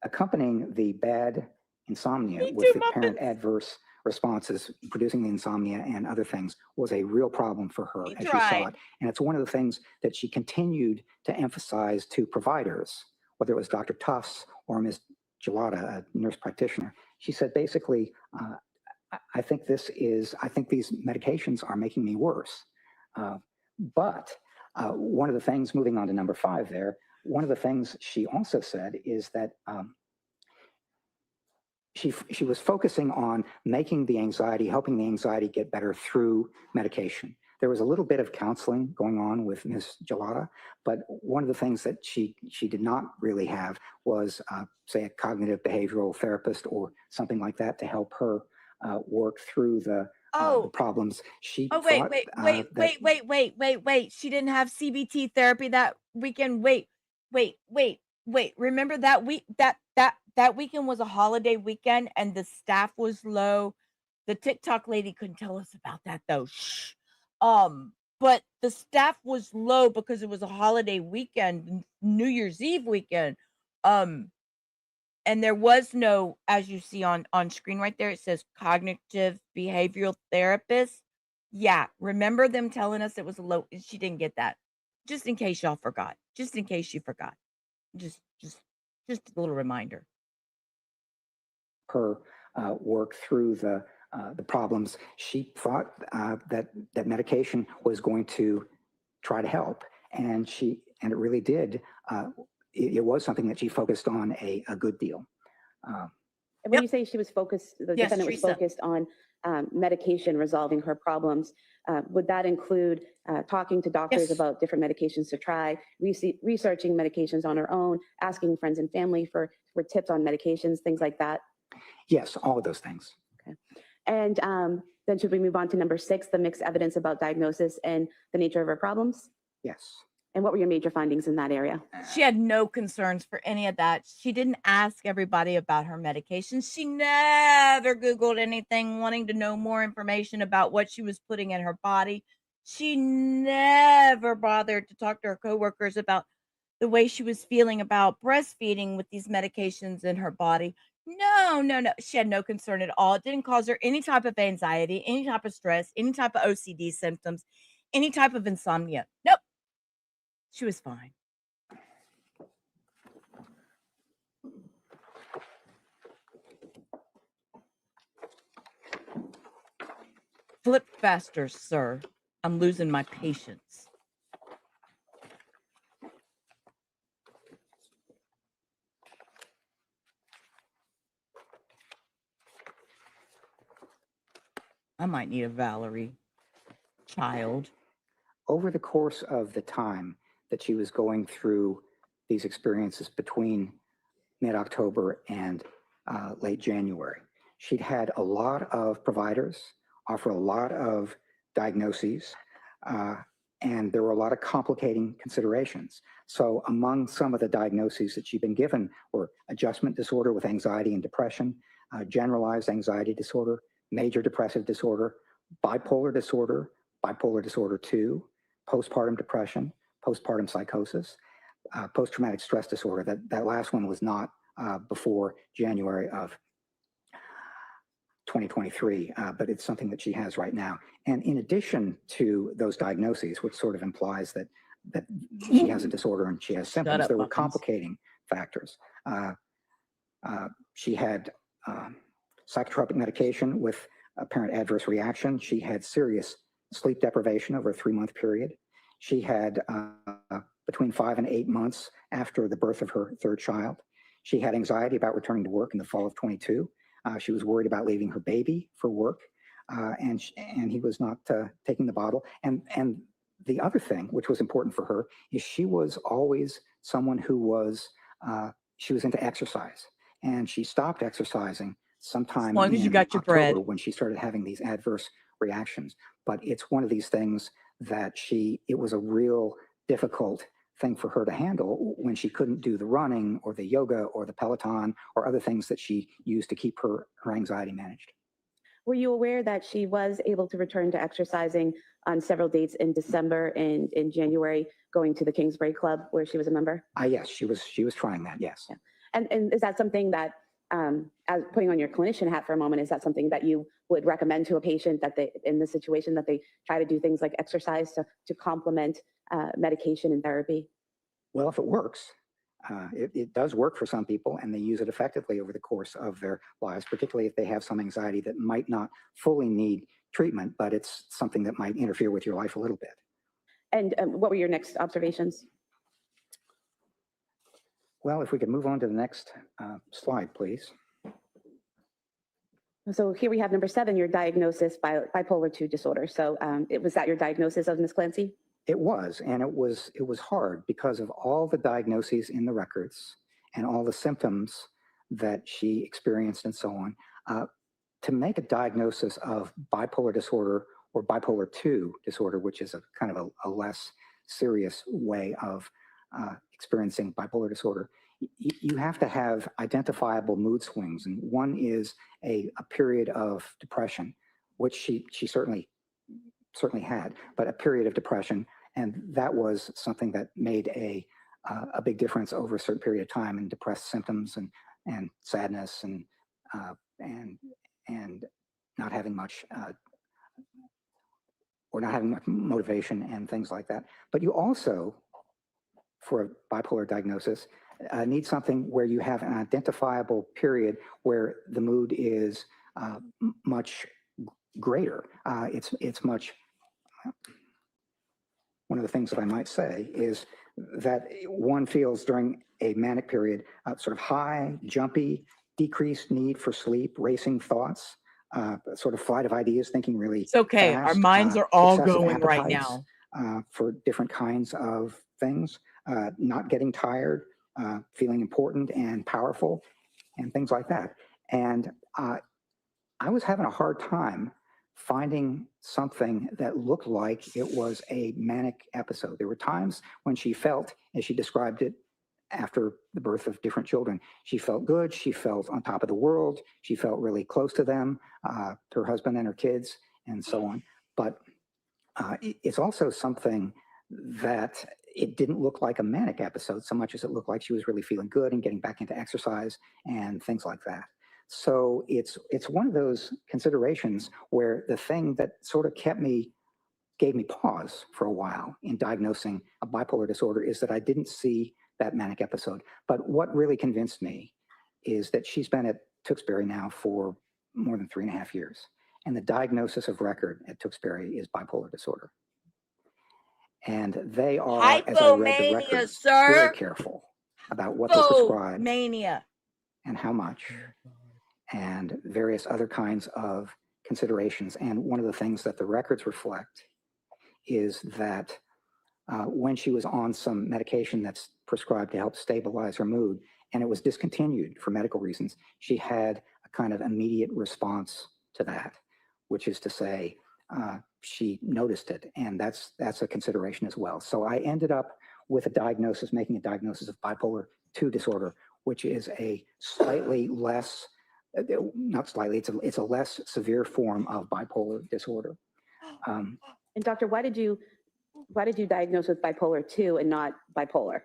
accompanying the bad insomnia with the apparent adverse responses, producing the insomnia and other things, was a real problem for her as she saw it. And it's one of the things that she continued to emphasize to providers, whether it was Dr. Tufts or Ms. Gelada, a nurse practitioner. She said, basically, I think these medications are making me worse. But one of the things, moving on to number 5 there, one of the things she also said is that she was focusing on helping the anxiety get better through medication. There was a little bit of counseling going on with Ms. Gelada, but one of the things that she did not really have was, say, a cognitive behavioral therapist or something like that to help her work through the the problems. She Oh, wait, thought wait. She didn't have CBT therapy that weekend. Wait. Remember that week that weekend was a holiday weekend and the staff was low. The TikTok lady couldn't tell us about that though. Shh. But the staff was low because it was a holiday weekend, New Year's Eve weekend. And there was no, as you see on screen right there, it says cognitive behavioral therapist. Yeah, remember them telling us it was a low, she didn't get that. Just in case y'all forgot. Just in case you forgot. Just a little reminder. her work through the problems. She thought that medication was going to try to help, and it really did. It was something that she focused on a good deal. And when you say she was focused, the Yes, defendant was Teresa. focused on medication resolving her problems, would that include talking to doctors Yes. about different medications to try, researching medications on her own, asking friends and family for tips on medications, things like that? Yes, all of those things. Okay. And then should we move on to number 6, the mixed evidence about diagnosis and the nature of her problems? Yes. And what were your major findings in that area? She had no concerns for any of that. She didn't ask everybody about her medications. She never Googled anything wanting to know more information about what she was putting in her body. She never bothered to talk to her coworkers about the way she was feeling about breastfeeding with these medications in her body. No. She had no concern at all. It didn't cause her any type of anxiety, any type of stress, any type of OCD symptoms, any type of insomnia. Nope. She was fine. Flip faster, sir. I'm losing my patience. I might need a Valerie child. Over the course of the time that she was going through these experiences between mid-October and late January, she'd had a lot of providers offer a lot of diagnoses, and there were a lot of complicating considerations. So among some of the diagnoses that she'd been given were adjustment disorder with anxiety and depression, generalized anxiety disorder, major depressive disorder, bipolar disorder 2, postpartum depression, postpartum psychosis, post-traumatic stress disorder. That last one was not before January of 2023, but it's something that she has right now. And in addition to those diagnoses, which sort of implies that she has a disorder and she has symptoms, there were complicating factors. She had psychotropic medication with apparent adverse reaction. She had serious sleep deprivation over a 3-month period. She had between 5 and 8 months after the birth of her 3rd child. She had anxiety about returning to work in the fall of 22. She was worried about leaving her baby for work, and he was not taking the bottle. And the other thing, which was important for her, is she was always someone who was, she was into exercise. And she stopped exercising sometime as long as you in got your October bread. when she started having these adverse reactions. But it's one of these things that it was a real difficult thing for her to handle when she couldn't do the running or the yoga or the Peloton or other things that she used to keep her anxiety managed. Were you aware that she was able to return to exercising on several dates in December and in January, going to the Kingsbury Club where she was a member? Yes, she was trying that, yes. Yeah. And is that something that, as putting on your clinician hat for a moment, is that something that you would recommend to a patient that they, in this situation, that they try to do things like exercise to complement medication and therapy? Well, if it works, it does work for some people, and they use it effectively over the course of their lives, particularly if they have some anxiety that might not fully need treatment, but it's something that might interfere with your life a little bit. And what were your next observations? Well, if we could move on to the next slide, please. So here we have number 7, your diagnosis, bipolar 2 disorder. So was that your diagnosis of Ms. Clancy? It was, and it was hard because of all the diagnoses in the records and all the symptoms that she experienced and so on. to make a diagnosis of bipolar disorder or bipolar 2 disorder, which is a kind of a less serious way of experiencing bipolar disorder, you have to have identifiable mood swings. And one is a period of depression, which she certainly had, but a period of depression. And that was something that made a big difference over a certain period of time in depressed symptoms and sadness and not having much or not having much motivation and things like that. But you also, for a bipolar diagnosis, need something where you have an identifiable period where the mood is much greater. It's much. One of the things that I might say is that one feels during a manic period sort of high, jumpy, decreased need for sleep, racing thoughts, sort of flight of ideas, thinking really It's okay. fast, Our minds are all excessive going right appetites, now. for different kinds of things, not getting tired, feeling important and powerful, and things like that. And I was having a hard time finding something that looked like it was a manic episode. There were times when she felt, as she described it after the birth of different children, she felt good, she felt on top of the world, she felt really close to them, to her husband and her kids, and so on. But it's also something that it didn't look like a manic episode so much as it looked like she was really feeling good and getting back into exercise and things like that. So it's one of those considerations where the thing that sort of gave me pause for a while in diagnosing a bipolar disorder is that I didn't see that manic episode. But what really convinced me is that she's been at Tewksbury now for more than 3.5 years. And the diagnosis of record at Tewksbury is bipolar disorder. And they are, as I read the records, very careful about what they prescribe Mania. and how much, and various other kinds of considerations. And one of the things that the records reflect is that when she was on some medication that's prescribed to help stabilize her mood, and it was discontinued for medical reasons, she had a kind of immediate response to that, which is to say, she noticed it, and that's a consideration as well. So I ended up with making a diagnosis of bipolar 2 disorder, which is a slightly less, not slightly, it's a less severe form of bipolar disorder. And doctor, why did you diagnose with bipolar 2 and not bipolar?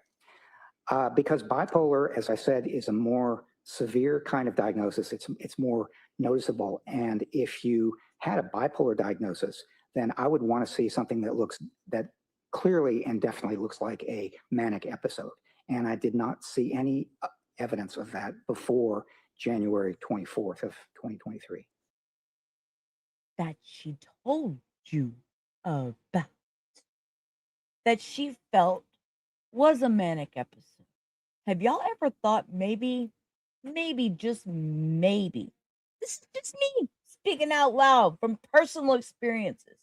Because bipolar, as I said, is a more severe kind of diagnosis. It's more noticeable. And if you had a bipolar diagnosis, then I would want to see something that clearly and definitely looks like a manic episode. And I did not see any evidence of that before January 24th of 2023. That she told you about, that she felt was a manic episode. Have y'all ever thought maybe, just maybe, this is just me speaking out loud from personal experiences,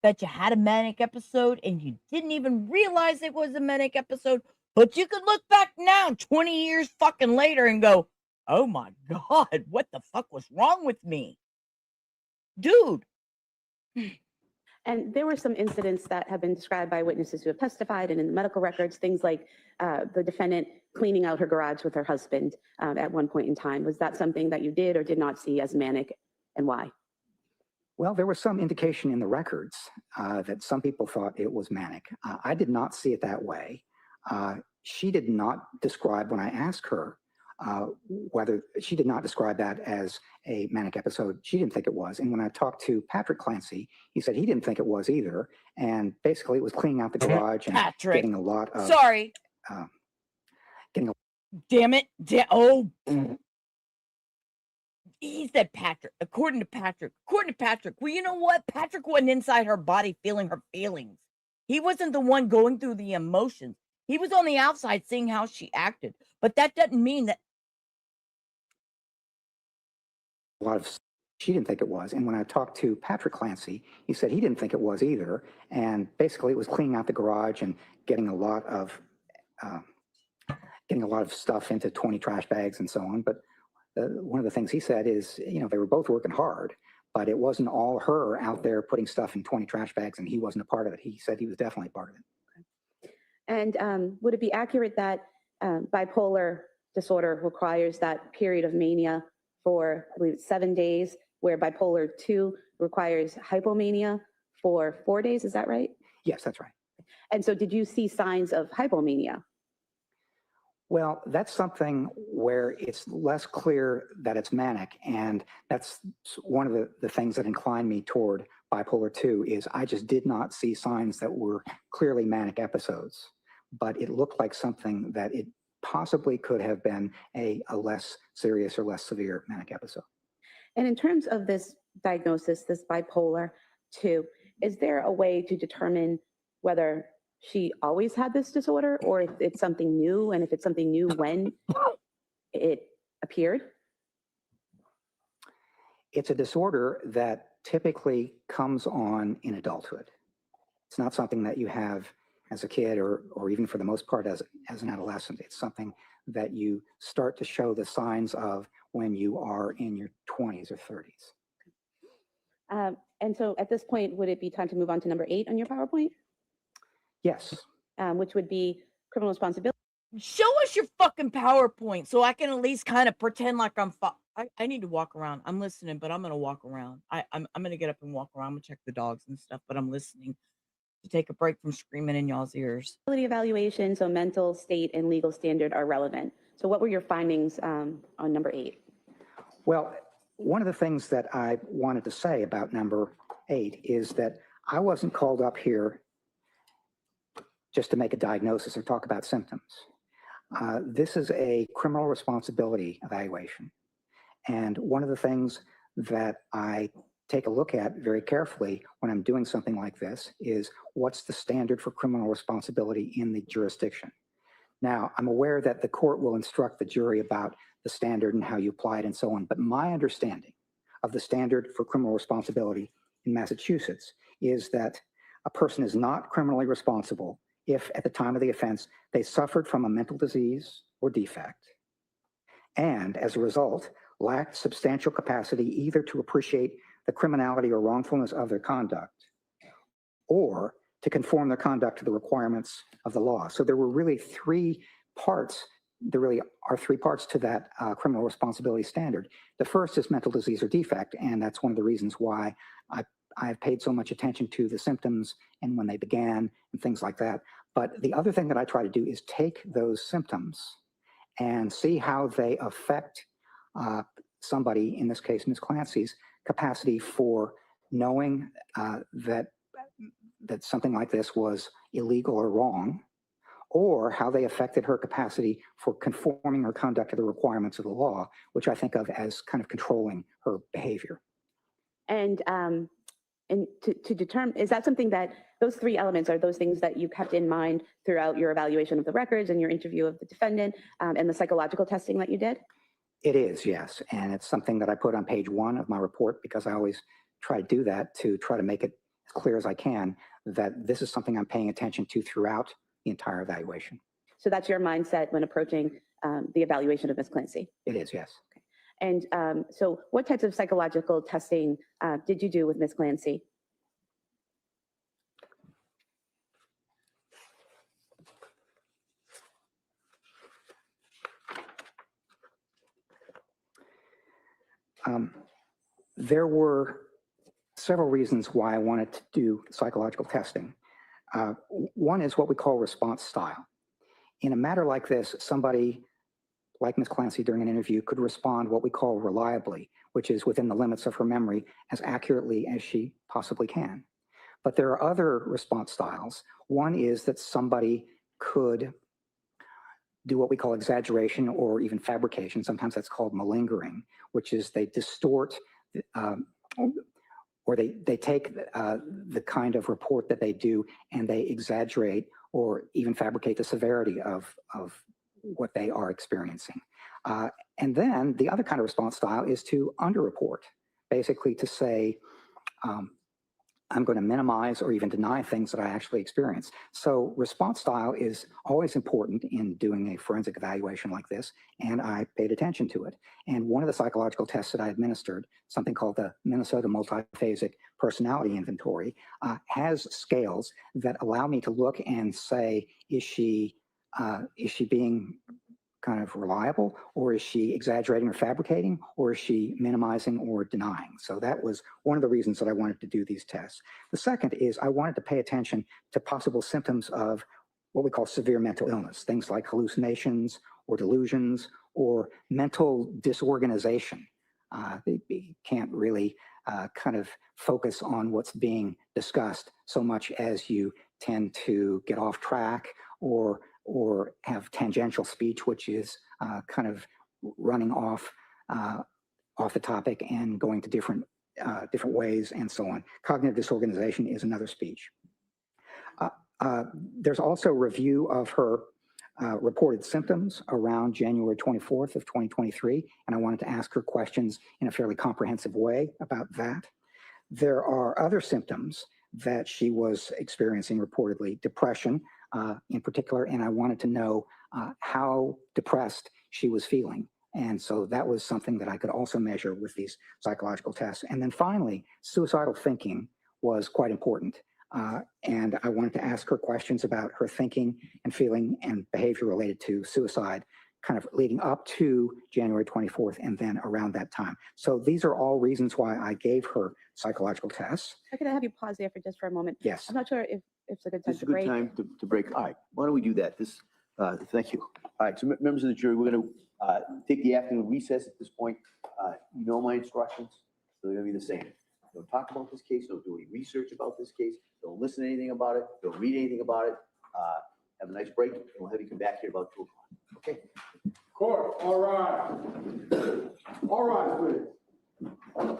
that you had a manic episode and you didn't even realize it was a manic episode, but you could look back now 20 years fucking later and go, oh my God, what the fuck was wrong with me? Dude. And there were some incidents that have been described by witnesses who have testified and in the medical records, things like the defendant cleaning out her garage with her husband at one point in time. Was that something that you did or did not see as manic, and why? Well, there was some indication in the records that some people thought it was manic. I did not see it that way. She did not describe, when I asked her whether, she did not describe that as a manic episode. She didn't think it was. And when I talked to Patrick Clancy, he said he didn't think it was either. And basically it was cleaning out the garage and getting a lot of... Sorry. Damn it. He said Patrick. According to Patrick. Well, you know what? Patrick wasn't inside her body feeling her feelings. He wasn't the one going through the emotions. He was on the outside seeing how she acted. But that doesn't mean that... A lot of... She didn't think it was. And when I talked to Patrick Clancy, he said he didn't think it was either. And basically it was cleaning out the garage and getting a lot of stuff into 20 trash bags and so on. But one of the things he said is, they were both working hard, but it wasn't all her out there putting stuff in 20 trash bags, and he wasn't a part of it. He said he was definitely part of it. And would it be accurate that bipolar disorder requires that period of mania for, I believe, 7 days, where bipolar 2 requires hypomania for 4 days? Is that right? Yes, that's right. And so did you see signs of hypomania? Well, that's something where it's less clear that it's manic, and that's one of the things that inclined me toward bipolar 2 is I just did not see signs that were clearly manic episodes, but it looked like something that it possibly could have been a less serious or less severe manic episode. And in terms of this diagnosis, this bipolar 2, is there a way to determine whether she always had this disorder or if it's something new, and if it's something new, when it appeared? It's a disorder that typically comes on in adulthood. It's not something that you have as a kid or even for the most part as an adolescent. It's something that you start to show the signs of when you are in your 20s or 30s. And so at this point, would it be time to move on to number 8 on your PowerPoint? Yes. Which would be criminal responsibility. Show us your fucking PowerPoint so I can at least kind of pretend like I need to walk around. I'm listening, but I'm going to walk around. I'm going to get up and walk around. I'm going to check the dogs and stuff, but I'm listening to take a break from screaming in y'all's ears. Evaluation, so mental state and legal standard are relevant. So what were your findings on number 8? Well, one of the things that I wanted to say about number 8 is that I wasn't called up here just to make a diagnosis or talk about symptoms. This is a criminal responsibility evaluation. And one of the things that I take a look at very carefully when I'm doing something like this is what's the standard for criminal responsibility in the jurisdiction. Now, I'm aware that the court will instruct the jury about the standard and how you apply it and so on, but my understanding of the standard for criminal responsibility in Massachusetts is that a person is not criminally responsible if at the time of the offense they suffered from a mental disease or defect, and as a result lacked substantial capacity either to appreciate the criminality or wrongfulness of their conduct or to conform their conduct to the requirements of the law. So there were really 3 parts. There really are 3 parts to that criminal responsibility standard. The first is mental disease or defect, and that's one of the reasons why I've paid so much attention to the symptoms and when they began and things like that. But the other thing that I try to do is take those symptoms and see how they affect somebody, in this case, Ms. Clancy's capacity for knowing that something like this was illegal or wrong, or how they affected her capacity for conforming her conduct to the requirements of the law, which I think of as kind of controlling her behavior. And to determine, is that something that those 3 elements are those things that you kept in mind throughout your evaluation of the records and your interview of the defendant and the psychological testing that you did? It is, yes. And it's something that I put on page 1 of my report because I always try to do that to try to make it as clear as I can that this is something I'm paying attention to throughout the entire evaluation. So that's your mindset when approaching the evaluation of Ms. Clancy? It is, yes. Okay. And so what types of psychological testing did you do with Ms. Clancy? There were several reasons why I wanted to do psychological testing. One is what we call response style. In a matter like this, somebody like Ms. Clancy during an interview could respond what we call reliably, which is within the limits of her memory as accurately as she possibly can. But there are other response styles. One is that somebody could do what we call exaggeration or even fabrication. Sometimes that's called malingering, which is they distort or they take the kind of report that they do and they exaggerate or even fabricate the severity of what they are experiencing. And then the other kind of response style is to underreport, basically to say, I'm going to minimize or even deny things that I actually experience. So response style is always important in doing a forensic evaluation like this, and I paid attention to it. And one of the psychological tests that I administered, something called the Minnesota Multiphasic Personality Inventory, has scales that allow me to look and say, is she being kind of reliable, or is she exaggerating or fabricating, or is she minimizing or denying? So that was one of the reasons that I wanted to do these tests. The second is I wanted to pay attention to possible symptoms of what we call severe mental illness, things like hallucinations or delusions or mental disorganization. They can't really kind of focus on what's being discussed so much as you tend to get off track or have tangential speech, which is kind of running off the topic and going to different ways and so on. Cognitive disorganization is another speech. There's also a review of her reported symptoms around January 24th of 2023, and I wanted to ask her questions in a fairly comprehensive way about that. There are other symptoms that she was experiencing reportedly, depression in particular, and I wanted to know how depressed she was feeling. And so that was something that I could also measure with these psychological tests. And then finally, suicidal thinking was quite important. And I wanted to ask her questions about her thinking and feeling and behavior related to suicide, kind of leading up to January 24th and then around that time. So these are all reasons why I gave her psychological tests. Could I have you pause there for just for a moment? Yes. I'm not sure if it's a good time This is to a good break. time to break. All right, why don't we do that? Thank you. All right, so members of the jury, we're going to take the afternoon recess at this point. You know my instructions, so they're going to be the same. Don't talk about this case. Don't do any research about this case. Don't listen to anything about it. Don't read anything about it. Have a nice break, and we'll have you come back here about 2 o'clock. Okay? Cora, all right. All right, please.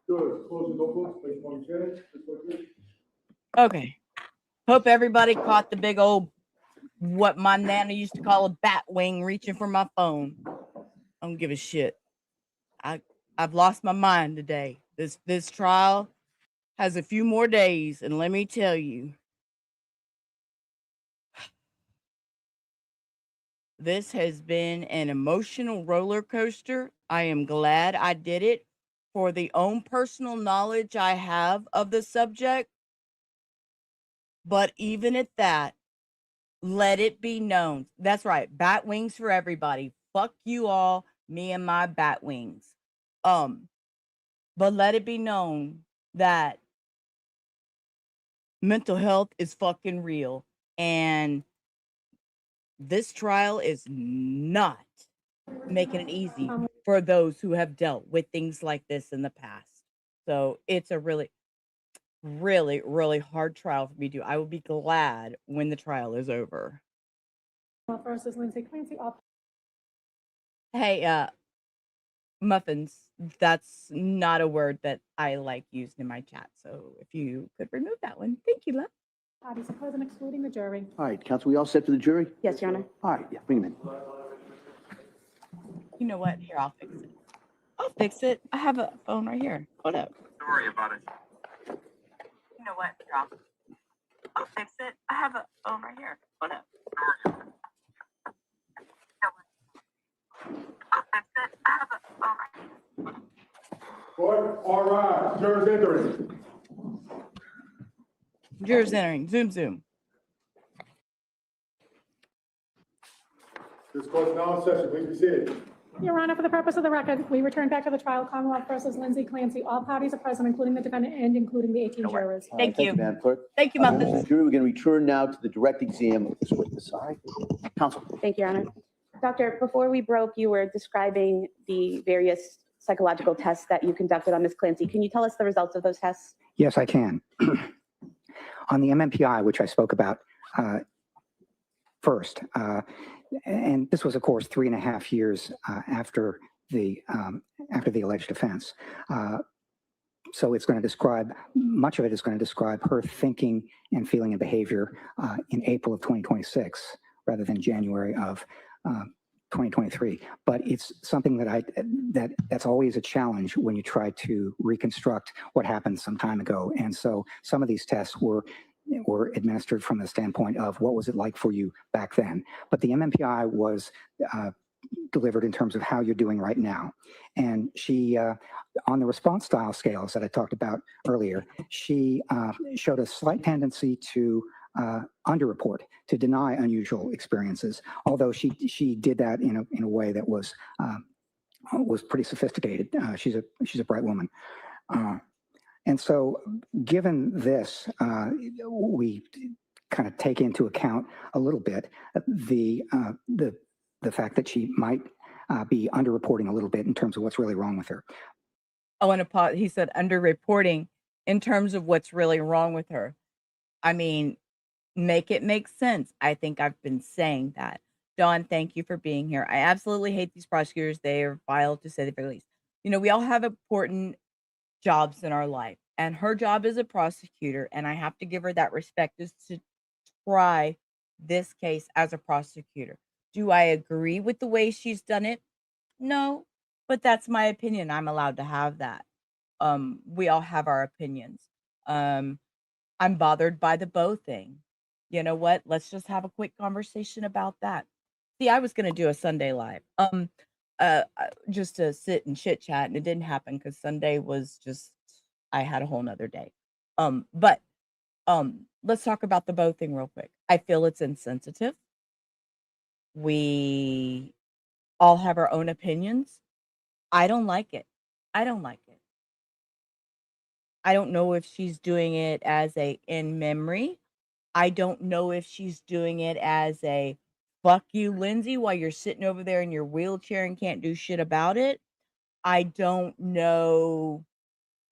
Good. Close the notebook, page 110. Just like this. Okay. Hope everybody caught the big old, what my nana used to call a bat wing reaching for my phone. I don't give a shit. I've lost my mind today. This trial has a few more days, and let me tell you, this has been an emotional roller coaster. I am glad I did it for the own personal knowledge I have of the subject. But even at that, let it be known. That's right. Bat wings for everybody. Fuck you all, me and my bat wings. But let it be known that mental health is fucking real. And this trial is not making it easy for those who have dealt with things like this in the past. So it's a really, really, really hard trial for me to do. I will be glad when the trial is over. Versus Lindsay Clancy. Hey, muffins, that's not a word that I like used in my chat. So if you could remove that one. Thank you, love. Parties present excluding the jury. All right, counsel, we all set for the jury? Yes, Your Honor. All right, yeah, bring them in. You know what? Here, I'll fix it. I'll fix it. I have a phone right here. Hold up. Don't worry about it. You know what? Here, I'll fix it. I have a phone right here. Hold up. I'll fix it. I have a phone right here. Court, all right. Jurors entering. Jurors entering. Zoom, zoom. This court is now in session. Please be seated. Your Honor, for the purpose of the record, we return back to the trial, Commonwealth versus Lindsay Clancy. All parties are present, including the defendant and including the 18 jurors. All right, Thank you. Madam Clerk. Thank you, Muffins. Jury, we're going to return now to the direct exam of this witness. All right, counsel. Thank you, Your Honor. Doctor, before we broke, you were describing the various psychological tests that you conducted on Ms. Clancy. Can you tell us the results of those tests? Yes, I can. On the MMPI, which I spoke about first, and this was, of course, 3.5 years after the alleged offense. So it's going to describe, much of it is going to describe her thinking and feeling and behavior in April of 2026, rather than January of 2023, but it's something that's always a challenge when you try to reconstruct what happened some time ago. And so some of these tests were administered from the standpoint of what was it like for you back then. But the MMPI was delivered in terms of how you're doing right now. And she, on the response style scales that I talked about earlier, she showed a slight tendency to underreport, to deny unusual experiences, although she did that in a way that was pretty sophisticated. She's a bright woman. And so given this, we kind of take into account a little bit the fact that she might be underreporting a little bit in terms of what's really wrong with her. I want to pause. He said underreporting in terms of what's really wrong with her. I mean, make it make sense. I think I've been saying that. Dawn, thank you for being here. I absolutely hate these prosecutors. They are vile, to say the very least. You know, we all have important jobs in our life, and her job is a prosecutor, and I have to give her that respect, is to try this case as a prosecutor. Do I agree with the way she's done it? No, but that's my opinion. I'm allowed to have that. We all have our opinions. I'm bothered by the Beau thing. You know what? Let's just have a quick conversation about that. See, I was going to do a Sunday live, just to sit and chit chat, and it didn't happen because Sunday was just, I had a whole nother day. But let's talk about the Beau thing real quick. I feel it's insensitive. We all have our own opinions. I don't like it. I don't like it. I don't know if she's doing it as a in memory. I don't know if she's doing it as a fuck you, Lindsay, while you're sitting over there in your wheelchair and can't do shit about it. I don't know.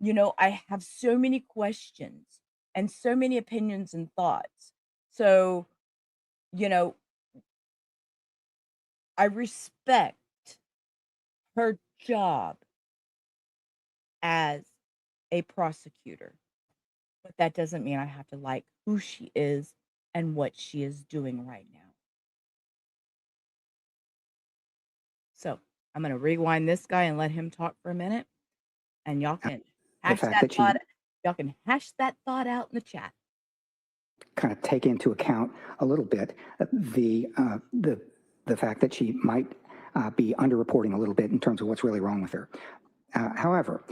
You know, I have so many questions and so many opinions and thoughts. So, you know, I respect her job as a prosecutor, but that doesn't mean I have to like who she is and what she is doing right now. So I'm going to rewind this guy and let him talk for a minute, and y'all can hash that thought. Y'all can hash that thought out in the chat. Kind of take into account a little bit the fact that she might be underreporting a little bit in terms of what's really wrong with her. However,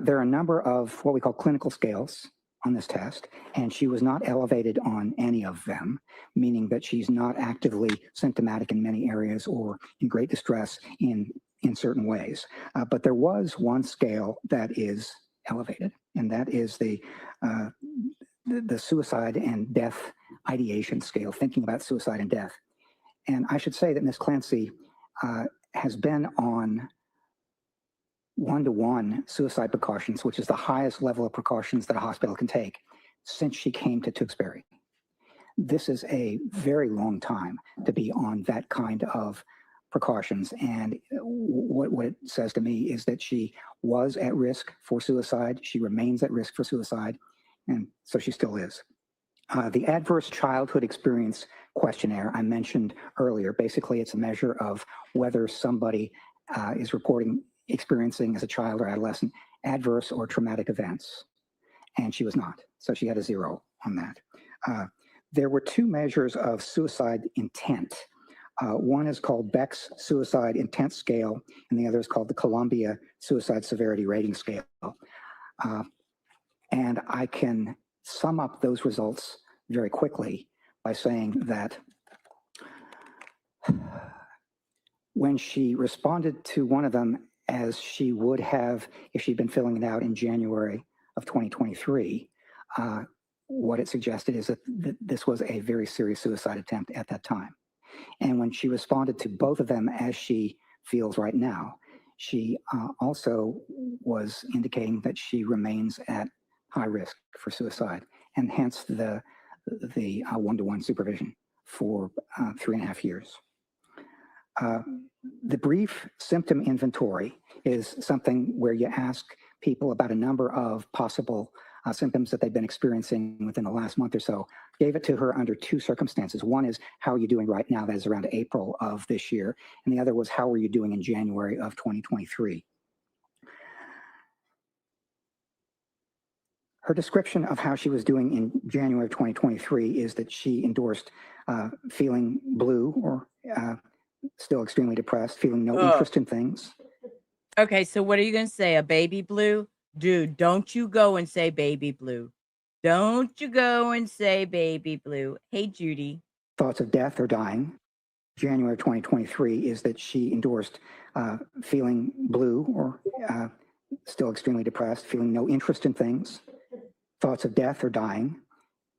there are a number of what we call clinical scales on this test, and she was not elevated on any of them, meaning that she's not actively symptomatic in many areas or in great distress in certain ways. But there was one scale that is elevated, and that is the suicide and death ideation scale, thinking about suicide and death. And I should say that Ms. Clancy has been on 1-to-1 suicide precautions, which is the highest level of precautions that a hospital can take, since she came to Tewksbury. This is a very long time to be on that kind of precautions. And what it says to me is that she was at risk for suicide. She remains at risk for suicide. And so she still is. The Adverse Childhood Experience Questionnaire I mentioned earlier, basically it's a measure of whether somebody is experiencing as a child or adolescent adverse or traumatic events. And she was not. So she had a 0 on that. There were 2 measures of suicide intent. One is called Beck's Suicide Intent Scale, and the other is called the Columbia Suicide Severity Rating Scale. And I can sum up those results very quickly by saying that when she responded to one of them as she would have if she'd been filling it out in January of 2023, what it suggested is that this was a very serious suicide attempt at that time. And when she responded to both of them as she feels right now, she also was indicating that she remains at high risk for suicide, and hence the 1-to-1 supervision for 3.5 years. The brief symptom inventory is something where you ask people about a number of possible symptoms that they've been experiencing within the last month or so. Gave it to her under two circumstances. One is, how are you doing right now? That is around April of this year. And the other was, how are you doing in January of 2023? Her description of how she was doing in January of 2023 is that she endorsed feeling blue or still extremely depressed, feeling no interest in things. Okay, so what are you going to say? A baby blue? Dude, don't you go and say baby blue. Don't you go and say baby blue. Hey, Judy. Thoughts of death or dying. January 2023 is that she endorsed feeling blue or still extremely depressed, feeling no interest in things, thoughts of death or dying,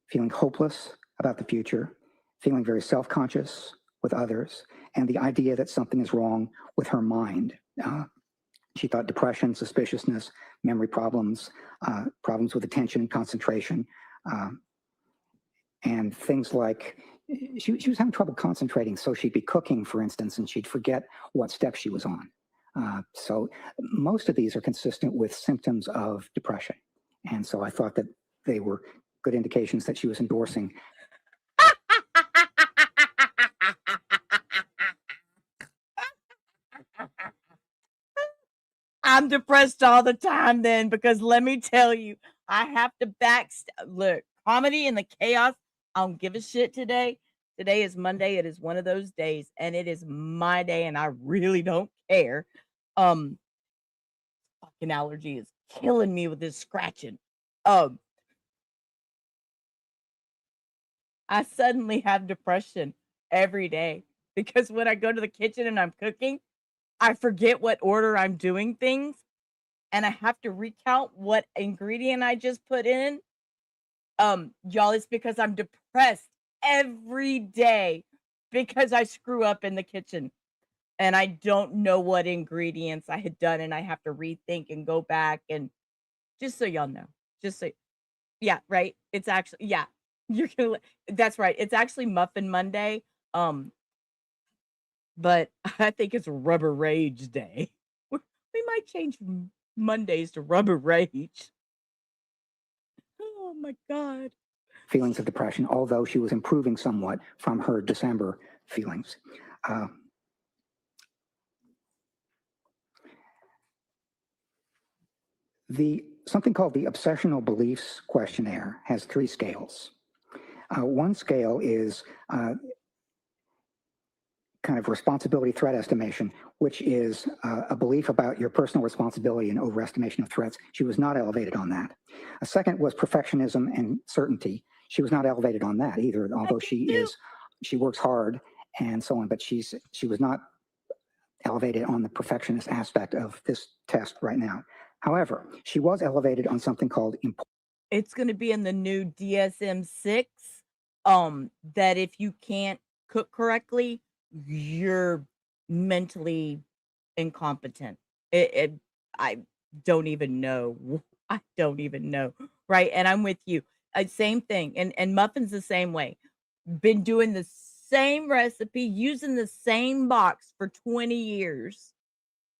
feeling hopeless about the future, feeling very self-conscious with others, and the idea that something is wrong with her mind. She thought depression, suspiciousness, memory problems, problems with attention, concentration, and things like she was having trouble concentrating. So she'd be cooking, for instance, and she'd forget what step she was on. So most of these are consistent with symptoms of depression. And so I thought that they were good indications that she was endorsing. I'm depressed all the time then, because let me tell you, I have to look, comedy and the chaos. I don't give a shit today. Today is Monday. It is one of those days, and it is my day, and I really don't care. Fucking allergy is killing me with this scratching. I suddenly have depression every day because when I go to the kitchen and I'm cooking, I forget what order I'm doing things, and I have to recount what ingredient I just put in. Y'all, it's because I'm depressed every day because I screw up in the kitchen and I don't know what ingredients I had done, and I have to rethink and go back. And just so y'all know, yeah, right. It's actually, yeah, that's right. It's actually Muffin Monday. But I think it's Rubber Rage Day. We might change Mondays to Rubber Rage. Oh my God. Feelings of depression, although she was improving somewhat from her December feelings. Something called the Obsessional Beliefs Questionnaire has 3 scales. One scale is kind of responsibility threat estimation, which is a belief about your personal responsibility and overestimation of threats. She was not elevated on that. A second was perfectionism and certainty. She was not elevated on that either, although she works hard and so on, but she was not elevated on the perfectionist aspect of this test right now. However, she was elevated on something called it's going to be in the new DSM-6 that if you can't cook correctly, you're mentally incompetent. I don't even know. I don't even know. Right. And I'm with you. Same thing. And Muffin's the same way. Been doing the same recipe, using the same box for 20 years.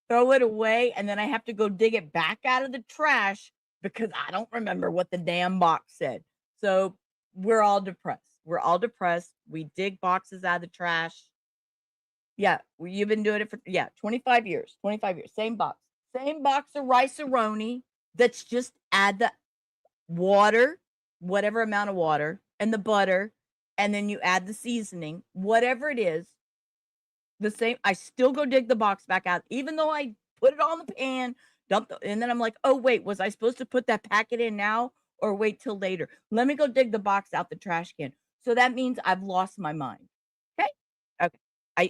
Throw it away, and then I have to go dig it back out of the trash because I don't remember what the damn box said. So we're all depressed. We're all depressed. We dig boxes out of the trash. Yeah, you've been doing it for 25 years. 25 years. Same box. Same box of rice-a-roni. That's just add the water, whatever amount of water, and the butter, and then you add the seasoning, whatever it is. The same. I still go dig the box back out, even though I put it on the pan, and then I'm like, oh wait, was I supposed to put that packet in now or wait till later? Let me go dig the box out the trash can. So that means I've lost my mind. Okay. Okay.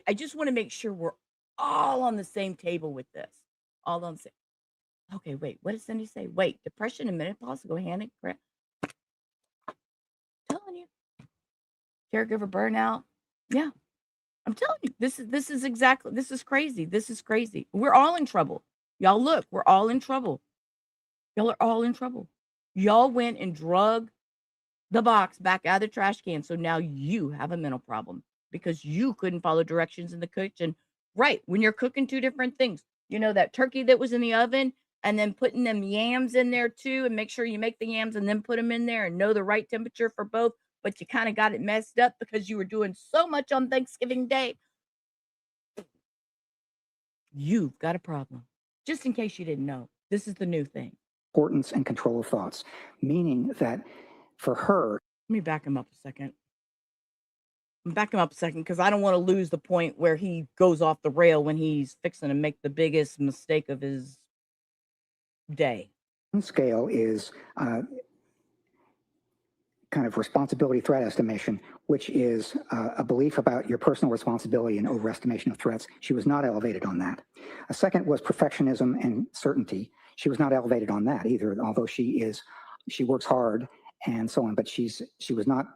I just want to make sure we're all on the same table with this. All on the same. Okay. Wait. What did Cindy say? Wait. Depression and menopause go hand in hand. Telling you. Caregiver burnout. Yeah. I'm telling you, this is crazy. This is crazy. We're all in trouble. Y'all look, we're all in trouble. Y'all are all in trouble. Y'all went and drug the box back out of the trash can. So now you have a mental problem because you couldn't follow directions in the kitchen. Right. When you're cooking 2 different things, you know, that turkey that was in the oven, and then putting them yams in there too, and make sure you make the yams and then put them in there and know the right temperature for both, but you kind of got it messed up because you were doing so much on Thanksgiving Day. You've got a problem. Just in case you didn't know, this is the new thing. Importance and control of thoughts, meaning that for her, Let me back him up a second. Back him up a second because I don't want to lose the point where he goes off the rail when he's fixing to make the biggest mistake of his day. scale is kind of responsibility threat estimation, which is a belief about your personal responsibility and overestimation of threats. She was not elevated on that. A second was perfectionism and certainty. She was not elevated on that either, although she works hard and so on, but she was not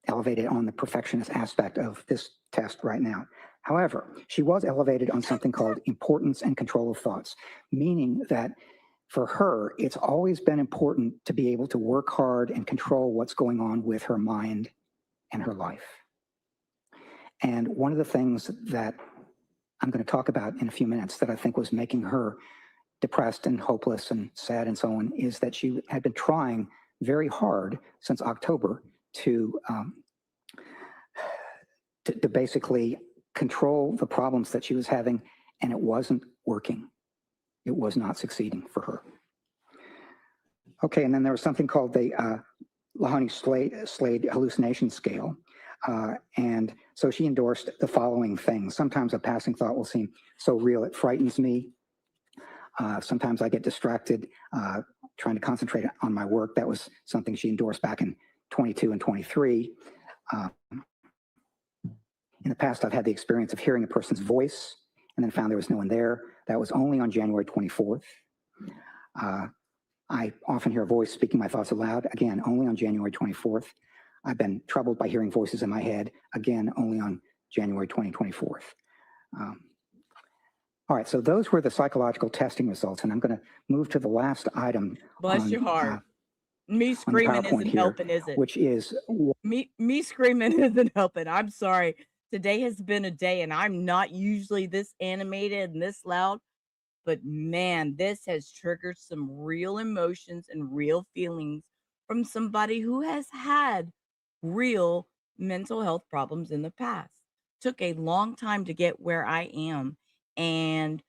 elevated on the perfectionist aspect of this test right now. However, she was elevated on something called importance and control of thoughts, meaning that for her, it's always been important to be able to work hard and control what's going on with her mind and her life. And one of the things that I'm going to talk about in a few minutes that I think was making her depressed and hopeless and sad and so on is that she had been trying very hard since October to basically control the problems that she was having, and it wasn't working. It was not succeeding for her. Okay, and then there was something called the Mahoney-Slade hallucination scale. And so she endorsed the following things. Sometimes a passing thought will seem so real it frightens me. Sometimes I get distracted trying to concentrate on my work. That was something she endorsed back in 22 and 23. In the past, I've had the experience of hearing a person's voice and then found there was no one there. That was only on January 24th. I often hear a voice speaking my thoughts aloud, again, only on January 24th. I've been troubled by hearing voices in my head, again, only on January 24th. All right, so those were the psychological testing results, and I'm going to move to the last item. Bless your heart. Me screaming isn't helping, is it? Which is me screaming isn't helping. I'm sorry. Today has been a day, and I'm not usually this animated and this loud, but man, this has triggered some real emotions and real feelings from somebody who has had real mental health problems in the past. Took a long time to get where I am, and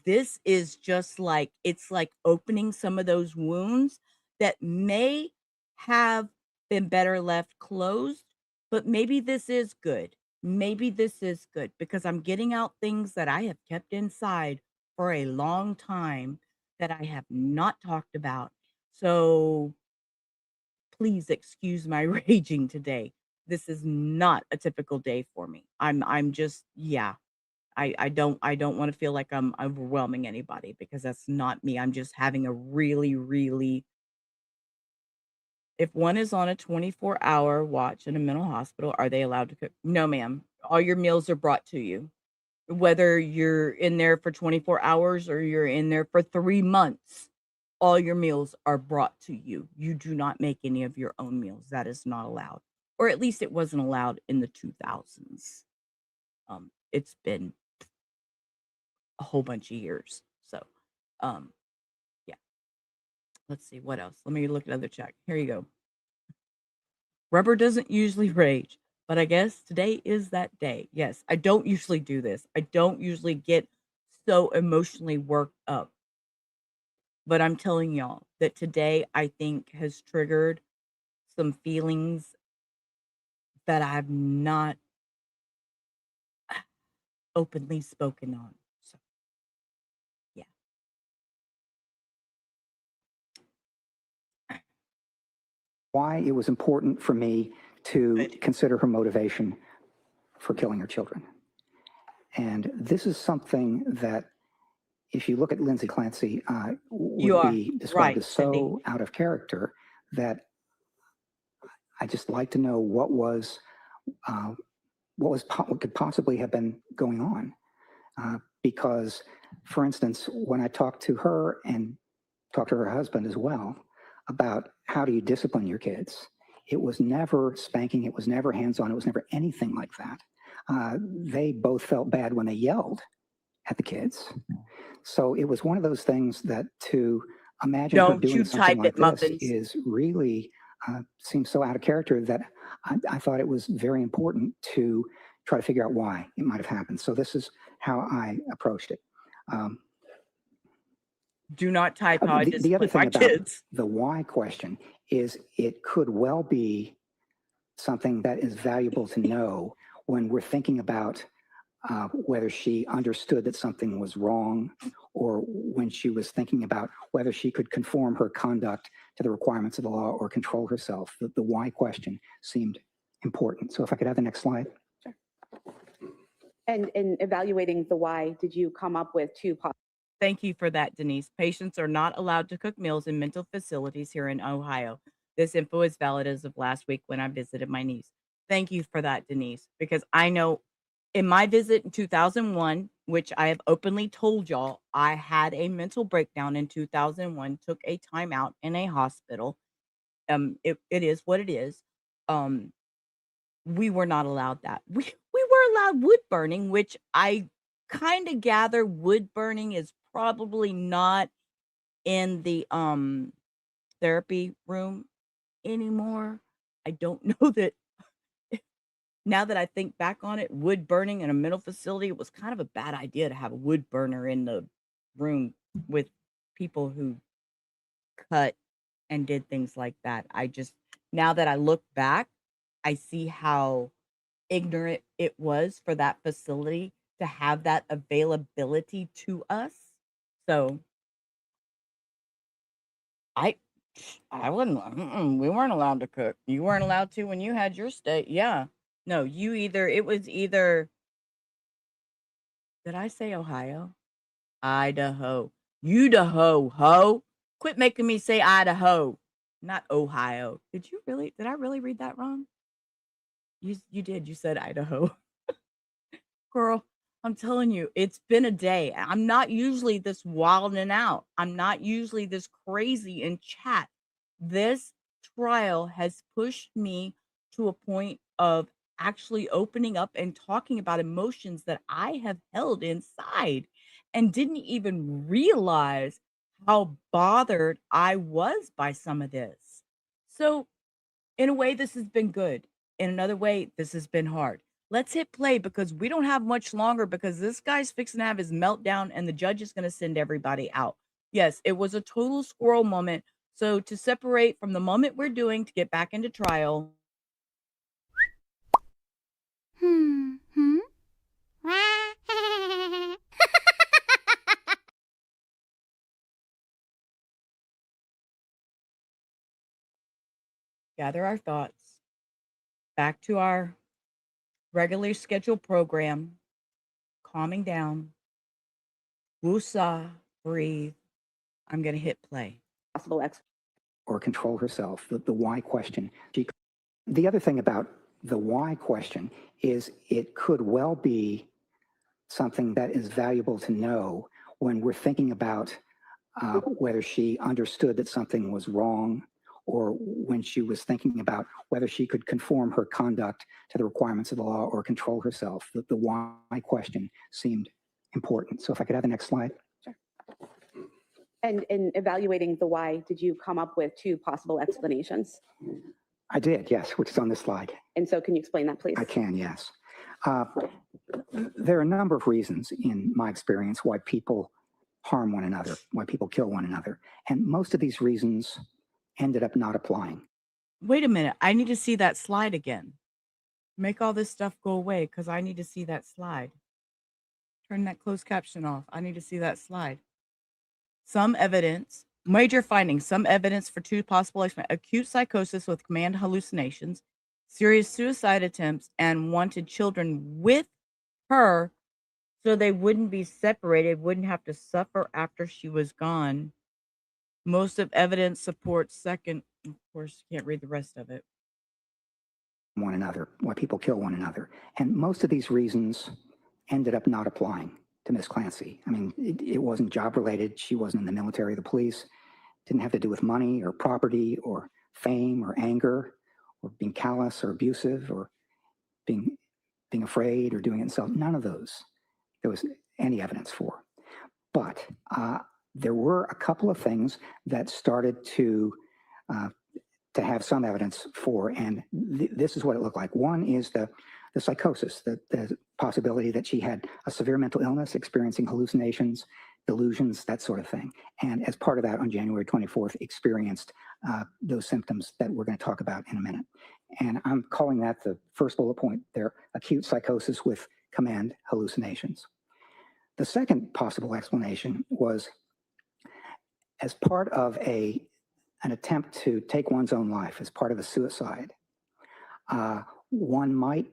this is just like, it's like opening some of those wounds that may have been better left closed, but maybe this is good. Maybe this is good because I'm getting out things that I have kept inside for a long time that I have not talked about. So please excuse my raging today. This is not a typical day for me. I'm just, yeah. I don't want to feel like I'm overwhelming anybody because that's not me. I'm just having a really, if one is on a 24-hour watch in a mental hospital, are they allowed to cook? No, ma'am. All your meals are brought to you. Whether you're in there for 24 hours or you're in there for 3 months, all your meals are brought to you. You do not make any of your own meals. That is not allowed. Or at least it wasn't allowed in the 2000s. It's been a whole bunch of years. So, yeah. Let's see what else. Let me look at another check. Here you go. Rubber doesn't usually rage, but I guess today is that day. Yes, I don't usually do this. I don't usually get so emotionally worked up. But I'm telling y'all that today I think has triggered some feelings that I've not openly spoken on. So, yeah. why it was important for me to consider her motivation for killing her children. And this is something that, if you look at Lindsay Clancy, would be described as so out of character that I just like to know what could possibly have been going on. Because, for instance, when I talked to her and talked to her husband as well about how do you discipline your kids, it was never spanking, it was never hands-on, it was never anything like that. They both felt bad when they yelled at the kids. So it was one of those things that to imagine her Don't doing you something type like it, this Muffins. is really seems so out of character that I thought it was very important to try to figure out why it might have happened. So this is how I approached it. Do not type how I The other discipline thing my about kids. the why question is it could well be something that is valuable to know when we're thinking about whether she understood that something was wrong, or when she was thinking about whether she could conform her conduct to the requirements of the law or control herself. The why question seemed important. So if I could have the next slide. And in evaluating the why, did you come up with two possible? Thank you for that, Denise. Patients are not allowed to cook meals in mental facilities here in Ohio. This info is valid as of last week when I visited my niece. Thank you for that, Denise, because I know in my visit in 2001, which I have openly told y'all, I had a mental breakdown in 2001, took a time out in a hospital. It is what it is. We were not allowed that. We were allowed wood burning, which I kind of gather wood burning is probably not in the therapy room anymore. I don't know that. Now that I think back on it, wood burning in a mental facility, it was kind of a bad idea to have a wood burner in the room with people who cut and did things like that. Now that I look back, I see how ignorant it was for that facility to have that availability to us. So I wasn't, we weren't allowed to cook. You weren't allowed to when you had your stay. Yeah. No, it was either, did I say Ohio? Idaho. Idaho, ho. Quit making me say Idaho, not Ohio. Did I really read that wrong? You did. You said Idaho. Girl, I'm telling you, it's been a day. I'm not usually this wild and out. I'm not usually this crazy in chat. This trial has pushed me to a point of actually opening up and talking about emotions that I have held inside and didn't even realize how bothered I was by some of this. So, in a way, this has been good. In another way, this has been hard. Let's hit play because we don't have much longer because this guy's fixing to have his meltdown and the judge is going to send everybody out. Yes, it was a total squirrel moment. So to separate from the moment we're doing to get back into trial. Gather our thoughts. Back to our regularly scheduled program. Calming down. Woosah, breathe. I'm going to hit play. Possible Or control herself, the why question. The other thing about the why question is it could well be something that is valuable to know when we're thinking about whether she understood that something was wrong, or when she was thinking about whether she could conform her conduct to the requirements of the law or control herself. The why question seemed important. So if I could have the next slide. And in evaluating the why, did you come up with two possible explanations? I did, yes, which is on this slide. And so can you explain that, please? I can, yes. There are a number of reasons in my experience why people harm one another, why people kill one another. And most of these reasons ended up not applying. Wait a minute. I need to see that slide again. Make all this stuff go away because I need to see that slide. Turn that closed caption off. I need to see that slide. Some evidence, major findings, some evidence for two possible explanations: acute psychosis with command hallucinations, serious suicide attempts, and wanted children with her so they wouldn't be separated, wouldn't have to suffer after she was gone. Most of evidence supports second. Of course, you can't read the rest of it. One another, why people kill one another. And most of these reasons ended up not applying to Ms. Clancy. I mean, it wasn't job related. She wasn't in the military or the police. Didn't have to do with money or property or fame or anger or being callous or abusive or being afraid or doing it himself. None of those there was any evidence for. But there were a couple of things that started to have some evidence for, and this is what it looked like. One is the psychosis, the possibility that she had a severe mental illness, experiencing hallucinations, delusions, that sort of thing. And as part of that, on January 24th, experienced those symptoms that we're going to talk about in a minute. And I'm calling that the first bullet point there, acute psychosis with command hallucinations. The second possible explanation was as part of an attempt to take one's own life, as part of a suicide, one might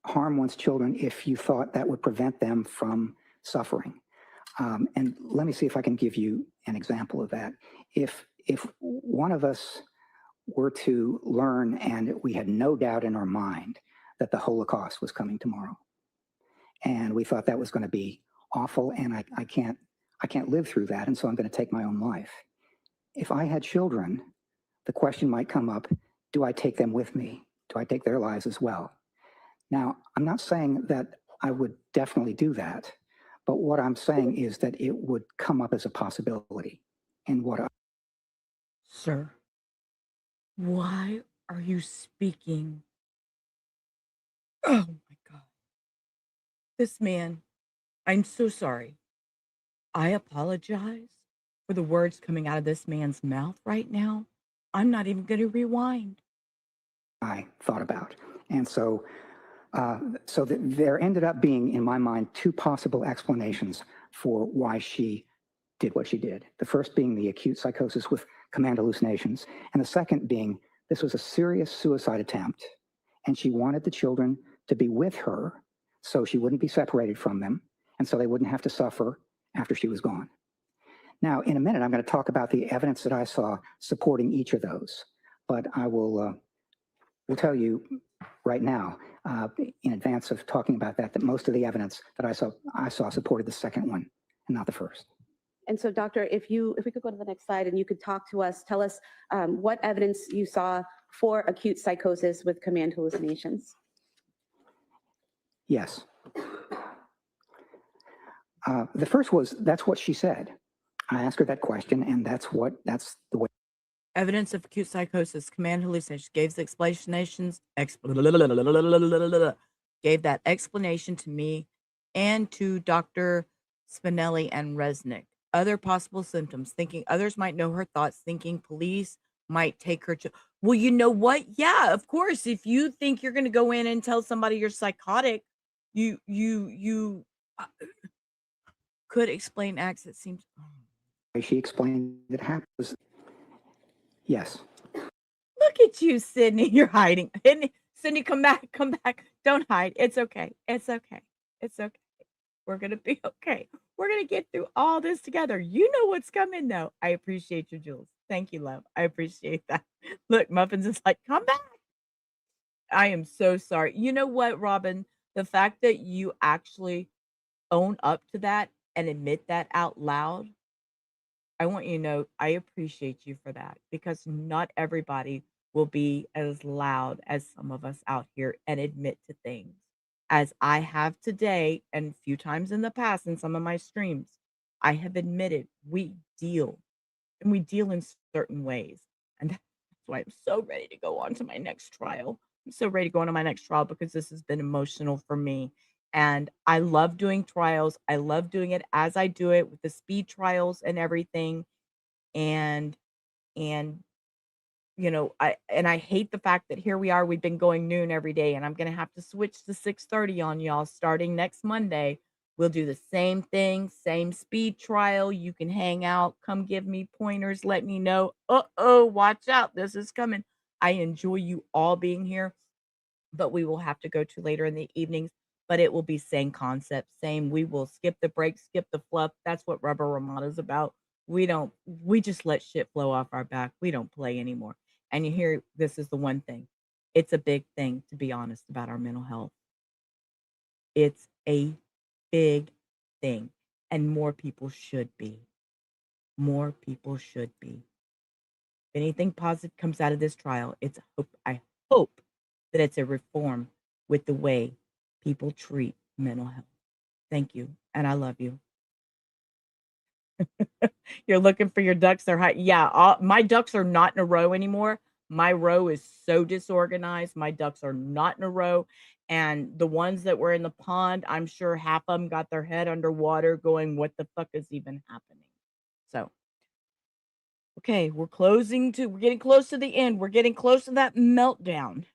harm one's children if you thought that would prevent them from suffering. And let me see if I can give you an example of that. If one of us were to learn, and we had no doubt in our mind that the Holocaust was coming tomorrow, and we thought that was going to be awful, and I can't live through that, and so I'm going to take my own life. If I had children, the question might come up, do I take them with me? Do I take their lives as well? Now, I'm not saying that I would definitely do that, but what I'm saying is that it would come up as a possibility. And what Sir, why are you speaking? Oh my God. This man, I'm so sorry. I apologize for the words coming out of this man's mouth right now. I'm not even going to rewind. I thought about. And so there ended up being, in my mind, two possible explanations for why she did what she did. The first being the acute psychosis with command hallucinations, and the second being this was a serious suicide attempt, and she wanted the children to be with her so she wouldn't be separated from them, and so they wouldn't have to suffer after she was gone. Now, in a minute, I'm going to talk about the evidence that I saw supporting each of those, but I will tell you right now, in advance of talking about that most of the evidence that I saw supported the second one and not the first. And so, doctor, if we could go to the next slide and you could talk to us, tell us what evidence you saw for acute psychosis with command hallucinations. Yes. The first was, that's what she said. I asked her that question, and that's the way. Evidence of acute psychosis, command hallucinations, gave the explanations, gave that explanation to me and to Dr. Spinelli and Resnick. Other possible symptoms, thinking others might know her thoughts, thinking police might take her to. Well, you know what? Yeah, of course. If you think you're going to go in and tell somebody you're psychotic, you could explain acts that seems. She explained it happens. Yes. Look at you, Sydney. You're hiding. Sydney, come back. Come back. Don't hide. It's okay. It's okay. It's okay. We're going to be okay. We're going to get through all this together. You know what's coming, though. I appreciate you, Jules. Thank you, love. I appreciate that. Look, Muffins is like, come back. I am so sorry. You know what, Robin? The fact that you actually own up to that and admit that out loud, I want you to know I appreciate you for that, because not everybody will be as loud as some of us out here and admit to things as I have today and a few times in the past in some of my streams. I have admitted we deal, and we deal in certain ways. And that's why I'm so ready to go on to my next trial. I'm so ready to go on to my next trial because this has been emotional for me. And I love doing trials. I love doing it as I do it with the speed trials and everything. And you know, I hate the fact that here we are, we've been going noon every day, and I'm gonna have to switch to 6:30 on y'all starting next Monday. We'll do the same thing, same speed trial. You can hang out, come give me pointers, let me know. Uh-oh, watch out, this is coming. I enjoy you all being here, but we will have to go to later in the evenings. But it will be same concept, same. We will skip the break, skip the fluff. That's what Rubber Ramada's about. We just let shit flow off our back. We don't play anymore. And you hear, this is the one thing. It's a big thing, to be honest, about our mental health. It's a big thing. And more people should be. More people should be. If anything positive comes out of this trial, I hope that it's a reform with the way people treat mental health. Thank you. And I love you. You're looking for your ducks. They're high. Yeah, my ducks are not in a row anymore. My row is so disorganized. My ducks are not in a row. And the ones that were in the pond, I'm sure half of them got their head underwater going, what the fuck is even happening? So, okay, we're getting close to the end. We're getting close to that meltdown.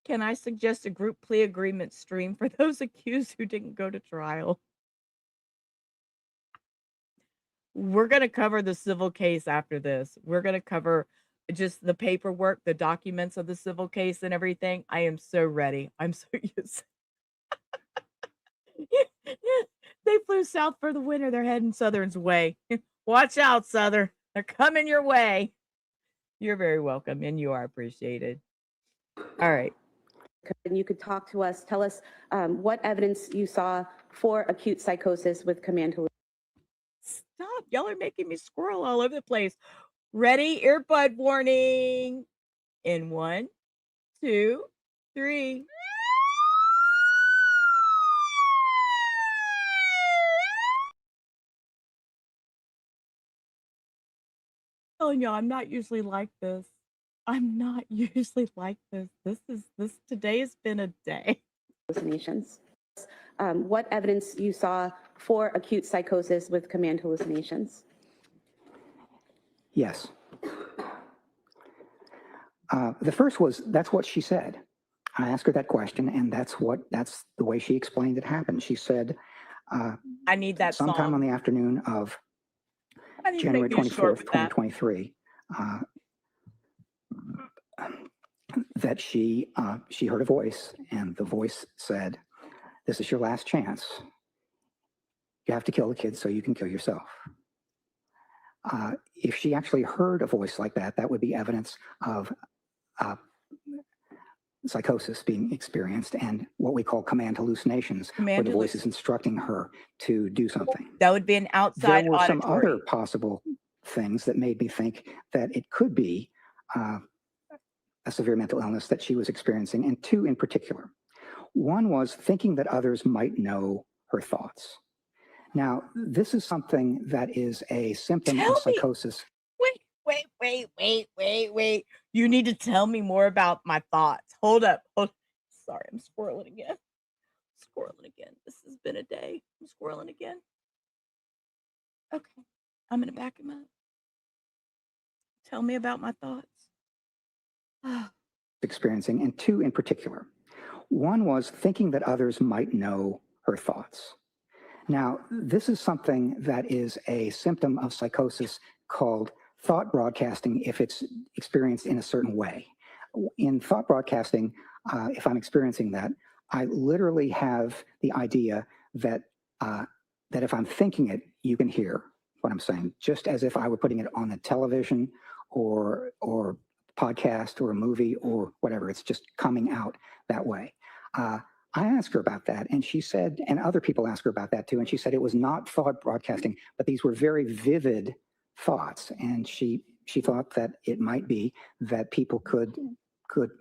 Can I suggest a group plea agreement stream for those accused who didn't go to trial? We're going to cover the civil case after this. We're going to cover just the paperwork, the documents of the civil case and everything. I am so ready. I'm so used. They flew south for the winter. They're heading Southern's way. Watch out, Southern. They're coming your way. You're very welcome, and you are appreciated. All right. And you could talk to us, tell us what evidence you saw for acute psychosis with command hallucination. Stop. Y'all are making me squirrel all over the place. Ready? Earbud warning. In 1, 2, 3. Telling y'all, I'm not usually like this. I'm not usually like this. Today has been a day. Hallucinations. What evidence you saw for acute psychosis with command hallucinations? Yes. The first was, that's what she said. I asked her that question, and that's the way she explained it happened. She said, I need that sometime song. on the afternoon of I need to January make you short 24th, with that. 2023, that she heard a voice, and the voice said, "This is your last chance. You have to kill the kids so you can kill yourself." If she actually heard a voice like that, that would be evidence of psychosis being experienced and what we call command hallucinations, where the voice is instructing her to do something. That would be an outside There were some auditory. other possible things that made me think that it could be a severe mental illness that she was experiencing, and two in particular. One was thinking that others might know her thoughts. Now, this is something that is a symptom of psychosis. Wait. You need to tell me more about my thoughts. Hold up. Sorry, I'm squirreling again. This has been a day. I'm squirreling again. Okay. I'm going to back him up. Tell me about my thoughts. Experiencing, and two in particular. One was thinking that others might know her thoughts. Now, this is something that is a symptom of psychosis called thought broadcasting if it's experienced in a certain way. In thought broadcasting, if I'm experiencing that, I literally have the idea that that if I'm thinking it, you can hear what I'm saying, just as if I were putting it on the television or podcast or a movie or whatever. It's just coming out that way. I asked her about that, and she said, and other people asked her about that too, and she said it was not thought broadcasting, but these were very vivid thoughts, and she thought that it might be that people could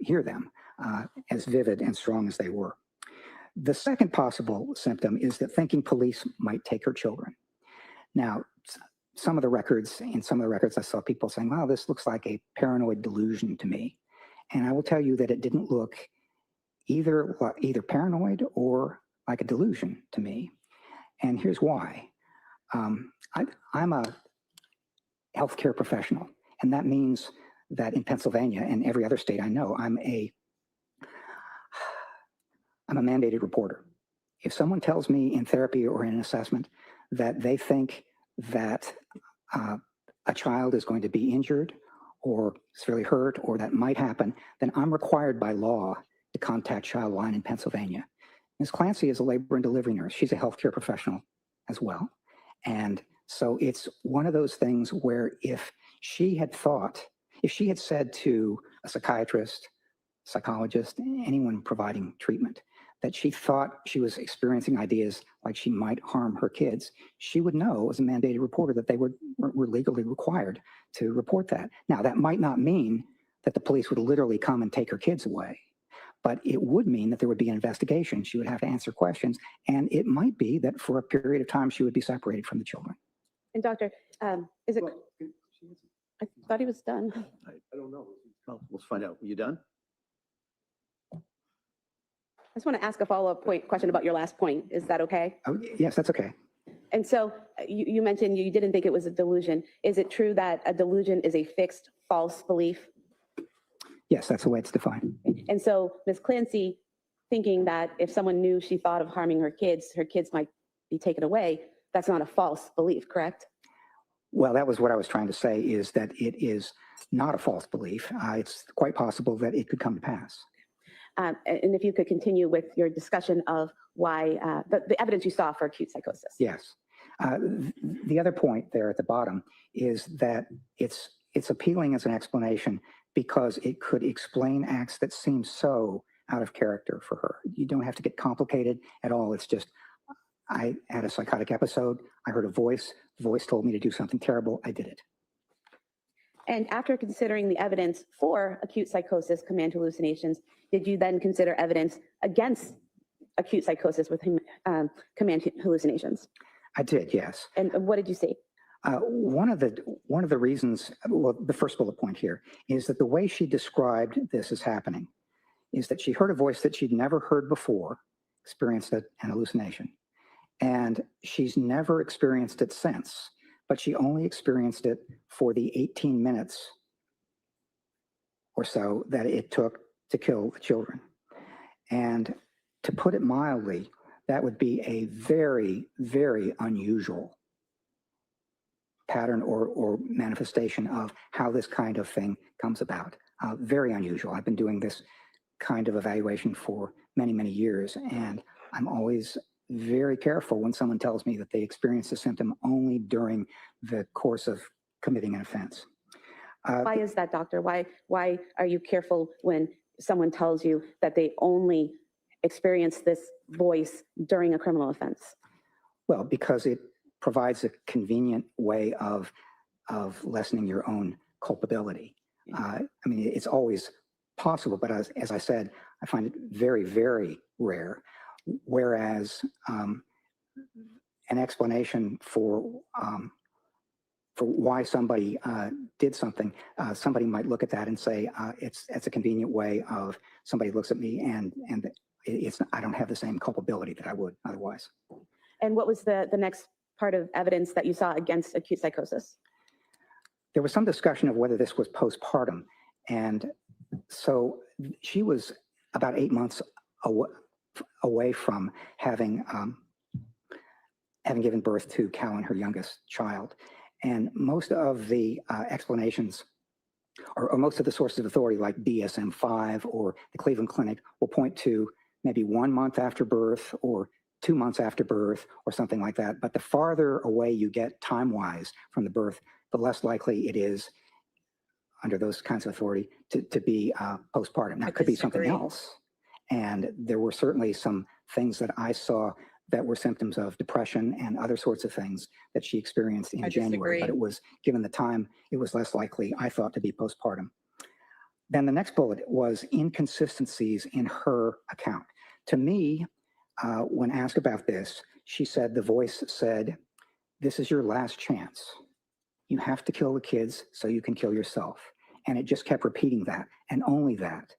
hear them as vivid and strong as they were. The second possible symptom is that thinking police might take her children. Now, in some of the records I saw people saying, wow, this looks like a paranoid delusion to me. And I will tell you that it didn't look either paranoid or like a delusion to me. And here's why. I'm a healthcare professional, and that means that in Pennsylvania and every other state I know, I'm a mandated reporter. If someone tells me in therapy or in an assessment that they think that a child is going to be injured or severely hurt or that might happen, then I'm required by law to contact Childline in Pennsylvania. Ms. Clancy is a labor and delivery nurse. She's a healthcare professional as well. And so it's one of those things where if she had said to a psychiatrist, psychologist, anyone providing treatment, that she thought she was experiencing ideas like she might harm her kids, she would know as a mandated reporter that they were legally required to report that. Now, that might not mean that the police would literally come and take her kids away, but it would mean that there would be an investigation. She would have to answer questions, and it might be that for a period of time she would be separated from the children. And doctor, is it, I thought he was done. I don't know. Well, we'll find out. You done? I just want to ask a follow-up question about your last point. Is that okay? Oh, yes, that's okay. And so you mentioned you didn't think it was a delusion. Is it true that a delusion is a fixed false belief? Yes, that's the way it's defined. And so Ms. Clancy, thinking that if someone knew she thought of harming her kids might be taken away, that's not a false belief, correct? Well, that was what I was trying to say, is that it is not a false belief. It's quite possible that it could come to pass. And if you could continue with your discussion of why, the evidence you saw for acute psychosis. Yes. The other point there at the bottom is that it's appealing as an explanation because it could explain acts that seem so out of character for her. You don't have to get complicated at all. It's just, I had a psychotic episode. I heard a voice. The voice told me to do something terrible. I did it. And after considering the evidence for acute psychosis, command hallucinations, did you then consider evidence against acute psychosis with command hallucinations? I did, yes. And what did you see? One of the reasons, well, the first bullet point here is that the way she described this as happening is that she heard a voice that she'd never heard before, experienced an hallucination, and she's never experienced it since, but she only experienced it for the 18 minutes or so that it took to kill the children. And to put it mildly, that would be a very, very unusual pattern or manifestation of how this kind of thing comes about. Very unusual. I've been doing this kind of evaluation for many, many years, and I'm always very careful when someone tells me that they experienced a symptom only during the course of committing an offense. Why is that, doctor? Why are you careful when someone tells you that they only experience this voice during a criminal offense? Well, because it provides a convenient way of lessening your own culpability. I mean, it's always possible, but as I said, I find it very, very rare. Whereas an explanation for why somebody did something, somebody might look at that and say, it's a convenient way of somebody looks at me and I don't have the same culpability that I would otherwise. And what was the next part of evidence that you saw against acute psychosis? There was some discussion of whether this was postpartum. And so she was about 8 months away from having given birth to Callan, her youngest child. And most of the explanations or most of the sources of authority like DSM-5 or the Cleveland Clinic will point to maybe 1 month after birth or 2 months after birth or something like that. But the farther away you get time-wise from the birth, the less likely it is under those kinds of authority to be postpartum. Now, it could be something else. And there were certainly some things that I saw that were symptoms of depression and other sorts of things that she experienced in January. But it was, given the time, it was less likely, I thought, to be postpartum. Then the next bullet was inconsistencies in her account. To me, when asked about this, she said, the voice said, "This is your last chance. You have to kill the kids so you can kill yourself." And it just kept repeating that, and only that,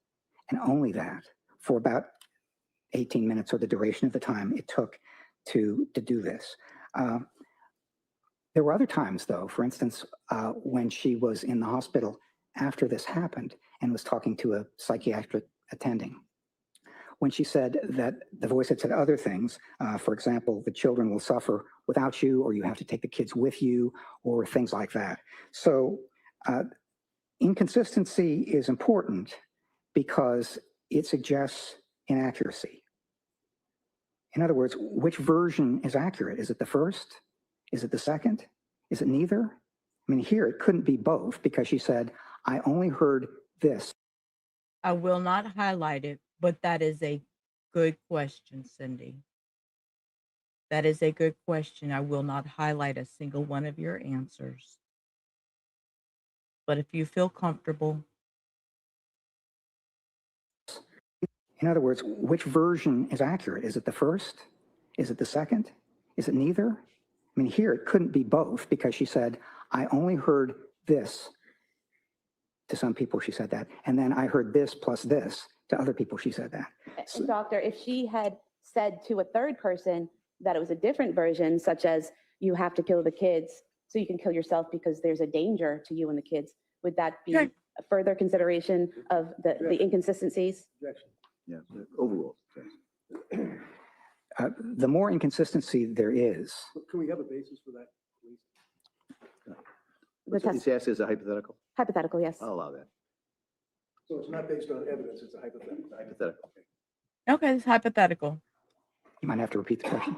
and only that, for about 18 minutes, or the duration of the time it took to do this. There were other times, though, for instance, when she was in the hospital after this happened and was talking to a psychiatric attending, when she said that the voice had said other things, for example, the children will suffer without you, or you have to take the kids with you, or things like that. So inconsistency is important because it suggests inaccuracy. In other words, which version is accurate? Is it the first? Is it the second? Is it neither? I mean, here it couldn't be both, because she said, I only heard this. I will not highlight it, but that is a good question, Cindy. That is a good question. I will not highlight a single one of your answers. But if you feel comfortable. In other words, which version is accurate? Is it the first? Is it the second? Is it neither? I mean, here it couldn't be both because she said, I only heard this. To some people, she said that. And then I heard this plus this. To other people, she said that. And doctor, if she had said to a third person that it was a different version, such as you have to kill the kids so you can kill yourself because there's a danger to you and the kids, would that be Okay. a further consideration of the inconsistencies? Objection. Yeah, overall. The more inconsistency there is, Can we have a basis for that, please? The test, It's asked as a hypothetical? hypothetical, yes. I'll allow that. So it's not based on evidence, it's a hypothetical. Hypothetical. Okay, it's hypothetical. you might have to repeat the question.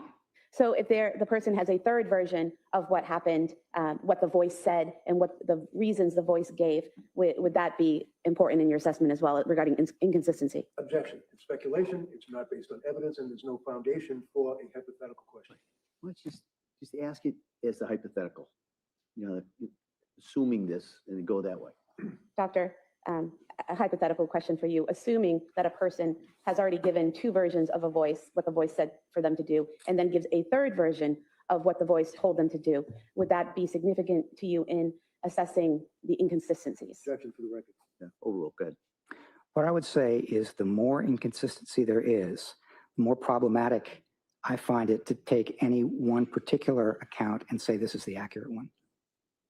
So if the person has a third version of what happened, what the voice said, and what the reasons the voice gave, would that be important in your assessment as well regarding inconsistency? Objection. It's speculation, it's not based on evidence, and there's no foundation for a hypothetical question. Let's just ask it as the hypothetical. You know, assuming this and go that way. Doctor, a hypothetical question for you. Assuming that a person has already given two versions of a voice, what the voice said for them to do, and then gives a third version of what the voice told them to do, would that be significant to you in assessing the inconsistencies? Objection for the record. Yeah, overall, good. What I would say is the more inconsistency there is, the more problematic I find it to take any one particular account and say this is the accurate one.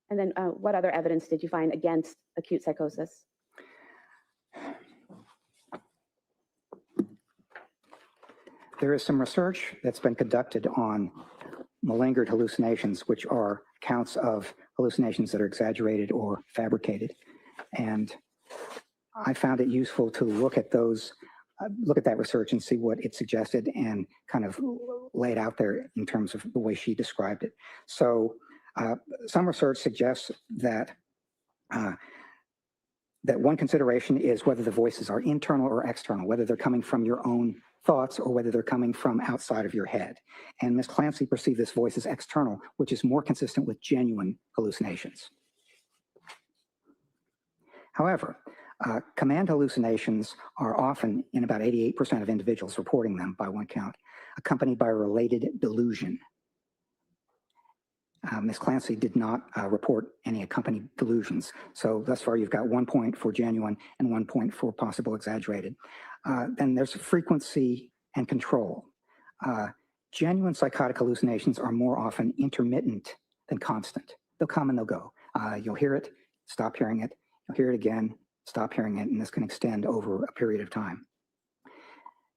And then what other evidence did you find against acute psychosis? There is some research that's been conducted on malingered hallucinations, which are counts of hallucinations that are exaggerated or fabricated. And I found it useful to look at those, look at that research and see what it suggested and kind of lay it out there in terms of the way she described it. So some research suggests that that one consideration is whether the voices are internal or external, whether they're coming from your own thoughts or whether they're coming from outside of your head. And Ms. Clancy perceived this voice as external, which is more consistent with genuine hallucinations. However, command hallucinations are often, in about 88% of individuals reporting them by one count, accompanied by a related delusion. Ms. Clancy did not report any accompanied delusions. So thus far, you've got 1 point for genuine and 1 point for possible exaggerated. Then there's frequency and control. Genuine psychotic hallucinations are more often intermittent than constant. They'll come and they'll go. You'll hear it, stop hearing it. You'll hear it again, stop hearing it, and this can extend over a period of time.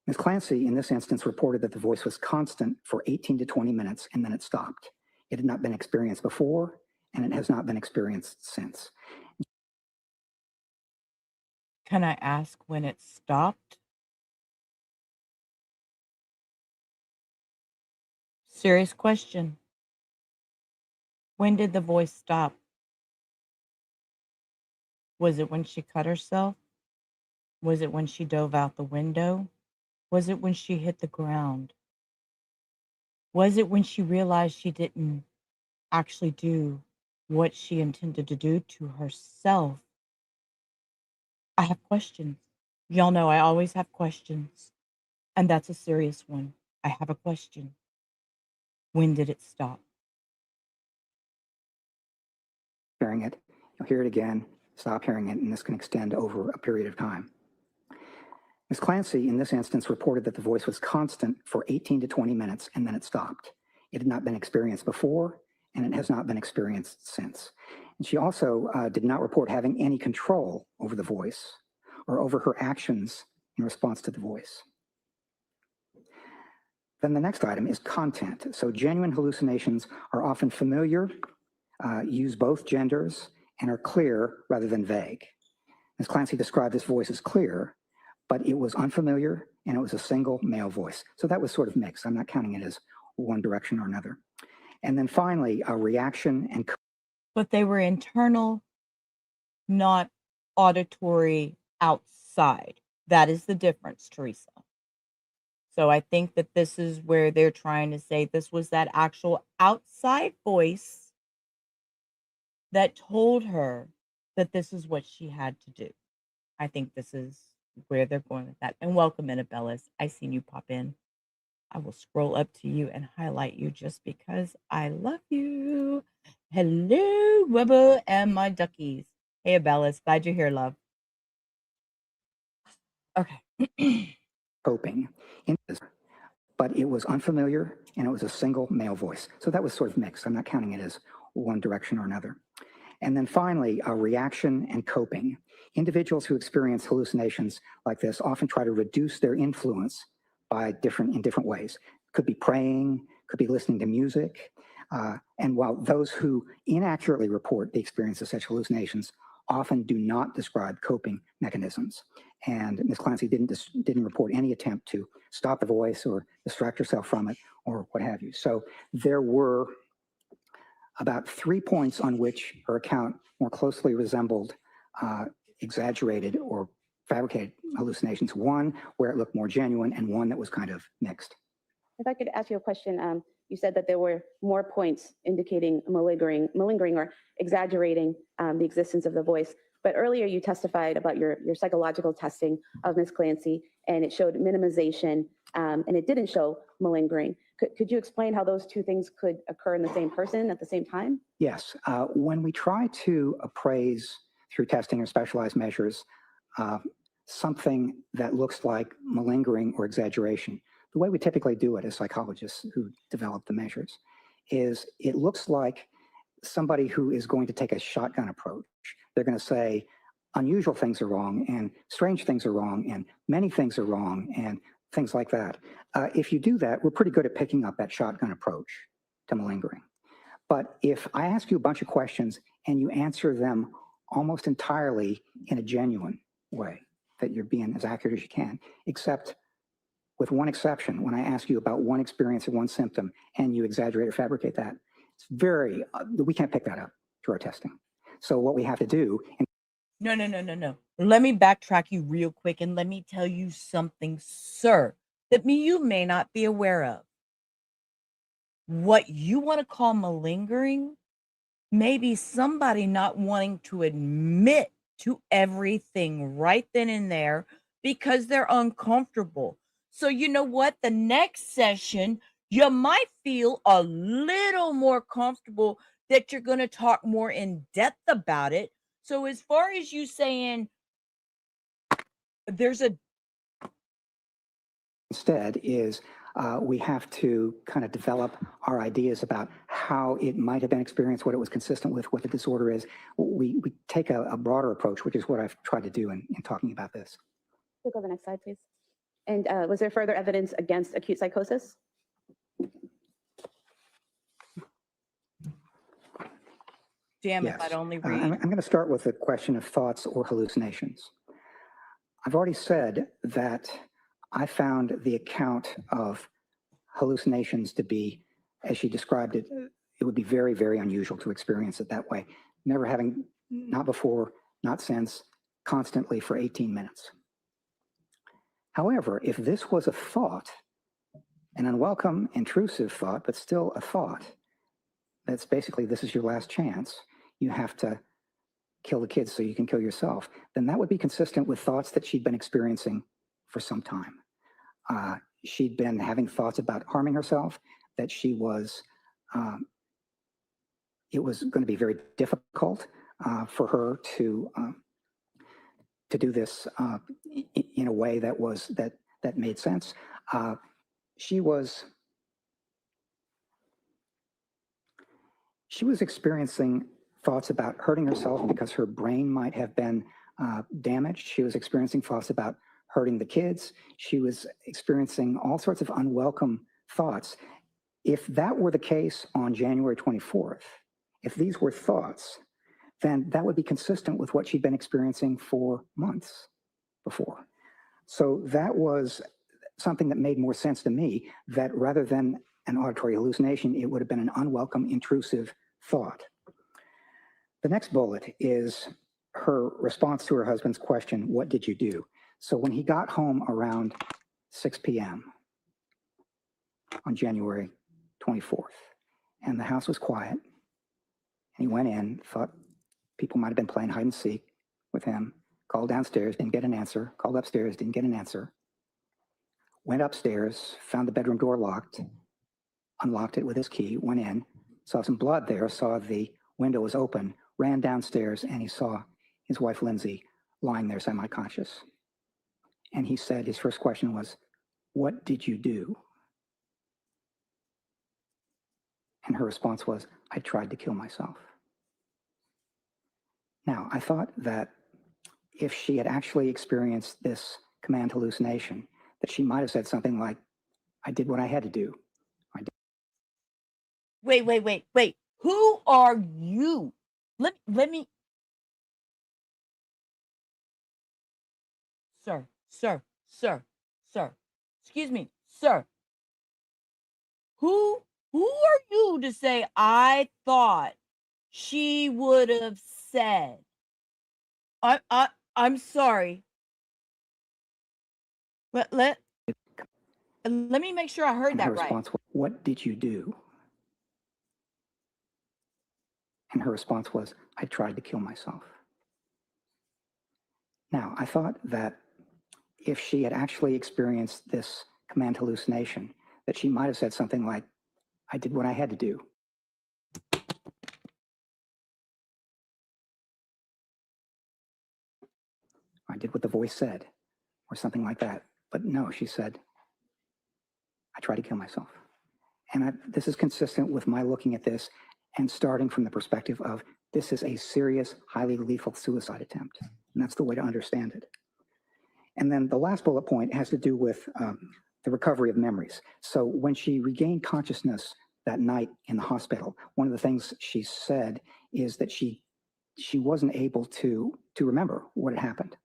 Ms. Clancy, in this instance, reported that the voice was constant for 18 to 20 minutes, and then it stopped. It had not been experienced before, and it has not been experienced since. Can I ask when it stopped? Serious question. When did the voice stop? Was it when she cut herself? Was it when she dove out the window? Was it when she hit the ground? Was it when she realized she didn't actually do what she intended to do to herself? I have questions. Y'all know I always have questions. And that's a serious one. I have a question. When did it stop? Hearing it, you'll hear it again, stop hearing it, and this can extend over a period of time. Ms. Clancy, in this instance, reported that the voice was constant for 18 to 20 minutes, and then it stopped. It had not been experienced before, and it has not been experienced since. And she also did not report having any control over the voice or over her actions in response to the voice. Then the next item is content. So genuine hallucinations are often familiar, use both genders, and are clear rather than vague. Ms. Clancy described this voice as clear, but it was unfamiliar and it was a single male voice. So that was sort of mixed. I'm not counting it as one direction or another. And then finally, a reaction and... But they were internal, not auditory outside. That is the difference, Teresa. So I think that this is where they're trying to say this was that actual outside voice that told her that this is what she had to do. I think this is where they're going with that. And welcome, Annabellas. I seen you pop in. I will scroll up to you and highlight you just because I love you. Hello, Webber and my duckies. Hey, Abellas. Glad you're here, love. Okay. Coping, but it was unfamiliar and it was a single male voice. So that was sort of mixed. I'm not counting it as one direction or another. And then finally, reaction and coping. Individuals who experience hallucinations like this often try to reduce their influence in different ways. Could be praying, could be listening to music. And while those who inaccurately report the experience of such hallucinations often do not describe coping mechanisms. And Ms. Clancy didn't report any attempt to stop the voice or distract herself from it or what have you. So there were about 3 points on which her account more closely resembled exaggerated or fabricated hallucinations. One where it looked more genuine and one that was kind of mixed. If I could ask you a question, you said that there were more points indicating malingering or exaggerating the existence of the voice. But earlier you testified about your psychological testing of Ms. Clancy, and it showed minimization, and it didn't show malingering. Could you explain how those two things could occur in the same person at the same time? Yes. When we try to appraise through testing or specialized measures something that looks like malingering or exaggeration, the way we typically do it as psychologists who develop the measures is it looks like somebody who is going to take a shotgun approach. They're going to say unusual things are wrong and strange things are wrong and many things are wrong and things like that. If you do that, we're pretty good at picking up that shotgun approach to malingering. But if I ask you a bunch of questions and you answer them almost entirely in a genuine way, that you're being as accurate as you can, except with one exception, when I ask you about one experience or one symptom and you exaggerate or fabricate that, it's we can't pick that up through our testing. So what we have to do. No. Let me backtrack you real quick and let me tell you something, sir, that you may not be aware of. What you want to call malingering may be somebody not wanting to admit to everything right then and there because they're uncomfortable. So you know what? The next session, you might feel a little more comfortable that you're going to talk more in depth about it. So as far as you saying there's a... Instead is we have to kind of develop our ideas about how it might have been experienced, what it was consistent with, what the disorder is. We take a broader approach, which is what I've tried to do in talking about this. We'll go to the next slide, please. And was there further evidence against acute psychosis? Damn, Yes. if I'd only read. I'm going to start with the question of thoughts or hallucinations. I've already said that I found the account of hallucinations to be, as she described it, it would be very, very unusual to experience it that way. Never having, not before, not since, constantly for 18 minutes. However, if this was a thought, an unwelcome, intrusive thought, but still a thought, that's basically, this is your last chance, you have to kill the kids so you can kill yourself, then that would be consistent with thoughts that she'd been experiencing for some time. She'd been having thoughts about harming herself, that she was, it was going to be very difficult for her to do this in a way that was, that made sense. She was experiencing thoughts about hurting herself because her brain might have been damaged. She was experiencing thoughts about hurting the kids. She was experiencing all sorts of unwelcome thoughts. If that were the case on January 24th, if these were thoughts, then that would be consistent with what she'd been experiencing for months before. So that was something that made more sense to me, that rather than an auditory hallucination, it would have been an unwelcome, intrusive thought. The next bullet is her response to her husband's question, what did you do? So when he got home around 6 p.m. on January 24th, and the house was quiet, and he went in, thought people might have been playing hide and seek with him, called downstairs, didn't get an answer, called upstairs, didn't get an answer, went upstairs, found the bedroom door locked, unlocked it with his key, went in, saw some blood there, saw the window was open, ran downstairs, and he saw his wife, Lindsay, lying there semi-conscious. And he said, his first question was, "What did you do?" And her response was, "I tried to kill myself." Now, I thought that if she had actually experienced this command hallucination, that she might have said something like, "I did what I had to do." Wait. Who are you? Let me. Sir. Excuse me, sir. Who are you to say I thought she would have said? I'm sorry. Let me make sure I heard And her that right. response was, "What did you do?" And her response was, "I tried to kill myself." Now, I thought that if she had actually experienced this command hallucination, that she might have said something like, "I did what I had to do." "I did what the voice said," or something like that. But no, she said, "I tried to kill myself." And this is consistent with my looking at this and starting from the perspective of this is a serious, highly lethal suicide attempt. And that's the way to understand it. And then the last bullet point has to do with the recovery of memories. So when she regained consciousness that night in the hospital, one of the things she said is that she wasn't able to remember what had happened.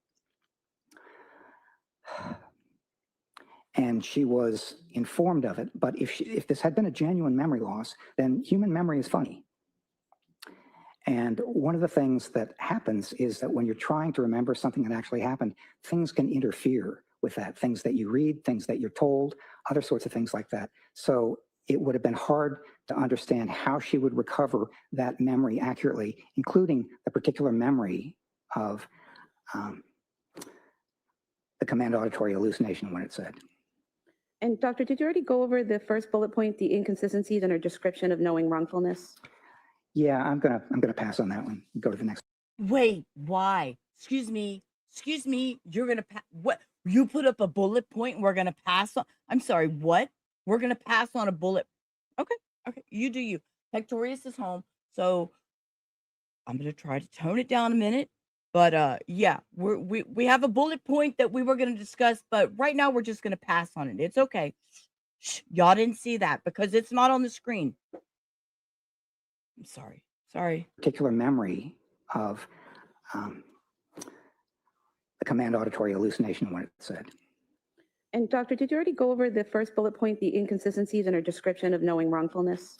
And she was informed of it. But if this had been a genuine memory loss, then human memory is funny. And one of the things that happens is that when you're trying to remember something that actually happened, things can interfere with that. Things that you read, things that you're told, other sorts of things like that. So it would have been hard to understand how she would recover that memory accurately, including the particular memory of the command auditory hallucination when it said. And doctor, did you already go over the first bullet point, the inconsistencies in her description of knowing wrongfulness? Yeah, I'm gonna pass on that one. Go to the next. Wait, why? Excuse me. You're gonna what? You put up a bullet point and we're gonna pass on. I'm sorry, what? We're gonna pass on a bullet. Okay. You do you. Victorious is home, so I'm gonna try to tone it down a minute. But yeah, we have a bullet point that we were gonna discuss, but right now we're just gonna pass on it. It's okay. Shh, y'all didn't see that because it's not on the screen. I'm sorry. Particular memory of the command auditory hallucination when it said. And doctor, did you already go over the first bullet point, the inconsistencies in her description of knowing wrongfulness?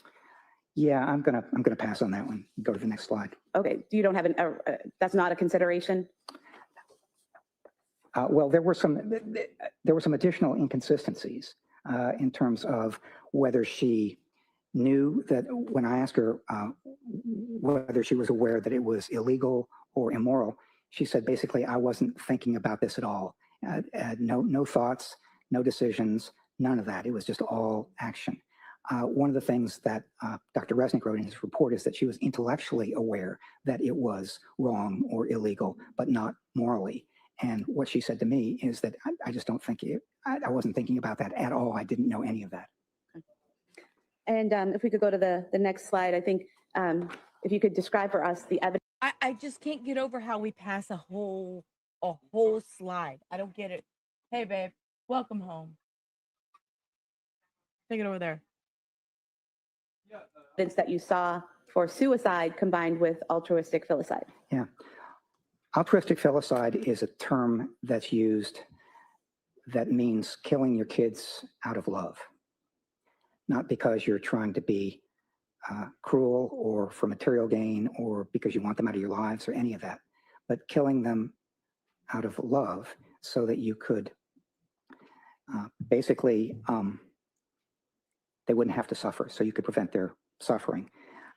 Yeah, I'm gonna pass on that one. Go to the next slide. Okay, you don't have that's not a consideration? Well, there were some additional inconsistencies in terms of whether she knew that when I asked her whether she was aware that it was illegal or immoral, she said basically, "I wasn't thinking about this at all. No thoughts, no decisions, none of that. It was just all action." One of the things that Dr. Resnick wrote in his report is that she was intellectually aware that it was wrong or illegal, but not morally. And what she said to me is that I just don't think I wasn't thinking about that at all. I didn't know any of that. And if we could go to the next slide, I think if you could describe for us the evidence. I just can't get over how we pass a whole slide. I don't get it. Hey, babe, welcome home. Take it over there. Evidence that you saw for suicide combined with altruistic filicide. Yeah. Altruistic filicide is a term that's used that means killing your kids out of love, not because you're trying to be cruel or for material gain or because you want them out of your lives or any of that, but killing them out of love so that you could basically, they wouldn't have to suffer, so you could prevent their suffering.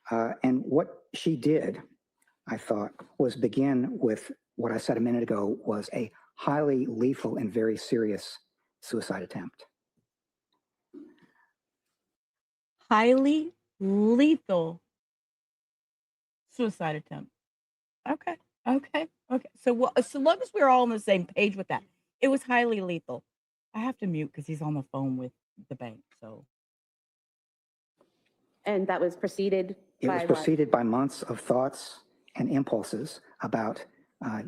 And what she did, I thought, was begin with what I said a minute ago was a highly lethal and very serious suicide attempt. Highly lethal suicide attempt. Okay. Okay. Okay. So long as we're all on the same page with that, it was highly lethal. I have to mute because he's on the phone with the bank. So And that was preceded It by was what? preceded by months of thoughts and impulses about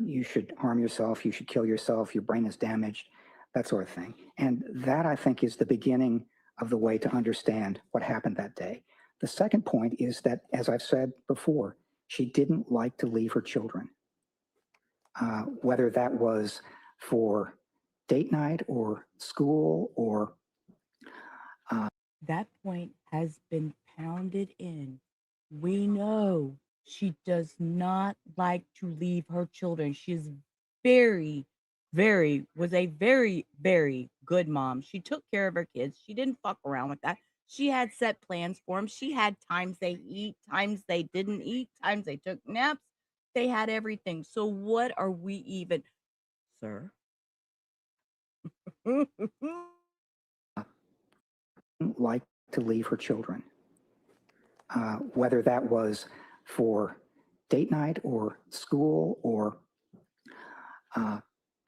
you should harm yourself, you should kill yourself, your brain is damaged, that sort of thing. And that, I think, is the beginning of the way to understand what happened that day. The second point is that, as I've said before, she didn't like to leave her children, whether that was for date night or school or that point has been pounded in. We know she does not like to leave her children. She is was a very, very good mom. She took care of her kids. She didn't fuck around with that. She had set plans for them. She had times they eat, times they didn't eat, times they took naps. They had everything. So what are we even, sir? like to leave her children, whether that was for date night or school or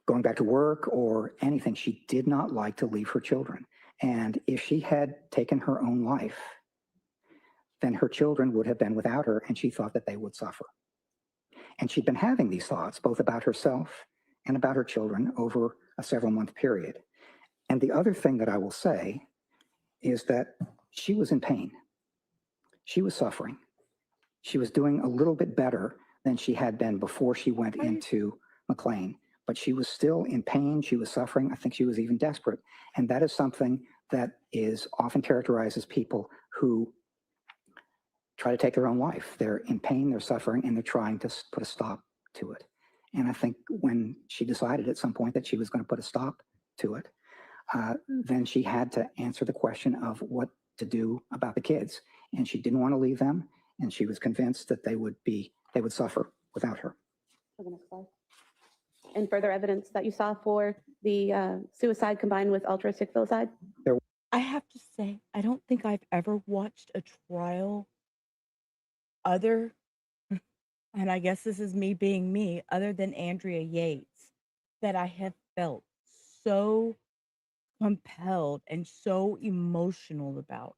going back to work or anything. She did not like to leave her children. And if she had taken her own life, then her children would have been without her, and she thought that they would suffer. And she'd been having these thoughts, both about herself and about her children, over a several-month period. And the other thing that I will say is that she was in pain. She was suffering. She was doing a little bit better than she had been before she went into McLean, but she was still in pain. She was suffering. I think she was even desperate. And that is something that is often characterized as people who try to take their own life. They're in pain, they're suffering, and they're trying to put a stop to it. And I think when she decided at some point that she was going to put a stop to it, then she had to answer the question of what to do about the kids. And she didn't want to leave them, and she was convinced that they would suffer without her. And further evidence that you saw for the suicide combined with altruistic filicide? I have to say, I don't think I've ever watched a trial other, and I guess this is me being me, other than Andrea Yates, that I have felt so compelled and so emotional about.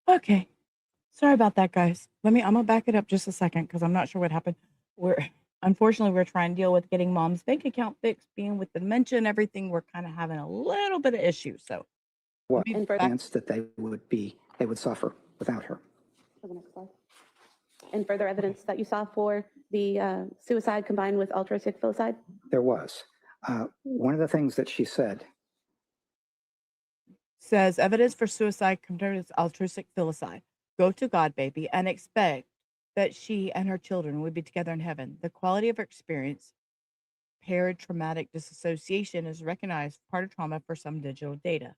Okay. Sorry about that, guys. I'm gonna back it up just a second because I'm not sure what happened. Unfortunately, we're trying to deal with getting mom's bank account fixed, being with dementia and everything. We're kind of having a little bit of issues. So, What evidence that they would suffer without her. And further evidence that you saw for the suicide combined with altruistic filicide? There was. One of the things that she said says evidence for suicide compared with altruistic filicide. Go to God, baby, and expect that she and her children would be together in heaven. The quality of her experience, paired traumatic disassociation, is recognized part of trauma for some digital data.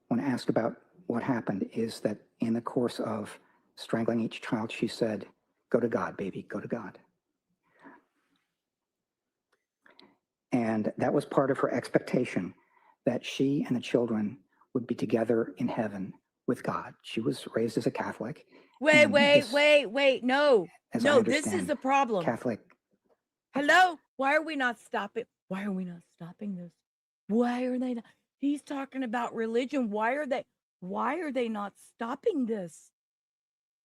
When asked about what happened, is that in the course of strangling each child, she said, "Go to God, baby, go to God." And that was part of her expectation, that she and the children would be together in heaven with God. She was raised as a Catholic. Wait. No, this is understand, the problem. Catholic. Hello? Why are we not stopping? Why are we not stopping this? Why are they not? He's talking about religion. Why are they not stopping this?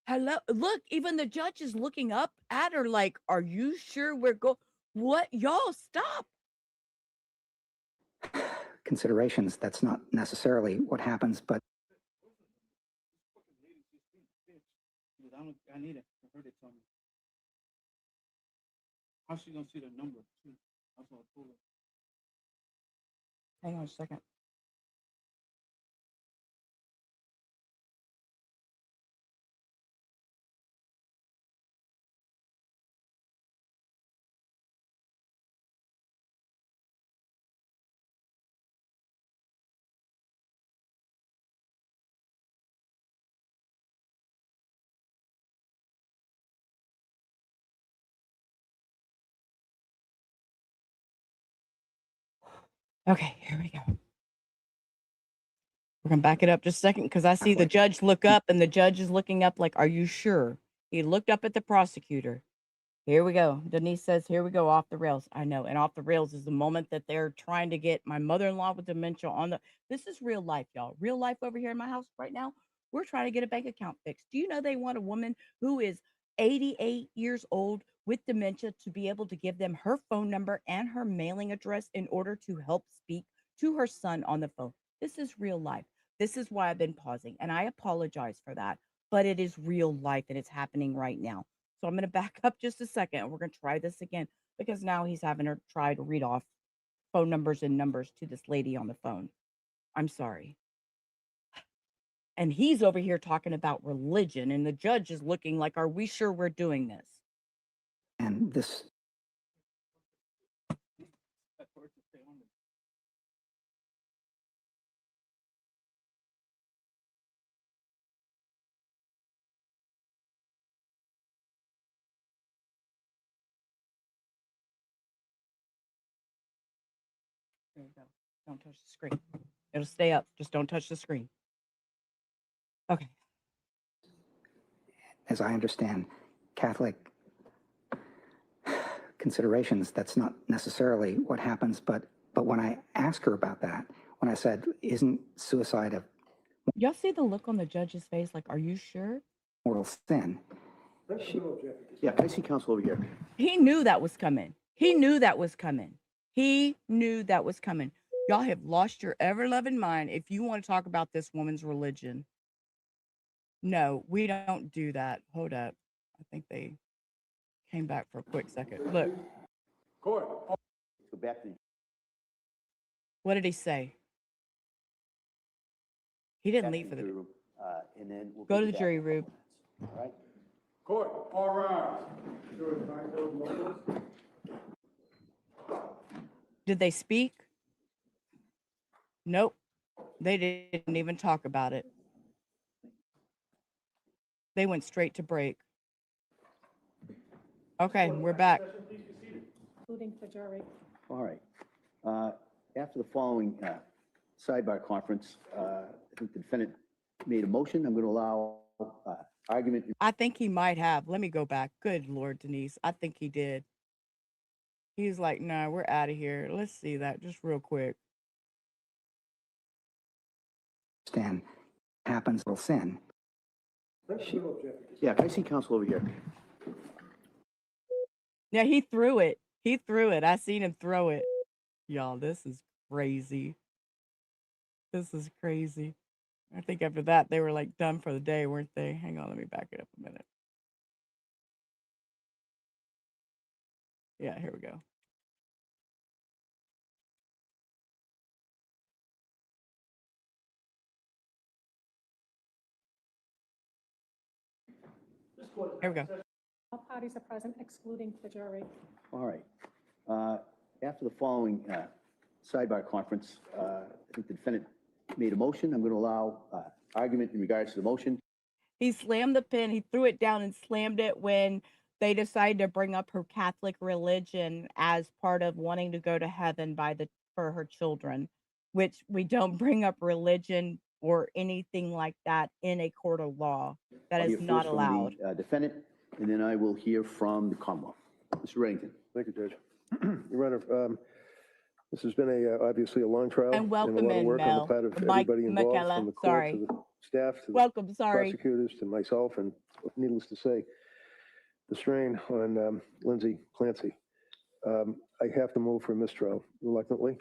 Hello? Look, even the judge is looking up at her like, are you sure we're going? What? Y'all stop. considerations, that's not necessarily what happens, but I need it. I heard it tell me. How's she gonna see the number too? That's what I told her. Hang on a second. Okay, here we go. We're gonna back it up just a second because I see the judge look up and the judge is looking up like, are you sure? He looked up at the prosecutor. Here we go. Denise says, here we go, off the rails. I know. And off the rails is the moment that they're trying to get my mother-in-law with dementia on the, this is real life, y'all. Real life over here in my house right now. We're trying to get a bank account fixed. Do you know they want a woman who is 88 years old with dementia to be able to give them her phone number and her mailing address in order to help speak to her son on the phone? This is real life. This is why I've been pausing, and I apologize for that, but it is real life and it's happening right now. So I'm going to back up just a second and we're going to try this again because now he's having her try to read off phone numbers and numbers to this lady on the phone. I'm sorry. And he's over here talking about religion and the judge is looking like, are we sure we're doing this? and this There you go. Don't touch the screen. It'll stay up. Just don't touch the screen. Okay. as I understand, Catholic considerations, that's not necessarily what happens, but when I asked her about that, when I said, isn't suicide a Y'all see the look on the judge's face? Like, are you sure? mortal sin? Yeah, can I see counsel over here? He knew that was coming. He knew that was coming. He knew that was coming. Y'all have lost your ever-loving mind if you want to talk about this woman's religion. No, we don't do that. Hold up. I think they came back for a quick second. Look, Court. Go back to, what did he say? He didn't back leave to for the the... jury room, and then we'll Go be to the back jury in a room. couple minutes. All right? Court, all rise. Jury, time for the Did they speak? Nope. They didn't even talk about it. They went straight to break. Okay, we're back. Including the jury. All right. After the following sidebar conference, I think the defendant made a motion. I'm going to allow argument. I think he might have. Let me go back. Good Lord, Denise. I think he did. He's like, nah, we're out of here. Let's see that just real quick. Understand happens mortal sin. Yeah, can I see counsel over here? Yeah, he threw it. He threw it. I seen him throw it. Y'all, this is crazy. This is crazy. I think after that, they were like done for the day, weren't they? Hang on, let me back it up a minute. Yeah, here we go. Here we go. All parties are present, excluding the jury. All right. After the following sidebar conference, I think the defendant made a motion. I'm going to allow argument in regards to the motion. He slammed the pen. He threw it down and slammed it when they decided to bring up her Catholic religion as part of wanting to go to heaven for her children, which we don't bring up religion or anything like that in a court of law. That I'll is hear not first from allowed. the defendant, and then I will hear from the Commonwealth. Mr. Reddington. Thank you, Judge. Your Honor, this has been obviously a long trial. And welcome a lot of in, work on the Mel. part of Mike everybody involved, McKella. from the court Sorry. to the staff, to the Welcome, sorry. prosecutors, to myself, and needless to say, the strain on Lindsay Clancy. I have to move for mistrial reluctantly.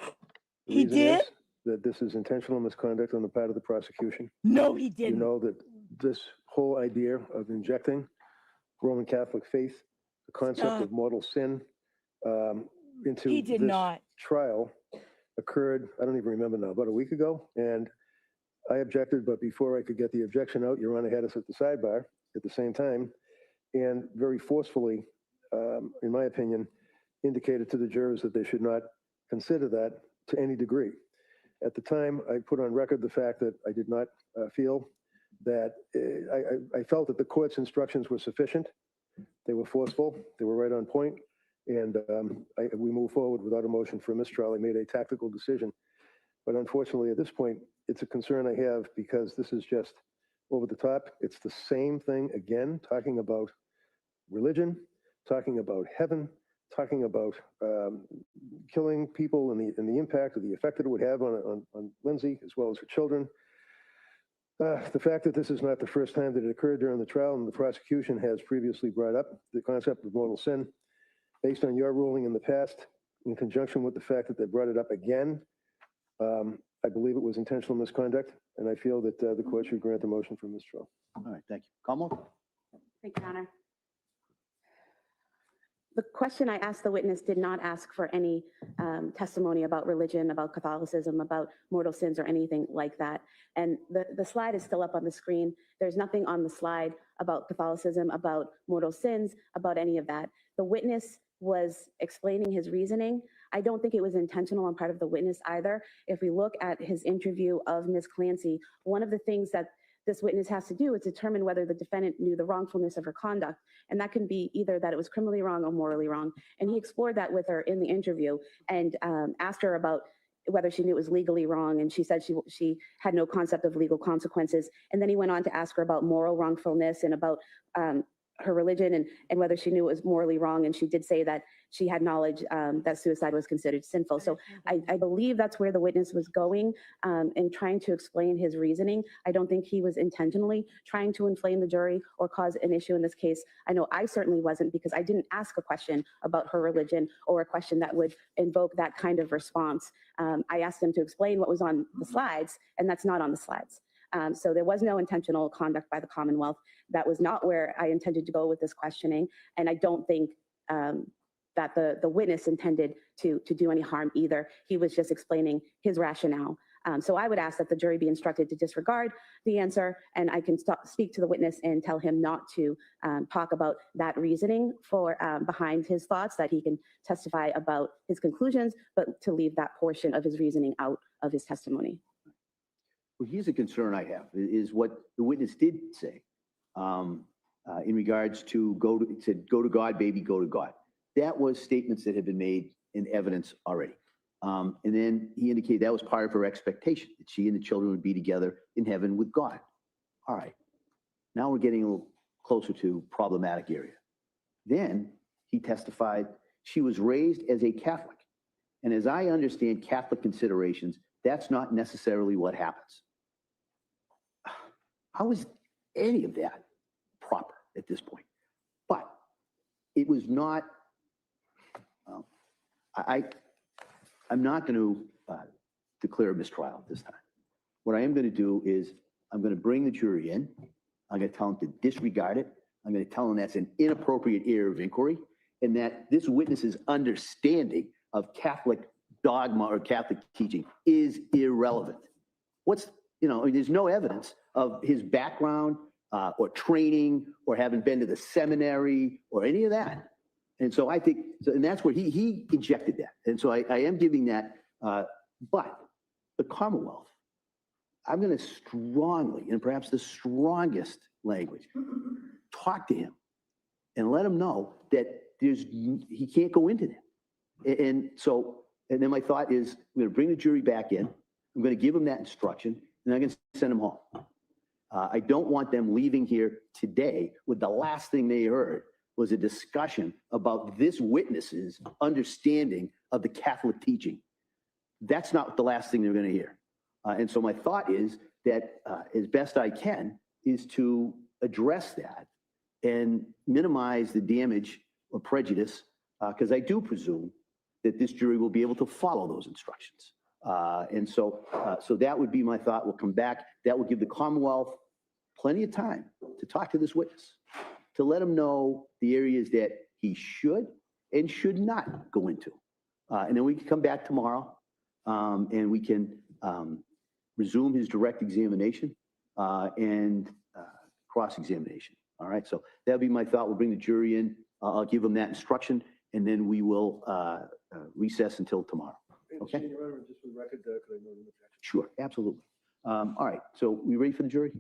The He reason is did? that this is intentional misconduct on the part of the prosecution. No, he You didn't. know that this whole idea of injecting Roman Catholic faith, the concept Stop. of mortal sin, into He did this not. trial occurred, I don't even remember now, about a week ago. And I objected, but before I could get the objection out, Your Honor had us at the sidebar at the same time and very forcefully, in my opinion, indicated to the jurors that they should not consider that to any degree. At the time, I put on record the fact that I did not feel that I felt that the court's instructions were sufficient. They were forceful. They were right on point. And we moved forward without a motion for a mistrial. I made a tactical decision. But unfortunately, at this point, it's a concern I have because this is just over the top. It's the same thing again, talking about religion, talking about heaven, talking about killing people and the impact or the effect that it would have on Lindsay as well as her children. The fact that this is not the first time that it occurred during the trial and the prosecution has previously brought up the concept of mortal sin, based on your ruling in the past, in conjunction with the fact that they brought it up again, I believe it was intentional misconduct, and I feel that the court should grant the motion for mistrial. All right, thank you. Kamala? Thank you, Your Honor. The question I asked the witness did not ask for any testimony about religion, about Catholicism, about mortal sins, or anything like that. And the slide is still up on the screen. There's nothing on the slide about Catholicism, about mortal sins, about any of that. The witness was explaining his reasoning. I don't think it was intentional on part of the witness either. If we look at his interview of Ms. Clancy, one of the things that this witness has to do is determine whether the defendant knew the wrongfulness of her conduct. And that can be either that it was criminally wrong or morally wrong. And he explored that with her in the interview and asked her about whether she knew it was legally wrong. And she said she had no concept of legal consequences. And then he went on to ask her about moral wrongfulness and about her religion and whether she knew it was morally wrong. And she did say that she had knowledge that suicide was considered sinful. So I believe that's where the witness was going in trying to explain his reasoning. I don't think he was intentionally trying to inflame the jury or cause an issue in this case. I know I certainly wasn't, because I didn't ask a question about her religion or a question that would invoke that kind of response. I asked him to explain what was on the slides, and that's not on the slides. So there was no intentional conduct by the Commonwealth. That was not where I intended to go with this questioning. And I don't think that the witness intended to do any harm either. He was just explaining his rationale. So I would ask that the jury be instructed to disregard the answer, and I can speak to the witness and tell him not to talk about that reasoning for behind his thoughts, that he can testify about his conclusions, but to leave that portion of his reasoning out of his testimony. Well, here's a concern I have, is what the witness did say in regards to go to God, baby, go to God. That was statements that had been made in evidence already. And then he indicated that was part of her expectation, that she and the children would be together in heaven with God. All right. Now we're getting a little closer to problematic area. Then he testified she was raised as a Catholic. And as I understand Catholic considerations, that's not necessarily what happens. How is any of that proper at this point? But it was not, I'm not going to declare a mistrial at this time. What I am going to do is I'm going to bring the jury in. I'm going to tell them to disregard it. I'm going to tell them that's an inappropriate area of inquiry, and that this witness's understanding of Catholic dogma or Catholic teaching is irrelevant. There's no evidence of his background or training or having been to the seminary or any of that. And so I think, and that's where he ejected that. And so I am giving that, but the Commonwealth, I'm going to strongly, and perhaps the strongest language, talk to him and let him know that he can't go into that. And then my thought is, I'm going to bring the jury back in. I'm going to give them that instruction, and I'm going to send them home. I don't want them leaving here today with the last thing they heard was a discussion about this witness's understanding of the Catholic teaching. That's not the last thing they're going to hear. And so my thought is that as best I can is to address that and minimize the damage or prejudice, because I do presume that this jury will be able to follow those instructions. And so that would be my thought. We'll come back. That will give the Commonwealth plenty of time to talk to this witness, to let him know the areas that he should and should not go into. And then we can come back tomorrow and we can resume his direct examination and cross-examination. All right, so that'll be my thought. We'll bring the jury in. I'll give them that instruction, and then we will recess until tomorrow. Okay? Just for the record, could I know the objection? Sure, absolutely. All right, so we ready for the jury?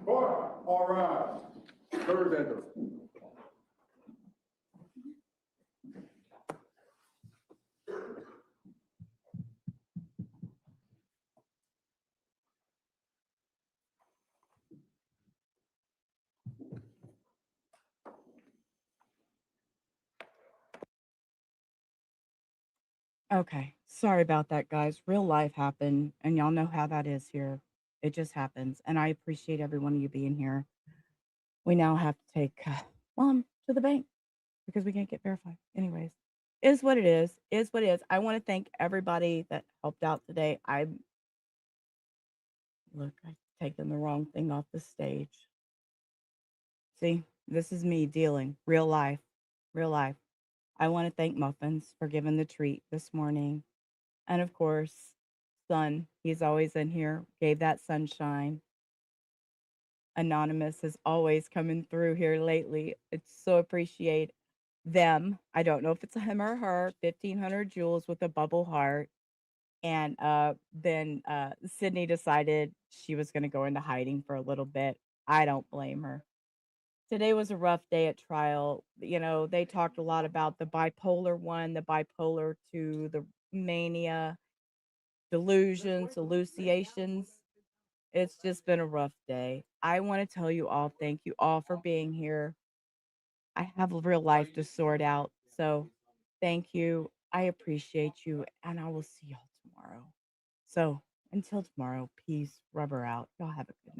Cora, all right. Third enter. Okay. Sorry about that, guys. Real life happened, and y'all know how that is here. It just happens. And I appreciate every one of you being here. We now have to take Mom to the bank because we can't get verified. Anyways, is what it is. Is what it is. I want to thank everybody that helped out today. I've taken the wrong thing off the stage. See, this is me dealing real life, real life. I want to thank Muffins for giving the treat this morning. And of course, Sun, he's always in here, gave that sunshine. Anonymous is always coming through here lately. It's so appreciate them. I don't know if it's a him or her, 1,500 jewels with a bubble heart. And then Sydney decided she was going to go into hiding for a little bit. I don't blame her. Today was a rough day at trial. You know, they talked a lot about the bipolar 1, the bipolar 2, the mania, delusions, hallucinations. It's just been a rough day. I want to tell you all, thank you all for being here. I have a real life to sort out. So thank you. I appreciate you. And I will see y'all tomorrow. So until tomorrow, peace, rubber out. Y'all have a good